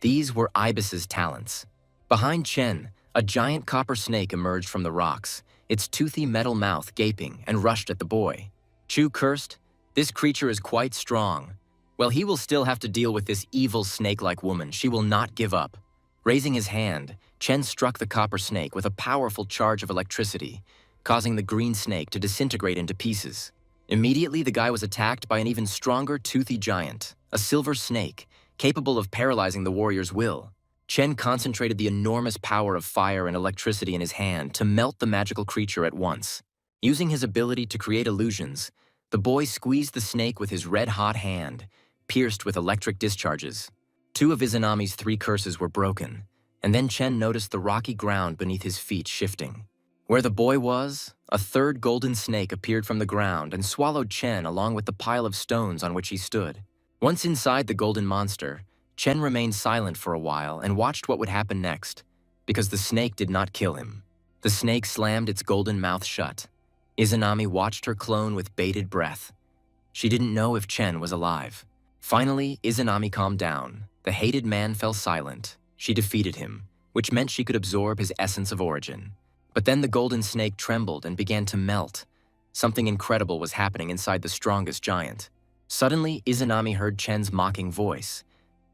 [SPEAKER 1] These were Ibis's talents. Behind Chen, a giant copper snake emerged from the rocks, its toothy metal mouth gaping, and rushed at the boy. Chu cursed, "This creature is quite strong. Well, he will still have to deal with this evil snake-like woman. She will not give up." Raising his hand, Chen struck the copper snake with a powerful charge of electricity, causing the green snake to disintegrate into pieces. Immediately, the guy was attacked by an even stronger toothy giant, a silver snake, capable of paralyzing the warrior's will. Chen concentrated the enormous power of fire and electricity in his hand to melt the magical creature at once. Using his ability to create illusions, the boy squeezed the snake with his red-hot hand, pierced with electric discharges. 2 of Izanami's 3 curses were broken, and then Chen noticed the rocky ground beneath his feet shifting. Where the boy was, a third golden snake appeared from the ground and swallowed Chen along with the pile of stones on which he stood. Once inside the golden monster, Chen remained silent for a while and watched what would happen next, because the snake did not kill him. The snake slammed its golden mouth shut. Izanami watched her clone with bated breath. She didn't know if Chen was alive. Finally, Izanami calmed down. The hated man fell silent. She defeated him, which meant she could absorb his essence of origin. But then the golden snake trembled and began to melt. Something incredible was happening inside the strongest giant. Suddenly, Izanami heard Chen's mocking voice.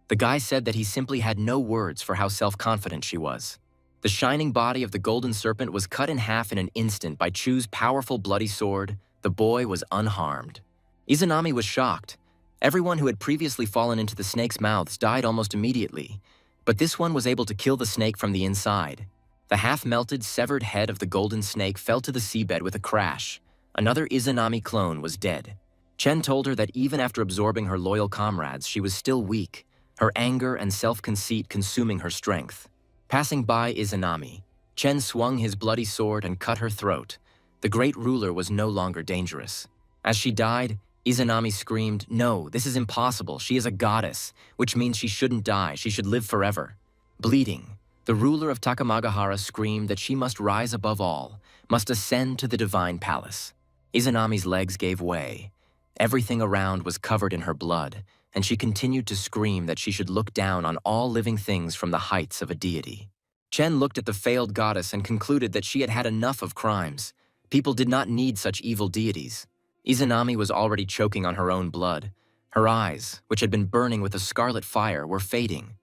[SPEAKER 1] The guy said that he simply had no words for how self-confident she was. The shining body of the golden serpent was cut in half in an instant by Chu's powerful bloody sword. The boy was unharmed. Izanami was shocked. Everyone who had previously fallen into the snake's mouths died almost immediately, but this one was able to kill the snake from the inside. The half-melted, severed head of the golden snake fell to the seabed with a crash. Another Izanami clone was dead. Chen told her that even after absorbing her loyal comrades, she was still weak, her anger and self-conceit consuming her strength. Passing by Izanami, Chen swung his bloody sword and cut her throat. The great ruler was no longer dangerous. As she died, Izanami screamed, "No, this is impossible. She is a goddess, which means she shouldn't die. She should live forever." Bleeding, the ruler of Takamagahara screamed that she must rise above all, must ascend to the divine palace. Izanami's legs gave way. Everything around was covered in her blood, and she continued to scream that she should look down on all living things from the heights of a deity. Chen looked at the failed goddess and concluded that she had had enough of crimes. People did not need such evil deities. Izanami was already choking on her own blood. Her eyes, which had been burning with a scarlet fire, were fading,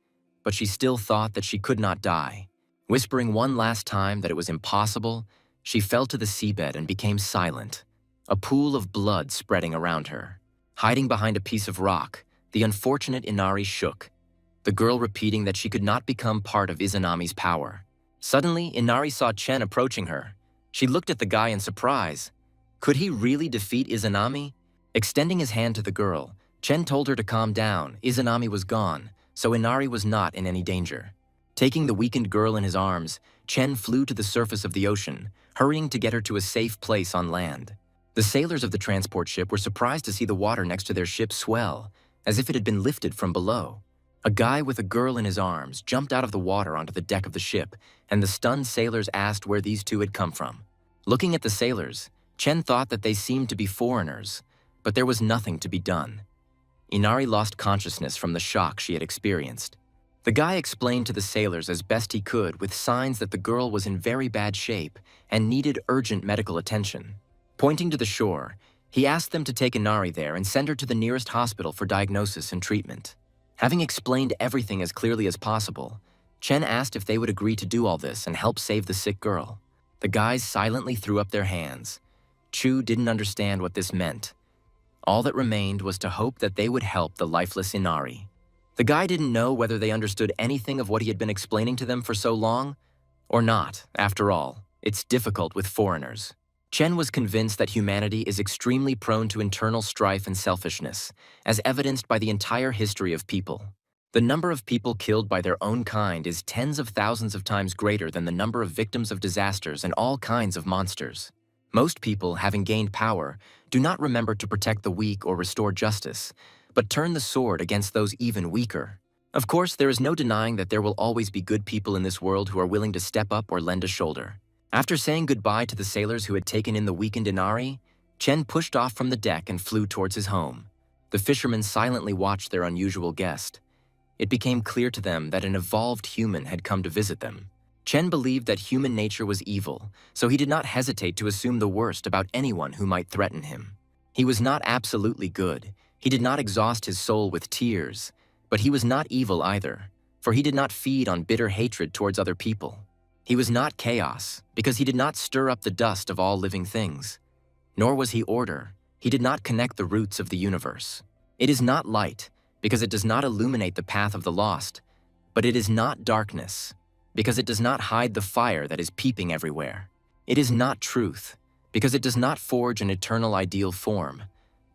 [SPEAKER 1] but she still thought that she could not die. Whispering one last time that it was impossible, she fell to the seabed and became silent, a pool of blood spreading around her. Hiding behind a piece of rock, the unfortunate Inari shook, the girl repeating that she could not become part of Izanami's power. Suddenly, Inari saw Chen approaching her. She looked at the guy in surprise. Could he really defeat Izanami? Extending his hand to the girl, Chen told her to calm down. Izanami was gone, so Inari was not in any danger. Taking the weakened girl in his arms, Chen flew to the surface of the ocean, hurrying to get her to a safe place on land. The sailors of the transport ship were surprised to see the water next to their ship swell, as if it had been lifted from below. A guy with a girl in his arms jumped out of the water onto the deck of the ship, and the stunned sailors asked where these two had come from. Looking at the sailors, Chen thought that they seemed to be foreigners, but there was nothing to be done. Inari lost consciousness from the shock she had experienced. The guy explained to the sailors as best he could with signs that the girl was in very bad shape and needed urgent medical attention. Pointing to the shore, he asked them to take Inari there and send her to the nearest hospital for diagnosis and treatment. Having explained everything as clearly as possible, Chen asked if they would agree to do all this and help save the sick girl. The guys silently threw up their hands. Chu didn't understand what this meant. All that remained was to hope that they would help the lifeless Inari. The guy didn't know whether they understood anything of what he had been explaining to them for so long, or not. After all, it's difficult with foreigners. Chen was convinced that humanity is extremely prone to internal strife and selfishness, as evidenced by the entire history of people. The number of people killed by their own kind is tens of thousands of times greater than the number of victims of disasters and all kinds of monsters. Most people, having gained power, do not remember to protect the weak or restore justice, but turn the sword against those even weaker. Of course, there is no denying that there will always be good people in this world who are willing to step up or lend a shoulder. After saying goodbye to the sailors who had taken in the weakened Inari, Chen pushed off from the deck and flew towards his home. The fishermen silently watched their unusual guest. It became clear to them that an evolved human had come to visit them. Chen believed that human nature was evil, so he did not hesitate to assume the worst about anyone who might threaten him. He was not absolutely good. He did not exhaust his soul with tears, but he was not evil either, for he did not feed on bitter hatred towards other people. He was not chaos, because he did not stir up the dust of all living things. Nor was he order. He did not connect the roots of the universe. It is not light, because it does not illuminate the path of the lost, but it is not darkness, because it does not hide the fire that is peeping everywhere. It is not truth, because it does not forge an eternal ideal form,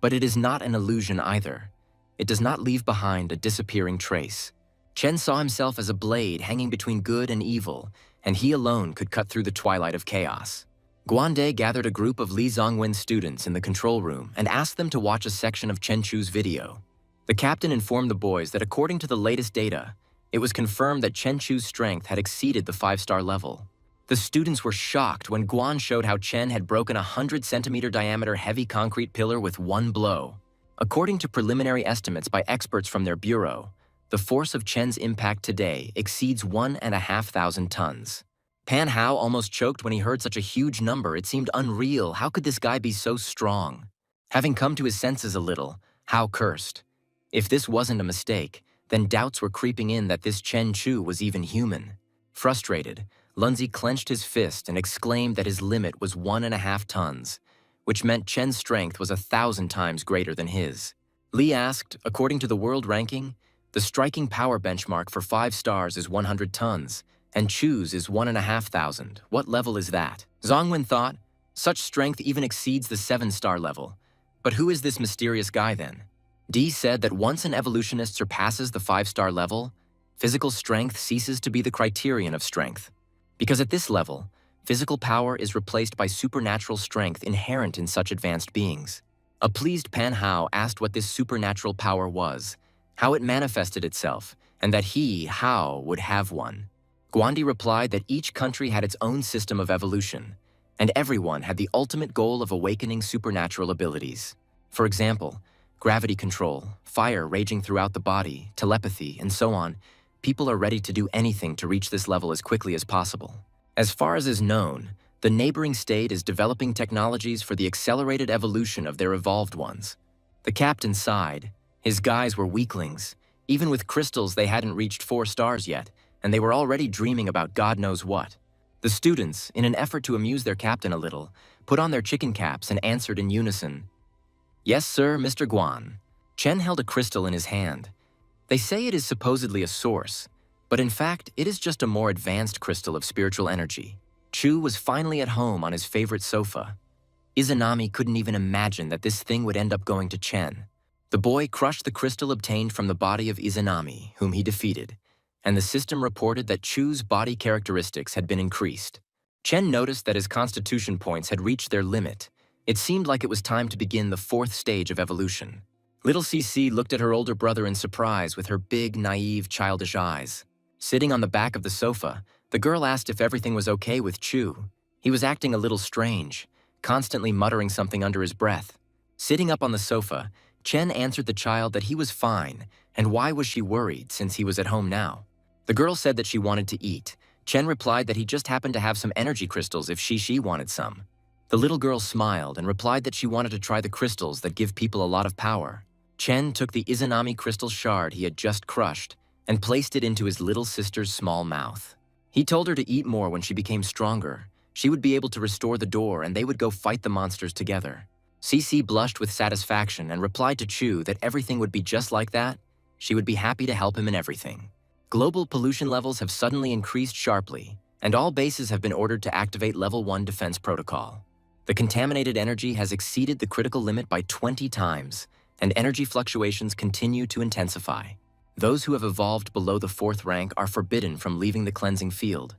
[SPEAKER 1] but it is not an illusion either. It does not leave behind a disappearing trace. Chen saw himself as a blade hanging between good and evil, and he alone could cut through the twilight of chaos. Guande gathered a group of Li Zongwen's students in the control room and asked them to watch a section of Chen Chu's video. The captain informed the boys that according to the latest data, it was confirmed that Chen Chu's strength had exceeded the 5-star level. The students were shocked when Guan showed how Chen had broken a 100-centimeter diameter heavy concrete pillar with one blow. According to preliminary estimates by experts from their bureau, the force of Chen's impact today exceeds 1,500 tons. Pan Hao almost choked when he heard such a huge number. It seemed unreal. How could this guy be so strong? Having come to his senses a little, Hao cursed. If this wasn't a mistake, then doubts were creeping in that this Chen Chu was even human. Frustrated, Lunzi clenched his fist and exclaimed that his limit was 1.5 tons, which meant Chen's strength was 1,000 times greater than his. Li asked, according to the world ranking, the striking power benchmark for 5 stars is 100 tons, and Chu's is 1,500. What level is that? Zongwen thought, such strength even exceeds the 7-star level. But who is this mysterious guy then? Di said that once an evolutionist surpasses the 5-star level, physical strength ceases to be the criterion of strength. Because at this level, physical power is replaced by supernatural strength inherent in such advanced beings. A pleased Pan Hao asked what this supernatural power was, how it manifested itself, and that he, Hao, would have one. Guandi replied that each country had its own system of evolution, and everyone had the ultimate goal of awakening supernatural abilities. For example, gravity control, fire raging throughout the body, telepathy, and so on. People are ready to do anything to reach this level as quickly as possible. As far as is known, the neighboring state is developing technologies for the accelerated evolution of their evolved ones. The captain sighed. His guys were weaklings. Even with crystals, they hadn't reached 4 stars yet, and they were already dreaming about God knows what. The students, in an effort to amuse their captain a little, put on their chicken caps and answered in unison. Yes, sir, Mr. Guan. Chen held a crystal in his hand. They say it is supposedly a source, but in fact, it is just a more advanced crystal of spiritual energy. Chu was finally at home on his favorite sofa. Izanami couldn't even imagine that this thing would end up going to Chen. The boy crushed the crystal obtained from the body of Izanami, whom he defeated, and the system reported that Chu's body characteristics had been increased. Chen noticed that his constitution points had reached their limit. It seemed like it was time to begin the 4th stage of evolution. Little Cece looked at her older brother in surprise with her big, naive, childish eyes. Sitting on the back of the sofa, the girl asked if everything was okay with Chu. He was acting a little strange, constantly muttering something under his breath. Sitting up on the sofa, Chen answered the child that he was fine, and why was she worried since he was at home now? The girl said that she wanted to eat. Chen replied that he just happened to have some energy crystals if she wanted some. The little girl smiled and replied that she wanted to try the crystals that give people a lot of power. Chen took the Izanami crystal shard he had just crushed and placed it into his little sister's small mouth. He told her to eat more when she became stronger. She would be able to restore the door and they would go fight the monsters together. Cece blushed with satisfaction and replied to Chu that everything would be just like that. She would be happy to help him in everything. Global pollution levels have suddenly increased sharply, and all bases have been ordered to activate Level 1 defense protocol. The contaminated energy has exceeded the critical limit by 20 times, and energy fluctuations continue to intensify. Those who have evolved below the 4th rank are forbidden from leaving the cleansing field.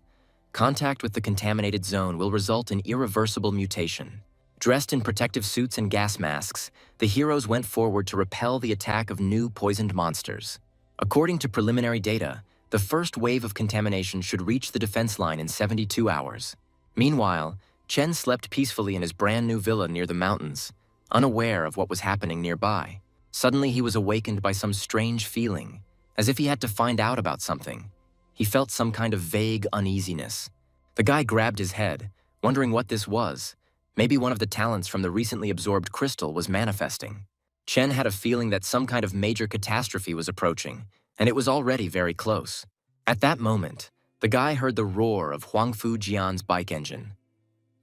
[SPEAKER 1] Contact with the contaminated zone will result in irreversible mutation. Dressed in protective suits and gas masks, the heroes went forward to repel the attack of new poisoned monsters. According to preliminary data, the first wave of contamination should reach the defense line in 72 hours. Meanwhile, Chen slept peacefully in his brand new villa near the mountains, unaware of what was happening nearby. Suddenly he was awakened by some strange feeling, as if he had to find out about something. He felt some kind of vague uneasiness. The guy grabbed his head, wondering what this was. Maybe one of the talents from the recently absorbed crystal was manifesting. Chen had a feeling that some kind of major catastrophe was approaching, and it was already very close. At that moment, the guy heard the roar of Huangfu Jian's bike engine.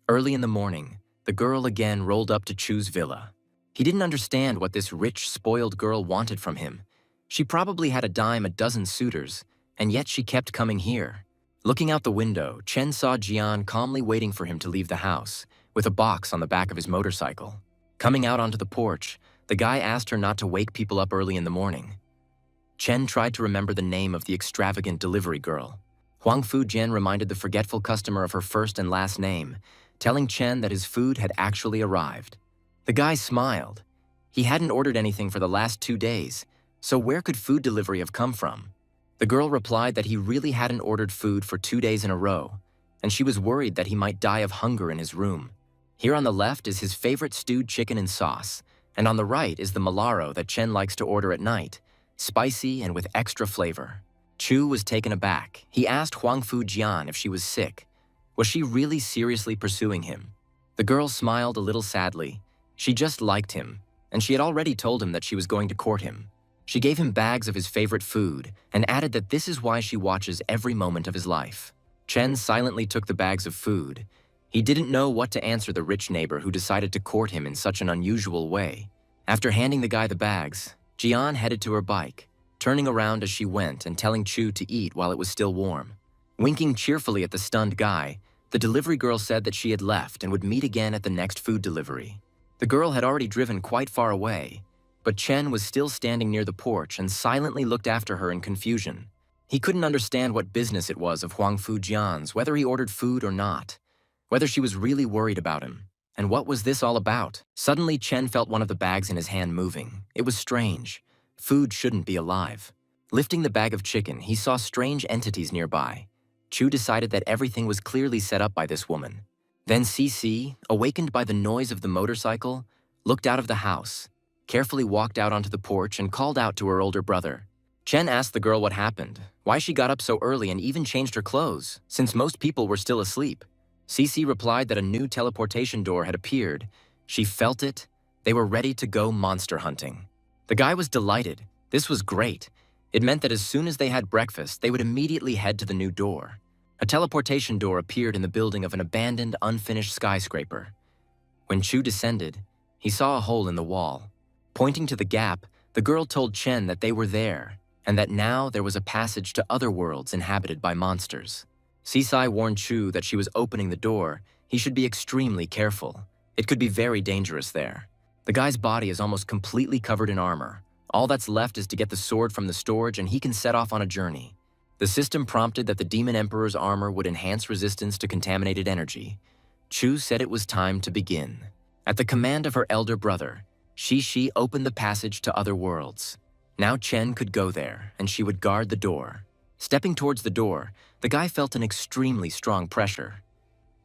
[SPEAKER 1] Early in the morning, the girl again rolled up to Chu's villa. He didn't understand what this rich, spoiled girl wanted from him. She probably had a dime a dozen suitors, and yet she kept coming here. Looking out the window, Chen saw Jian calmly waiting for him to leave the house, with a box on the back of his motorcycle. Coming out onto the porch, the guy asked her not to wake people up early in the morning. Chen tried to remember the name of the extravagant delivery girl. Huang Fujian reminded the forgetful customer of her first and last name, telling Chen that his food had actually arrived. The guy smiled. He hadn't ordered anything for the last 2 days, so where could food delivery have come from? The girl replied that he really hadn't ordered food for 2 days in a row, and she was worried that he might die of hunger in his room. Here on the left is his favorite stewed chicken and sauce, and on the right is the malaro that Chen likes to order at night, spicy and with extra flavor. Chu was taken aback. He asked Huang Fujian if she was sick. Was she really seriously pursuing him? The girl smiled a little sadly. She just liked him, and she had already told him that she was going to court him. She gave him bags of his favorite food and added that this is why she watches every moment of his life. Chen silently took the bags of food. He didn't know what to answer the rich neighbor who decided to court him in such an unusual way. After handing the guy the bags, Jian headed to her bike, turning around as she went and telling Chu to eat while it was still warm. Winking cheerfully at the stunned guy, the delivery girl said that she had left and would meet again at the next food delivery. The girl had already driven quite far away, but Chen was still standing near the porch and silently looked after her in confusion. He couldn't understand what business it was of Huang Fujian's, whether he ordered food or not, whether she was really worried about him. And what was this all about? Suddenly, Chen felt one of the bags in his hand moving. It was strange. Food shouldn't be alive. Lifting the bag of chicken, he saw strange entities nearby. Chu decided that everything was clearly set up by this woman. Then Cici, awakened by the noise of the motorcycle, looked out of the house, carefully walked out onto the porch and called out to her older brother. Chen asked the girl what happened, why she got up so early and even changed her clothes, since most people were still asleep. Cici replied that a new teleportation door had appeared. She felt it. They were ready to go monster hunting. The guy was delighted. This was great. It meant that as soon as they had breakfast, they would immediately head to the new door. A teleportation door appeared in the building of an abandoned, unfinished skyscraper. When Chu descended, he saw a hole in the wall. Pointing to the gap, the girl told Chen that they were there, and that now there was a passage to other worlds inhabited by monsters. Cici warned Chu that she was opening the door. He should be extremely careful. It could be very dangerous there. The guy's body is almost completely covered in armor. All that's left is to get the sword from the storage and he can set off on a journey. The system prompted that the Demon Emperor's armor would enhance resistance to contaminated energy. Chu said it was time to begin. At the command of her elder brother, Shishi opened the passage to other worlds. Now Chen could go there, and she would guard the door. Stepping towards the door, the guy felt an extremely strong pressure.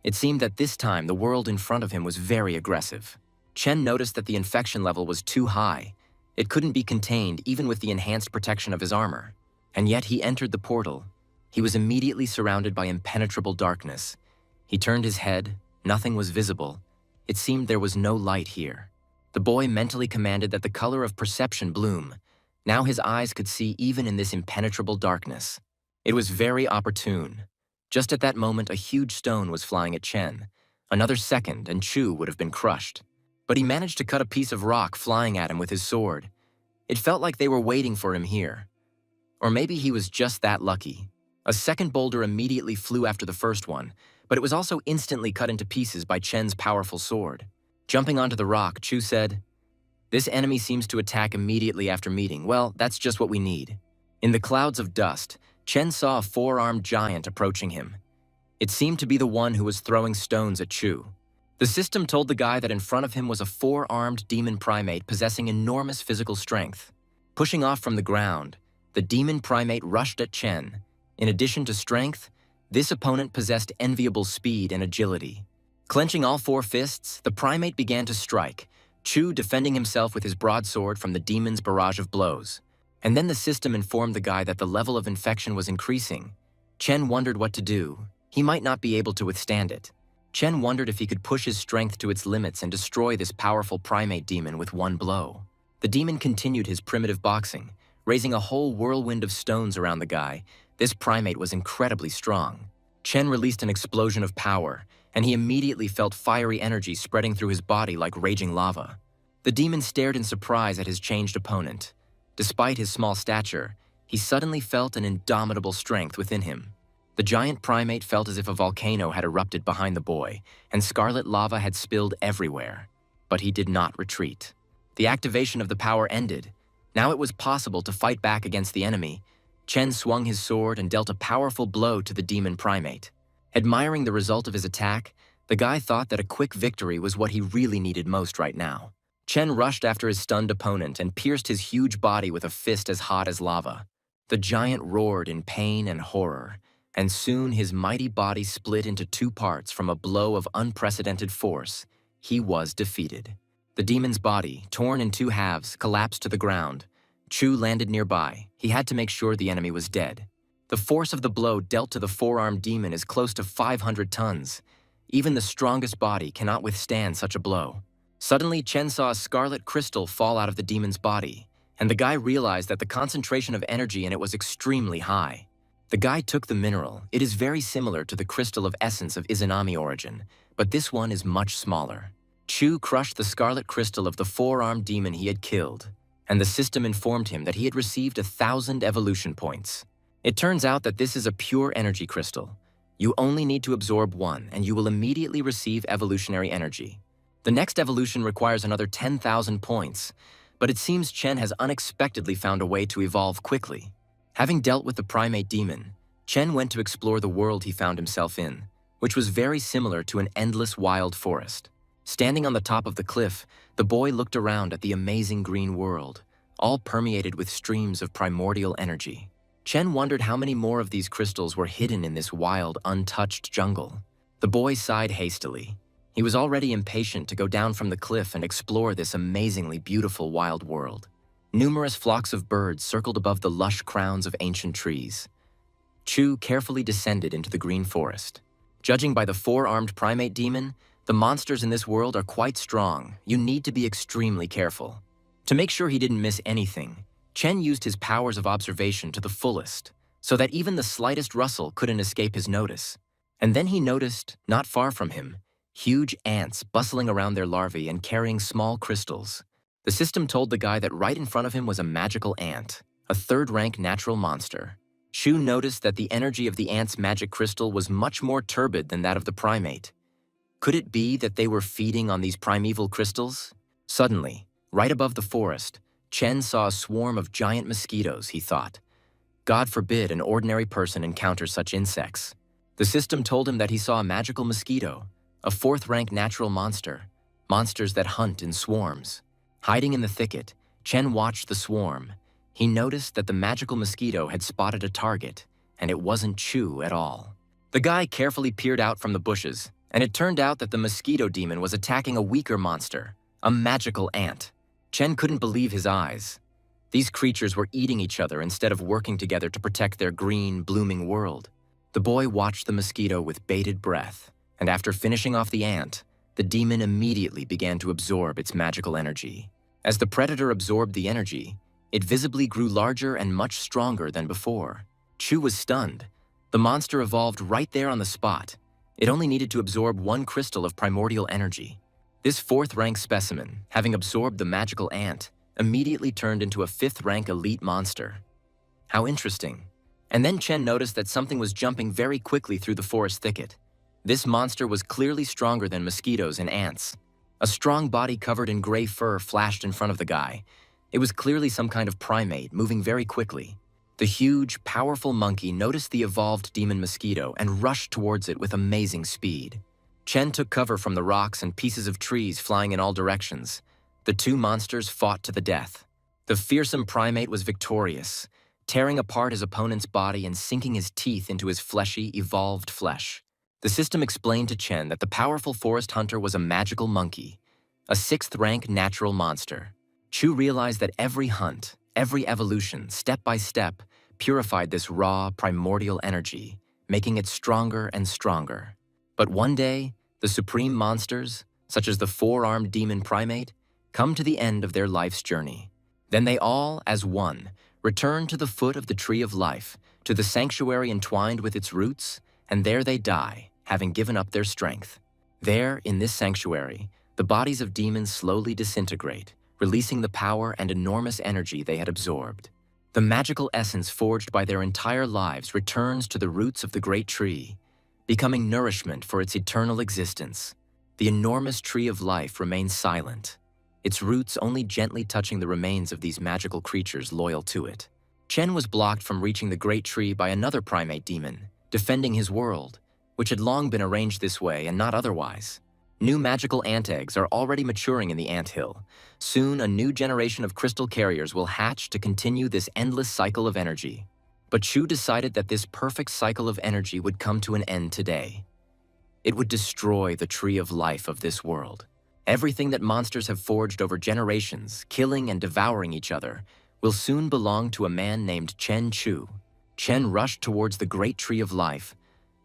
[SPEAKER 1] It seemed that this time the world in front of him was very aggressive. Chen noticed that the infection level was too high. It couldn't be contained even with the enhanced protection of his armor. And yet he entered the portal. He was immediately surrounded by impenetrable darkness. He turned his head. Nothing was visible. It seemed there was no light here. The boy mentally commanded that the color of perception bloom. Now his eyes could see even in this impenetrable darkness. It was very opportune. Just at that moment, a huge stone was flying at Chen. Another second, and Chu would have been crushed. But he managed to cut a piece of rock flying at him with his sword. It felt like they were waiting for him here. Or maybe he was just that lucky. A second boulder immediately flew after the first one, but it was also instantly cut into pieces by Chen's powerful sword. Jumping onto the rock, Chu said, "This enemy seems to attack immediately after meeting. Well, that's just what we need." In the clouds of dust, Chen saw a four-armed giant approaching him. It seemed to be the one who was throwing stones at Chu. The system told the guy that in front of him was a four-armed demon primate possessing enormous physical strength. Pushing off from the ground, the demon primate rushed at Chen. In addition to strength, this opponent possessed enviable speed and agility. Clenching all four fists, the primate began to strike, Chu defending himself with his broadsword from the demon's barrage of blows. And then the system informed the guy that the level of infection was increasing. Chen wondered what to do. He might not be able to withstand it. Chen wondered if he could push his strength to its limits and destroy this powerful primate demon with one blow. The demon continued his primitive boxing, raising a whole whirlwind of stones around the guy. This primate was incredibly strong. Chen released an explosion of power, and he immediately felt fiery energy spreading through his body like raging lava. The demon stared in surprise at his changed opponent. Despite his small stature, he suddenly felt an indomitable strength within him. The giant primate felt as if a volcano had erupted behind the boy, and scarlet lava had spilled everywhere. But he did not retreat. The activation of the power ended. Now it was possible to fight back against the enemy. Chen swung his sword and dealt a powerful blow to the demon primate. Admiring the result of his attack, the guy thought that a quick victory was what he really needed most right now. Chen rushed after his stunned opponent and pierced his huge body with a fist as hot as lava. The giant roared in pain and horror, and soon his mighty body split into two parts from a blow of unprecedented force. He was defeated. The demon's body, torn in two halves, collapsed to the ground. Chu landed nearby. He had to make sure the enemy was dead. The force of the blow dealt to the four-armed demon is close to 500 tons. Even the strongest body cannot withstand such a blow. Suddenly, Chen saw a scarlet crystal fall out of the demon's body, and the guy realized that the concentration of energy in it was extremely high. The guy took the mineral. It is very similar to the crystal of essence of Izanami origin, but this one is much smaller. Chu crushed the scarlet crystal of the four-armed demon he had killed, and the system informed him that he had received 1,000 evolution points. It turns out that this is a pure energy crystal. You only need to absorb one, and you will immediately receive evolutionary energy. The next evolution requires another 10,000 points, but it seems Chen has unexpectedly found a way to evolve quickly. Having dealt with the primate demon, Chen went to explore the world he found himself in, which was very similar to an endless wild forest. Standing on the top of the cliff, the boy looked around at the amazing green world, all permeated with streams of primordial energy. Chen wondered how many more of these crystals were hidden in this wild, untouched jungle. The boy sighed hastily. He was already impatient to go down from the cliff and explore this amazingly beautiful wild world. Numerous flocks of birds circled above the lush crowns of ancient trees. Chu carefully descended into the green forest. Judging by the four-armed primate demon, the monsters in this world are quite strong. You need to be extremely careful. To make sure he didn't miss anything, Chen used his powers of observation to the fullest, so that even the slightest rustle couldn't escape his notice. And then he noticed, not far from him, huge ants bustling around their larvae and carrying small crystals. The system told the guy that right in front of him was a magical ant, a third-rank natural monster. Chu noticed that the energy of the ant's magic crystal was much more turbid than that of the primate. Could it be that they were feeding on these primeval crystals? Suddenly, right above the forest, Chen saw a swarm of giant mosquitoes, he thought. God forbid an ordinary person encounter such insects. The system told him that he saw a magical mosquito, a fourth-rank natural monster, monsters that hunt in swarms. Hiding in the thicket, Chen watched the swarm. He noticed that the magical mosquito had spotted a target, and it wasn't Chu at all. The guy carefully peered out from the bushes, and it turned out that the mosquito demon was attacking a weaker monster, a magical ant. Chen couldn't believe his eyes. These creatures were eating each other instead of working together to protect their green, blooming world. The boy watched the mosquito with bated breath, and after finishing off the ant, the demon immediately began to absorb its magical energy. As the predator absorbed the energy, it visibly grew larger and much stronger than before. Chu was stunned. The monster evolved right there on the spot. It only needed to absorb one crystal of primordial energy. This fourth-rank specimen, having absorbed the magical ant, immediately turned into a fifth-rank elite monster. How interesting. And then Chen noticed that something was jumping very quickly through the forest thicket. This monster was clearly stronger than mosquitoes and ants. A strong body covered in gray fur flashed in front of the guy. It was clearly some kind of primate, moving very quickly. The huge, powerful monkey noticed the evolved demon mosquito and rushed towards it with amazing speed. Chen took cover from the rocks and pieces of trees flying in all directions. The two monsters fought to the death. The fearsome primate was victorious, tearing apart his opponent's body and sinking his teeth into his fleshy, evolved flesh. The system explained to Chen that the powerful forest hunter was a magical monkey, a sixth-rank natural monster. Chu realized that every hunt, every evolution, step by step, purified this raw, primordial energy, making it stronger and stronger. But one day, the supreme monsters, such as the four-armed demon primate, come to the end of their life's journey. Then they all, as one, return to the foot of the tree of life, to the sanctuary entwined with its roots, and there they die, having given up their strength. There, in this sanctuary, the bodies of demons slowly disintegrate, releasing the power and enormous energy they had absorbed. The magical essence forged by their entire lives returns to the roots of the great tree, becoming nourishment for its eternal existence. The enormous tree of life remains silent. its roots only gently touching the remains of these magical creatures loyal to it. Chen was blocked from reaching the great tree by another primate demon, defending his world, which had long been arranged this way and not otherwise. New magical ant eggs are already maturing in the anthill. Soon, a new generation of crystal carriers will hatch to continue this endless cycle of energy. But Chu decided that this perfect cycle of energy would come to an end today. It would destroy the tree of life of this world. Everything that monsters have forged over generations, killing and devouring each other, will soon belong to a man named Chen Chu. Chen rushed towards the great tree of life,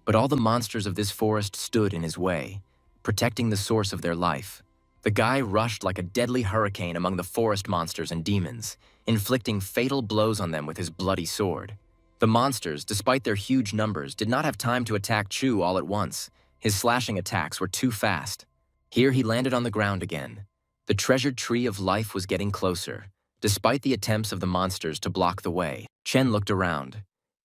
[SPEAKER 1] but all the monsters of this forest stood in his way, protecting the source of their life. The guy rushed like a deadly hurricane among the forest monsters and demons, inflicting fatal blows on them with his bloody sword. The monsters, despite their huge numbers, did not have time to attack Chu all at once. His slashing attacks were too fast. Here he landed on the ground again. The treasured tree of life was getting closer, despite the attempts of the monsters to block the way. Chen looked around.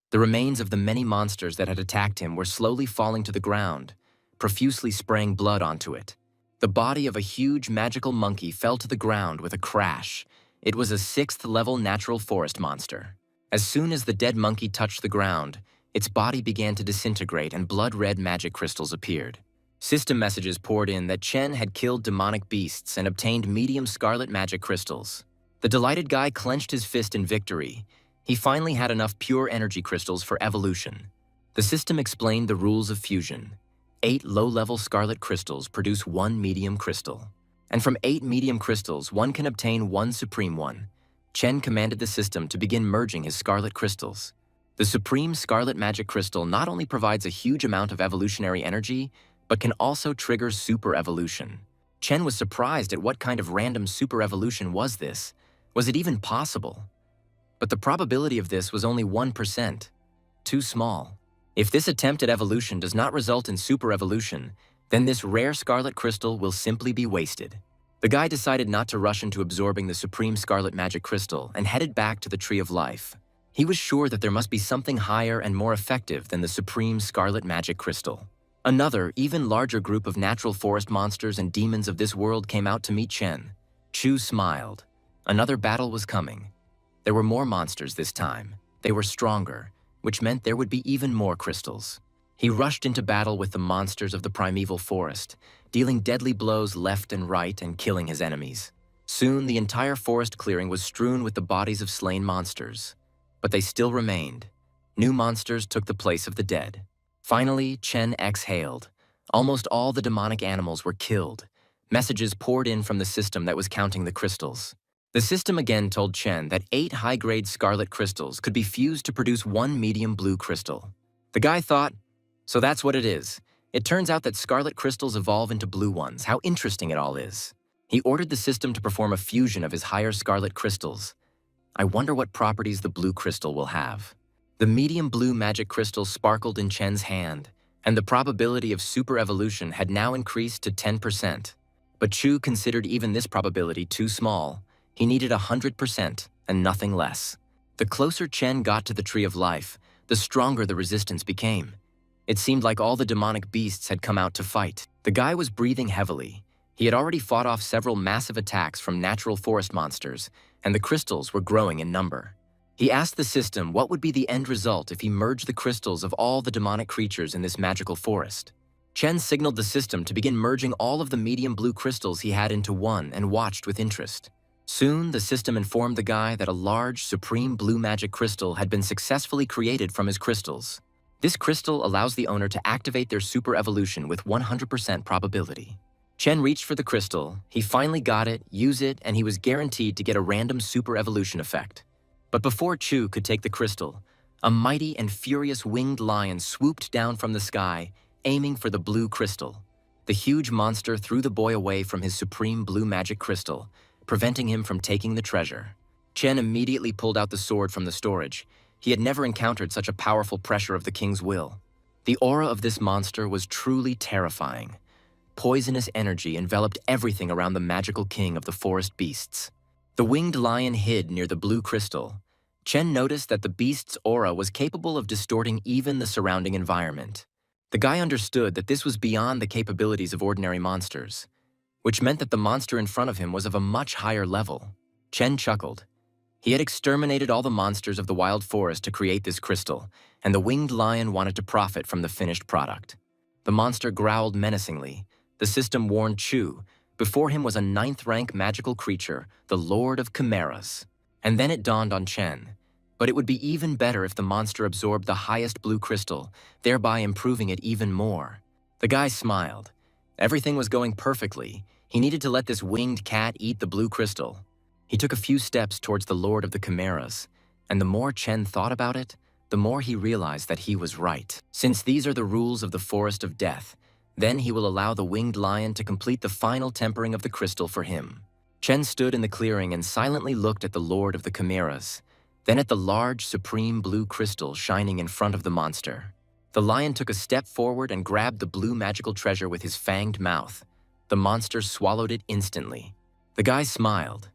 [SPEAKER 1] The remains of the many monsters that had attacked him were slowly falling to the ground, profusely spraying blood onto it. The body of a huge magical monkey fell to the ground with a crash. It was a 6th-level natural forest monster. As soon as the dead monkey touched the ground, its body began to disintegrate and blood-red magic crystals appeared. System messages poured in that Chen had killed demonic beasts and obtained medium scarlet magic crystals. The delighted guy clenched his fist in victory. He finally had enough pure energy crystals for evolution. The system explained the rules of fusion. 8 low-level scarlet crystals produce 1 medium crystal. And from 8 medium crystals, one can obtain 1 supreme one. Chen commanded the system to begin merging his scarlet crystals. The supreme scarlet magic crystal not only provides a huge amount of evolutionary energy, but can also trigger super evolution. Chen was surprised at what kind of random super evolution was this. Was it even possible? But the probability of this was only 1%. Too small. If this attempt at evolution does not result in super evolution, then this rare scarlet crystal will simply be wasted. The guy decided not to rush into absorbing the supreme scarlet magic crystal and headed back to the Tree of Life. He was sure that there must be something higher and more effective than the supreme scarlet magic crystal. Another, even larger group of natural forest monsters and demons of this world came out to meet Chen. Chu smiled. Another battle was coming. There were more monsters this time. They were stronger, which meant there would be even more crystals. He rushed into battle with the monsters of the primeval forest, dealing deadly blows left and right and killing his enemies. Soon, the entire forest clearing was strewn with the bodies of slain monsters. But they still remained. New monsters took the place of the dead. Finally, Chen exhaled. Almost all the demonic animals were killed. Messages poured in from the system that was counting the crystals. The system again told Chen that 8 high-grade scarlet crystals could be fused to produce 1 medium blue crystal. The guy thought, so that's what it is. It turns out that scarlet crystals evolve into blue ones. How interesting it all is. He ordered the system to perform a fusion of his higher scarlet crystals. I wonder what properties the blue crystal will have. The medium blue magic crystal sparkled in Chen's hand, and the probability of super evolution had now increased to 10%. But Chu considered even this probability too small. He needed 100% and nothing less. The closer Chen got to the Tree of Life, the stronger the resistance became. It seemed like all the demonic beasts had come out to fight. The guy was breathing heavily. He had already fought off several massive attacks from natural forest monsters, and the crystals were growing in number. He asked the system what would be the end result if he merged the crystals of all the demonic creatures in this magical forest. Chen signaled the system to begin merging all of the medium blue crystals he had into one and watched with interest. Soon, the system informed the guy that a large, supreme blue magic crystal had been successfully created from his crystals. This crystal allows the owner to activate their super evolution with 100% probability. Chen reached for the crystal, he finally got it, used it, and he was guaranteed to get a random super evolution effect. But before Chu could take the crystal, a mighty and furious winged lion swooped down from the sky, aiming for the blue crystal. The huge monster threw the boy away from his supreme blue magic crystal, preventing him from taking the treasure. Chen immediately pulled out the sword from the storage. He had never encountered such a powerful pressure of the king's will. The aura of this monster was truly terrifying. Poisonous energy enveloped everything around the magical king of the forest beasts. The winged lion hid near the blue crystal. Chen noticed that the beast's aura was capable of distorting even the surrounding environment. The guy understood that this was beyond the capabilities of ordinary monsters. which meant that the monster in front of him was of a much higher level. Chen chuckled. He had exterminated all the monsters of the wild forest to create this crystal, and the winged lion wanted to profit from the finished product. The monster growled menacingly. The system warned Chu. Before him was a 9th-rank magical creature, the Lord of Chimeras. And then it dawned on Chen. But it would be even better if the monster absorbed the highest blue crystal, thereby improving it even more. The guy smiled. Everything was going perfectly. He needed to let this winged cat eat the blue crystal. He took a few steps towards the Lord of the Chimeras, and the more Chen thought about it, the more he realized that he was right. Since these are the rules of the Forest of Death, then he will allow the winged lion to complete the final tempering of the crystal for him. Chen stood in the clearing and silently looked at the Lord of the Chimeras, then at the large, supreme blue crystal shining in front of the monster. The lion took a step forward and grabbed the blue magical treasure with his fanged mouth. The monster swallowed it instantly. The guy smiled.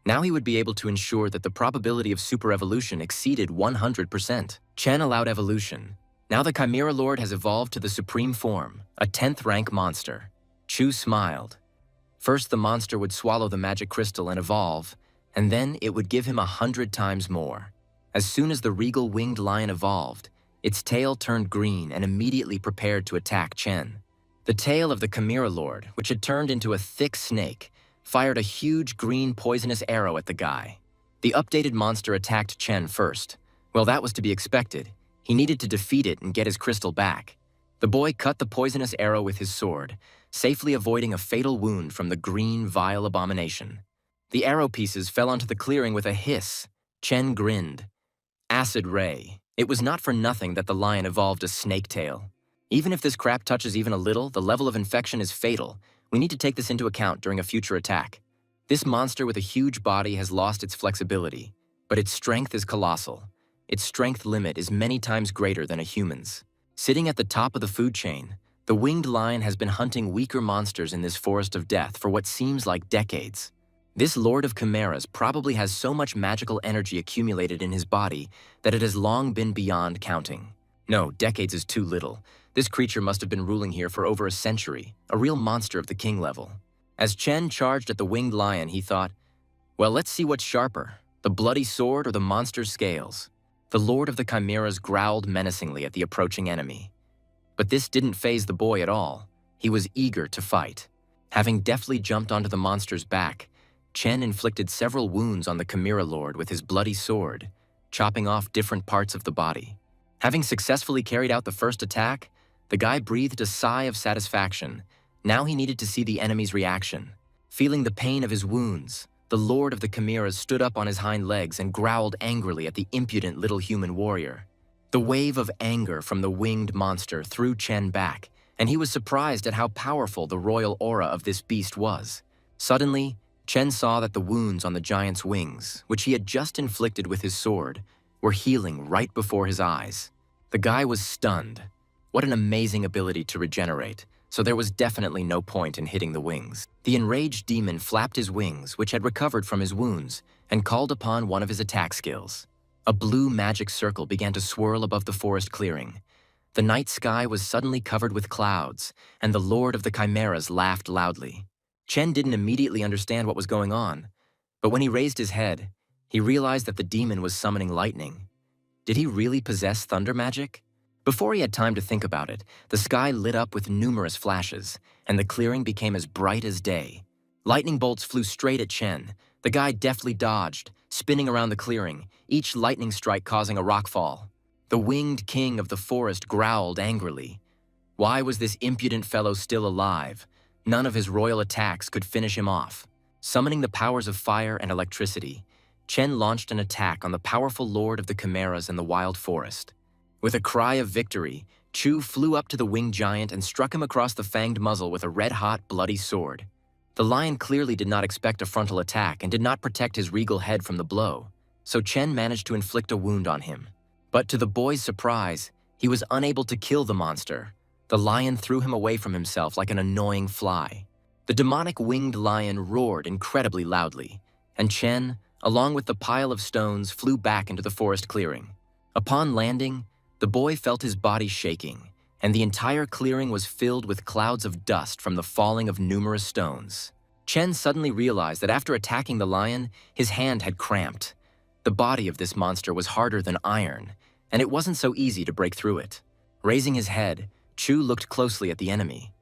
[SPEAKER 1] Now he would be able to ensure that the probability of super evolution exceeded 100%. Chen allowed evolution. Now the Chimera Lord has evolved to the supreme form, a 10th-rank monster. Chu smiled. First, the monster would swallow the magic crystal and evolve, and then it would give him 100 times more. As soon as the regal winged lion evolved, its tail turned green and immediately prepared to attack Chen. The tail of the Chimera Lord, which had turned into a thick snake, fired a huge green poisonous arrow at the guy. The updated monster attacked Chen first. Well, that was to be expected. He needed to defeat it and get his crystal back. The boy cut the poisonous arrow with his sword, safely avoiding a fatal wound from the green, vile abomination. The arrow pieces fell onto the clearing with a hiss. Chen grinned. Acid ray. It was not for nothing that the lion evolved a snake tail. Even if this crap touches even a little, the level of infection is fatal. We need to take this into account during a future attack. This monster with a huge body has lost its flexibility, but its strength is colossal. Its strength limit is many times greater than a human's. Sitting at the top of the food chain, the winged lion has been hunting weaker monsters in this forest of death for what seems like decades. This Lord of Chimeras probably has so much magical energy accumulated in his body that it has long been beyond counting. No, decades is too little. This creature must have been ruling here for over a century, a real monster of the king level. As Chen charged at the winged lion, he thought, well, let's see what's sharper, the bloody sword or the monster's scales. The Lord of the Chimeras growled menacingly at the approaching enemy. But this didn't faze the boy at all. He was eager to fight. Having deftly jumped onto the monster's back, Chen inflicted several wounds on the Chimera Lord with his bloody sword, chopping off different parts of the body. Having successfully carried out the first attack, the guy breathed a sigh of satisfaction. Now he needed to see the enemy's reaction. Feeling the pain of his wounds, the Lord of the Chimeras stood up on his hind legs and growled angrily at the impudent little human warrior. The wave of anger from the winged monster threw Chen back, and he was surprised at how powerful the royal aura of this beast was. Suddenly, Chen saw that the wounds on the giant's wings, which he had just inflicted with his sword, were healing right before his eyes. The guy was stunned. What an amazing ability to regenerate, so there was definitely no point in hitting the wings. The enraged demon flapped his wings, which had recovered from his wounds, and called upon one of his attack skills. A blue magic circle began to swirl above the forest clearing. The night sky was suddenly covered with clouds, and the Lord of the Chimeras laughed loudly. Chen didn't immediately understand what was going on, but when he raised his head, he realized that the demon was summoning lightning. Did he really possess thunder magic? Before he had time to think about it, the sky lit up with numerous flashes, and the clearing became as bright as day. Lightning bolts flew straight at Chen. The guy deftly dodged, spinning around the clearing, each lightning strike causing a rockfall. The winged king of the forest growled angrily. Why was this impudent fellow still alive? None of his royal attacks could finish him off. Summoning the powers of fire and electricity, Chen launched an attack on the powerful Lord of the Chimeras in the wild forest. With a cry of victory, Chu flew up to the winged giant and struck him across the fanged muzzle with a red-hot, bloody sword. The lion clearly did not expect a frontal attack and did not protect his regal head from the blow, so Chen managed to inflict a wound on him. But to the boy's surprise, he was unable to kill the monster. The lion threw him away from himself like an annoying fly. The demonic winged lion roared incredibly loudly, and Chen, along with the pile of stones, flew back into the forest clearing. Upon landing, the boy felt his body shaking, and the entire clearing was filled with clouds of dust from the falling of numerous stones. Chen suddenly realized that after attacking the lion, his hand had cramped. The body of this monster was harder than iron, and it wasn't so easy to break through it. Raising his head, Chu looked closely at the enemy.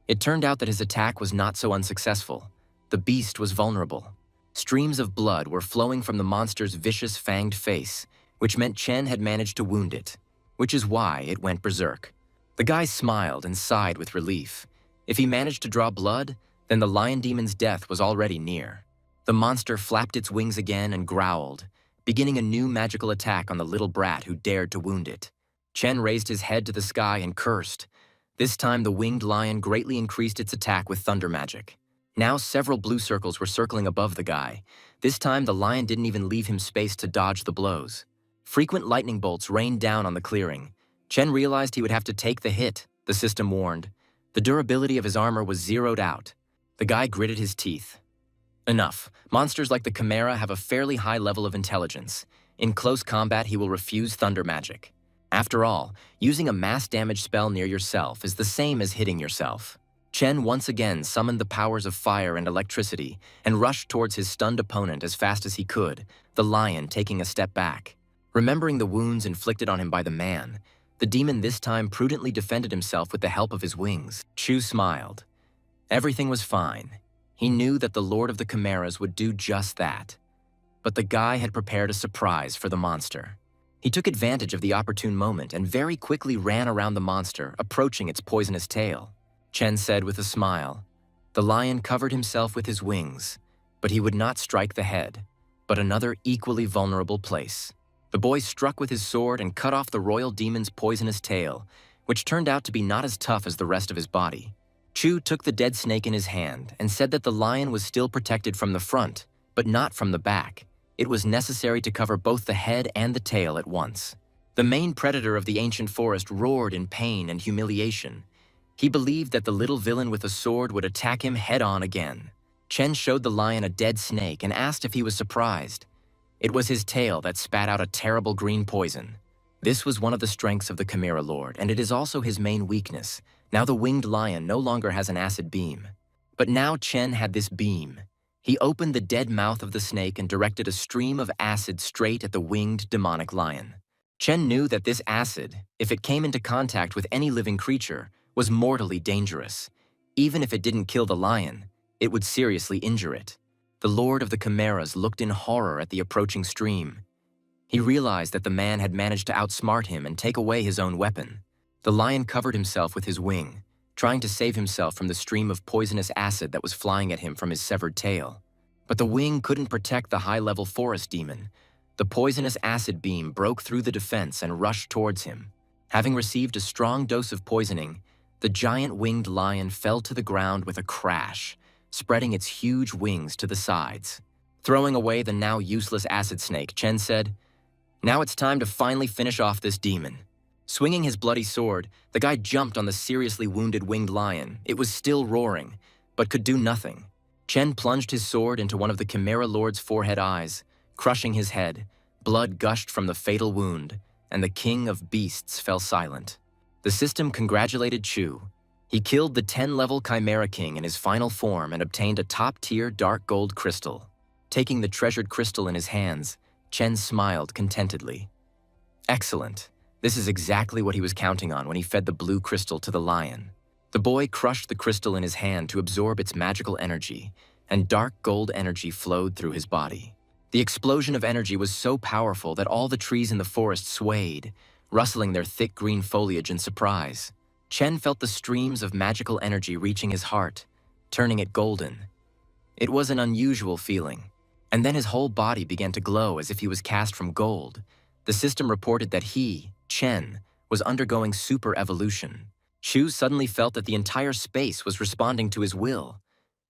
[SPEAKER 1] It turned out that his attack was not so unsuccessful. The beast was vulnerable. Streams of blood were flowing from the monster's vicious fanged face, which meant Chen had managed to wound it, which is why it went berserk. The guy smiled and sighed with relief. If he managed to draw blood, then the lion demon's death was already near. The monster flapped its wings again and growled, beginning a new magical attack on the little brat who dared to wound it. Chen raised his head to the sky and cursed. This time the winged lion greatly increased its attack with thunder magic. Now several blue circles were circling above the guy. This time the lion didn't even leave him space to dodge the blows. Frequent lightning bolts rained down on the clearing. Chen realized he would have to take the hit, the system warned. The durability of his armor was zeroed out. The guy gritted his teeth. Enough. Monsters like the Chimera have a fairly high level of intelligence. In close combat, he will refuse thunder magic. After all, using a mass damage spell near yourself is the same as hitting yourself. Chen once again summoned the powers of fire and electricity and rushed towards his stunned opponent as fast as he could, the lion taking a step back. Remembering the wounds inflicted on him by the man, the demon this time prudently defended himself with the help of his wings. Chu smiled. Everything was fine. He knew that the Lord of the Chimeras would do just that. But the guy had prepared a surprise for the monster. He took advantage of the opportune moment and very quickly ran around the monster, approaching its poisonous tail. Chen said with a smile. The lion covered himself with his wings, but he would not strike the head, but another equally vulnerable place. The boy struck with his sword and cut off the royal demon's poisonous tail, which turned out to be not as tough as the rest of his body. Chu took the dead snake in his hand and said that the lion was still protected from the front, but not from the back. It was necessary to cover both the head and the tail at once. The main predator of the ancient forest roared in pain and humiliation. He believed that the little villain with a sword would attack him head-on again. Chen showed the lion a dead snake and asked if he was surprised. It was his tail that spat out a terrible green poison. This was one of the strengths of the Chimera Lord, and it is also his main weakness. Now the winged lion no longer has an acid beam. But now Chen had this beam. He opened the dead mouth of the snake and directed a stream of acid straight at the winged demonic lion. Chen knew that this acid, if it came into contact with any living creature, was mortally dangerous. Even if it didn't kill the lion, it would seriously injure it. The Lord of the Chimeras looked in horror at the approaching stream. He realized that the man had managed to outsmart him and take away his own weapon. The lion covered himself with his wing, trying to save himself from the stream of poisonous acid that was flying at him from his severed tail. But the wing couldn't protect the high-level forest demon. The poisonous acid beam broke through the defense and rushed towards him. Having received a strong dose of poisoning, the giant winged lion fell to the ground with a crash, spreading its huge wings to the sides. Throwing away the now useless acid snake, Chen said, "Now it's time to finally finish off this demon." Swinging his bloody sword, the guy jumped on the seriously wounded winged lion. It was still roaring, but could do nothing. Chen plunged his sword into one of the Chimera Lord's forehead eyes, crushing his head. Blood gushed from the fatal wound, and the king of beasts fell silent. The system congratulated Chu. He killed the 10-level Chimera King in his final form and obtained a top-tier dark gold crystal. Taking the treasured crystal in his hands, Chen smiled contentedly. Excellent. This is exactly what he was counting on when he fed the blue crystal to the lion. The boy crushed the crystal in his hand to absorb its magical energy, and dark gold energy flowed through his body. The explosion of energy was so powerful that all the trees in the forest swayed, rustling their thick green foliage in surprise. Chen felt the streams of magical energy reaching his heart, turning it golden. It was an unusual feeling, and then his whole body began to glow as if he was cast from gold. The system reported that he, Chen, was undergoing super evolution. Chu suddenly felt that the entire space was responding to his will.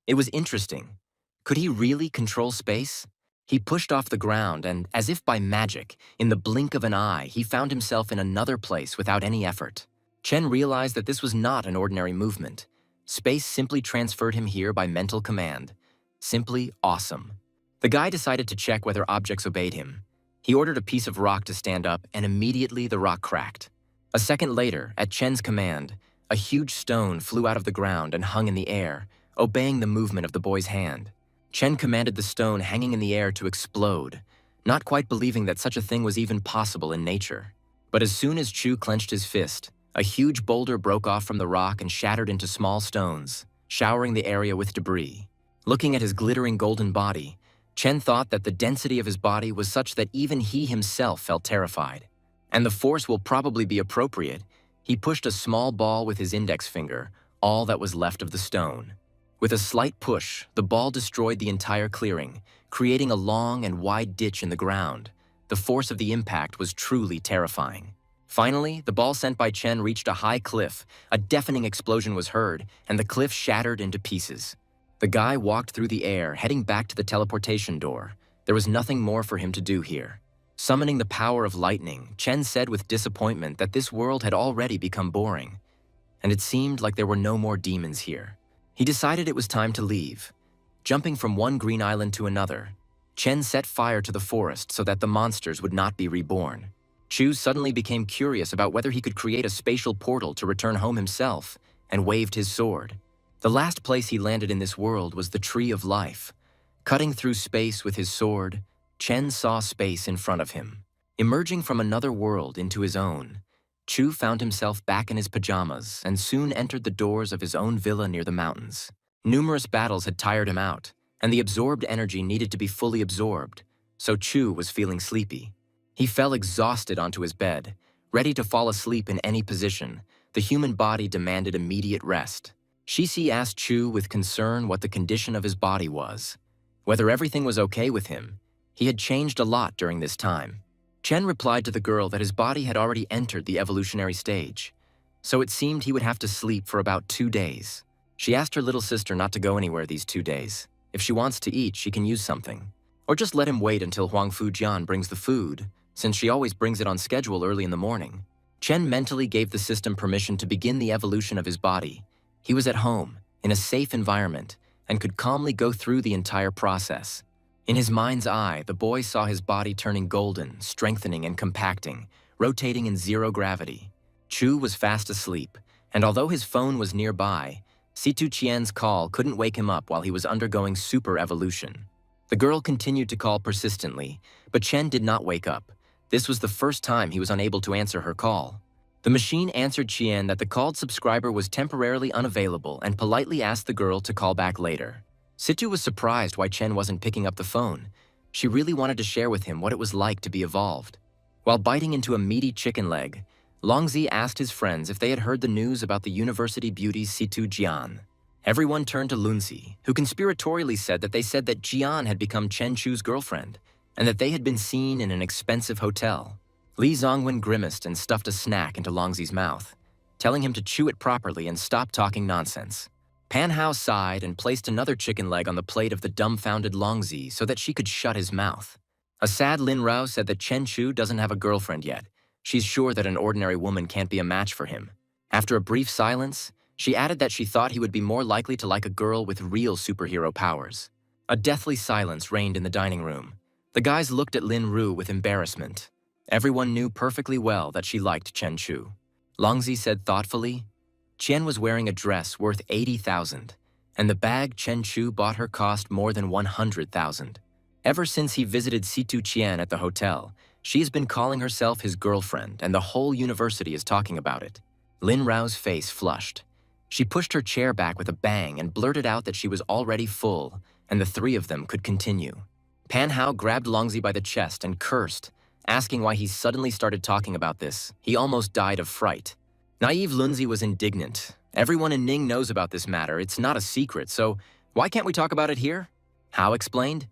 [SPEAKER 1] It was interesting. Could he really control space? He pushed off the ground and, as if by magic, in the blink of an eye, he found himself in another place without any effort. Chen realized that this was not an ordinary movement. Space simply transferred him here by mental command. Simply awesome. The guy decided to check whether objects obeyed him. He ordered a piece of rock to stand up, and immediately the rock cracked. A second later, at Chen's command, a huge stone flew out of the ground and hung in the air, obeying the movement of the boy's hand. Chen commanded the stone hanging in the air to explode, not quite believing that such a thing was even possible in nature. But as soon as Chu clenched his fist, a huge boulder broke off from the rock and shattered into small stones, showering the area with debris. Looking at his glittering golden body, Chen thought that the density of his body was such that even he himself felt terrified. And the force will probably be appropriate. He pushed a small ball with his index finger, all that was left of the stone. With a slight push, the ball destroyed the entire clearing, creating a long and wide ditch in the ground. The force of the impact was truly terrifying. Finally, the ball sent by Chen reached a high cliff. A deafening explosion was heard, and the cliff shattered into pieces. The guy walked through the air, heading back to the teleportation door. There was nothing more for him to do here. Summoning the power of lightning, Chen said with disappointment that this world had already become boring, and it seemed like there were no more demons here. He decided it was time to leave. Jumping from one green island to another, Chen set fire to the forest so that the monsters would not be reborn. Chu suddenly became curious about whether he could create a spatial portal to return home himself, and waved his sword. The last place he landed in this world was the Tree of Life. Cutting through space with his sword, Chen saw space in front of him. Emerging from another world into his own, Chu found himself back in his pajamas and soon entered the doors of his own villa near the mountains. Numerous battles had tired him out, and the absorbed energy needed to be fully absorbed, so Chu was feeling sleepy. He fell exhausted onto his bed, ready to fall asleep in any position. The human body demanded immediate rest. Shixi asked Chu with concern what the condition of his body was. Whether everything was okay with him. He had changed a lot during this time. Chen replied to the girl that his body had already entered the evolutionary stage, so it seemed he would have to sleep for about 2 days. She asked her little sister not to go anywhere these 2 days. If she wants to eat, she can use something. Or just let him wait until Huang Fujian brings the food, since she always brings it on schedule early in the morning. Chen mentally gave the system permission to begin the evolution of his body. He was at home, in a safe environment, and could calmly go through the entire process. In his mind's eye, the boy saw his body turning golden, strengthening and compacting, rotating in zero gravity. Chu was fast asleep, and although his phone was nearby, Situ Qian's call couldn't wake him up while he was undergoing super evolution. The girl continued to call persistently, but Chen did not wake up. This was the first time he was unable to answer her call. The machine answered Qian that the called subscriber was temporarily unavailable and politely asked the girl to call back later. Situ was surprised why Chen wasn't picking up the phone. She really wanted to share with him what it was like to be evolved. While biting into a meaty chicken leg, Longzi asked his friends if they had heard the news about the university beauty Situ Jian. Everyone turned to Lunzi, who conspiratorially said that Jian had become Chen Chu's girlfriend, and that they had been seen in an expensive hotel. Li Zongwen grimaced and stuffed a snack into Longzi's mouth, telling him to chew it properly and stop talking nonsense. Pan Hao sighed and placed another chicken leg on the plate of the dumbfounded Longzi so that she could shut his mouth. A sad Lin Rao said that Chen Chu doesn't have a girlfriend yet. She's sure that an ordinary woman can't be a match for him. After a brief silence, she added that she thought he would be more likely to like a girl with real superhero powers. A deathly silence reigned in the dining room. The guys looked at Lin Ru with embarrassment. Everyone knew perfectly well that she liked Chen Chu. Longzi said thoughtfully, Chen was wearing a dress worth 80,000, and the bag Chen Chu bought her cost more than 100,000. Ever since he visited Situ Qian at the hotel, she has been calling herself his girlfriend, and the whole university is talking about it. Lin Rao's face flushed. She pushed her chair back with a bang and blurted out that she was already full, and the three of them could continue. Pan Hao grabbed Longzi by the chest and cursed, asking why he suddenly started talking about this. He almost died of fright. Naive Lunzi was indignant. Everyone in Ning knows about this matter. It's not a secret, so why can't we talk about it here? Hao explained.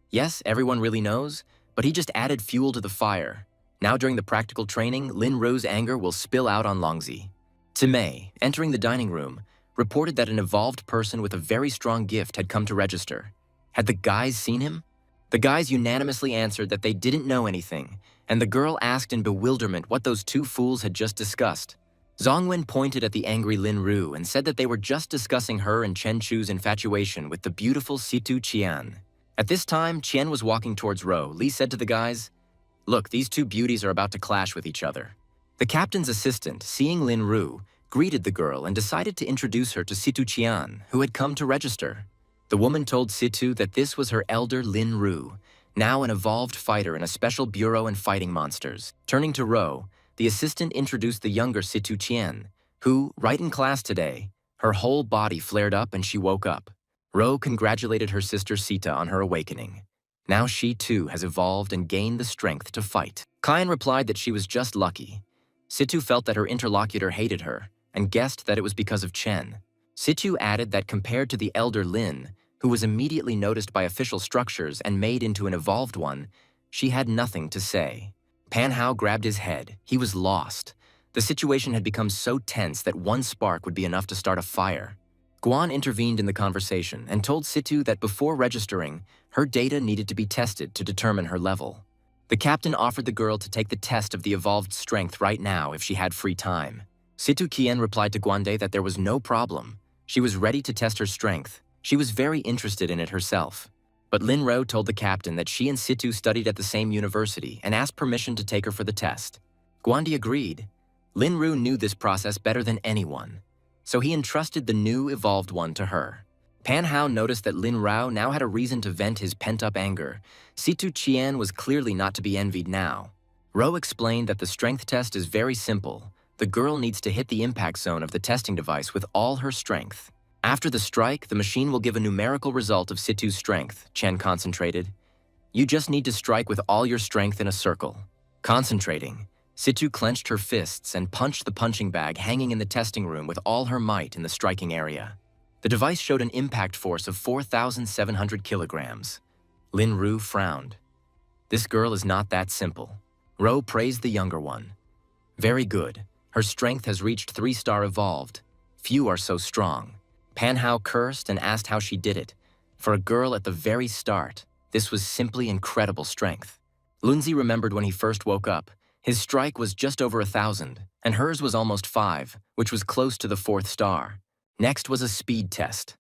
[SPEAKER 1] Yes, everyone really knows, but he just added fuel to the fire. Now during the practical training, Lin Ru's anger will spill out on Longzi. Timei, entering the dining room, reported that an evolved person with a very strong gift had come to register. Had the guys seen him? The guys unanimously answered that they didn't know anything, and the girl asked in bewilderment what those two fools had just discussed. Zongwen pointed at the angry Lin Ru and said that they were just discussing her and Chen Chu's infatuation with the beautiful Situ Qian. At this time, Qian was walking towards Ro. Li said to the guys, "Look, these two beauties are about to clash with each other." The captain's assistant, seeing Lin Ru, greeted the girl and decided to introduce her to Situ Qian, who had come to register. The woman told Situ that this was her elder Lin Ru, now an evolved fighter in a special bureau in fighting monsters. Turning to Ro, the assistant introduced the younger Situ Qian, who, right in class today, her whole body flared up and she woke up. Ro congratulated her sister Sita on her awakening. Now she too has evolved and gained the strength to fight. Qian replied that she was just lucky. Situ felt that her interlocutor hated her and guessed that it was because of Chen. Situ added that compared to the elder Lin, who was immediately noticed by official structures and made into an evolved one, she had nothing to say. Panhao grabbed his head. He was lost. The situation had become so tense that one spark would be enough to start a fire. Guan intervened in the conversation and told Situ that before registering, her data needed to be tested to determine her level. The captain offered the girl to take the test of the evolved strength right now if she had free time. Situ Qian replied to Guande that there was no problem. She was ready to test her strength. She was very interested in it herself. But Lin Ro told the captain that she and Situ studied at the same university and asked permission to take her for the test. Guandi agreed. Lin Ru knew this process better than anyone, so he entrusted the new evolved one to her. Panhao noticed that Lin Rao now had a reason to vent his pent-up anger. Situ Qian was clearly not to be envied now. Ro explained that the strength test is very simple. The girl needs to hit the impact zone of the testing device with all her strength. After the strike, the machine will give a numerical result of Situ's strength, Chen concentrated. You just need to strike with all your strength in a circle. Concentrating, Situ clenched her fists and punched the punching bag hanging in the testing room with all her might in the striking area. The device showed an impact force of 4,700 kilograms. Lin Ru frowned. This girl is not that simple. Ro praised the younger one. Very good. Her strength has reached 3-star evolved. Few are so strong. Panhao cursed and asked how she did it. For a girl at the very start, this was simply incredible strength. Lunzi remembered when he first woke up. His strike was just over 1,000, and hers was almost 5, which was close to the 4th star. Next was a speed test.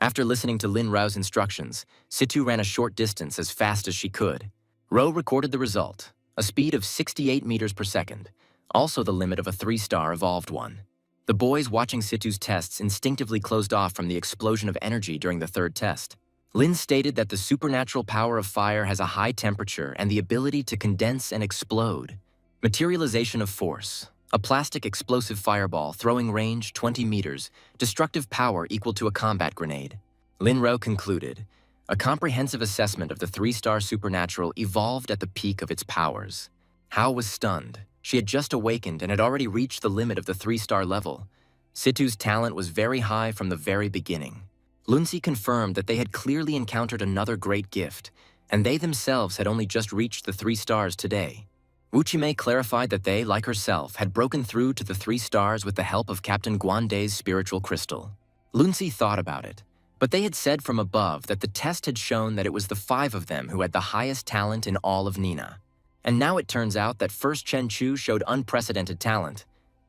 [SPEAKER 1] After listening to Lin Rao's instructions, Situ ran a short distance as fast as she could. Ro recorded the result, a speed of 68 meters per second, also the limit of a 3-star evolved one. The boys watching Situ's tests instinctively closed off from the explosion of energy during the 3rd test. Lin stated that the supernatural power of fire has a high temperature and the ability to condense and explode. Materialization of force. A plastic explosive fireball, throwing range 20 meters, destructive power equal to a combat grenade. Lin Ro concluded, a comprehensive assessment of the 3-star supernatural evolved at the peak of its powers. Hao was stunned. She had just awakened and had already reached the limit of the 3-star level. Situ's talent was very high from the very beginning. Lunzi confirmed that they had clearly encountered another great gift, and they themselves had only just reached the 3 stars today. Wuchime clarified that they, like herself, had broken through to the 3 stars with the help of Captain Guande's spiritual crystal. Lunzi thought about it, but they had said from above that the test had shown that it was the 5 of them who had the highest talent in all of Nina. And now it turns out that first Chen Chu showed unprecedented talent.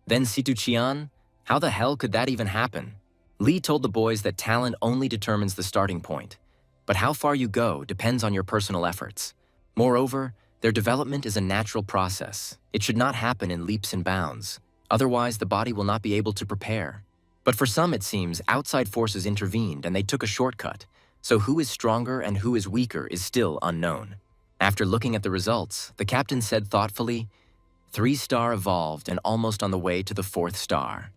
[SPEAKER 1] Then Situ Qian? How the hell could that even happen? Li told the boys that talent only determines the starting point, but how far you go depends on your personal efforts. Moreover, their development is a natural process. It should not happen in leaps and bounds. Otherwise, the body will not be able to prepare. But for some, it seems, outside forces intervened and they took a shortcut. So who is stronger and who is weaker is still unknown. After looking at the results, the captain said thoughtfully, 3-star evolved and almost on the way to the 4th star.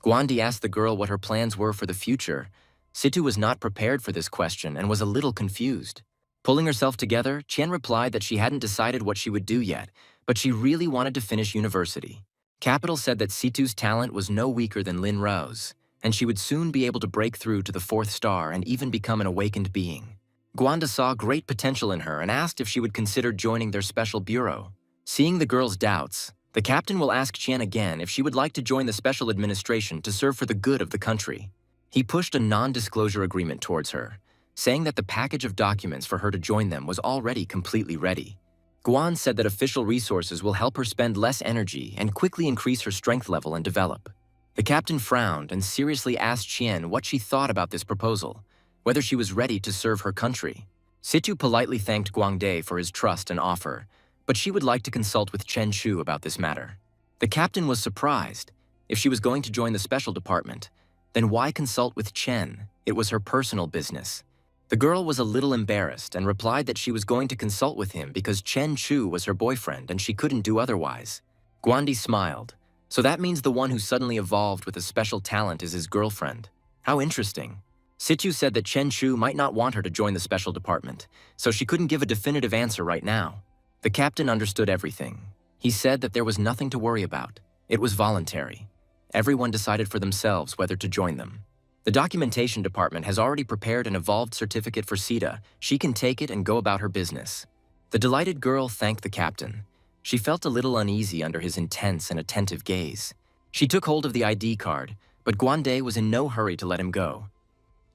[SPEAKER 1] Guandi asked the girl what her plans were for the future. Situ was not prepared for this question and was a little confused. Pulling herself together, Qian replied that she hadn't decided what she would do yet, but she really wanted to finish university. Capital said that Situ's talent was no weaker than Lin Rao's, and she would soon be able to break through to the 4th star and even become an awakened being. Guanda saw great potential in her and asked if she would consider joining their special bureau. Seeing the girl's doubts, the captain will ask Qian again if she would like to join the special administration to serve for the good of the country. He pushed a non-disclosure agreement towards her, saying that the package of documents for her to join them was already completely ready. Guan said that official resources will help her spend less energy and quickly increase her strength level and develop. The captain frowned and seriously asked Qian what she thought about this proposal, whether she was ready to serve her country. Situ politely thanked Guangde for his trust and offer, but she would like to consult with Chen Chu about this matter. The captain was surprised. If she was going to join the special department, then why consult with Chen? It was her personal business. The girl was a little embarrassed and replied that she was going to consult with him because Chen Chu was her boyfriend and she couldn't do otherwise. Guandi smiled. So that means the one who suddenly evolved with a special talent is his girlfriend. How interesting. Situ said that Chen Chu might not want her to join the special department, so she couldn't give a definitive answer right now. The captain understood everything. He said that there was nothing to worry about. It was voluntary. Everyone decided for themselves whether to join them. The documentation department has already prepared an evolved certificate for Sita. She can take it and go about her business. The delighted girl thanked the captain. She felt a little uneasy under his intense and attentive gaze. She took hold of the ID card, but Guande was in no hurry to let him go.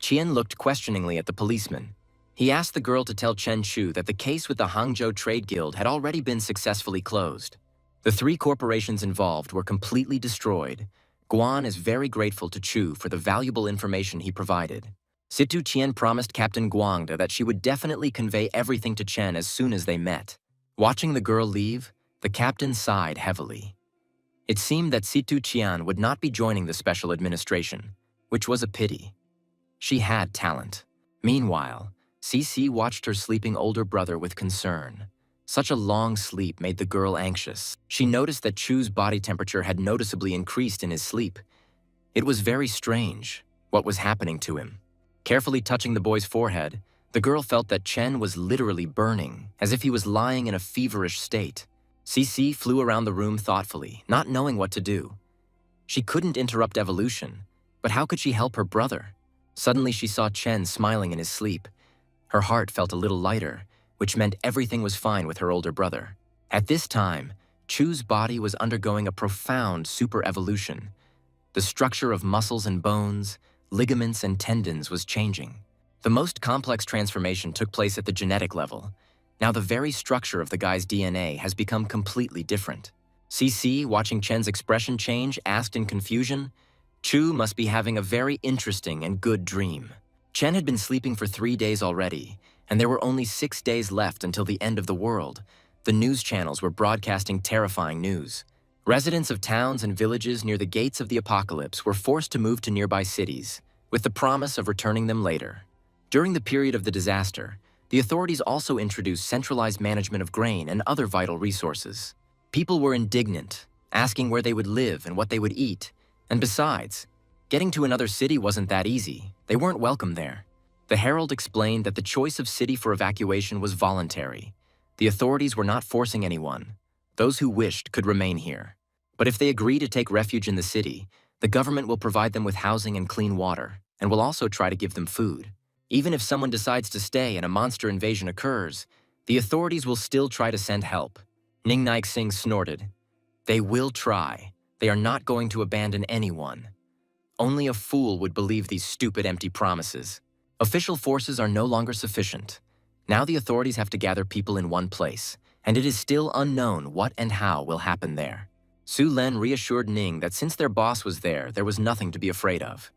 [SPEAKER 1] Qian looked questioningly at the policeman. He asked the girl to tell Chen Chu that the case with the Hangzhou Trade Guild had already been successfully closed. The 3 corporations involved were completely destroyed. Guan is very grateful to Chu for the valuable information he provided. Situ Qian promised Captain Guangda that she would definitely convey everything to Chen as soon as they met. Watching the girl leave, the captain sighed heavily. It seemed that Situ Qian would not be joining the special administration, which was a pity. She had talent. Meanwhile, Cici watched her sleeping older brother with concern. Such a long sleep made the girl anxious. She noticed that Chu's body temperature had noticeably increased in his sleep. It was very strange. What was happening to him? Carefully touching the boy's forehead, the girl felt that Chen was literally burning, as if he was lying in a feverish state. Cici flew around the room thoughtfully, not knowing what to do. She couldn't interrupt evolution, but how could she help her brother? Suddenly she saw Chen smiling in his sleep. Her heart felt a little lighter, which meant everything was fine with her older brother. At this time, Chu's body was undergoing a profound super-evolution. The structure of muscles and bones, ligaments and tendons was changing. The most complex transformation took place at the genetic level. Now the very structure of the guy's DNA has become completely different. Cici, watching Chen's expression change, asked in confusion, Chu must be having a very interesting and good dream. Chen had been sleeping for 3 days already, and there were only 6 days left until the end of the world. The news channels were broadcasting terrifying news. Residents of towns and villages near the gates of the apocalypse were forced to move to nearby cities, with the promise of returning them later. During the period of the disaster, the authorities also introduced centralized management of grain and other vital resources. People were indignant, asking where they would live and what they would eat. And besides, getting to another city wasn't that easy. They weren't welcome there. The herald explained that the choice of city for evacuation was voluntary. The authorities were not forcing anyone. Those who wished could remain here. But if they agree to take refuge in the city, the government will provide them with housing and clean water, and will also try to give them food. Even if someone decides to stay and a monster invasion occurs, the authorities will still try to send help. Ning Naik Singh snorted. They will try. They are not going to abandon anyone. Only a fool would believe these stupid empty promises. Official forces are no longer sufficient. Now the authorities have to gather people in one place, and it is still unknown what and how will happen there. Su Len reassured Ning that since their boss was there was nothing to be afraid of.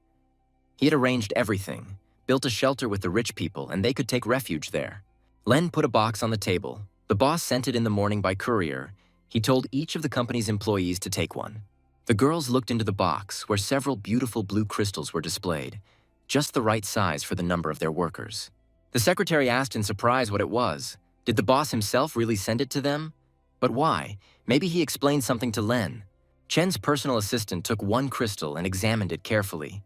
[SPEAKER 1] He had arranged everything, built a shelter with the rich people, and they could take refuge there. Len put a box on the table. The boss sent it in the morning by courier. He told each of the company's employees to take one. The girls looked into the box, where several beautiful blue crystals were displayed, just the right size for the number of their workers. The secretary asked in surprise what it was. Did the boss himself really send it to them? But why? Maybe he explained something to Len. Chen's personal assistant took one crystal and examined it carefully.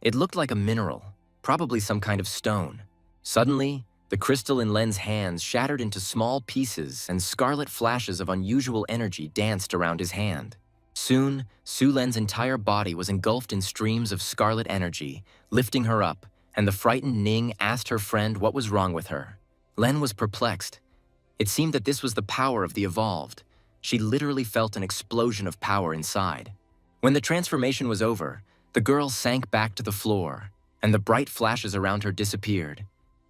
[SPEAKER 1] It looked like a mineral, probably some kind of stone. Suddenly, the crystal in Len's hands shattered into small pieces, and scarlet flashes of unusual energy danced around his hand. Soon, Su Len's entire body was engulfed in streams of scarlet energy, lifting her up, and the frightened Ning asked her friend what was wrong with her. Len was perplexed. It seemed that this was the power of the evolved. She literally felt an explosion of power inside. When the transformation was over, the girl sank back to the floor, and the bright flashes around her disappeared.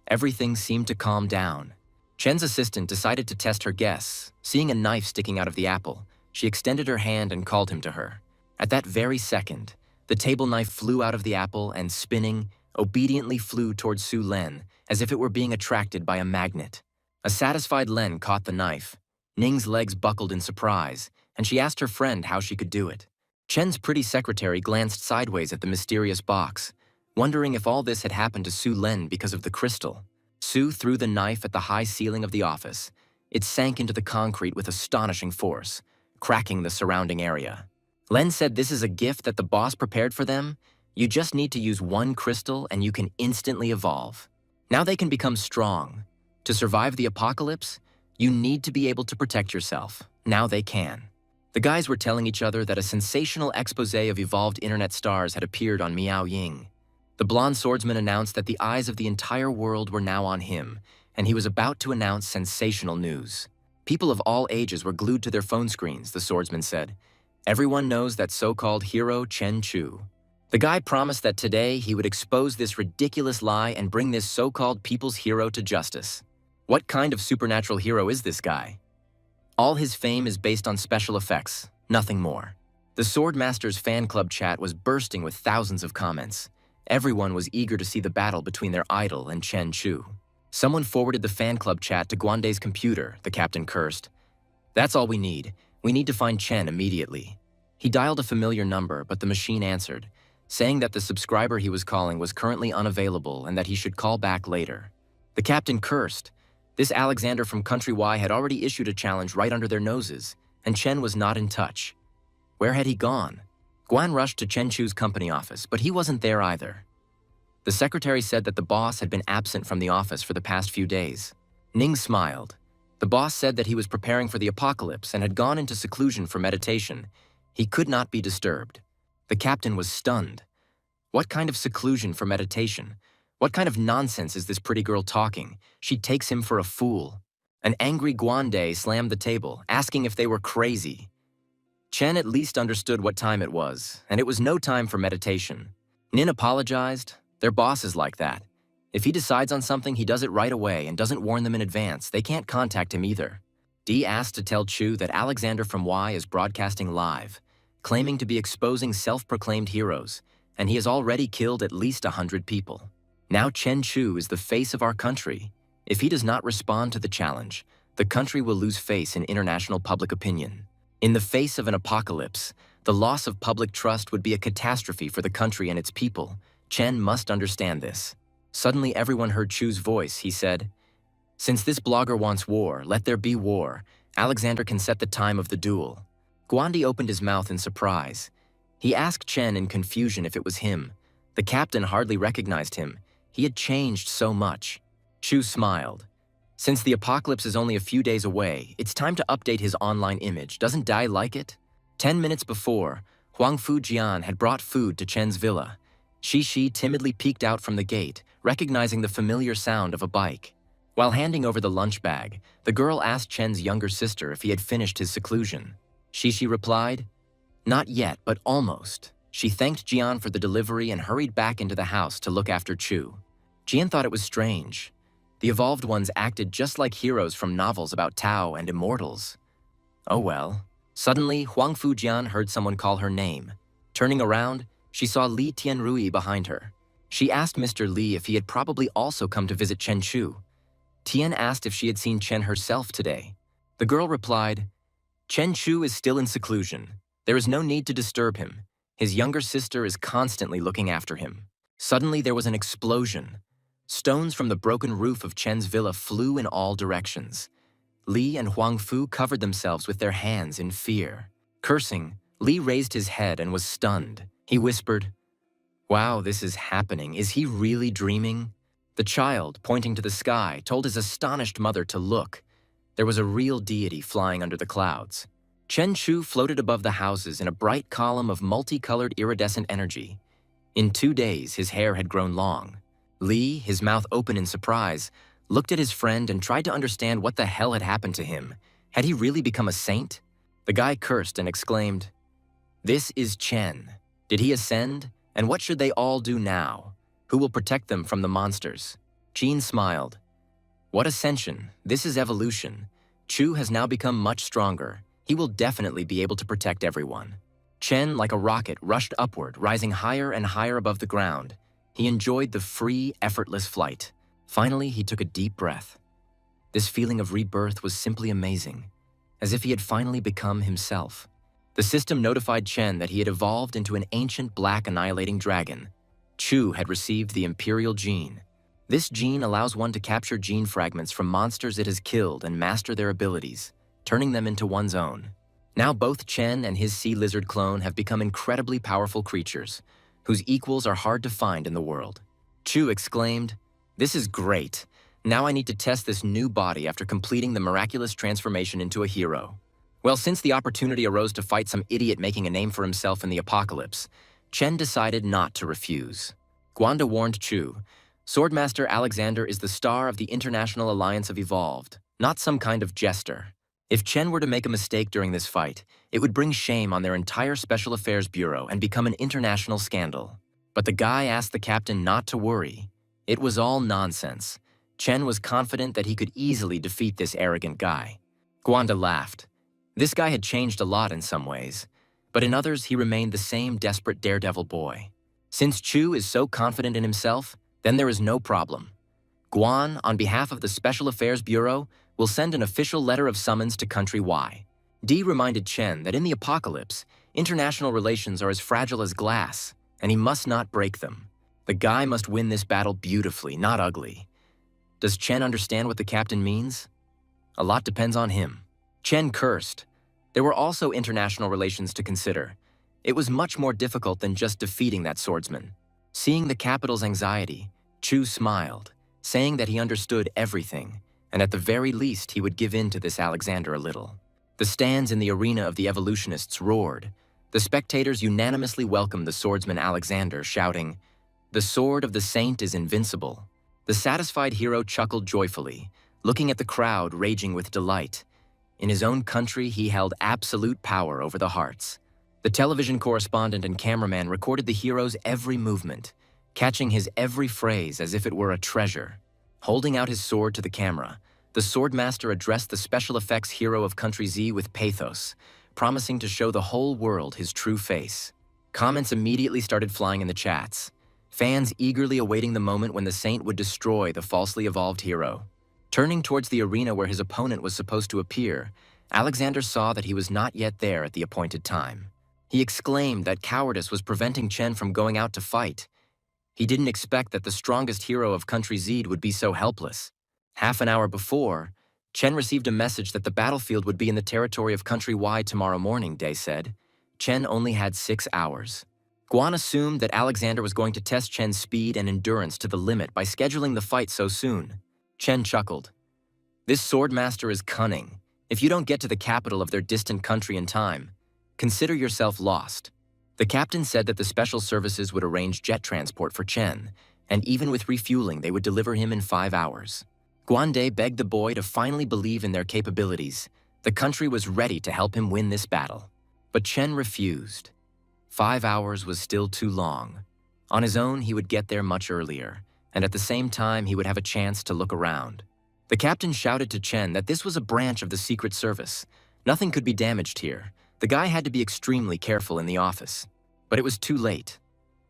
[SPEAKER 1] Everything seemed to calm down. Chen's assistant decided to test her guess. Seeing a knife sticking out of the apple, she extended her hand and called him to her. At that very second, the table knife flew out of the apple and, spinning, obediently flew towards Su Len, as if it were being attracted by a magnet. A satisfied Len caught the knife. Ning's legs buckled in surprise, and she asked her friend how she could do it. Chen's pretty secretary glanced sideways at the mysterious box, wondering if all this had happened to Su Len because of the crystal. Su threw the knife at the high ceiling of the office. It sank into the concrete with astonishing force, cracking the surrounding area. Len said this is a gift that the boss prepared for them. You just need to use one crystal and you can instantly evolve. Now they can become strong. To survive the apocalypse, you need to be able to protect yourself. Now they can. The guys were telling each other that a sensational expose of evolved internet stars had appeared on Miao Ying. The blonde swordsman announced that the eyes of the entire world were now on him, and he was about to announce sensational news. People of all ages were glued to their phone screens, the swordsman said. Everyone knows that so-called hero Chen Chu. The guy promised that today he would expose this ridiculous lie and bring this so-called people's hero to justice. What kind of supernatural hero is this guy? All his fame is based on special effects, nothing more. The Swordmaster's fan club chat was bursting with thousands of comments. Everyone was eager to see the battle between their idol and Chen Chu. Someone forwarded the fan club chat to Guande's computer, the captain cursed. That's all we need. We need to find Chen immediately. He dialed a familiar number, but the machine answered, saying that the subscriber he was calling was currently unavailable and that he should call back later. The captain cursed. This Alexander from Country Y had already issued a challenge right under their noses, and Chen was not in touch. Where had he gone? Guan rushed to Chen Chu's company office, but he wasn't there either. The secretary said that the boss had been absent from the office for the past few days. Ning smiled. The boss said that he was preparing for the apocalypse and had gone into seclusion for meditation. He could not be disturbed. The captain was stunned. What kind of seclusion for meditation? What kind of nonsense is this pretty girl talking? She takes him for a fool. An angry Guande slammed the table, asking if they were crazy. Chen at least understood what time it was, and it was no time for meditation. Nin apologized. Their boss is like that. If he decides on something, he does it right away and doesn't warn them in advance. They can't contact him either. Dee asked to tell Chu that Alexander from Y is broadcasting live, claiming to be exposing self-proclaimed heroes, and he has already killed at least 100 people. Now Chen Chu is the face of our country. If he does not respond to the challenge, the country will lose face in international public opinion. In the face of an apocalypse, the loss of public trust would be a catastrophe for the country and its people. Chen must understand this. Suddenly everyone heard Chu's voice. He said, "Since this blogger wants war, let there be war. Alexander can set the time of the duel." Guandi opened his mouth in surprise. He asked Chen in confusion if it was him. The captain hardly recognized him. He had changed so much. Chu smiled. Since the apocalypse is only a few days away, it's time to update his online image. Doesn't Dai like it? 10 minutes before, Huang Fujian had brought food to Chen's villa. Shi timidly peeked out from the gate, recognizing the familiar sound of a bike. While handing over the lunch bag, the girl asked Chen's younger sister if he had finished his seclusion. Shi replied, "Not yet, but almost." She thanked Jian for the delivery and hurried back into the house to look after Chu. Jian thought it was strange. The evolved ones acted just like heroes from novels about Tao and immortals. Oh well. Suddenly, Huang Fujian heard someone call her name. Turning around, she saw Li Tianrui behind her. She asked Mr. Li if he had probably also come to visit Chen Chu. Tian asked if she had seen Chen herself today. The girl replied, "Chen Chu is still in seclusion. There is no need to disturb him. His younger sister is constantly looking after him." Suddenly there was an explosion. Stones from the broken roof of Chen's villa flew in all directions. Li and Huang Fu covered themselves with their hands in fear. Cursing, Li raised his head and was stunned. He whispered, "Wow, this is happening. Is he really dreaming?" The child, pointing to the sky, told his astonished mother to look. There was a real deity flying under the clouds. Chen Chu floated above the houses in a bright column of multicolored iridescent energy. In 2 days, his hair had grown long. Li, his mouth open in surprise, looked at his friend and tried to understand what the hell had happened to him. Had he really become a saint? The guy cursed and exclaimed, "This is Chen. Did he ascend? And what should they all do now? Who will protect them from the monsters?" Jean smiled. "What ascension? This is evolution. Chu has now become much stronger. He will definitely be able to protect everyone." Chen, like a rocket, rushed upward, rising higher and higher above the ground. He enjoyed the free, effortless flight. Finally, he took a deep breath. This feeling of rebirth was simply amazing, as if he had finally become himself. The system notified Chen that he had evolved into an ancient black annihilating dragon. Chu had received the Imperial Gene. This gene allows one to capture gene fragments from monsters it has killed and master their abilities, turning them into one's own. Now both Chen and his sea lizard clone have become incredibly powerful creatures, whose equals are hard to find in the world. Chu exclaimed, "This is great. Now I need to test this new body after completing the miraculous transformation into a hero." Well, since the opportunity arose to fight some idiot making a name for himself in the apocalypse, Chen decided not to refuse. Guanda warned Chu, "Swordmaster Alexander is the star of the International Alliance of Evolved, not some kind of jester. If Chen were to make a mistake during this fight, it would bring shame on their entire Special Affairs Bureau and become an international scandal." But the guy asked the captain not to worry. It was all nonsense. Chen was confident that he could easily defeat this arrogant guy. Guanda laughed. This guy had changed a lot in some ways, but in others he remained the same desperate daredevil boy. Since Chu is so confident in himself, then there is no problem. Guan, on behalf of the Special Affairs Bureau, will send an official letter of summons to Country Y. Di reminded Chen that in the apocalypse, international relations are as fragile as glass, and he must not break them. The guy must win this battle beautifully, not ugly. Does Chen understand what the captain means? A lot depends on him. Chen cursed. There were also international relations to consider. It was much more difficult than just defeating that swordsman. Seeing the capital's anxiety, Chu smiled, saying that he understood everything, and at the very least he would give in to this Alexander a little. The stands in the arena of the evolutionists roared. The spectators unanimously welcomed the swordsman Alexander, shouting, "The sword of the saint is invincible." The satisfied hero chuckled joyfully, looking at the crowd raging with delight. In his own country, he held absolute power over the hearts. The television correspondent and cameraman recorded the hero's every movement, catching his every phrase as if it were a treasure. Holding out his sword to the camera, the swordmaster addressed the special effects hero of Country Z with pathos, promising to show the whole world his true face. Comments immediately started flying in the chats, fans eagerly awaiting the moment when the saint would destroy the falsely evolved hero. Turning towards the arena where his opponent was supposed to appear, Alexander saw that he was not yet there at the appointed time. He exclaimed that cowardice was preventing Chen from going out to fight. He didn't expect that the strongest hero of Country Z would be so helpless. Half an hour before, Chen received a message that the battlefield would be in the territory of Country Y tomorrow morning, Day said. Chen only had 6 hours. Guan assumed that Alexander was going to test Chen's speed and endurance to the limit by scheduling the fight so soon. Chen chuckled. "This swordmaster is cunning. If you don't get to the capital of their distant country in time, consider yourself lost." The captain said that the special services would arrange jet transport for Chen, and even with refueling, they would deliver him in 5 hours. Guande begged the boy to finally believe in their capabilities. The country was ready to help him win this battle. But Chen refused. 5 hours was still too long. On his own, he would get there much earlier, and at the same time, he would have a chance to look around. The captain shouted to Chen that this was a branch of the Secret Service. Nothing could be damaged here. The guy had to be extremely careful in the office. But it was too late.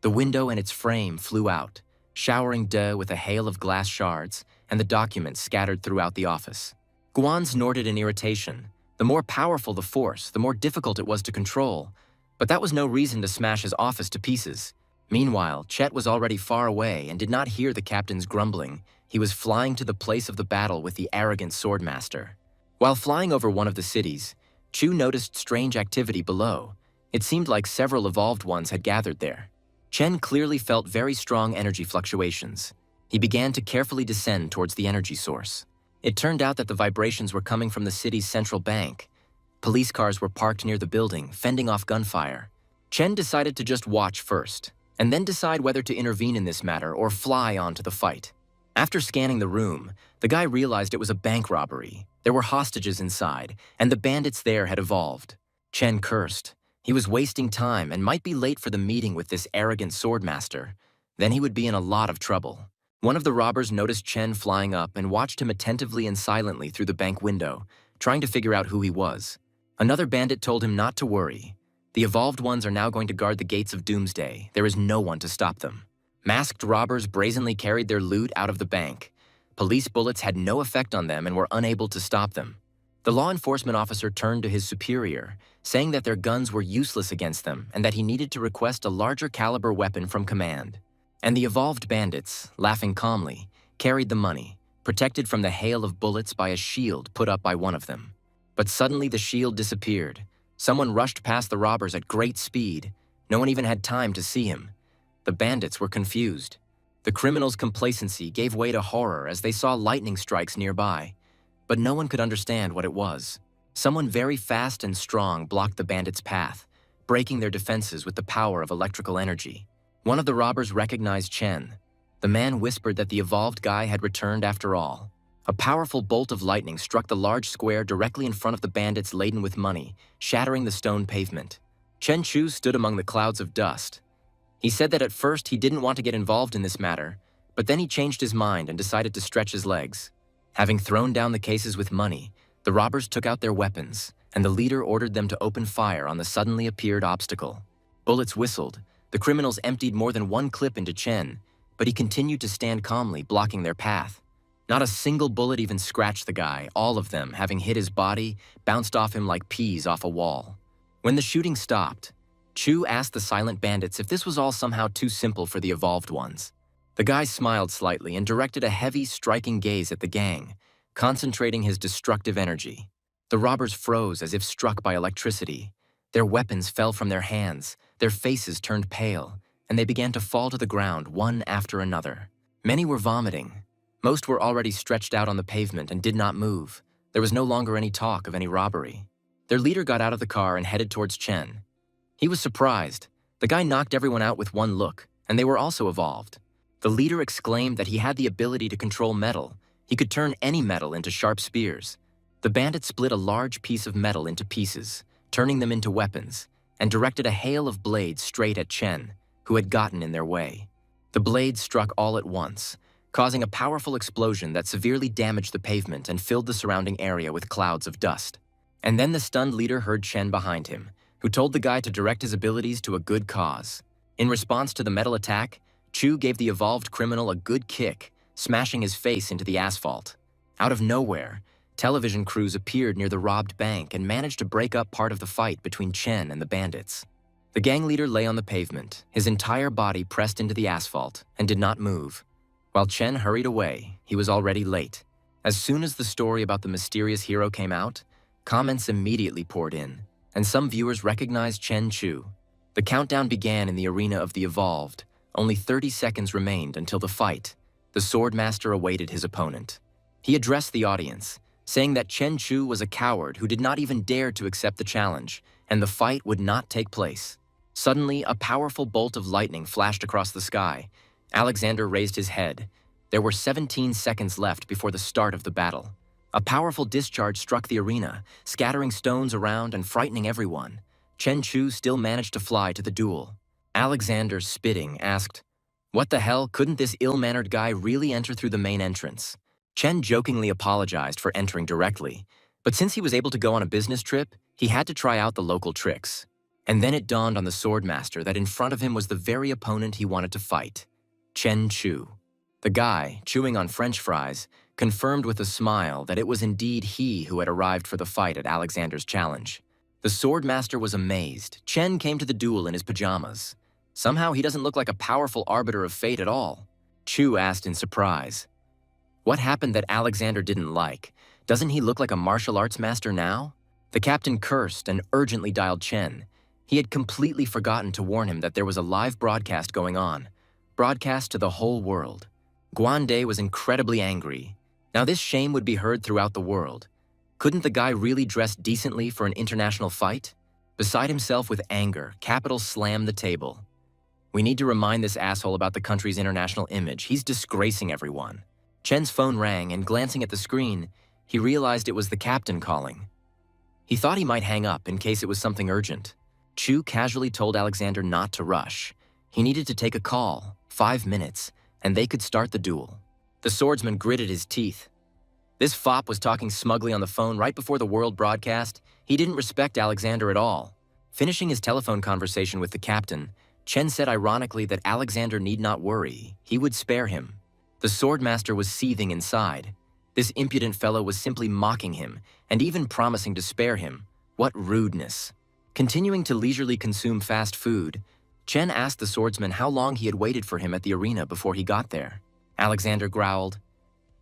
[SPEAKER 1] The window and its frame flew out, showering De with a hail of glass shards, and the documents scattered throughout the office. Guan snorted in irritation. The more powerful the force, the more difficult it was to control. But that was no reason to smash his office to pieces. Meanwhile, Chet was already far away and did not hear the captain's grumbling. He was flying to the place of the battle with the arrogant swordmaster. While flying over one of the cities, Chu noticed strange activity below. It seemed like several evolved ones had gathered there. Chen clearly felt very strong energy fluctuations. He began to carefully descend towards the energy source. It turned out that the vibrations were coming from the city's central bank. Police cars were parked near the building, fending off gunfire. Chen decided to just watch first, and then decide whether to intervene in this matter or fly on to the fight. After scanning the room, the guy realized it was a bank robbery. There were hostages inside, and the bandits there had evolved. Chen cursed. He was wasting time and might be late for the meeting with this arrogant swordmaster. Then he would be in a lot of trouble. One of the robbers noticed Chen flying up and watched him attentively and silently through the bank window, trying to figure out who he was. Another bandit told him not to worry. The evolved ones are now going to guard the gates of Doomsday. There is no one to stop them. Masked robbers brazenly carried their loot out of the bank. Police bullets had no effect on them and were unable to stop them. The law enforcement officer turned to his superior, saying that their guns were useless against them and that he needed to request a larger caliber weapon from command. And the evolved bandits, laughing calmly, carried the money, protected from the hail of bullets by a shield put up by one of them. But suddenly the shield disappeared. Someone rushed past the robbers at great speed. No one even had time to see him. The bandits were confused. The criminals' complacency gave way to horror as they saw lightning strikes nearby. But no one could understand what it was. Someone very fast and strong blocked the bandits' path, breaking their defenses with the power of electrical energy. One of the robbers recognized Chen. The man whispered that the evolved guy had returned after all. A powerful bolt of lightning struck the large square directly in front of the bandits laden with money, shattering the stone pavement. Chen Chu stood among the clouds of dust. He said that at first he didn't want to get involved in this matter, but then he changed his mind and decided to stretch his legs. Having thrown down the cases with money, the robbers took out their weapons, and the leader ordered them to open fire on the suddenly appeared obstacle. Bullets whistled. The criminals emptied more than one clip into Chen, but he continued to stand calmly, blocking their path. Not a single bullet even scratched the guy, all of them, having hit his body, bounced off him like peas off a wall. When the shooting stopped, Chu asked the silent bandits if this was all somehow too simple for the evolved ones. The guy smiled slightly and directed a heavy, striking gaze at the gang, concentrating his destructive energy. The robbers froze as if struck by electricity. Their weapons fell from their hands, their faces turned pale, and they began to fall to the ground one after another. Many were vomiting. Most were already stretched out on the pavement and did not move. There was no longer any talk of any robbery. Their leader got out of the car and headed towards Chen. He was surprised. The guy knocked everyone out with one look, and they were also evolved. The leader exclaimed that he had the ability to control metal. He could turn any metal into sharp spears. The bandit split a large piece of metal into pieces, turning them into weapons, and directed a hail of blades straight at Chen, who had gotten in their way. The blades struck all at once, causing a powerful explosion that severely damaged the pavement and filled the surrounding area with clouds of dust. And then the stunned leader heard Chen behind him, who told the guy to direct his abilities to a good cause. In response to the metal attack, Chu gave the evolved criminal a good kick, smashing his face into the asphalt. Out of nowhere, television crews appeared near the robbed bank and managed to break up part of the fight between Chen and the bandits. The gang leader lay on the pavement, his entire body pressed into the asphalt, and did not move. While Chen hurried away, he was already late. As soon as the story about the mysterious hero came out, comments immediately poured in, and some viewers recognized Chen Chu. The countdown began in the arena of the evolved. Only 30 seconds remained until the fight. The swordmaster awaited his opponent. He addressed the audience, saying that Chen Chu was a coward who did not even dare to accept the challenge, and the fight would not take place. Suddenly, a powerful bolt of lightning flashed across the sky. Alexander raised his head. There were 17 seconds left before the start of the battle. A powerful discharge struck the arena, scattering stones around and frightening everyone. Chen Chu still managed to fly to the duel. Alexander, spitting, asked, "What the hell, couldn't this ill-mannered guy really enter through the main entrance?" Chen jokingly apologized for entering directly, but since he was able to go on a business trip, he had to try out the local tricks. And then it dawned on the swordmaster that in front of him was the very opponent he wanted to fight, Chen Chu. The guy, chewing on French fries, confirmed with a smile that it was indeed he who had arrived for the fight at Alexander's challenge. The swordmaster was amazed. Chen came to the duel in his pajamas. Somehow he doesn't look like a powerful arbiter of fate at all. Chu asked in surprise. What happened that Alexander didn't like? Doesn't he look like a martial arts master now? The captain cursed and urgently dialed Chen. He had completely forgotten to warn him that there was a live broadcast going on. Broadcast to the whole world. Guande was incredibly angry. Now this shame would be heard throughout the world. Couldn't the guy really dress decently for an international fight? Beside himself with anger, Capital slammed the table. We need to remind this asshole about the country's international image. He's disgracing everyone. Chen's phone rang, and glancing at the screen, he realized it was the captain calling. He thought he might hang up in case it was something urgent. Chu casually told Alexander not to rush. He needed to take a call, 5 minutes, and they could start the duel. The swordsman gritted his teeth. This fop was talking smugly on the phone right before the world broadcast. He didn't respect Alexander at all. Finishing his telephone conversation with the captain, Chen said ironically that Alexander need not worry. He would spare him. The swordmaster was seething inside. This impudent fellow was simply mocking him and even promising to spare him. What rudeness. Continuing to leisurely consume fast food, Chen asked the swordsman how long he had waited for him at the arena before he got there. Alexander growled,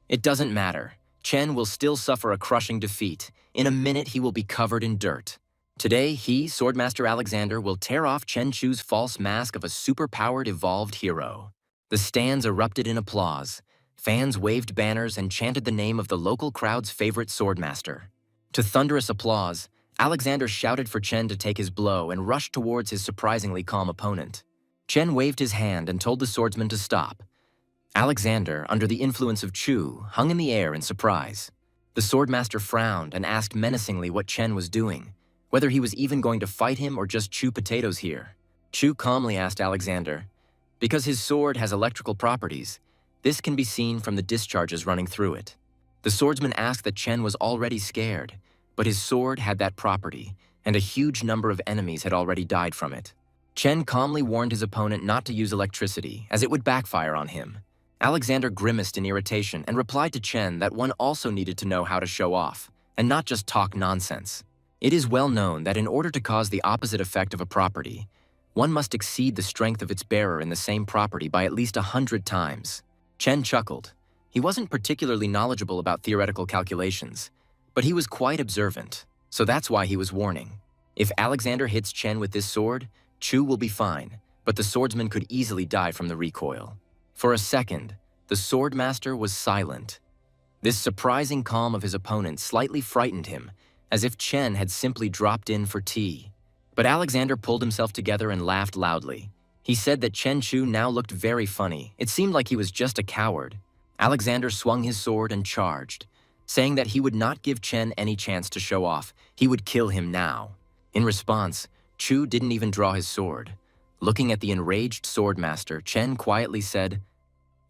[SPEAKER 1] "It doesn't matter. Chen will still suffer a crushing defeat. In a minute, he will be covered in dirt. Today, he, Swordmaster Alexander, will tear off Chen Chu's false mask of a super-powered evolved hero." The stands erupted in applause. Fans waved banners and chanted the name of the local crowd's favorite swordmaster. To thunderous applause, Alexander shouted for Chen to take his blow and rushed towards his surprisingly calm opponent. Chen waved his hand and told the swordsman to stop. Alexander, under the influence of Chu, hung in the air in surprise. The swordmaster frowned and asked menacingly what Chen was doing, whether he was even going to fight him or just chew potatoes here. Chu calmly asked Alexander, "Because his sword has electrical properties, this can be seen from the discharges running through it." The swordsman asked that Chen was already scared, but his sword had that property, and a huge number of enemies had already died from it. Chen calmly warned his opponent not to use electricity, as it would backfire on him. Alexander grimaced in irritation and replied to Chen that one also needed to know how to show off, and not just talk nonsense. It is well known that in order to cause the opposite effect of a property, one must exceed the strength of its bearer in the same property by at least 100 times. Chen chuckled. He wasn't particularly knowledgeable about theoretical calculations, but he was quite observant, so that's why he was warning. If Alexander hits Chen with this sword, Chu will be fine, but the swordsman could easily die from the recoil. For a second, the swordmaster was silent. This surprising calm of his opponent slightly frightened him, as if Chen had simply dropped in for tea. But Alexander pulled himself together and laughed loudly. He said that Chen Chu now looked very funny. It seemed like he was just a coward. Alexander swung his sword and charged, saying that he would not give Chen any chance to show off. He would kill him now. In response, Chu didn't even draw his sword. Looking at the enraged swordmaster, Chen quietly said,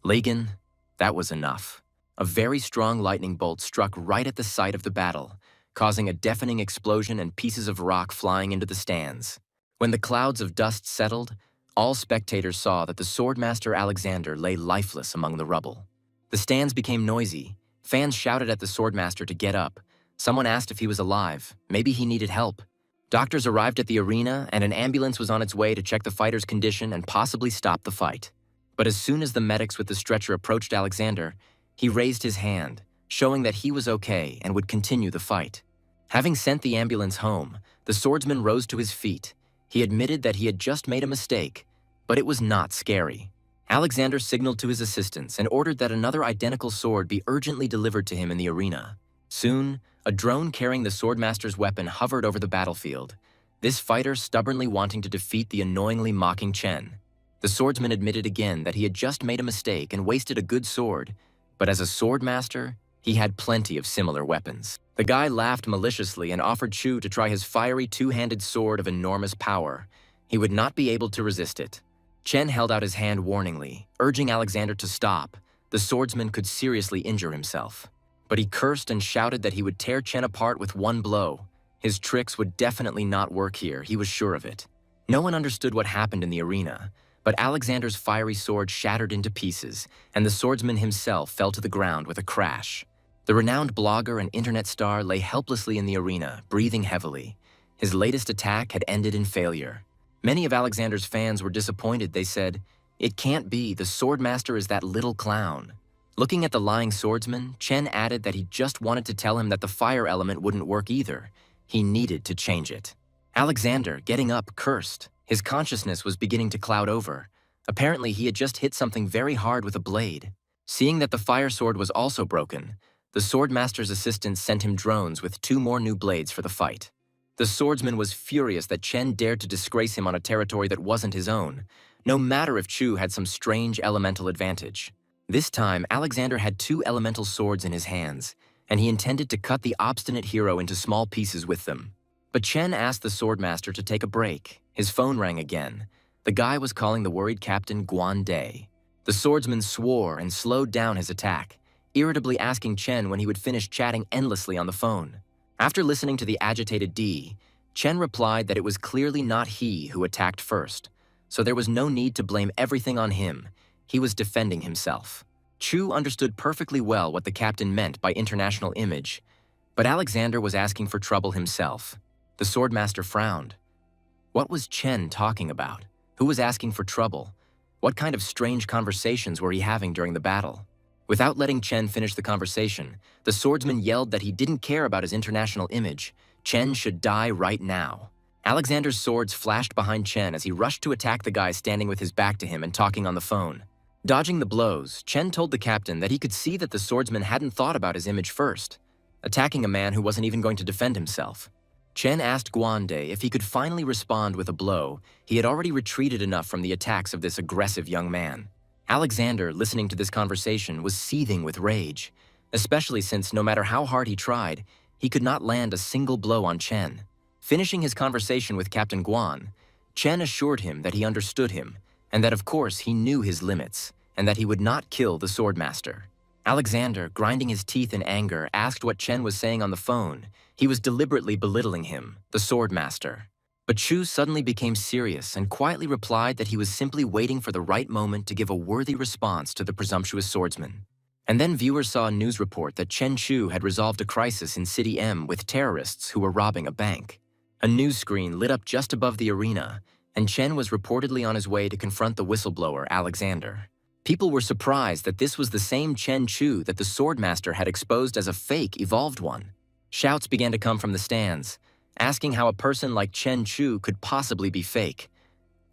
[SPEAKER 1] "Lagan, that was enough." A very strong lightning bolt struck right at the site of the battle, causing a deafening explosion and pieces of rock flying into the stands. When the clouds of dust settled, all spectators saw that the swordmaster Alexander lay lifeless among the rubble. The stands became noisy. Fans shouted at the swordmaster to get up. Someone asked if he was alive. Maybe he needed help. Doctors arrived at the arena, and an ambulance was on its way to check the fighter's condition and possibly stop the fight. But as soon as the medics with the stretcher approached Alexander, he raised his hand, showing that he was okay and would continue the fight. Having sent the ambulance home, the swordsman rose to his feet. He admitted that he had just made a mistake, but it was not scary. Alexander signaled to his assistants and ordered that another identical sword be urgently delivered to him in the arena. Soon, a drone carrying the swordmaster's weapon hovered over the battlefield, this fighter stubbornly wanting to defeat the annoyingly mocking Chen. The swordsman admitted again that he had just made a mistake and wasted a good sword, but as a swordmaster, he had plenty of similar weapons. The guy laughed maliciously and offered Chu to try his fiery two-handed sword of enormous power. He would not be able to resist it. Chen held out his hand warningly, urging Alexander to stop. The swordsman could seriously injure himself. But he cursed and shouted that he would tear Chen apart with one blow. His tricks would definitely not work here, he was sure of it. No one understood what happened in the arena, but Alexander's fiery sword shattered into pieces, and the swordsman himself fell to the ground with a crash. The renowned blogger and internet star lay helplessly in the arena, breathing heavily. His latest attack had ended in failure. Many of Alexander's fans were disappointed. They said, "It can't be, the swordmaster is that little clown." Looking at the lying swordsman, Chen added that he just wanted to tell him that the fire element wouldn't work either. He needed to change it. Alexander, getting up, cursed. His consciousness was beginning to cloud over. Apparently, he had just hit something very hard with a blade. Seeing that the fire sword was also broken, the swordmaster's assistants sent him drones with 2 more new blades for the fight. The swordsman was furious that Chen dared to disgrace him on a territory that wasn't his own, no matter if Chu had some strange elemental advantage. This time, Alexander had 2 elemental swords in his hands, and he intended to cut the obstinate hero into small pieces with them. But Chen asked the swordmaster to take a break. His phone rang again. The guy was calling the worried captain Guan Day. The swordsman swore and slowed down his attack, irritably asking Chen when he would finish chatting endlessly on the phone. After listening to the agitated D, Chen replied that it was clearly not he who attacked first, so there was no need to blame everything on him. He was defending himself. Chu understood perfectly well what the captain meant by international image, but Alexander was asking for trouble himself. The swordmaster frowned. What was Chen talking about? Who was asking for trouble? What kind of strange conversations were he having during the battle? Without letting Chen finish the conversation, the swordsman yelled that he didn't care about his international image. Chen should die right now. Alexander's swords flashed behind Chen as he rushed to attack the guy standing with his back to him and talking on the phone. Dodging the blows, Chen told the captain that he could see that the swordsman hadn't thought about his image first, attacking a man who wasn't even going to defend himself. Chen asked Guande if he could finally respond with a blow. He had already retreated enough from the attacks of this aggressive young man. Alexander, listening to this conversation, was seething with rage, especially since no matter how hard he tried, he could not land a single blow on Chen. Finishing his conversation with Captain Guan, Chen assured him that he understood him, and that of course he knew his limits, and that he would not kill the swordmaster. Alexander, grinding his teeth in anger, asked what Chen was saying on the phone. He was deliberately belittling him, the swordmaster. But Chu suddenly became serious and quietly replied that he was simply waiting for the right moment to give a worthy response to the presumptuous swordsman. And then viewers saw a news report that Chen Chu had resolved a crisis in City M with terrorists who were robbing a bank. A news screen lit up just above the arena, and Chen was reportedly on his way to confront the whistleblower, Alexander. People were surprised that this was the same Chen Chu that the swordmaster had exposed as a fake, evolved one. Shouts began to come from the stands, asking how a person like Chen Chu could possibly be fake.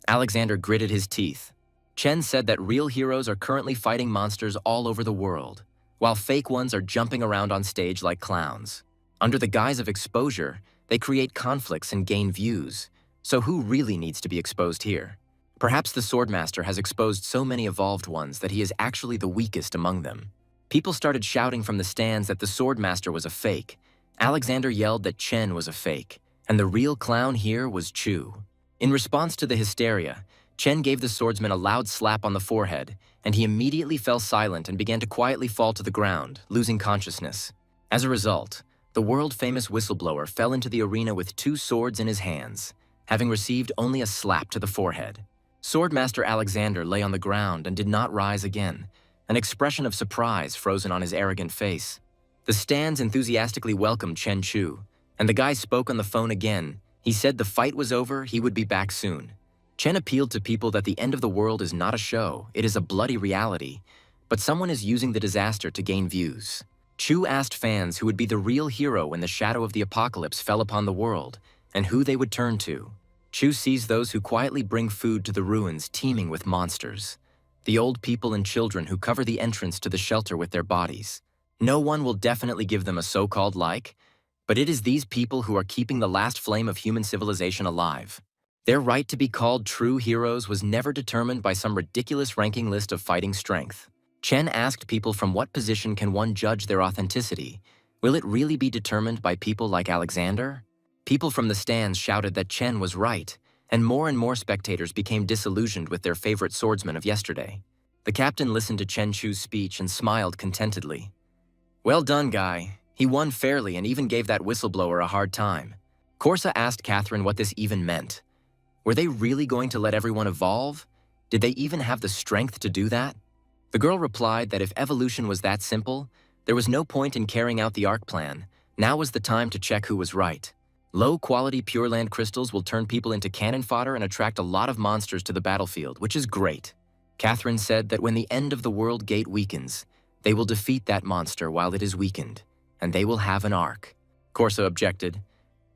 [SPEAKER 1] Alexander gritted his teeth. Chen said that real heroes are currently fighting monsters all over the world, while fake ones are jumping around on stage like clowns. Under the guise of exposure, they create conflicts and gain views. So who really needs to be exposed here? Perhaps the swordmaster has exposed so many evolved ones that he is actually the weakest among them. People started shouting from the stands that the swordmaster was a fake. Alexander yelled that Chen was a fake, and the real clown here was Chu. In response to the hysteria, Chen gave the swordsman a loud slap on the forehead, and he immediately fell silent and began to quietly fall to the ground, losing consciousness. As a result, the world-famous whistleblower fell into the arena with 2 swords in his hands, having received only a slap to the forehead. Swordmaster Alexander lay on the ground and did not rise again, an expression of surprise frozen on his arrogant face. The stands enthusiastically welcomed Chen Chu, and the guy spoke on the phone again. He said the fight was over, he would be back soon. Chen appealed to people that the end of the world is not a show, it is a bloody reality, but someone is using the disaster to gain views. Chu asked fans who would be the real hero when the shadow of the apocalypse fell upon the world, and who they would turn to. Chu sees those who quietly bring food to the ruins teeming with monsters, the old people and children who cover the entrance to the shelter with their bodies. No one will definitely give them a so-called like, but it is these people who are keeping the last flame of human civilization alive. Their right to be called true heroes was never determined by some ridiculous ranking list of fighting strength. Chen asked people from what position can one judge their authenticity. Will it really be determined by people like Alexander? People from the stands shouted that Chen was right, and more spectators became disillusioned with their favorite swordsman of yesterday. The captain listened to Chen Chu's speech and smiled contentedly. Well done, guy. He won fairly and even gave that whistleblower a hard time. Corsa asked Catherine what this even meant. Were they really going to let everyone evolve? Did they even have the strength to do that? The girl replied that if evolution was that simple, there was no point in carrying out the ARC plan. Now was the time to check who was right. Low-quality Pure Land crystals will turn people into cannon fodder and attract a lot of monsters to the battlefield, which is great. Catherine said that when the end of the world gate weakens, they will defeat that monster while it is weakened, and they will have an arc. Corsa objected.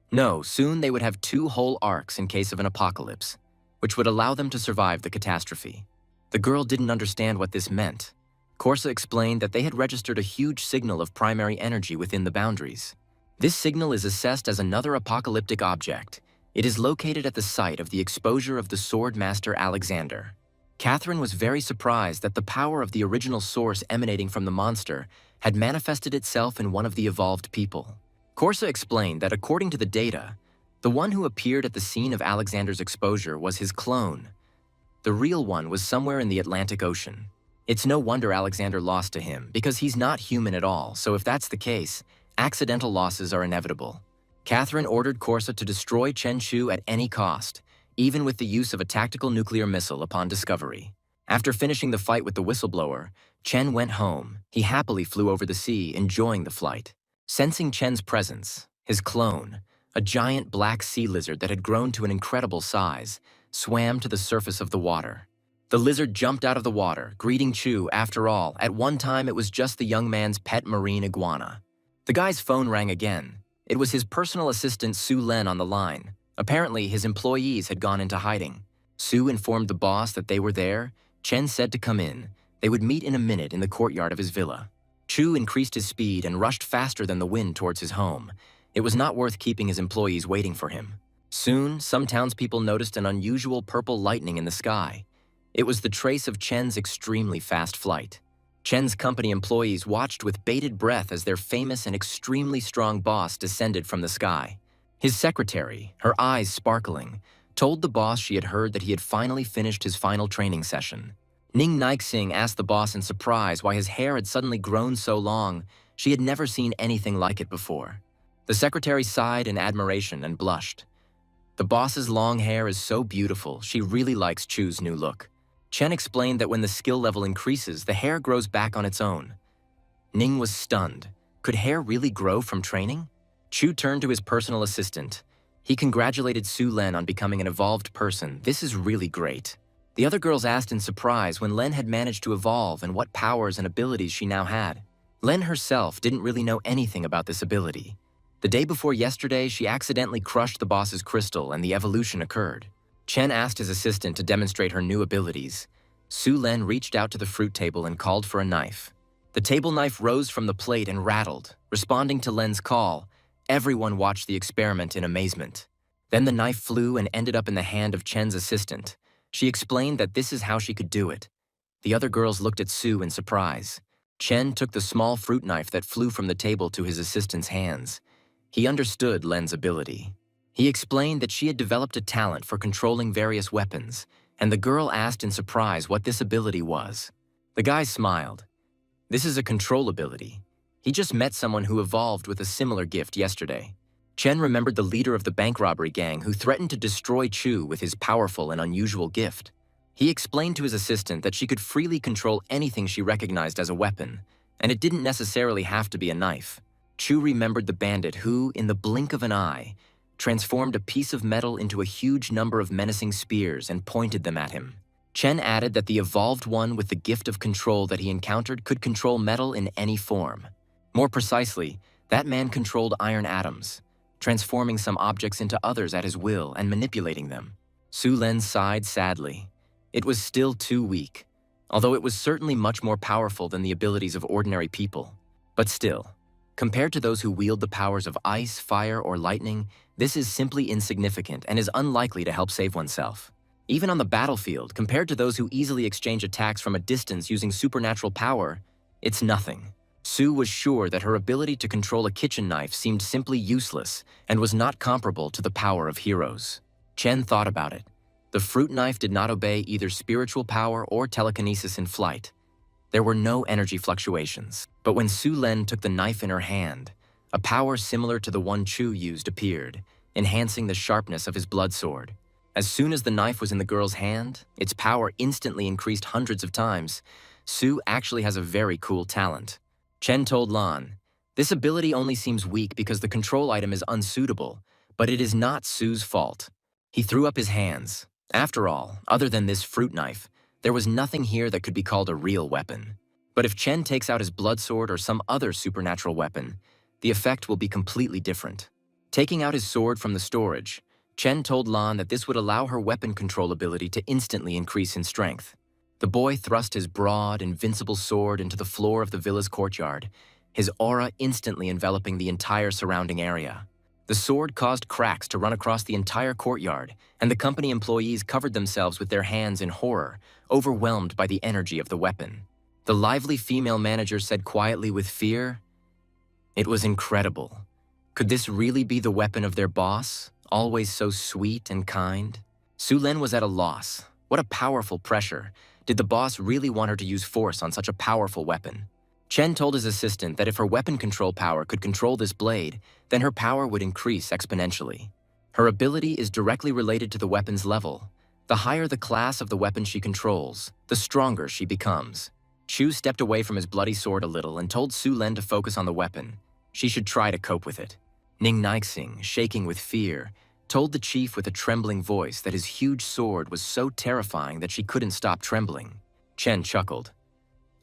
[SPEAKER 1] No, soon they would have 2 whole arcs in case of an apocalypse, which would allow them to survive the catastrophe. The girl didn't understand what this meant. Corsa explained that they had registered a huge signal of primary energy within the boundaries. This signal is assessed as another apocalyptic object. It is located at the site of the exposure of the Sword Master Alexander. Catherine was very surprised that the power of the original source emanating from the monster had manifested itself in one of the evolved people. Corsa explained that according to the data, the one who appeared at the scene of Alexander's exposure was his clone. The real one was somewhere in the Atlantic Ocean. It's no wonder Alexander lost to him, because he's not human at all, so if that's the case, accidental losses are inevitable. Catherine ordered Corsa to destroy Chen Chu at any cost, even with the use of a tactical nuclear missile upon discovery. After finishing the fight with the whistleblower, Chen went home. He happily flew over the sea, enjoying the flight. Sensing Chen's presence, his clone, a giant black sea lizard that had grown to an incredible size, swam to the surface of the water. The lizard jumped out of the water, greeting Chu. After all, at one time it was just the young man's pet marine iguana. The guy's phone rang again. It was his personal assistant Su Len on the line. Apparently, his employees had gone into hiding. Su informed the boss that they were there. Chen said to come in. They would meet in a minute in the courtyard of his villa. Chu increased his speed and rushed faster than the wind towards his home. It was not worth keeping his employees waiting for him. Soon, some townspeople noticed an unusual purple lightning in the sky. It was the trace of Chen's extremely fast flight. Chen's company employees watched with bated breath as their famous and extremely strong boss descended from the sky. His secretary, her eyes sparkling, told the boss she had heard that he had finally finished his final training session. Ning Naixing asked the boss in surprise why his hair had suddenly grown so long. She had never seen anything like it before. The secretary sighed in admiration and blushed. The boss's long hair is so beautiful, she really likes Chu's new look. Chen explained that when the skill level increases, the hair grows back on its own. Ning was stunned. Could hair really grow from training? Chu turned to his personal assistant. He congratulated Su Len on becoming an evolved person. This is really great. The other girls asked in surprise when Len had managed to evolve and what powers and abilities she now had. Len herself didn't really know anything about this ability. The day before yesterday, she accidentally crushed the boss's crystal and the evolution occurred. Chen asked his assistant to demonstrate her new abilities. Su Len reached out to the fruit table and called for a knife. The table knife rose from the plate and rattled. Responding to Len's call, everyone watched the experiment in amazement. Then the knife flew and ended up in the hand of Chen's assistant. She explained that this is how she could do it. The other girls looked at Su in surprise. Chen took the small fruit knife that flew from the table to his assistant's hands. He understood Len's ability. He explained that she had developed a talent for controlling various weapons, and the girl asked in surprise what this ability was. The guy smiled. This is a control ability. He just met someone who evolved with a similar gift yesterday. Chen remembered the leader of the bank robbery gang who threatened to destroy Chu with his powerful and unusual gift. He explained to his assistant that she could freely control anything she recognized as a weapon, and it didn't necessarily have to be a knife. Chu remembered the bandit who, in the blink of an eye, transformed a piece of metal into a huge number of menacing spears and pointed them at him. Chen added that the evolved one with the gift of control that he encountered could control metal in any form. More precisely, that man controlled iron atoms, transforming some objects into others at his will and manipulating them. Su Len sighed sadly. It was still too weak, although it was certainly much more powerful than the abilities of ordinary people. But still, compared to those who wield the powers of ice, fire, or lightning, this is simply insignificant and is unlikely to help save oneself. Even on the battlefield, compared to those who easily exchange attacks from a distance using supernatural power, it's nothing. Su was sure that her ability to control a kitchen knife seemed simply useless and was not comparable to the power of heroes. Chen thought about it. The fruit knife did not obey either spiritual power or telekinesis in flight. There were no energy fluctuations, but when Su Len took the knife in her hand, a power similar to the one Chu used appeared, enhancing the sharpness of his blood sword. As soon as the knife was in the girl's hand, its power instantly increased hundreds of times. Su actually has a very cool talent. Chen told Lan, "This ability only seems weak because the control item is unsuitable, but it is not Su's fault." He threw up his hands. After all, other than this fruit knife, there was nothing here that could be called a real weapon. But if Chen takes out his blood sword or some other supernatural weapon, the effect will be completely different. Taking out his sword from the storage, Chen told Lan that this would allow her weapon control ability to instantly increase in strength. The boy thrust his broad, invincible sword into the floor of the villa's courtyard, his aura instantly enveloping the entire surrounding area. The sword caused cracks to run across the entire courtyard, and the company employees covered themselves with their hands in horror, overwhelmed by the energy of the weapon. The lively female manager said quietly with fear, "It was incredible. Could this really be the weapon of their boss, always so sweet and kind?" Su Len was at a loss. What a powerful pressure. Did the boss really want her to use force on such a powerful weapon? Chen told his assistant that if her weapon control power could control this blade, then her power would increase exponentially. Her ability is directly related to the weapon's level. The higher the class of the weapon she controls, the stronger she becomes. Chu stepped away from his bloody sword a little and told Su Len to focus on the weapon. She should try to cope with it. Ning Naixing, shaking with fear, told the chief with a trembling voice that his huge sword was so terrifying that she couldn't stop trembling. Chen chuckled.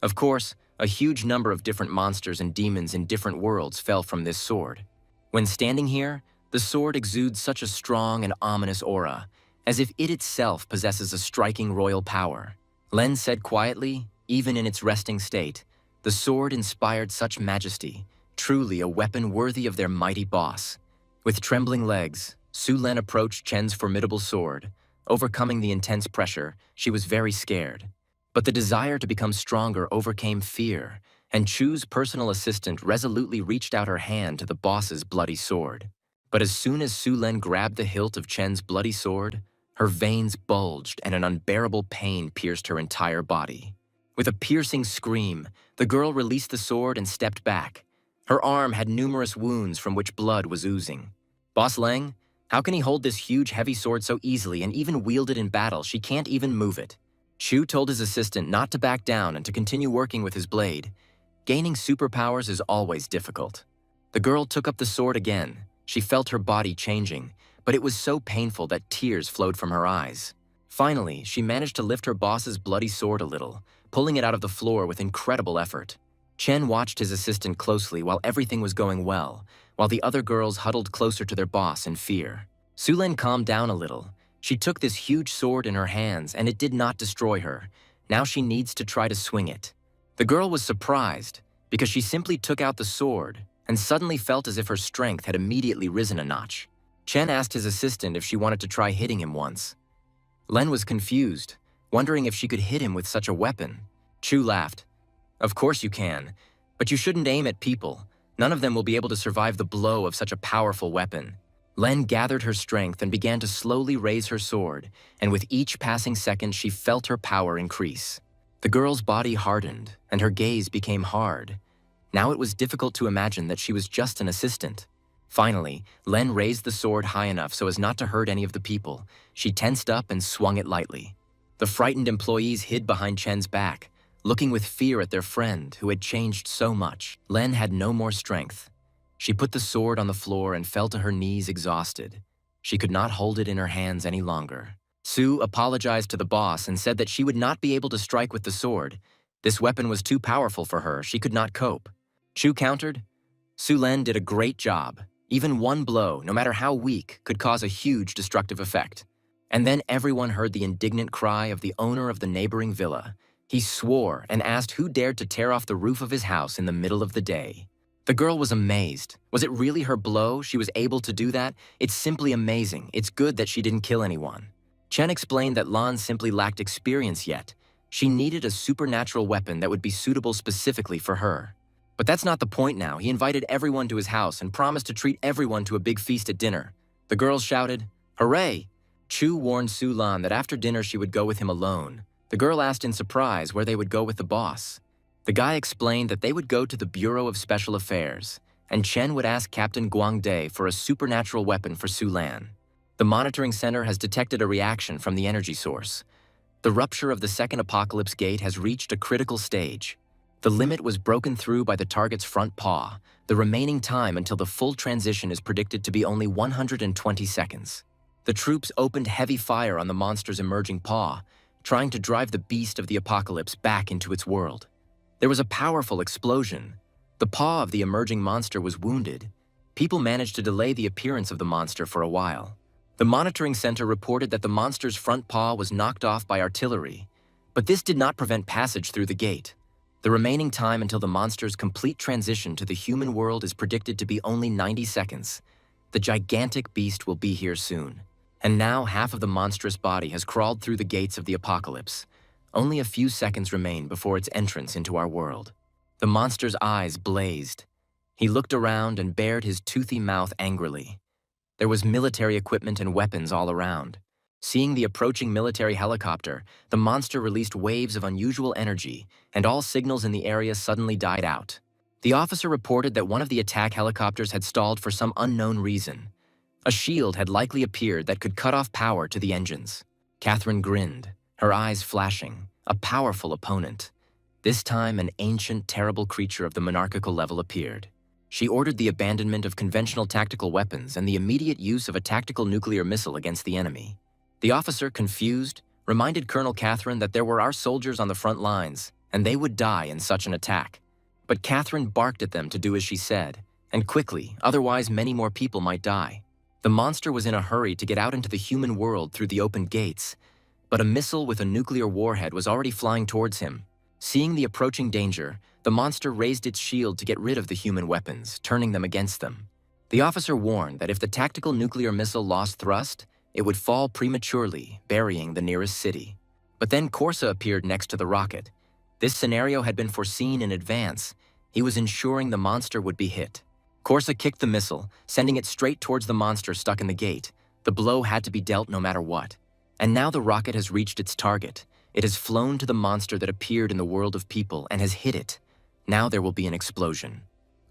[SPEAKER 1] Of course, a huge number of different monsters and demons in different worlds fell from this sword. When standing here, the sword exudes such a strong and ominous aura, as if it itself possesses a striking royal power. Len said quietly, even in its resting state, the sword inspired such majesty, truly a weapon worthy of their mighty boss. With trembling legs, Su Len approached Chen's formidable sword. Overcoming the intense pressure, she was very scared. But the desire to become stronger overcame fear, and Chu's personal assistant resolutely reached out her hand to the boss's bloody sword. But as soon as Su Len grabbed the hilt of Chen's bloody sword, her veins bulged and an unbearable pain pierced her entire body. With a piercing scream, the girl released the sword and stepped back. Her arm had numerous wounds from which blood was oozing. Boss Leng, how can he hold this huge heavy sword so easily and even wield it in battle? She can't even move it. Chu told his assistant not to back down and to continue working with his blade. Gaining superpowers is always difficult. The girl took up the sword again. She felt her body changing, but it was so painful that tears flowed from her eyes. Finally, she managed to lift her boss's bloody sword a little, pulling it out of the floor with incredible effort. Chen watched his assistant closely while everything was going well, while the other girls huddled closer to their boss in fear. Su Len calmed down a little. She took this huge sword in her hands and it did not destroy her. Now she needs to try to swing it. The girl was surprised because she simply took out the sword and suddenly felt as if her strength had immediately risen a notch. Chen asked his assistant if she wanted to try hitting him once. Len was confused, wondering if she could hit him with such a weapon. Chu laughed. Of course you can, but you shouldn't aim at people. None of them will be able to survive the blow of such a powerful weapon. Len gathered her strength and began to slowly raise her sword, and with each passing second she felt her power increase. The girl's body hardened, and her gaze became hard. Now it was difficult to imagine that she was just an assistant. Finally, Len raised the sword high enough so as not to hurt any of the people. She tensed up and swung it lightly. The frightened employees hid behind Chen's back, looking with fear at their friend who had changed so much. Len had no more strength. She put the sword on the floor and fell to her knees exhausted. She could not hold it in her hands any longer. Su apologized to the boss and said that she would not be able to strike with the sword. This weapon was too powerful for her, she could not cope. Chu countered, Su Len did a great job. Even one blow, no matter how weak, could cause a huge destructive effect. And then everyone heard the indignant cry of the owner of the neighboring villa. He swore and asked who dared to tear off the roof of his house in the middle of the day. The girl was amazed. Was it really her blow? She was able to do that? It's simply amazing. It's good that she didn't kill anyone. Chen explained that Lan simply lacked experience yet. She needed a supernatural weapon that would be suitable specifically for her. But that's not the point now. He invited everyone to his house and promised to treat everyone to a big feast at dinner. The girls shouted, "Hooray!" Chu warned Su Lan that after dinner she would go with him alone. The girl asked in surprise where they would go with the boss. The guy explained that they would go to the Bureau of Special Affairs, and Chen would ask Captain Guangde for a supernatural weapon for Su Lan. The monitoring center has detected a reaction from the energy source. The rupture of the second apocalypse gate has reached a critical stage. The limit was broken through by the target's front paw. The remaining time until the full transition is predicted to be only 120 seconds. The troops opened heavy fire on the monster's emerging paw, trying to drive the beast of the apocalypse back into its world. There was a powerful explosion. The paw of the emerging monster was wounded. People managed to delay the appearance of the monster for a while. The monitoring center reported that the monster's front paw was knocked off by artillery, but this did not prevent passage through the gate. The remaining time until the monster's complete transition to the human world is predicted to be only 90 seconds. The gigantic beast will be here soon. And now half of the monstrous body has crawled through the gates of the apocalypse. Only a few seconds remain before its entrance into our world. The monster's eyes blazed. He looked around and bared his toothy mouth angrily. There was military equipment and weapons all around. Seeing the approaching military helicopter, the monster released waves of unusual energy, and all signals in the area suddenly died out. The officer reported that one of the attack helicopters had stalled for some unknown reason. A shield had likely appeared that could cut off power to the engines. Catherine grinned, her eyes flashing. A powerful opponent. This time, an ancient, terrible creature of the monarchical level appeared. She ordered the abandonment of conventional tactical weapons and the immediate use of a tactical nuclear missile against the enemy. The officer, confused, reminded Colonel Catherine that there were our soldiers on the front lines, and they would die in such an attack. But Catherine barked at them to do as she said, and quickly, otherwise many more people might die. The monster was in a hurry to get out into the human world through the open gates, but a missile with a nuclear warhead was already flying towards him. Seeing the approaching danger, the monster raised its shield to get rid of the human weapons, turning them against them. The officer warned that if the tactical nuclear missile lost thrust, it would fall prematurely, burying the nearest city. But then Corsa appeared next to the rocket. This scenario had been foreseen in advance. He was ensuring the monster would be hit. Corsa kicked the missile, sending it straight towards the monster stuck in the gate. The blow had to be dealt no matter what. And now the rocket has reached its target. It has flown to the monster that appeared in the world of people and has hit it. Now there will be an explosion.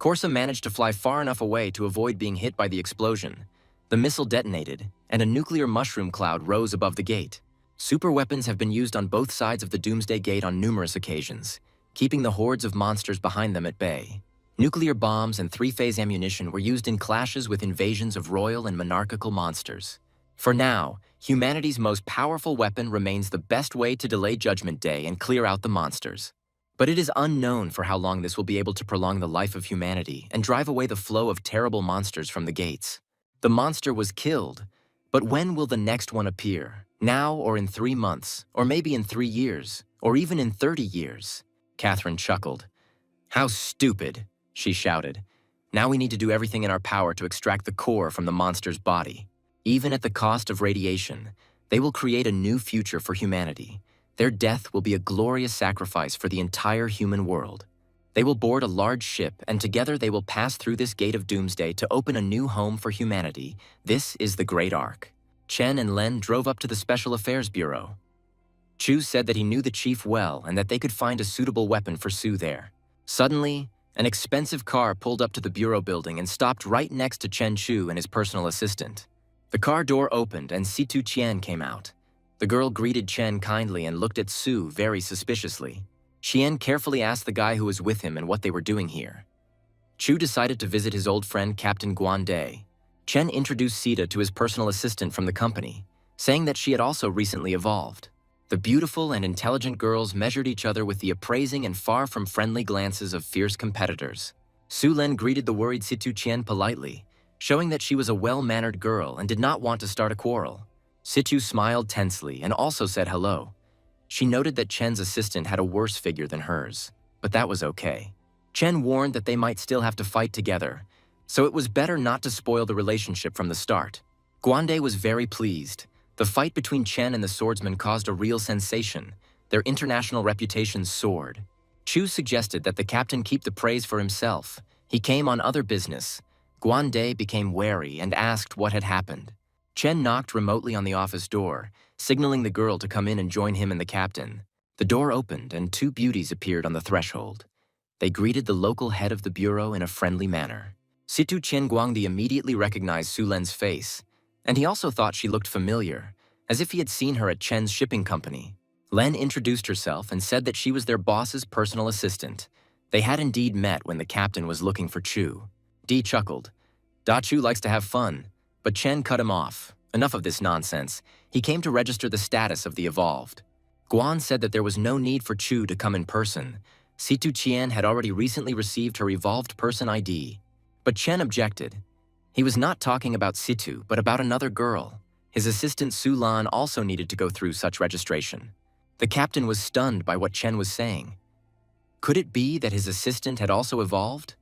[SPEAKER 1] Corsa managed to fly far enough away to avoid being hit by the explosion. The missile detonated, and a nuclear mushroom cloud rose above the gate. Super weapons have been used on both sides of the Doomsday Gate on numerous occasions, keeping the hordes of monsters behind them at bay. Nuclear bombs and three-phase ammunition were used in clashes with invasions of royal and monarchical monsters. For now, humanity's most powerful weapon remains the best way to delay Judgment Day and clear out the monsters. But it is unknown for how long this will be able to prolong the life of humanity and drive away the flow of terrible monsters from the gates. The monster was killed, but when will the next one appear? Now or in 3 months, or maybe in 3 years, or even in 30 years? Catherine chuckled. How stupid, she shouted. Now we need to do everything in our power to extract the core from the monster's body. Even at the cost of radiation, they will create a new future for humanity. Their death will be a glorious sacrifice for the entire human world. They will board a large ship, and together they will pass through this gate of doomsday to open a new home for humanity. This is the Great Ark. Chen and Len drove up to the Special Affairs Bureau. Chu said that he knew the chief well and that they could find a suitable weapon for Su there. Suddenly, an expensive car pulled up to the bureau building and stopped right next to Chen Chu and his personal assistant. The car door opened and Situ Qian came out. The girl greeted Chen kindly and looked at Su very suspiciously. Qian carefully asked the guy who was with him and what they were doing here. Chu decided to visit his old friend Captain Guande. Chen introduced Sita to his personal assistant from the company, saying that she had also recently evolved. The beautiful and intelligent girls measured each other with the appraising and far from friendly glances of fierce competitors. Su Len greeted the worried Situ Qian politely, showing that she was a well-mannered girl and did not want to start a quarrel. Situ smiled tensely and also said hello. She noted that Chen's assistant had a worse figure than hers, but that was okay. Chen warned that they might still have to fight together, so it was better not to spoil the relationship from the start. Guande was very pleased. The fight between Chen and the swordsman caused a real sensation. Their international reputations soared. Chu suggested that the captain keep the praise for himself. He came on other business. Guande became wary and asked what had happened. Chen knocked remotely on the office door, signaling the girl to come in and join him and the captain. The door opened and 2 beauties appeared on the threshold. They greeted the local head of the bureau in a friendly manner. Situ Qian Guangdi immediately recognized Su Len's face, and he also thought she looked familiar, as if he had seen her at Chen's shipping company. Len introduced herself and said that she was their boss's personal assistant. They had indeed met when the captain was looking for Chu. Di chuckled. Da Chu likes to have fun, but Chen cut him off. Enough of this nonsense. He came to register the status of the evolved. Guan said that there was no need for Chu to come in person. Situ Qian had already recently received her evolved person ID. But Chen objected. He was not talking about Situ, but about another girl. His assistant Su Lan also needed to go through such registration. The captain was stunned by what Chen was saying. Could it be that his assistant had also evolved?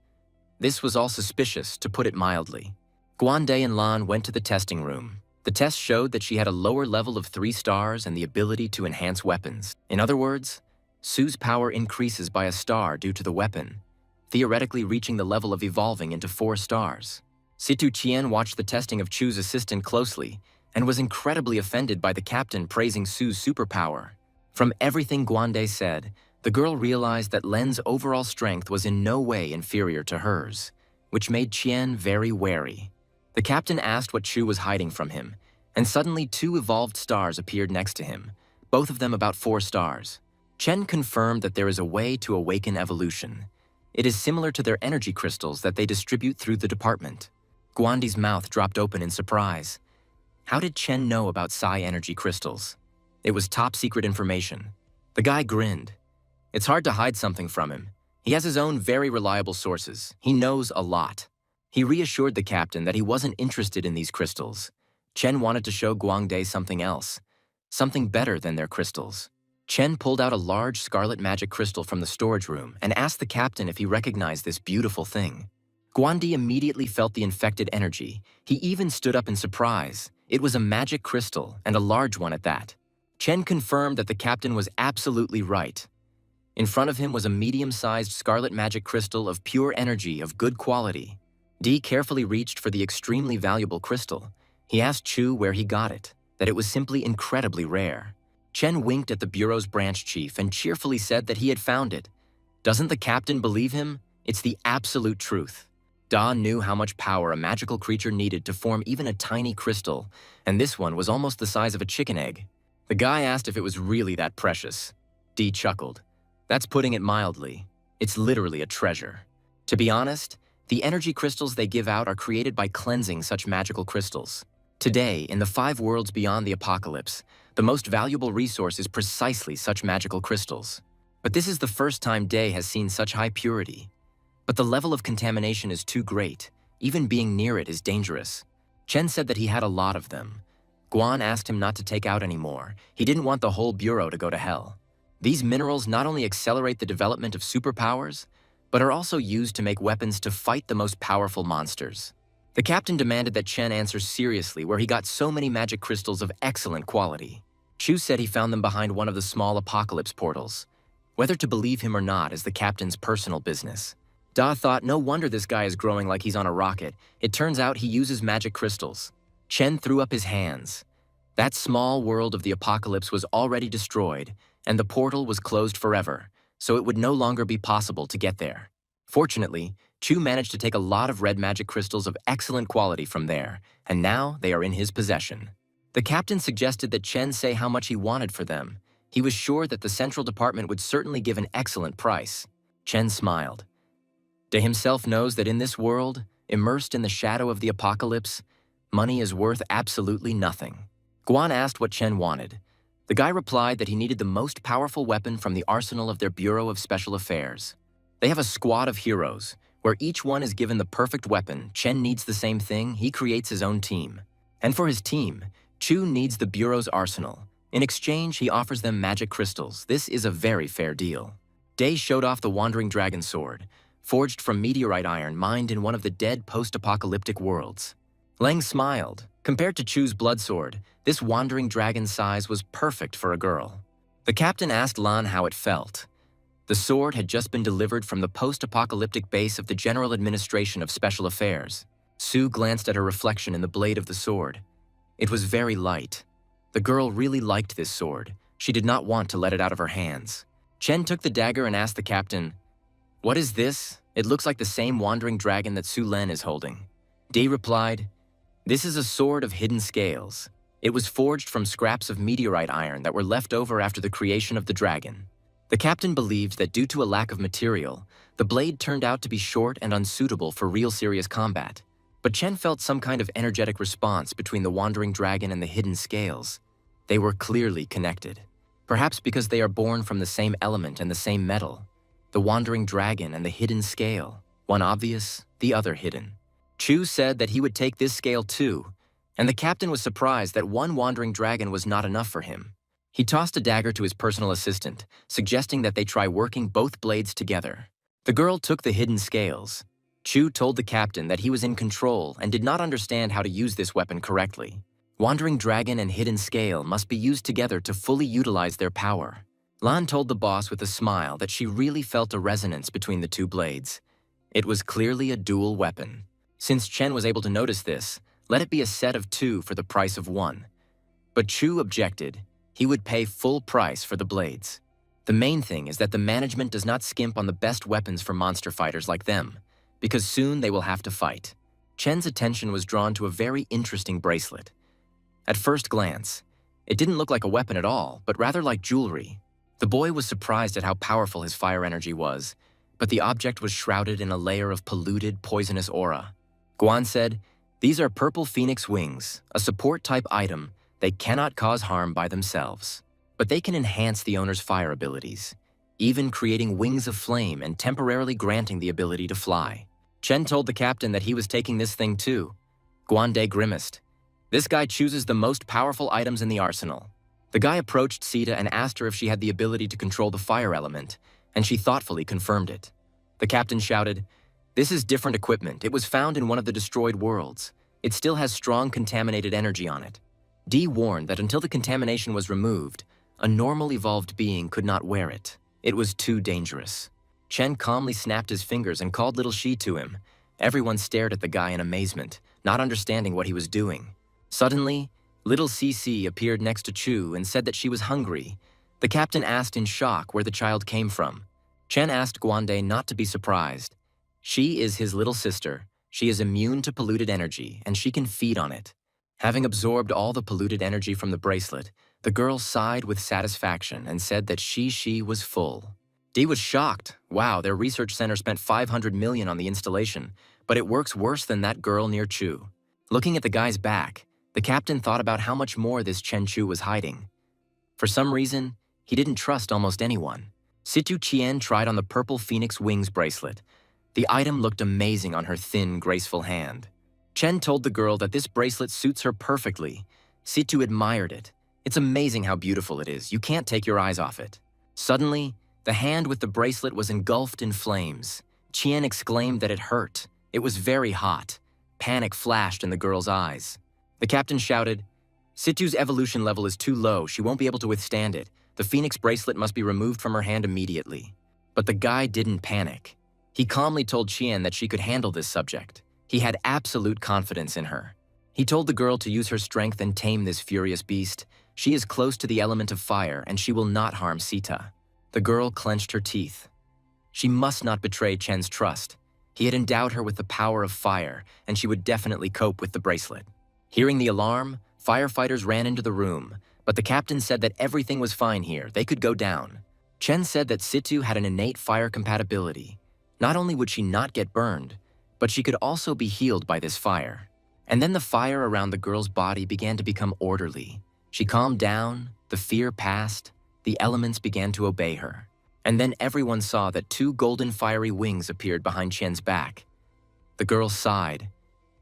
[SPEAKER 1] This was all suspicious, to put it mildly. Guande and Lan went to the testing room. The test showed that she had a lower level of 3 stars and the ability to enhance weapons. In other words, Su's power increases by a star due to the weapon, theoretically reaching the level of evolving into 4 stars. Situ Qian watched the testing of Chu's assistant closely and was incredibly offended by the captain praising Su's superpower. From everything Guande said, the girl realized that Len's overall strength was in no way inferior to hers, which made Qian very wary. The captain asked what Chu was hiding from him, and suddenly 2 evolved stars appeared next to him, both of them about 4 stars. Chen confirmed that there is a way to awaken evolution. It is similar to their energy crystals that they distribute through the department. Guandi's mouth dropped open in surprise. How did Chen know about Psi energy crystals? It was top-secret information. The guy grinned. It's hard to hide something from him. He has his own very reliable sources. He knows a lot. He reassured the captain that he wasn't interested in these crystals. Chen wanted to show Guangde something else, something better than their crystals. Chen pulled out a large scarlet magic crystal from the storage room and asked the captain if he recognized this beautiful thing. Guandi immediately felt the infected energy. He even stood up in surprise. It was a magic crystal, and a large one at that. Chen confirmed that the captain was absolutely right. In front of him was a medium-sized scarlet magic crystal of pure energy of good quality. Di carefully reached for the extremely valuable crystal. He asked Chu where he got it, that it was simply incredibly rare. Chen winked at the bureau's branch chief and cheerfully said that he had found it. Doesn't the captain believe him? It's the absolute truth. Da knew how much power a magical creature needed to form even a tiny crystal, and this one was almost the size of a chicken egg. The guy asked if it was really that precious. Di chuckled. That's putting it mildly. It's literally a treasure. To be honest, the energy crystals they give out are created by cleansing such magical crystals. Today, in the 5 worlds beyond the apocalypse, the most valuable resource is precisely such magical crystals. But this is the first time Day has seen such high purity. But the level of contamination is too great. Even being near it is dangerous. Chen said that he had a lot of them. Guan asked him not to take out any more. He didn't want the whole bureau to go to hell. These minerals not only accelerate the development of superpowers, but are also used to make weapons to fight the most powerful monsters. The captain demanded that Chen answer seriously where he got so many magic crystals of excellent quality. Chu said he found them behind one of the small apocalypse portals. Whether to believe him or not is the captain's personal business. Da thought no wonder this guy is growing like he's on a rocket. It turns out he uses magic crystals. Chen threw up his hands. That small world of the apocalypse was already destroyed, and the portal was closed forever, so it would no longer be possible to get there. Fortunately, Chu managed to take a lot of red magic crystals of excellent quality from there, and now they are in his possession. The captain suggested that Chen say how much he wanted for them. He was sure that the central department would certainly give an excellent price. Chen smiled. De himself knows that in this world, immersed in the shadow of the apocalypse, money is worth absolutely nothing. Guan asked what Chen wanted. The guy replied that he needed the most powerful weapon from the arsenal of their Bureau of Special Affairs. They have a squad of heroes, where each one is given the perfect weapon. Chen needs the same thing. He creates his own team. And for his team, Chu needs the Bureau's arsenal. In exchange, he offers them magic crystals. This is a very fair deal. Day showed off the Wandering Dragon Sword, forged from meteorite iron mined in one of the dead post-apocalyptic worlds. Leng smiled. Compared to Chu's blood sword, this Wandering Dragon size was perfect for a girl. The captain asked Lan how it felt. The sword had just been delivered from the post-apocalyptic base of the General Administration of Special Affairs. Sue glanced at her reflection in the blade of the sword. It was very light. The girl really liked this sword. She did not want to let it out of her hands. Chen took the dagger and asked the captain, "What is this? It looks like the same wandering dragon that Su Len is holding." Di replied, "This is a sword of hidden scales. It was forged from scraps of meteorite iron that were left over after the creation of the dragon." The captain believed that due to a lack of material, the blade turned out to be short and unsuitable for real serious combat. But Chen felt some kind of energetic response between the wandering dragon and the hidden scales. They were clearly connected. Perhaps because they are born from the same element and the same metal. The wandering dragon and the hidden scale, one obvious, the other hidden. Chu said that he would take this scale too, and the captain was surprised that one wandering dragon was not enough for him. He tossed a dagger to his personal assistant, suggesting that they try working both blades together. The girl took the hidden scales. Chu told the captain that he was in control and did not understand how to use this weapon correctly. Wandering dragon and hidden scale must be used together to fully utilize their power. Lan told the boss with a smile that she really felt a resonance between the two blades. It was clearly a dual weapon. Since Chen was able to notice this, let it be a set of 2 for the price of 1. But Chu objected. He would pay full price for the blades. The main thing is that the management does not skimp on the best weapons for monster fighters like them, because soon they will have to fight. Chen's attention was drawn to a very interesting bracelet. At first glance, it didn't look like a weapon at all, but rather like jewelry. The boy was surprised at how powerful his fire energy was, but the object was shrouded in a layer of polluted, poisonous aura. Guan said, "These are purple phoenix wings, a support-type item. They cannot cause harm by themselves, but they can enhance the owner's fire abilities, even creating wings of flame and temporarily granting the ability to fly." Chen told the captain that he was taking this thing too. Guande grimaced. "This guy chooses the most powerful items in the arsenal." The guy approached Sita and asked her if she had the ability to control the fire element, and she thoughtfully confirmed it. The captain shouted, "This is different equipment. It was found in one of the destroyed worlds. It still has strong contaminated energy on it." Dee warned that until the contamination was removed, a normal evolved being could not wear it. It was too dangerous. Chen calmly snapped his fingers and called little Shi to him. Everyone stared at the guy in amazement, not understanding what he was doing. Suddenly, little Cici appeared next to Chu and said that she was hungry. The captain asked in shock where the child came from. Chen asked Guande not to be surprised. She is his little sister. She is immune to polluted energy, and she can feed on it. Having absorbed all the polluted energy from the bracelet, the girl sighed with satisfaction and said that she was full. Dee was shocked. Wow, their research center spent 500 million on the installation, but it works worse than that girl near Chu. Looking at the guy's back, the captain thought about how much more this Chen Chu was hiding. For some reason, he didn't trust almost anyone. Situ Qian tried on the purple phoenix wings bracelet. The item looked amazing on her thin, graceful hand. Chen told the girl that this bracelet suits her perfectly. Situ admired it. "It's amazing how beautiful it is. You can't take your eyes off it." Suddenly, the hand with the bracelet was engulfed in flames. Qian exclaimed that it hurt. It was very hot. Panic flashed in the girl's eyes. The captain shouted, "Situ's evolution level is too low. She won't be able to withstand it. The phoenix bracelet must be removed from her hand immediately." But the guy didn't panic. He calmly told Qian that she could handle this subject. He had absolute confidence in her. He told the girl to use her strength and tame this furious beast. She is close to the element of fire, and she will not harm Sita. The girl clenched her teeth. She must not betray Chen's trust. He had endowed her with the power of fire, and she would definitely cope with the bracelet. Hearing the alarm, firefighters ran into the room, but the captain said that everything was fine here. They could go down. Chen said that Situ had an innate fire compatibility. Not only would she not get burned, but she could also be healed by this fire. And then the fire around the girl's body began to become orderly. She calmed down, the fear passed, the elements began to obey her. And then everyone saw that two golden fiery wings appeared behind Chen's back. The girl sighed.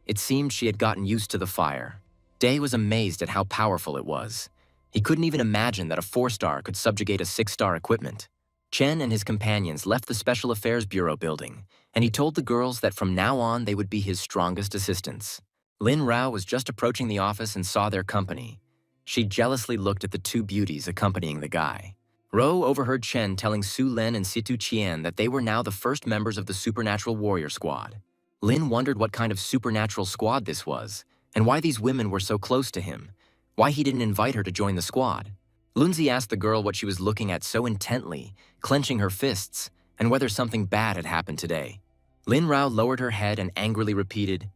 [SPEAKER 1] It seemed she had gotten used to the fire. Day was amazed at how powerful it was. He couldn't even imagine that a 4-star could subjugate a 6-star equipment. Chen and his companions left the Special Affairs Bureau building, and he told the girls that from now on they would be his strongest assistants. Lin Rao was just approaching the office and saw their company. She jealously looked at the two beauties accompanying the guy. Ro overheard Chen telling Su Len and Situ Qian that they were now the first members of the Supernatural Warrior Squad. Lin wondered what kind of supernatural squad this was, and why these women were so close to him, why he didn't invite her to join the squad. Lunzi asked the girl what she was looking at so intently, clenching her fists, and whether something bad had happened today. Lin Rao lowered her head and angrily repeated,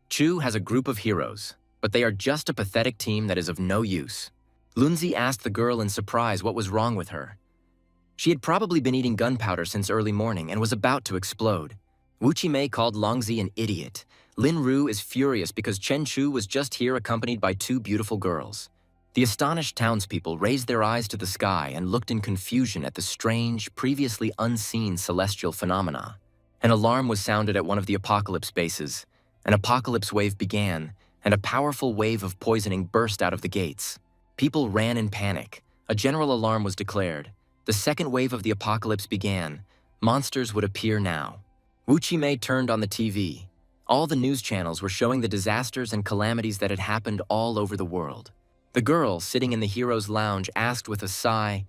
[SPEAKER 1] "Chu has a group of heroes, but they are just a pathetic team that is of no use." Lunzi asked the girl in surprise what was wrong with her. She had probably been eating gunpowder since early morning and was about to explode. Wu Qimei called Longzi an idiot. Lin Ru is furious because Chen Chu was just here accompanied by two beautiful girls. The astonished townspeople raised their eyes to the sky and looked in confusion at the strange, previously unseen celestial phenomena. An alarm was sounded at one of the apocalypse bases. An apocalypse wave began, and a powerful wave of poisoning burst out of the gates. People ran in panic. A general alarm was declared. The second wave of the apocalypse began. Monsters would appear now. Wu Qimei turned on the TV. All the news channels were showing the disasters and calamities that had happened all over the world. The girl, sitting in the hero's lounge, asked with a sigh,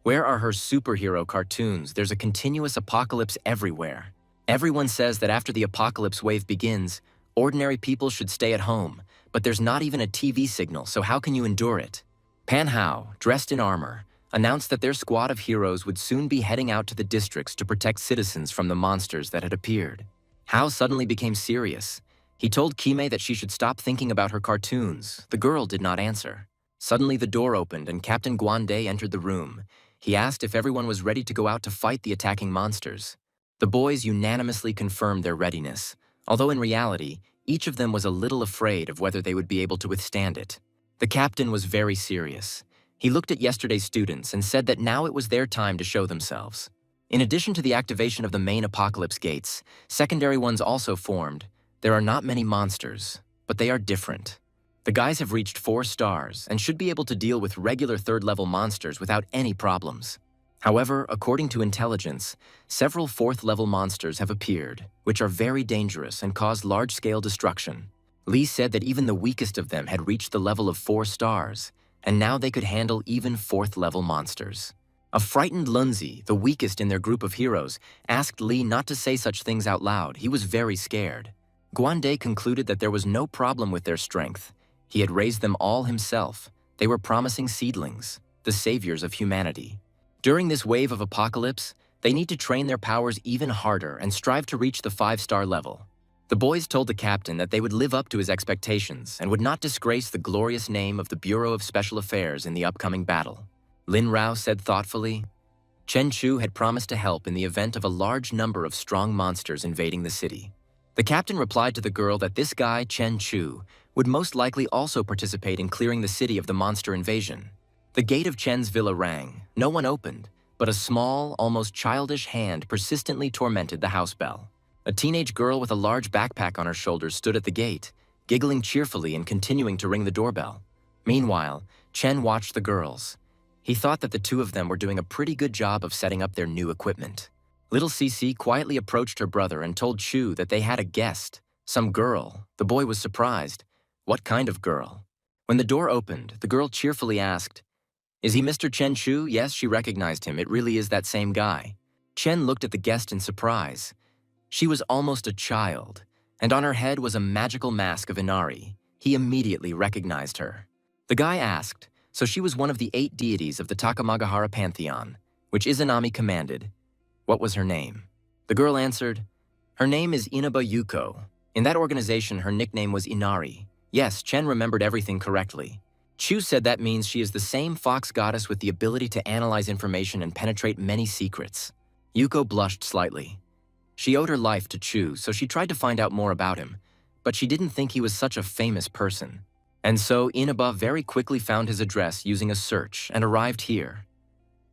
[SPEAKER 1] "Where are her superhero cartoons? There's a continuous apocalypse everywhere. Everyone says that after the apocalypse wave begins, ordinary people should stay at home, but there's not even a TV signal, so how can you endure it?" Pan Hao, dressed in armor, announced that their squad of heroes would soon be heading out to the districts to protect citizens from the monsters that had appeared. Hao suddenly became serious. He told Kime that she should stop thinking about her cartoons. The girl did not answer. Suddenly the door opened and Captain Guande entered the room. He asked if everyone was ready to go out to fight the attacking monsters. The boys unanimously confirmed their readiness, although in reality, each of them was a little afraid of whether they would be able to withstand it. The captain was very serious. He looked at yesterday's students and said that now it was their time to show themselves. In addition to the activation of the main apocalypse gates, secondary ones also formed. There are not many monsters, but they are different. The guys have reached 4 stars and should be able to deal with regular 3rd-level monsters without any problems. However, according to intelligence, several 4th-level monsters have appeared, which are very dangerous and cause large-scale destruction. Lee said that even the weakest of them had reached the level of 4 stars, and now they could handle even 4th-level monsters. A frightened Lunzi, the weakest in their group of heroes, asked Lee not to say such things out loud. He was very scared. Guande concluded that there was no problem with their strength. He had raised them all himself. They were promising seedlings, the saviors of humanity. During this wave of apocalypse, they need to train their powers even harder and strive to reach the 5-star level. The boys told the captain that they would live up to his expectations and would not disgrace the glorious name of the Bureau of Special Affairs in the upcoming battle. Lin Rao said thoughtfully, Chen Chu had promised to help in the event of a large number of strong monsters invading the city. The captain replied to the girl that this guy, Chen Chu, would most likely also participate in clearing the city of the monster invasion. The gate of Chen's villa rang. No one opened, but a small, almost childish hand persistently tormented the house bell. A teenage girl with a large backpack on her shoulders stood at the gate, giggling cheerfully and continuing to ring the doorbell. Meanwhile, Chen watched the girls. He thought that the two of them were doing a pretty good job of setting up their new equipment. Little Cece quietly approached her brother and told Chu that they had a guest, some girl. The boy was surprised. What kind of girl? When the door opened, the girl cheerfully asked, Is he Mr. Chen Chu? Yes, she recognized him. It really is that same guy. Chen looked at the guest in surprise. She was almost a child, and on her head was a magical mask of Inari. He immediately recognized her. The guy asked, so she was one of the 8 deities of the Takamagahara pantheon, which Izanami commanded. What was her name? The girl answered, Her name is Inaba Yuko. In that organization, her nickname was Inari. Yes, Chen remembered everything correctly. Chu said that means she is the same fox goddess with the ability to analyze information and penetrate many secrets. Yuko blushed slightly. She owed her life to Chu, so she tried to find out more about him, but she didn't think he was such a famous person. And so Inaba very quickly found his address using a search and arrived here.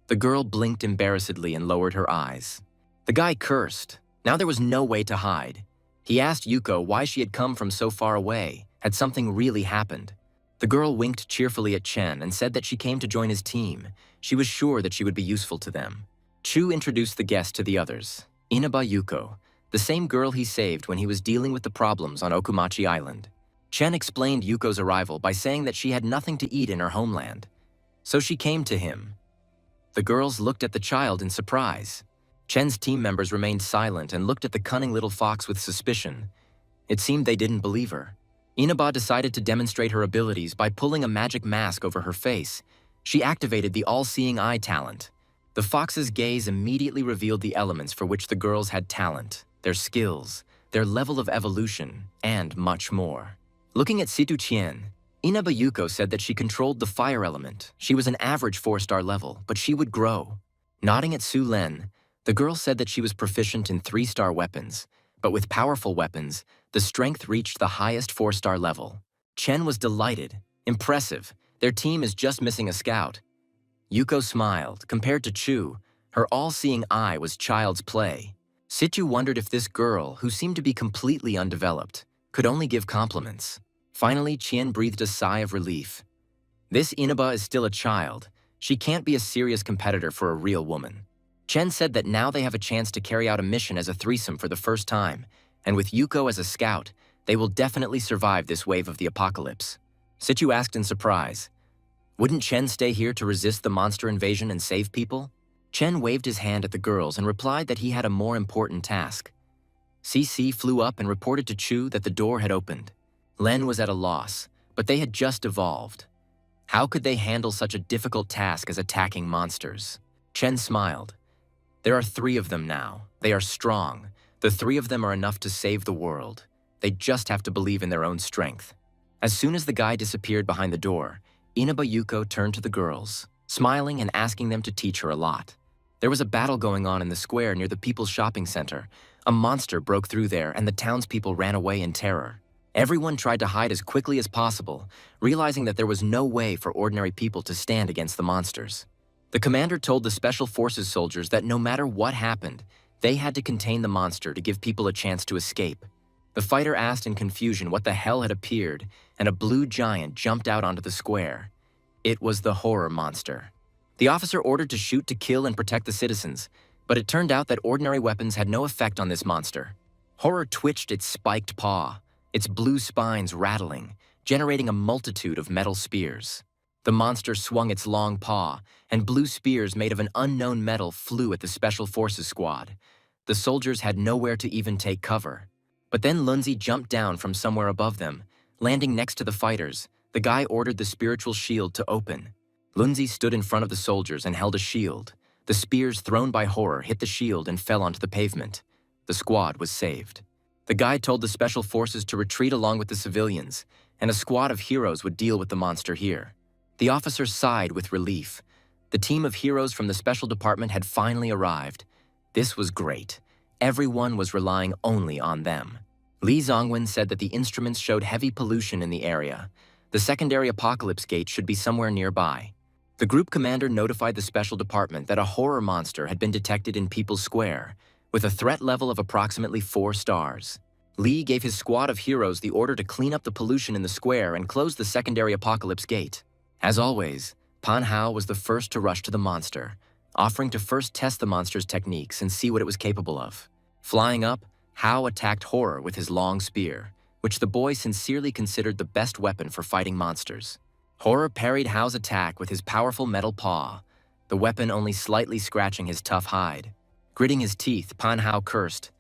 [SPEAKER 1] The girl blinked embarrassedly and lowered her eyes. The guy cursed. Now there was no way to hide. He asked Yuko why she had come from so far away. Had something really happened? The girl winked cheerfully at Chen and said that she came to join his team. She was sure that she would be useful to them. Chu introduced the guest to the others. Inaba Yuko, the same girl he saved when he was dealing with the problems on Okumachi Island. Chen explained Yuko's arrival by saying that she had nothing to eat in her homeland. So she came to him. The girls looked at the child in surprise. Chen's team members remained silent and looked at the cunning little fox with suspicion. It seemed they didn't believe her. Inaba decided to demonstrate her abilities by pulling a magic mask over her face. She activated the all-seeing eye talent. The fox's gaze immediately revealed the elements for which the girls had talent, their skills, their level of evolution, and much more. Looking at Situ Qian, Inaba Yuko said that she controlled the fire element. She was an average 4-star level, but she would grow. Nodding at Su Len, the girl said that she was proficient in 3-star weapons, but with powerful weapons, the strength reached the highest 4-star level. Chen was delighted. Impressive. Their team is just missing a scout. Yuko smiled. Compared to Chu, her all-seeing eye was child's play. Situ wondered if this girl, who seemed to be completely undeveloped, could only give compliments. Finally, Qian breathed a sigh of relief. This Inaba is still a child. She can't be a serious competitor for a real woman. Chen said that now they have a chance to carry out a mission as a threesome for the first time, and with Yuko as a scout, they will definitely survive this wave of the apocalypse. Situ asked in surprise, Wouldn't Chen stay here to resist the monster invasion and save people? Chen waved his hand at the girls and replied that he had a more important task. CC flew up and reported to Chu that the door had opened. Len was at a loss, but they had just evolved. How could they handle such a difficult task as attacking monsters? Chen smiled. There are 3 of them now. They are strong. The 3 of them are enough to save the world. They just have to believe in their own strength. As soon as the guy disappeared behind the door, Inaba Yuko turned to the girls. smiling and asking them to teach her a lot. There was a battle going on in the square near the People's Shopping Center. A monster broke through there and the townspeople ran away in terror. Everyone tried to hide as quickly as possible, realizing that there was no way for ordinary people to stand against the monsters. The commander told the Special Forces soldiers that no matter what happened, they had to contain the monster to give people a chance to escape. The fighter asked in confusion what the hell had appeared, and a blue giant jumped out onto the square. It was the horror monster. The officer ordered to shoot to kill and protect the citizens, but it turned out that ordinary weapons had no effect on this monster. Horror twitched its spiked paw, its blue spines rattling, generating a multitude of metal spears. The monster swung its long paw, and blue spears made of an unknown metal flew at the Special Forces squad. The soldiers had nowhere to even take cover. But then Lunzi jumped down from somewhere above them. Landing next to the fighters, the guy ordered the spiritual shield to open. Lunzi stood in front of the soldiers and held a shield. The spears thrown by Horror hit the shield and fell onto the pavement. The squad was saved. The guy told the Special Forces to retreat along with the civilians, and a squad of heroes would deal with the monster here. The officer sighed with relief. The team of heroes from the Special Department had finally arrived. This was great. Everyone was relying only on them. Lee Zongwen said that the instruments showed heavy pollution in the area. The secondary apocalypse gate should be somewhere nearby. The group commander notified the Special Department that a horror monster had been detected in People's Square, with a threat level of approximately 4 stars. Lee gave his squad of heroes the order to clean up the pollution in the square and close the secondary apocalypse gate. As always, Pan Hao was the first to rush to the monster, offering to first test the monster's techniques and see what it was capable of. Flying up, Hao attacked Horror with his long spear, which the boy sincerely considered the best weapon for fighting monsters. Horror parried Hao's attack with his powerful metal paw, the weapon only slightly scratching his tough hide. Gritting his teeth, Pan Hao cursed,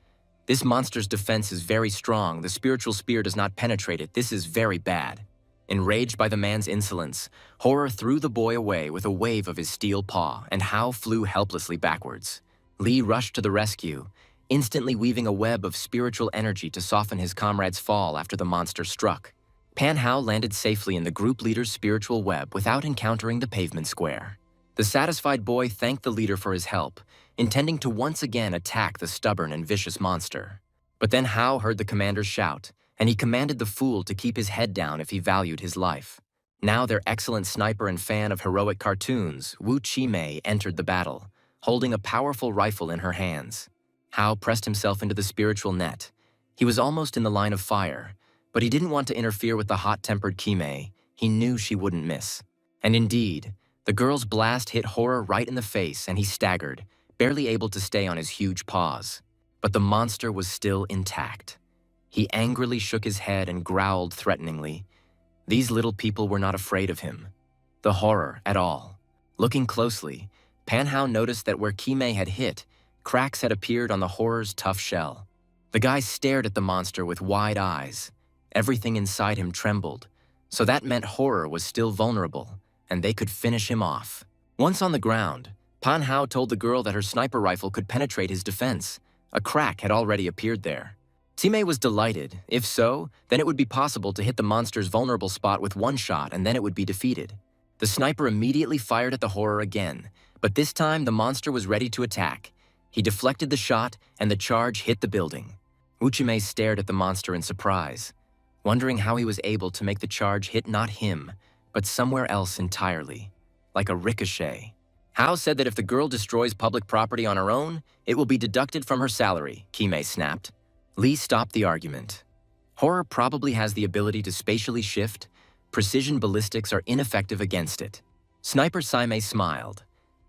[SPEAKER 1] "This monster's defense is very strong. The spiritual spear does not penetrate it. This is very bad." Enraged by the man's insolence, Horror threw the boy away with a wave of his steel paw, and Hao flew helplessly backwards. Lee rushed to the rescue, instantly weaving a web of spiritual energy to soften his comrade's fall after the monster struck. Pan Hao landed safely in the group leader's spiritual web without encountering the pavement square. The satisfied boy thanked the leader for his help, intending to once again attack the stubborn and vicious monster. But then Hao heard the commander shout, and he commanded the fool to keep his head down if he valued his life. Now their excellent sniper and fan of heroic cartoons, Wu Chi-mei, entered the battle, holding a powerful rifle in her hands. Hao pressed himself into the spiritual net. He was almost in the line of fire, but he didn't want to interfere with the hot-tempered Ki-mei. He knew she wouldn't miss. And indeed, the girl's blast hit Horror right in the face and he staggered, barely able to stay on his huge paws. But the monster was still intact. He angrily shook his head and growled threateningly. These little people were not afraid of him. The Horror at all. Looking closely, Pan Hao noticed that where Ki-mei had hit, cracks had appeared on the Horror's tough shell. The guy stared at the monster with wide eyes. Everything inside him trembled, so that meant Horror was still vulnerable, and they could finish him off. Once on the ground, Pan Hao told the girl that her sniper rifle could penetrate his defense. A crack had already appeared there. Ti-mei was delighted. If so, then it would be possible to hit the monster's vulnerable spot with one shot and then it would be defeated. The sniper immediately fired at the Horror again, but this time the monster was ready to attack. He deflected the shot and the charge hit the building. Wu Chi-mei stared at the monster in surprise, wondering how he was able to make the charge hit not him, but somewhere else entirely, like a ricochet. Hao said that if the girl destroys public property on her own, it will be deducted from her salary, Ki-mei snapped. Lee stopped the argument. Horror probably has the ability to spatially shift. Precision ballistics are ineffective against it. Sniper Saimei smiled.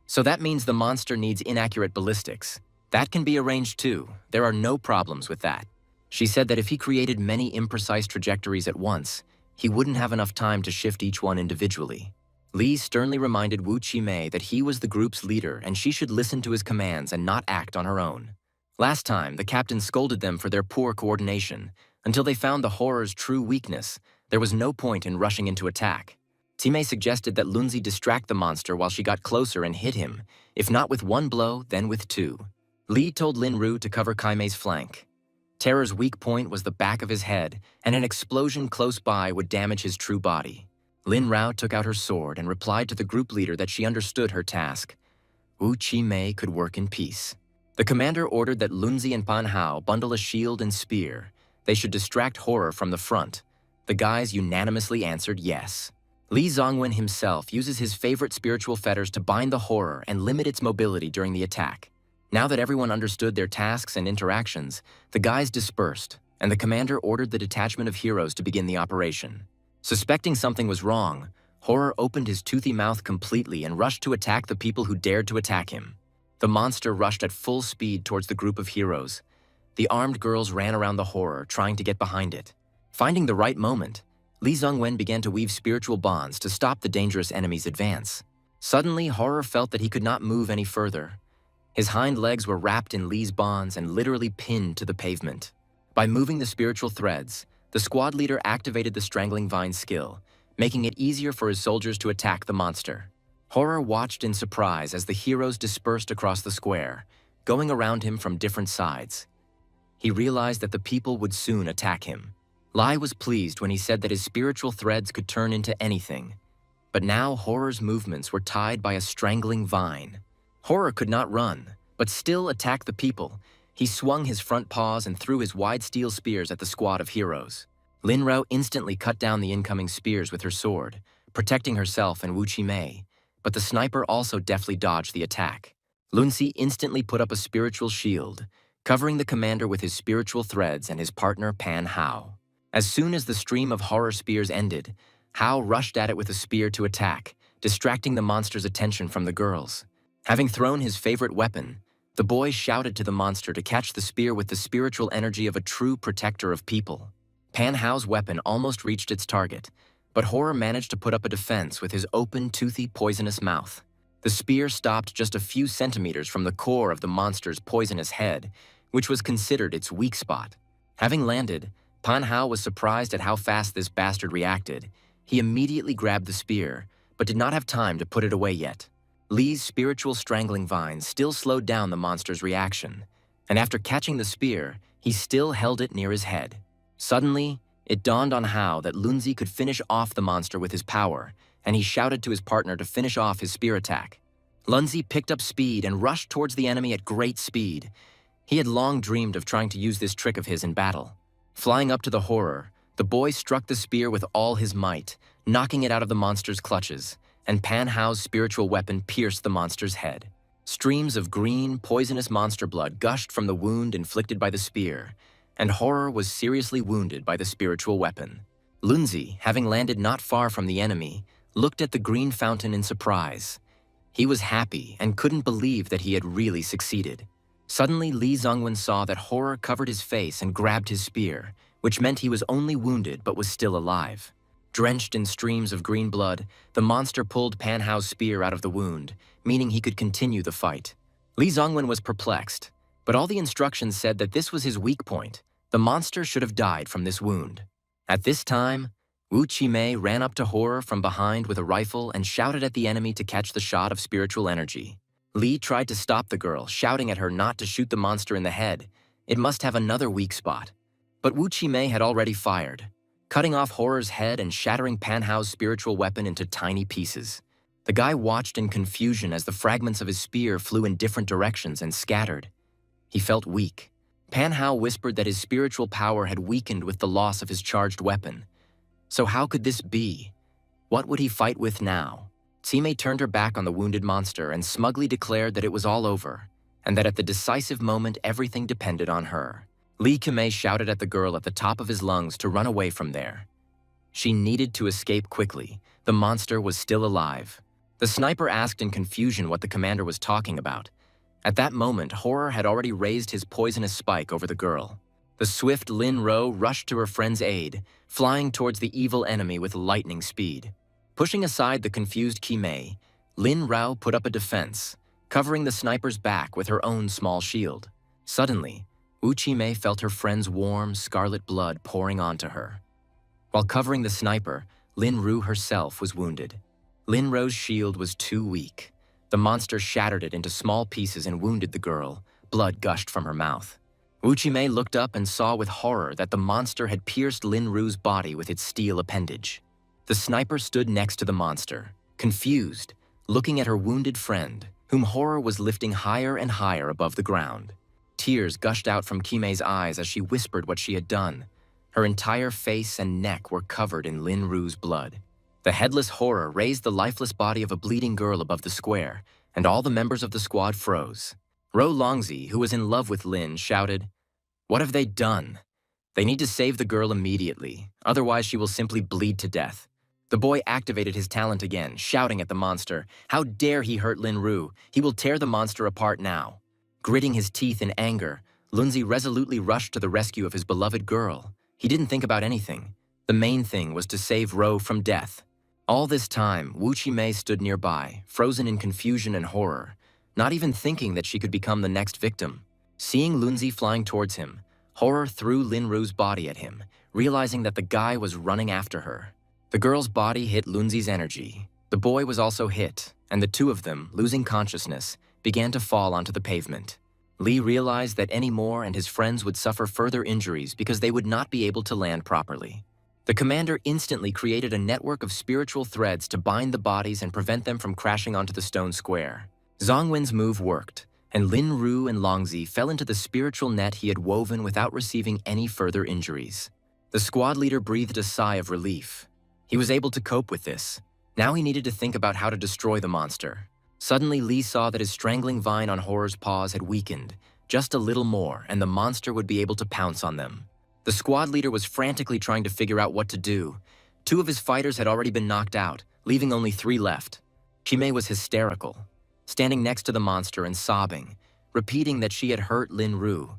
[SPEAKER 1] So that means the monster needs inaccurate ballistics. That can be arranged too. There are no problems with that. She said that if he created many imprecise trajectories at once, he wouldn't have enough time to shift each one individually. Lee sternly reminded Wu Chi-mei that he was the group's leader and she should listen to his commands and not act on her own. Last time, the captain scolded them for their poor coordination. Until they found the Horror's true weakness, there was no point in rushing into attack. Ti-mei suggested that Lunzi distract the monster while she got closer and hit him, if not with one blow, then with two. Lee told Lin Ru to cover Kai-mei's flank. Terror's weak point was the back of his head, and an explosion close by would damage his true body. Lin Rao took out her sword and replied to the group leader that she understood her task. Wu Qimei could work in peace. The commander ordered that Lunzi and Pan Hao bundle a shield and spear. They should distract horror from the front. The guys unanimously answered yes. Li Zongwen himself uses his favorite spiritual fetters to bind the horror and limit its mobility during the attack. Now that everyone understood their tasks and interactions, the guys dispersed, and the commander ordered the detachment of heroes to begin the operation. Suspecting something was wrong, Horror opened his toothy mouth completely and rushed to attack the people who dared to attack him. The monster rushed at full speed towards the group of heroes. The armed girls ran around the horror, trying to get behind it. Finding the right moment, Li Zongwen began to weave spiritual bonds to stop the dangerous enemy's advance. Suddenly, Horror felt that he could not move any further. His hind legs were wrapped in Li's bonds and literally pinned to the pavement. By moving the spiritual threads, the squad leader activated the strangling vine skill, making it easier for his soldiers to attack the monster. Horror watched in surprise as the heroes dispersed across the square, going around him from different sides. He realized that the people would soon attack him. Lai was pleased when he said that his spiritual threads could turn into anything. But now Horror's movements were tied by a strangling vine. Horror could not run, but still attack the people. He swung his front paws and threw his wide steel spears at the squad of heroes. Lin Rao instantly cut down the incoming spears with her sword, protecting herself and Wu Qimei, but the sniper also deftly dodged the attack. Lunzi instantly put up a spiritual shield, covering the commander with his spiritual threads and his partner Pan Hao. As soon as the stream of horror spears ended, Hao rushed at it with a spear to attack, distracting the monster's attention from the girls. Having thrown his favorite weapon, the boy shouted to the monster to catch the spear with the spiritual energy of a true protector of people. Pan Hao's weapon almost reached its target, but Horror managed to put up a defense with his open, toothy, poisonous mouth. The spear stopped just a few centimeters from the core of the monster's poisonous head, which was considered its weak spot. Having landed, Pan Hao was surprised at how fast this bastard reacted. He immediately grabbed the spear, but did not have time to put it away yet. Li's spiritual strangling vine still slowed down the monster's reaction, and after catching the spear, he still held it near his head. Suddenly, it dawned on Hao that Lunzi could finish off the monster with his power, and he shouted to his partner to finish off his spear attack. Lunzi picked up speed and rushed towards the enemy at great speed. He had long dreamed of trying to use this trick of his in battle. Flying up to the horror, the boy struck the spear with all his might, knocking it out of the monster's clutches, and Pan Hao's spiritual weapon pierced the monster's head. Streams of green, poisonous monster blood gushed from the wound inflicted by the spear, and Horror was seriously wounded by the spiritual weapon. Lunzi, having landed not far from the enemy, looked at the green fountain in surprise. He was happy and couldn't believe that he had really succeeded. Suddenly, Li Zongwen saw that Horror covered his face and grabbed his spear, which meant he was only wounded but was still alive. Drenched in streams of green blood, the monster pulled Pan Hao's spear out of the wound, meaning he could continue the fight. Li Zongwen was perplexed, but all the instructions said that this was his weak point. The monster should have died from this wound. At this time, Wu Qimei ran up to Horror from behind with a rifle and shouted at the enemy to catch the shot of spiritual energy. Li tried to stop the girl, shouting at her not to shoot the monster in the head. It must have another weak spot. But Wu Qimei had already fired, cutting off Horror's head and shattering Pan Hao's spiritual weapon into tiny pieces. The guy watched in confusion as the fragments of his spear flew in different directions and scattered. He felt weak. Pan Hao whispered that his spiritual power had weakened with the loss of his charged weapon. So how could this be? What would he fight with now? Qimei turned her back on the wounded monster and smugly declared that it was all over, and that at the decisive moment everything depended on her. Li Qimei shouted at the girl at the top of his lungs to run away from there. She needed to escape quickly. The monster was still alive. The sniper asked in confusion what the commander was talking about. At that moment, Horror had already raised his poisonous spike over the girl. The swift Lin Rao rushed to her friend's aid, flying towards the evil enemy with lightning speed. Pushing aside the confused Qimei, Lin Rao put up a defense, covering the sniper's back with her own small shield. Suddenly, Wu Qimei felt her friend's warm, scarlet blood pouring onto her. While covering the sniper, Lin Rao herself was wounded. Lin Rao's shield was too weak. The monster shattered it into small pieces and wounded the girl. Blood gushed from her mouth. Wu Qimei looked up and saw with horror that the monster had pierced Lin Ru's body with its steel appendage. The sniper stood next to the monster, confused, looking at her wounded friend, whom horror was lifting higher and higher above the ground. Tears gushed out from Kime's eyes as she whispered what she had done. Her entire face and neck were covered in Lin Ru's blood. The headless horror raised the lifeless body of a bleeding girl above the square, and all the members of the squad froze. Ro Longzi, who was in love with Lin, shouted, "What have they done? They need to save the girl immediately, otherwise she will simply bleed to death." The boy activated his talent again, shouting at the monster, "How dare he hurt Lin Ru? He will tear the monster apart now." Gritting his teeth in anger, Lunzi resolutely rushed to the rescue of his beloved girl. He didn't think about anything. The main thing was to save Ro from death. All this time, Wu Qimei stood nearby, frozen in confusion and horror, not even thinking that she could become the next victim. Seeing Lunzi flying towards him, horror threw Lin Ru's body at him, realizing that the guy was running after her. The girl's body hit Lunzi's energy. The boy was also hit, and the two of them, losing consciousness, began to fall onto the pavement. Li realized that Any More and his friends would suffer further injuries because they would not be able to land properly. The commander instantly created a network of spiritual threads to bind the bodies and prevent them from crashing onto the stone square. Zhongwen's move worked, and Lin Ru and Longzi fell into the spiritual net he had woven without receiving any further injuries. The squad leader breathed a sigh of relief. He was able to cope with this. Now he needed to think about how to destroy the monster. Suddenly, Li saw that his strangling vine on Horror's paws had weakened. Just a little more, and the monster would be able to pounce on them. The squad leader was frantically trying to figure out what to do. 2 of his fighters had already been knocked out, leaving only 3 left. Qimei was hysterical, standing next to the monster and sobbing, repeating that she had hurt Lin Ru.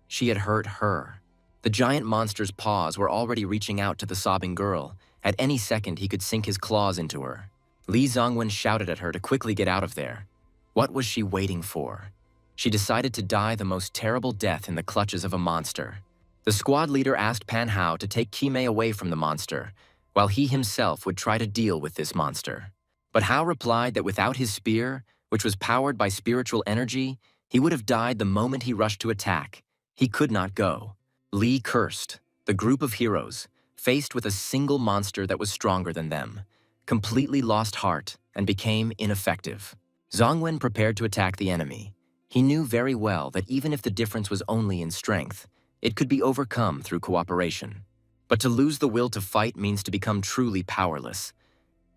[SPEAKER 1] She had hurt her. The giant monster's paws were already reaching out to the sobbing girl. At any second, he could sink his claws into her. Li Zongwen shouted at her to quickly get out of there. What was she waiting for? She decided to die the most terrible death in the clutches of a monster. The squad leader asked Pan Hao to take Qimei away from the monster, while he himself would try to deal with this monster. But Hao replied that without his spear, which was powered by spiritual energy, he would have died the moment he rushed to attack. He could not go. Li cursed. The group of heroes, faced with a single monster that was stronger than them, completely lost heart and became ineffective. Zhongwen prepared to attack the enemy. He knew very well that even if the difference was only in strength, it could be overcome through cooperation. But to lose the will to fight means to become truly powerless.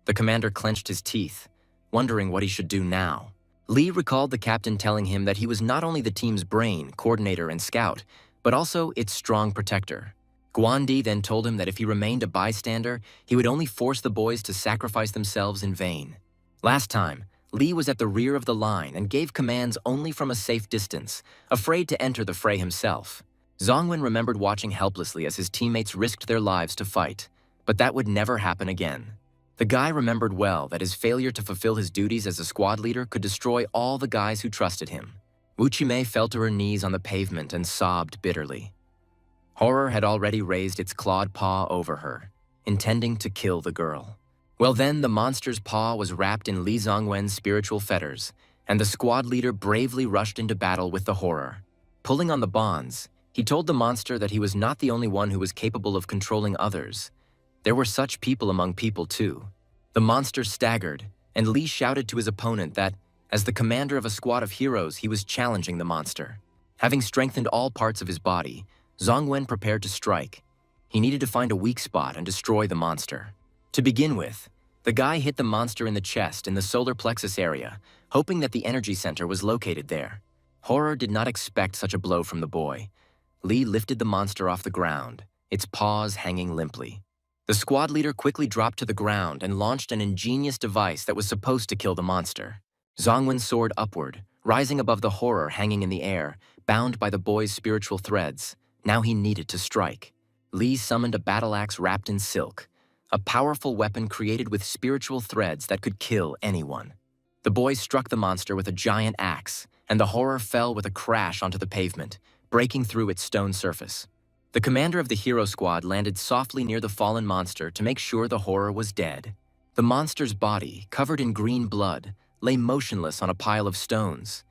[SPEAKER 1] The commander clenched his teeth, wondering what he should do now. Li recalled the captain telling him that he was not only the team's brain, coordinator, and scout, but also its strong protector. Guandi then told him that if he remained a bystander, he would only force the boys to sacrifice themselves in vain. Last time, Li was at the rear of the line and gave commands only from a safe distance, afraid to enter the fray himself. Zhongwen remembered watching helplessly as his teammates risked their lives to fight, but that would never happen again. The guy remembered well that his failure to fulfill his duties as a squad leader could destroy all the guys who trusted him. Wu Qimei fell to her knees on the pavement and sobbed bitterly. Horror had already raised its clawed paw over her, intending to kill the girl. Well then, the monster's paw was wrapped in Li Zongwen's spiritual fetters, and the squad leader bravely rushed into battle with the horror. Pulling on the bonds, he told the monster that he was not the only one who was capable of controlling others. There were such people among people too. The monster staggered, and Li shouted to his opponent that, as the commander of a squad of heroes, he was challenging the monster. Having strengthened all parts of his body, Zhongwen prepared to strike. He needed to find a weak spot and destroy the monster. To begin with, the guy hit the monster in the chest in the solar plexus area, hoping that the energy center was located there. Horror did not expect such a blow from the boy. Li lifted the monster off the ground, its paws hanging limply. The squad leader quickly dropped to the ground and launched an ingenious device that was supposed to kill the monster. Zhongwen soared upward, rising above the horror hanging in the air, bound by the boy's spiritual threads. Now he needed to strike. Li summoned a battle axe wrapped in silk, a powerful weapon created with spiritual threads that could kill anyone. The boy struck the monster with a giant axe, and the horror fell with a crash onto the pavement, breaking through its stone surface. The commander of the hero squad landed softly near the fallen monster to make sure the horror was dead. The monster's body, covered in green blood, lay motionless on a pile of stones.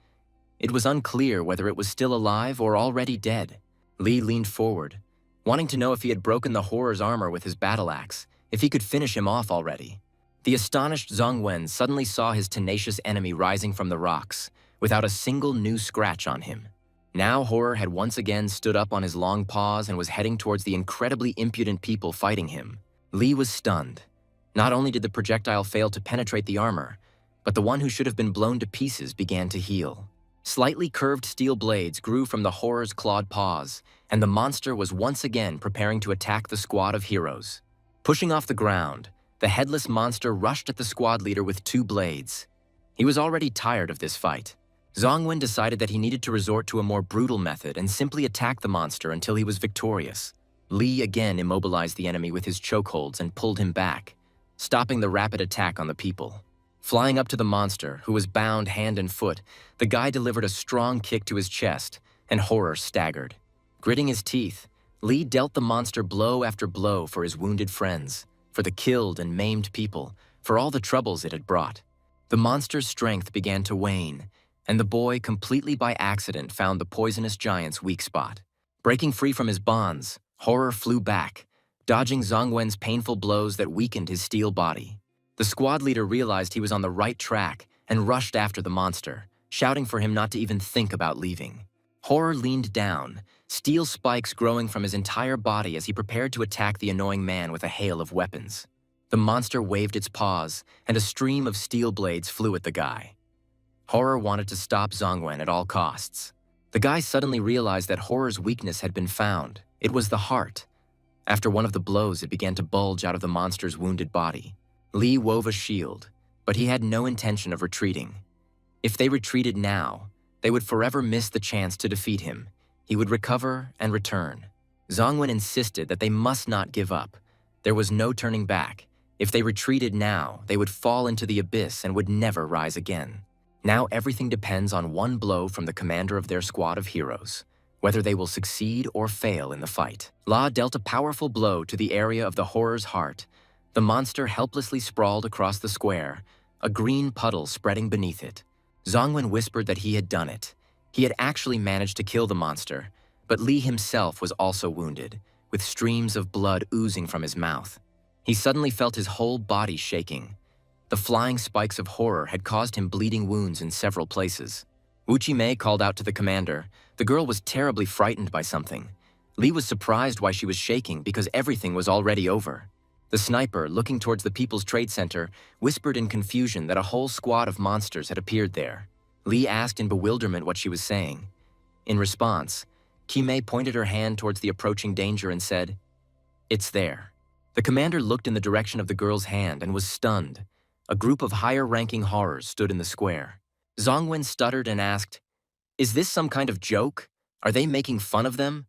[SPEAKER 1] It was unclear whether it was still alive or already dead. Li leaned forward, wanting to know if he had broken the horror's armor with his battle axe. if he could finish him off already. The astonished Zhongwen suddenly saw his tenacious enemy rising from the rocks, without a single new scratch on him. Now Horror had once again stood up on his long paws and was heading towards the incredibly impudent people fighting him. Li was stunned. Not only did the projectile fail to penetrate the armor, but the one who should have been blown to pieces began to heal. Slightly curved steel blades grew from the Horror's clawed paws, and the monster was once again preparing to attack the squad of heroes. Pushing off the ground, the headless monster rushed at the squad leader with 2 blades. He was already tired of this fight. Zhongwen decided that he needed to resort to a more brutal method and simply attack the monster until he was victorious. Li again immobilized the enemy with his chokeholds and pulled him back, stopping the rapid attack on the people. Flying up to the monster, who was bound hand and foot, the guy delivered a strong kick to his chest, and Horror staggered. Gritting his teeth, Li dealt the monster blow after blow for his wounded friends, for the killed and maimed people, for all the troubles it had brought. The monster's strength began to wane, and the boy, completely by accident, found the poisonous giant's weak spot. Breaking free from his bonds, Horror flew back, dodging Zhongwen's painful blows that weakened his steel body. The squad leader realized he was on the right track and rushed after the monster, shouting for him not to even think about leaving. Horror leaned down, steel spikes growing from his entire body as he prepared to attack the annoying man with a hail of weapons. The monster waved its paws, and a stream of steel blades flew at the guy. Horror wanted to stop Zhongwen at all costs. The guy suddenly realized that Horror's weakness had been found. It was the heart. After one of the blows, it began to bulge out of the monster's wounded body. Li wove a shield, but he had no intention of retreating. If they retreated now, they would forever miss the chance to defeat him. He would recover and return. Zhongwen insisted that they must not give up. There was no turning back. If they retreated now, they would fall into the abyss and would never rise again. Now everything depends on one blow from the commander of their squad of heroes, whether they will succeed or fail in the fight. La dealt a powerful blow to the area of the Horror's heart. The monster helplessly sprawled across the square, a green puddle spreading beneath it. Zhongwen whispered that he had done it. He had actually managed to kill the monster, but Li himself was also wounded, with streams of blood oozing from his mouth. He suddenly felt his whole body shaking. The flying spikes of Horror had caused him bleeding wounds in several places. Mei called out to the commander. The girl was terribly frightened by something. Li was surprised why she was shaking because everything was already over. The sniper, looking towards the People's Trade Center, whispered in confusion that a whole squad of monsters had appeared there. Li asked in bewilderment what she was saying. In response, Mei pointed her hand towards the approaching danger and said, "It's there." The commander looked in the direction of the girl's hand and was stunned. A group of higher-ranking horrors stood in the square. Zhongwen stuttered and asked, "Is this some kind of joke? Are they making fun of them?"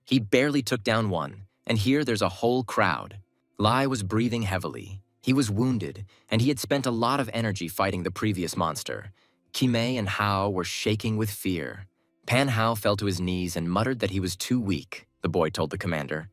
[SPEAKER 1] He barely took down one, and here there's a whole crowd. Lai was breathing heavily. He was wounded, and he had spent a lot of energy fighting the previous monster. Mei and Hao were shaking with fear. Pan Hao fell to his knees and muttered that he was too weak, the boy told the commander.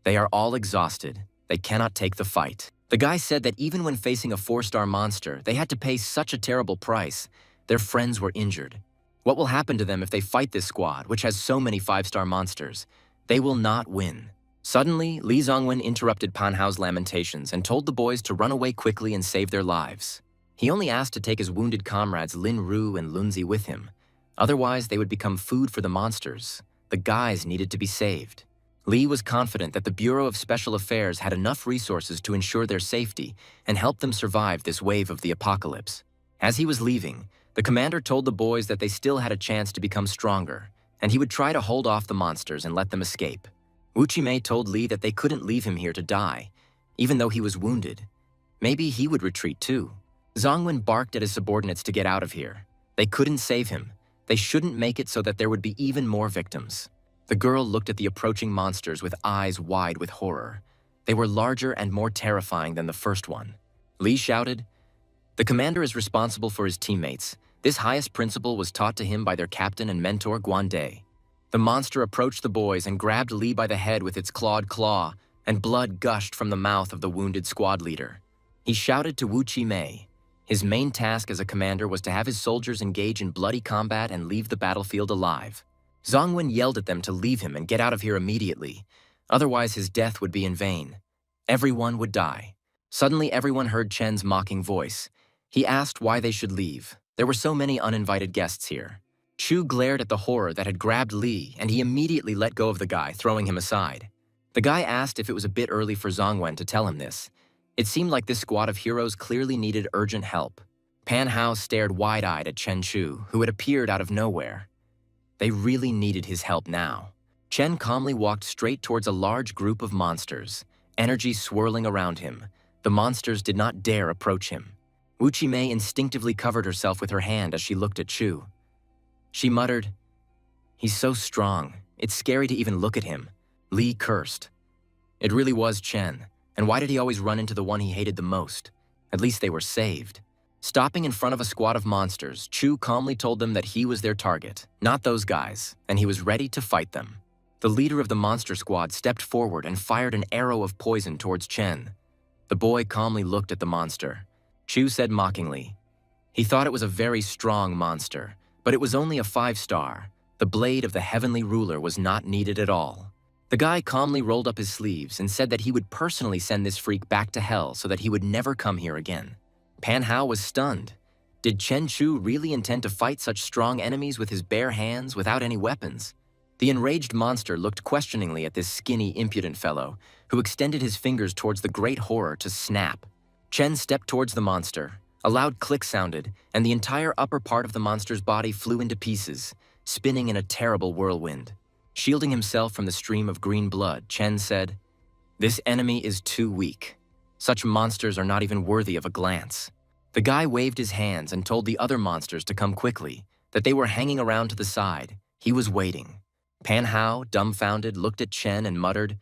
[SPEAKER 1] "They are all exhausted. They cannot take the fight." The guy said that even when facing a 4-star monster, they had to pay such a terrible price. Their friends were injured. What will happen to them if they fight this squad, which has so many 5-star monsters? They will not win. Suddenly, Li Zhongwen interrupted Pan Hao's lamentations and told the boys to run away quickly and save their lives. He only asked to take his wounded comrades Lin Ru and Lunzi with him. Otherwise, they would become food for the monsters. The guys needed to be saved. Li was confident that the Bureau of Special Affairs had enough resources to ensure their safety and help them survive this wave of the apocalypse. As he was leaving, the commander told the boys that they still had a chance to become stronger, and he would try to hold off the monsters and let them escape. Mei told Li that they couldn't leave him here to die, even though he was wounded. Maybe he would retreat too. Zhongwen barked at his subordinates to get out of here. They couldn't save him. They shouldn't make it so that there would be even more victims. The girl looked at the approaching monsters with eyes wide with horror. They were larger and more terrifying than the first one. Li shouted, "The commander is responsible for his teammates. This highest principle was taught to him by their captain and mentor, Guande." The monster approached the boys and grabbed Li by the head with its clawed claw, and blood gushed from the mouth of the wounded squad leader. He shouted to Mei. His main task as a commander was to have his soldiers engage in bloody combat and leave the battlefield alive. Zhongwen yelled at them to leave him and get out of here immediately, otherwise his death would be in vain. Everyone would die. Suddenly, everyone heard Chen's mocking voice. He asked why they should leave. There were so many uninvited guests here. Chu glared at the horror that had grabbed Li, and he immediately let go of the guy, throwing him aside. The guy asked if it was a bit early for Zongwen to tell him this. It seemed like this squad of heroes clearly needed urgent help. Pan Hao stared wide-eyed at Chen Chu, who had appeared out of nowhere. They really needed his help now. Chen calmly walked straight towards a large group of monsters, energy swirling around him. The monsters did not dare approach him. Wu Qimei instinctively covered herself with her hand as she looked at Chu. She muttered, "He's so strong. It's scary to even look at him." Li cursed. It really was Chen, and why did he always run into the one he hated the most? At least they were saved. Stopping in front of a squad of monsters, Chu calmly told them that he was their target, not those guys, and he was ready to fight them. The leader of the monster squad stepped forward and fired an arrow of poison towards Chen. The boy calmly looked at the monster. Chu said mockingly, he thought it was a very strong monster, but it was only a 5-star. The blade of the heavenly ruler was not needed at all. The guy calmly rolled up his sleeves and said that he would personally send this freak back to hell so that he would never come here again. Pan Hao was stunned. Did Chen Chu really intend to fight such strong enemies with his bare hands without any weapons? The enraged monster looked questioningly at this skinny, impudent fellow, who extended his fingers towards the great horror to snap. Chen stepped towards the monster. A loud click sounded, and the entire upper part of the monster's body flew into pieces, spinning in a terrible whirlwind. Shielding himself from the stream of green blood, Chen said, "This enemy is too weak. Such monsters are not even worthy of a glance." The guy waved his hands and told the other monsters to come quickly, that they were hanging around to the side. He was waiting. Pan Hao, dumbfounded, looked at Chen and muttered,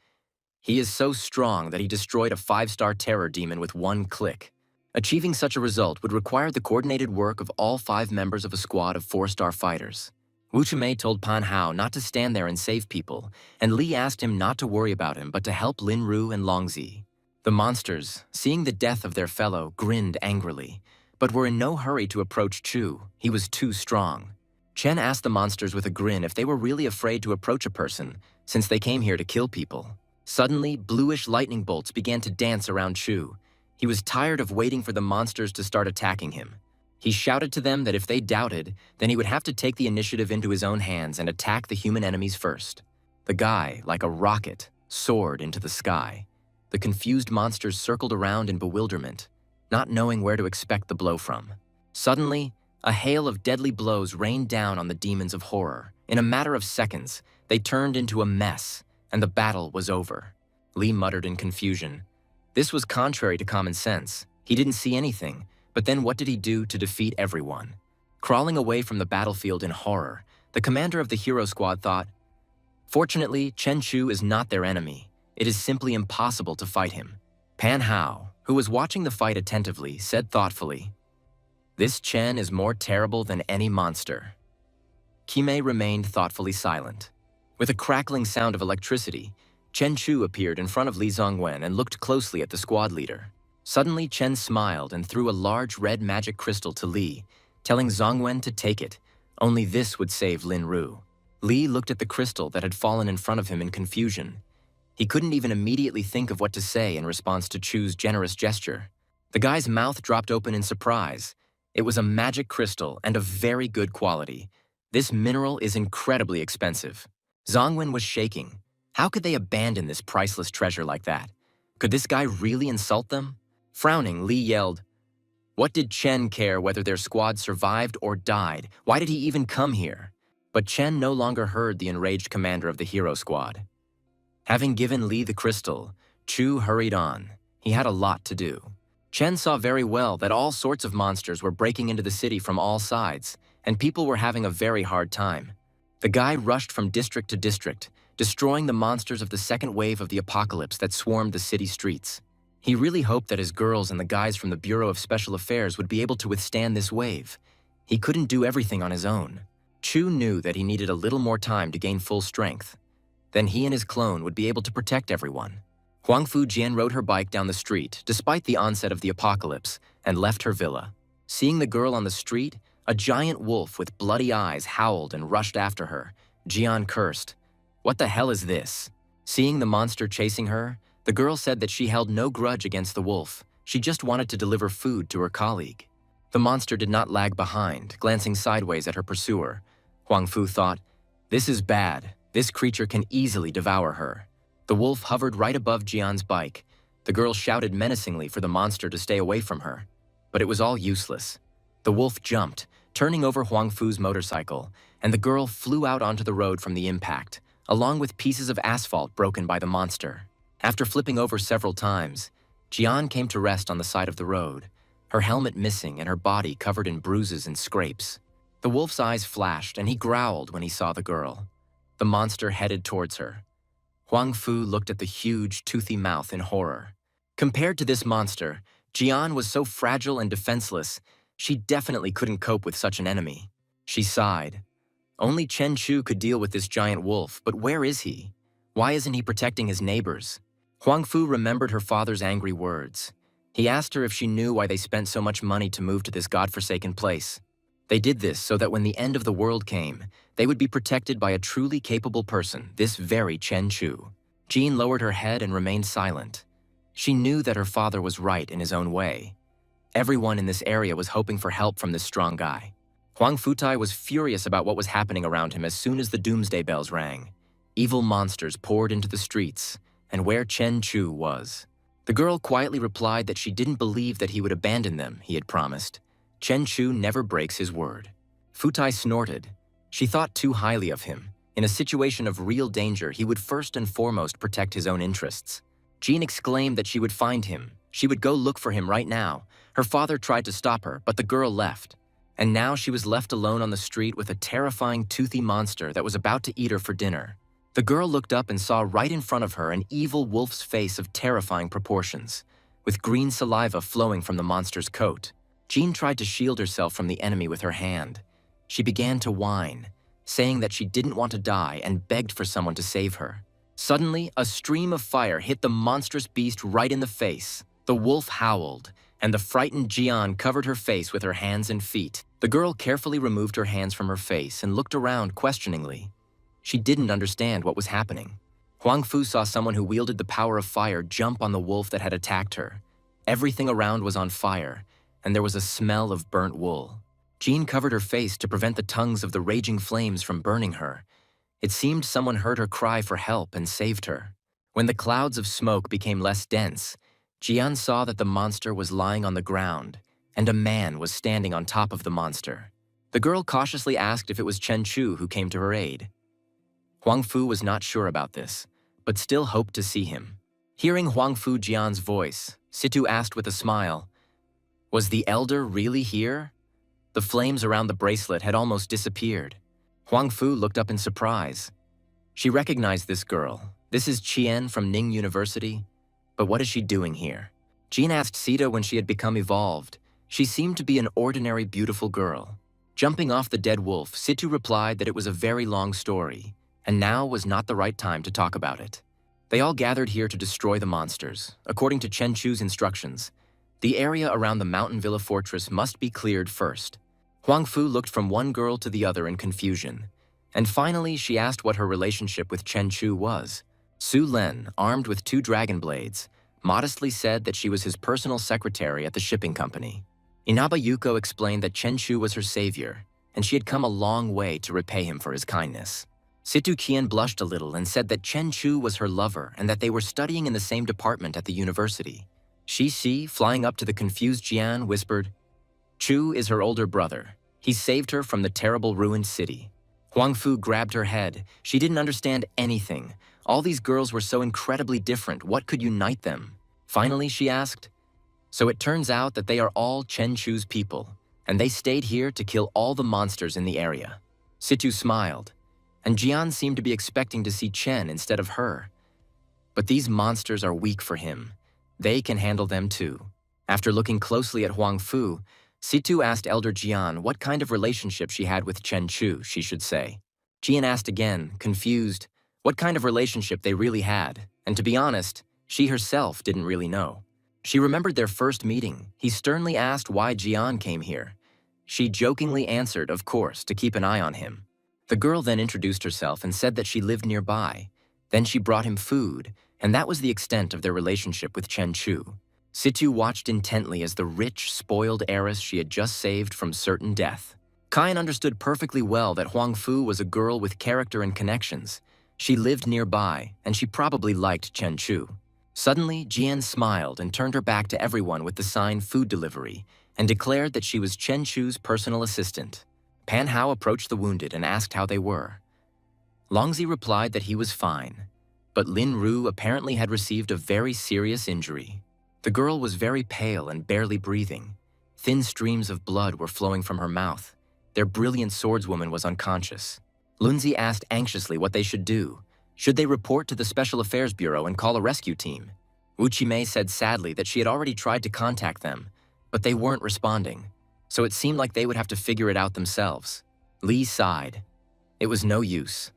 [SPEAKER 1] "He is so strong that he destroyed a 5-star terror demon with one click." Achieving such a result would require the coordinated work of all 5 members of a squad of 4-star fighters. Wu Qimei told Pan Hao not to stand there and save people, and Li asked him not to worry about him but to help Lin Ru and Longzi. The monsters, seeing the death of their fellow, grinned angrily, but were in no hurry to approach Chu. He was too strong. Chen asked the monsters with a grin if they were really afraid to approach a person, since they came here to kill people. Suddenly, bluish lightning bolts began to dance around Chu. He was tired of waiting for the monsters to start attacking him. He shouted to them that if they doubted, then he would have to take the initiative into his own hands and attack the human enemies first. The guy, like a rocket, soared into the sky. The confused monsters circled around in bewilderment, not knowing where to expect the blow from. Suddenly, a hail of deadly blows rained down on the demons of horror. In a matter of seconds, they turned into a mess, and the battle was over. Li muttered in confusion. This was contrary to common sense. He didn't see anything, but then what did he do to defeat everyone? Crawling away from the battlefield in horror, the commander of the hero squad thought, "Fortunately, Chen Chu is not their enemy. It is simply impossible to fight him." Pan Hao, who was watching the fight attentively, said thoughtfully, "This Chen is more terrible than any monster." Qimei remained thoughtfully silent. With a crackling sound of electricity, Chen Chu appeared in front of Li Zongwen and looked closely at the squad leader. Suddenly, Chen smiled and threw a large red magic crystal to Li, telling Zongwen to take it. Only this would save Lin Ru. Li looked at the crystal that had fallen in front of him in confusion. He couldn't even immediately think of what to say in response to Chu's generous gesture. The guy's mouth dropped open in surprise. It was a magic crystal and of very good quality. This mineral is incredibly expensive. Zongwen was shaking. How could they abandon this priceless treasure like that? Could this guy really insult them? Frowning, Li yelled, "What did Chen care whether their squad survived or died? Why did he even come here?" But Chen no longer heard the enraged commander of the hero squad. Having given Li the crystal, Chu hurried on. He had a lot to do. Chen saw very well that all sorts of monsters were breaking into the city from all sides, and people were having a very hard time. The guy rushed from district to district, destroying the monsters of the second wave of the apocalypse that swarmed the city streets. He really hoped that his girls and the guys from the Bureau of Special Affairs would be able to withstand this wave. He couldn't do everything on his own. Chu knew that he needed a little more time to gain full strength. Then he and his clone would be able to protect everyone. Huangfu Jian rode her bike down the street, despite the onset of the apocalypse, and left her villa. Seeing the girl on the street, a giant wolf with bloody eyes howled and rushed after her. Jian cursed. "What the hell is this?" Seeing the monster chasing her, The girl said that she held no grudge against the wolf. She just wanted to deliver food to her colleague. The monster did not lag behind, glancing sideways at her pursuer. Huang Fu thought, "This is bad. This creature can easily devour her." The wolf hovered right above Jian's bike. The girl shouted menacingly for the monster to stay away from her. But it was all useless. The wolf jumped, turning over Huang Fu's motorcycle, and the girl flew out onto the road from the impact, along with pieces of asphalt broken by the monster. After flipping over several times, Jian came to rest on the side of the road, her helmet missing and her body covered in bruises and scrapes. The wolf's eyes flashed and he growled when he saw the girl. The monster headed towards her. Huang Fu looked at the huge, toothy mouth in horror. Compared to this monster, Jian was so fragile and defenseless, she definitely couldn't cope with such an enemy. She sighed. Only Chen Chu could deal with this giant wolf, but where is he? Why isn't he protecting his neighbors? Huang Fu remembered her father's angry words. He asked her if she knew why they spent so much money to move to this godforsaken place. They did this so that when the end of the world came, they would be protected by a truly capable person, this very Chen Chu. Jean lowered her head and remained silent. She knew that her father was right in his own way. Everyone in this area was hoping for help from this strong guy. Huang Futai was furious about what was happening around him as soon as the doomsday bells rang. Evil monsters poured into the streets, and where Chen Chu was. The girl quietly replied that she didn't believe that he would abandon them, he had promised. Chen Chu never breaks his word. Futai snorted. She thought too highly of him. In a situation of real danger, he would first and foremost protect his own interests. Jean exclaimed that she would find him. She would go look for him right now. Her father tried to stop her, but the girl left. And now she was left alone on the street with a terrifying toothy monster that was about to eat her for dinner. The girl looked up and saw right in front of her an evil wolf's face of terrifying proportions, with green saliva flowing from the monster's coat. Jean tried to shield herself from the enemy with her hand. She began to whine, saying that she didn't want to die and begged for someone to save her. Suddenly, a stream of fire hit the monstrous beast right in the face. The wolf howled, and the frightened Jian covered her face with her hands and feet. The girl carefully removed her hands from her face and looked around questioningly. She didn't understand what was happening. Huang Fu saw someone who wielded the power of fire jump on the wolf that had attacked her. Everything around was on fire, and there was a smell of burnt wool. Jean covered her face to prevent the tongues of the raging flames from burning her. It seemed someone heard her cry for help and saved her. When the clouds of smoke became less dense, Jian saw that the monster was lying on the ground, and a man was standing on top of the monster. The girl cautiously asked if it was Chen Chu who came to her aid. Huang Fu was not sure about this, but still hoped to see him. Hearing Huang Fu Jian's voice, Situ asked with a smile, "Was the elder really here?" The flames around the bracelet had almost disappeared. Huang Fu looked up in surprise. She recognized this girl. This is Qian from Ning University. But what is she doing here? Jean asked Sita when she had become evolved. She seemed to be an ordinary, beautiful girl. Jumping off the dead wolf, Situ replied that it was a very long story, and now was not the right time to talk about it. They all gathered here to destroy the monsters. According to Chen Chu's instructions, the area around the mountain villa fortress must be cleared first. Huang Fu looked from one girl to the other in confusion, and finally she asked what her relationship with Chen Chu was. Su Len, armed with 2 dragon blades, modestly said that she was his personal secretary at the shipping company. Inaba Yuko explained that Chen Chu was her savior, and she had come a long way to repay him for his kindness. Situ Qian blushed a little and said that Chen Chu was her lover and that they were studying in the same department at the university. Shi, flying up to the confused Jian, whispered, "Chu is her older brother. He saved her from the terrible ruined city." Huang Fu grabbed her head. She didn't understand anything. All these girls were so incredibly different. What could unite them? Finally, she asked, "So it turns out that they are all Chen Chu's people, and they stayed here to kill all the monsters in the area." Situ smiled, and Jian seemed to be expecting to see Chen instead of her. But these monsters are weak for him. They can handle them too. After looking closely at Huang Fu, Situ asked Elder Jian what kind of relationship she had with Chen Chu, she should say. Jian asked again, confused, what kind of relationship they really had, and to be honest, she herself didn't really know. She remembered their first meeting. He sternly asked why Jian came here. She jokingly answered, of course, to keep an eye on him. The girl then introduced herself and said that she lived nearby. Then she brought him food, And that was the extent of their relationship with Chen Chu. Situ watched intently as the rich, spoiled heiress she had just saved from certain death. Kyan understood perfectly well that Huang Fu was a girl with character and connections. She lived nearby, and she probably liked Chen Chu. Suddenly, Jian smiled and turned her back to everyone with the sign food delivery and declared that she was Chen Chu's personal assistant. Pan Hao approached the wounded and asked how they were. Longzi replied that he was fine, but Lin Ru apparently had received a very serious injury. The girl was very pale and barely breathing. Thin streams of blood were flowing from her mouth. Their brilliant swordswoman was unconscious. Lunzi asked anxiously what they should do. Should they report to the Special Affairs Bureau and call a rescue team? Wu Qimei said sadly that she had already tried to contact them, but they weren't responding, so it seemed like they would have to figure it out themselves. Li sighed. It was no use.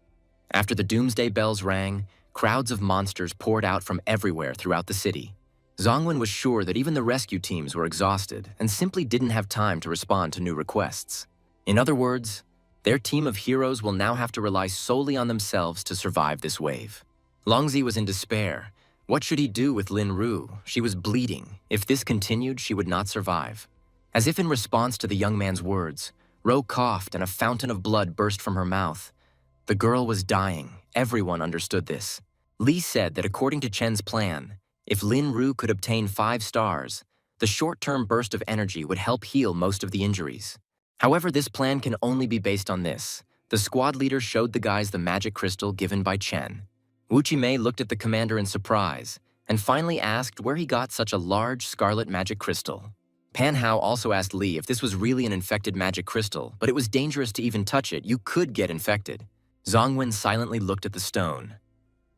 [SPEAKER 1] After the doomsday bells rang, crowds of monsters poured out from everywhere throughout the city. Zhongwen was sure that even the rescue teams were exhausted and simply didn't have time to respond to new requests. In other words, their team of heroes will now have to rely solely on themselves to survive this wave. Longzi was in despair. What should he do with Lin Ru? She was bleeding. If this continued, she would not survive. As if in response to the young man's words, Ro coughed and a fountain of blood burst from her mouth. The girl was dying. Everyone understood this. Li said that according to Chen's plan, if Lin Ru could obtain 5 stars, the short-term burst of energy would help heal most of the injuries. However, this plan can only be based on this. The squad leader showed the guys the magic crystal given by Chen. Wu Qimei looked at the commander in surprise and finally asked where he got such a large scarlet magic crystal. Pan Hao also asked Li if this was really an infected magic crystal, but it was dangerous to even touch it. You could get infected. Zhongwen silently looked at the stone.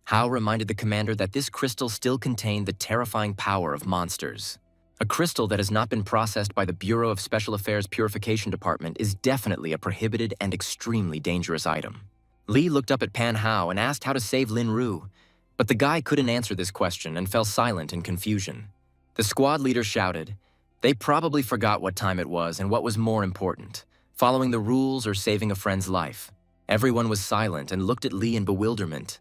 [SPEAKER 1] Hao reminded the commander that this crystal still contained the terrifying power of monsters. A crystal that has not been processed by the Bureau of Special Affairs Purification Department is definitely a prohibited and extremely dangerous item. Li looked up at Pan Hao and asked how to save Lin Ru, but the guy couldn't answer this question and fell silent in confusion. The squad leader shouted, "They probably forgot what time it was and what was more important, following the rules or saving a friend's life." Everyone was silent and looked at Li in bewilderment.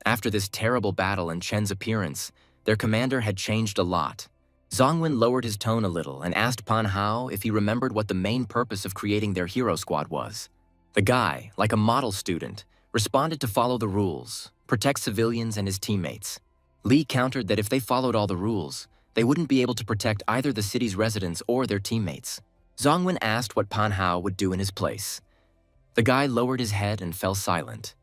[SPEAKER 1] After this terrible battle and Chen's appearance, their commander had changed a lot. Zhongwen lowered his tone a little and asked Pan Hao if he remembered what the main purpose of creating their hero squad was. The guy, like a model student, responded to follow the rules, protect civilians and his teammates. Li countered that if they followed all the rules, they wouldn't be able to protect either the city's residents or their teammates. Zhongwen asked what Pan Hao would do in his place. The guy lowered his head and fell silent.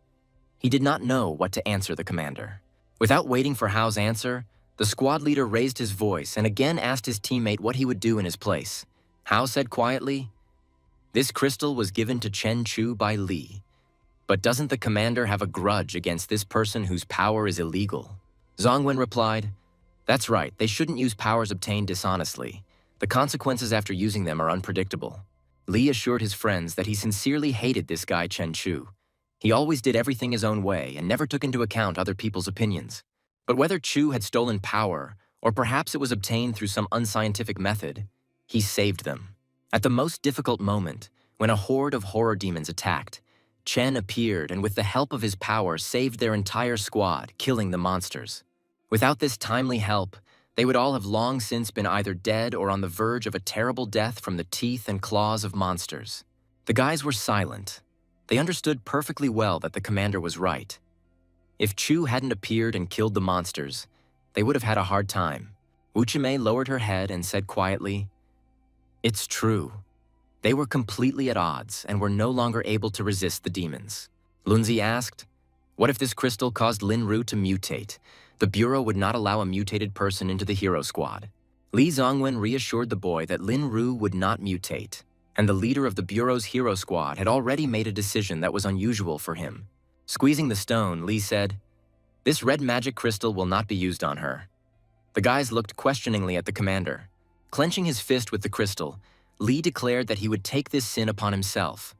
[SPEAKER 1] He did not know what to answer the commander. Without waiting for Hao's answer, the squad leader raised his voice and again asked his teammate what he would do in his place. Hao said quietly, "This crystal was given to Chen Chu by Li. But doesn't the commander have a grudge against this person whose power is illegal?" Zhongwen replied, "That's right, they shouldn't use powers obtained dishonestly. The consequences after using them are unpredictable." Li assured his friends that he sincerely hated this guy Chen Chu. He always did everything his own way and never took into account other people's opinions. But whether Chu had stolen power, or perhaps it was obtained through some unscientific method, he saved them. At the most difficult moment, when a horde of horror demons attacked, Chen appeared and with the help of his power saved their entire squad, killing the monsters. Without this timely help, they would all have long since been either dead or on the verge of a terrible death from the teeth and claws of monsters. The guys were silent. They understood perfectly well that the commander was right. If Chu hadn't appeared and killed the monsters, they would have had a hard time. Wu Qimei lowered her head and said quietly, "It's true. They were completely at odds and were no longer able to resist the demons." Lunzi asked, "What if this crystal caused Lin Ru to mutate? The Bureau would not allow a mutated person into the hero squad." Li Zhongwen reassured the boy that Lin Ru would not mutate, and the leader of the Bureau's hero squad had already made a decision that was unusual for him. Squeezing the stone, Li said, "This red magic crystal will not be used on her." The guys looked questioningly at the commander. Clenching his fist with the crystal, Li declared that he would take this sin upon himself.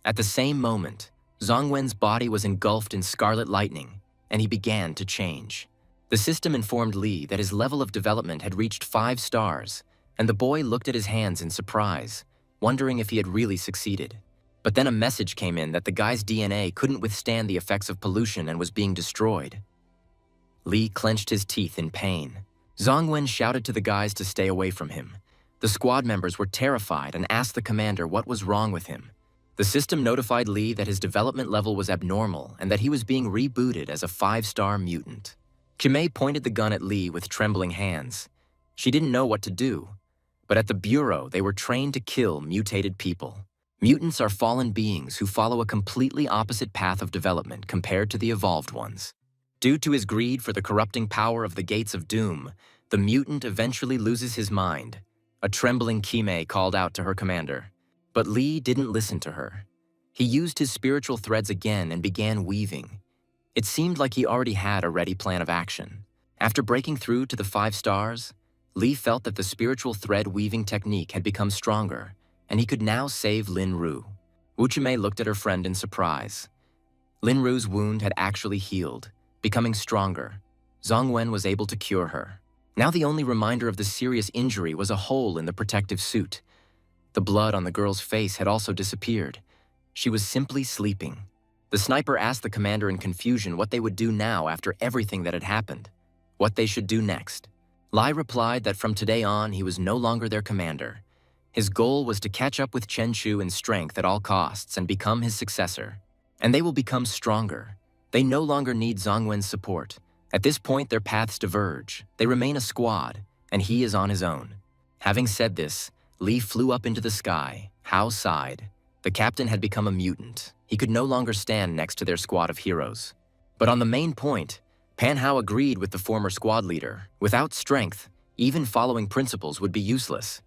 [SPEAKER 1] At the same moment, Zhongwen's body was engulfed in scarlet lightning, and he began to change. The system informed Li that his level of development had reached 5 stars, and the boy looked at his hands in surprise, wondering if he had really succeeded. But then a message came in that the guy's DNA couldn't withstand the effects of pollution and was being destroyed. Li clenched his teeth in pain. Zhongwen shouted to the guys to stay away from him. The squad members were terrified and asked the commander what was wrong with him. The system notified Li that his development level was abnormal and that he was being rebooted as a 5-star mutant. Chimay pointed the gun at Li with trembling hands. She didn't know what to do. But at the Bureau, they were trained to kill mutated people. Mutants are fallen beings who follow a completely opposite path of development compared to the evolved ones. Due to his greed for the corrupting power of the Gates of Doom, the mutant eventually loses his mind. A trembling Chimay called out to her commander. But Li didn't listen to her. He used his spiritual threads again and began weaving. It seemed like he already had a ready plan of action. After breaking through to the 5 stars, Li felt that the spiritual thread weaving technique had become stronger, and he could now save Lin Ru. Wu Chimay looked at her friend in surprise. Lin Ru's wound had actually healed, becoming stronger. Zhongwen was able to cure her. Now the only reminder of the serious injury was a hole in the protective suit. The blood on the girl's face had also disappeared. She was simply sleeping. The sniper asked the commander in confusion what they would do now after everything that had happened, what they should do next. Lai replied that from today on he was no longer their commander. His goal was to catch up with Chen Shu in strength at all costs and become his successor. And they will become stronger. They no longer need Zhongwen's support. At this point, their paths diverge. They remain a squad, and he is on his own. Having said this, Li flew up into the sky. Hao sighed. The captain had become a mutant. He could no longer stand next to their squad of heroes. But on the main point, Pan Hao agreed with the former squad leader. Without strength, even following principles would be useless.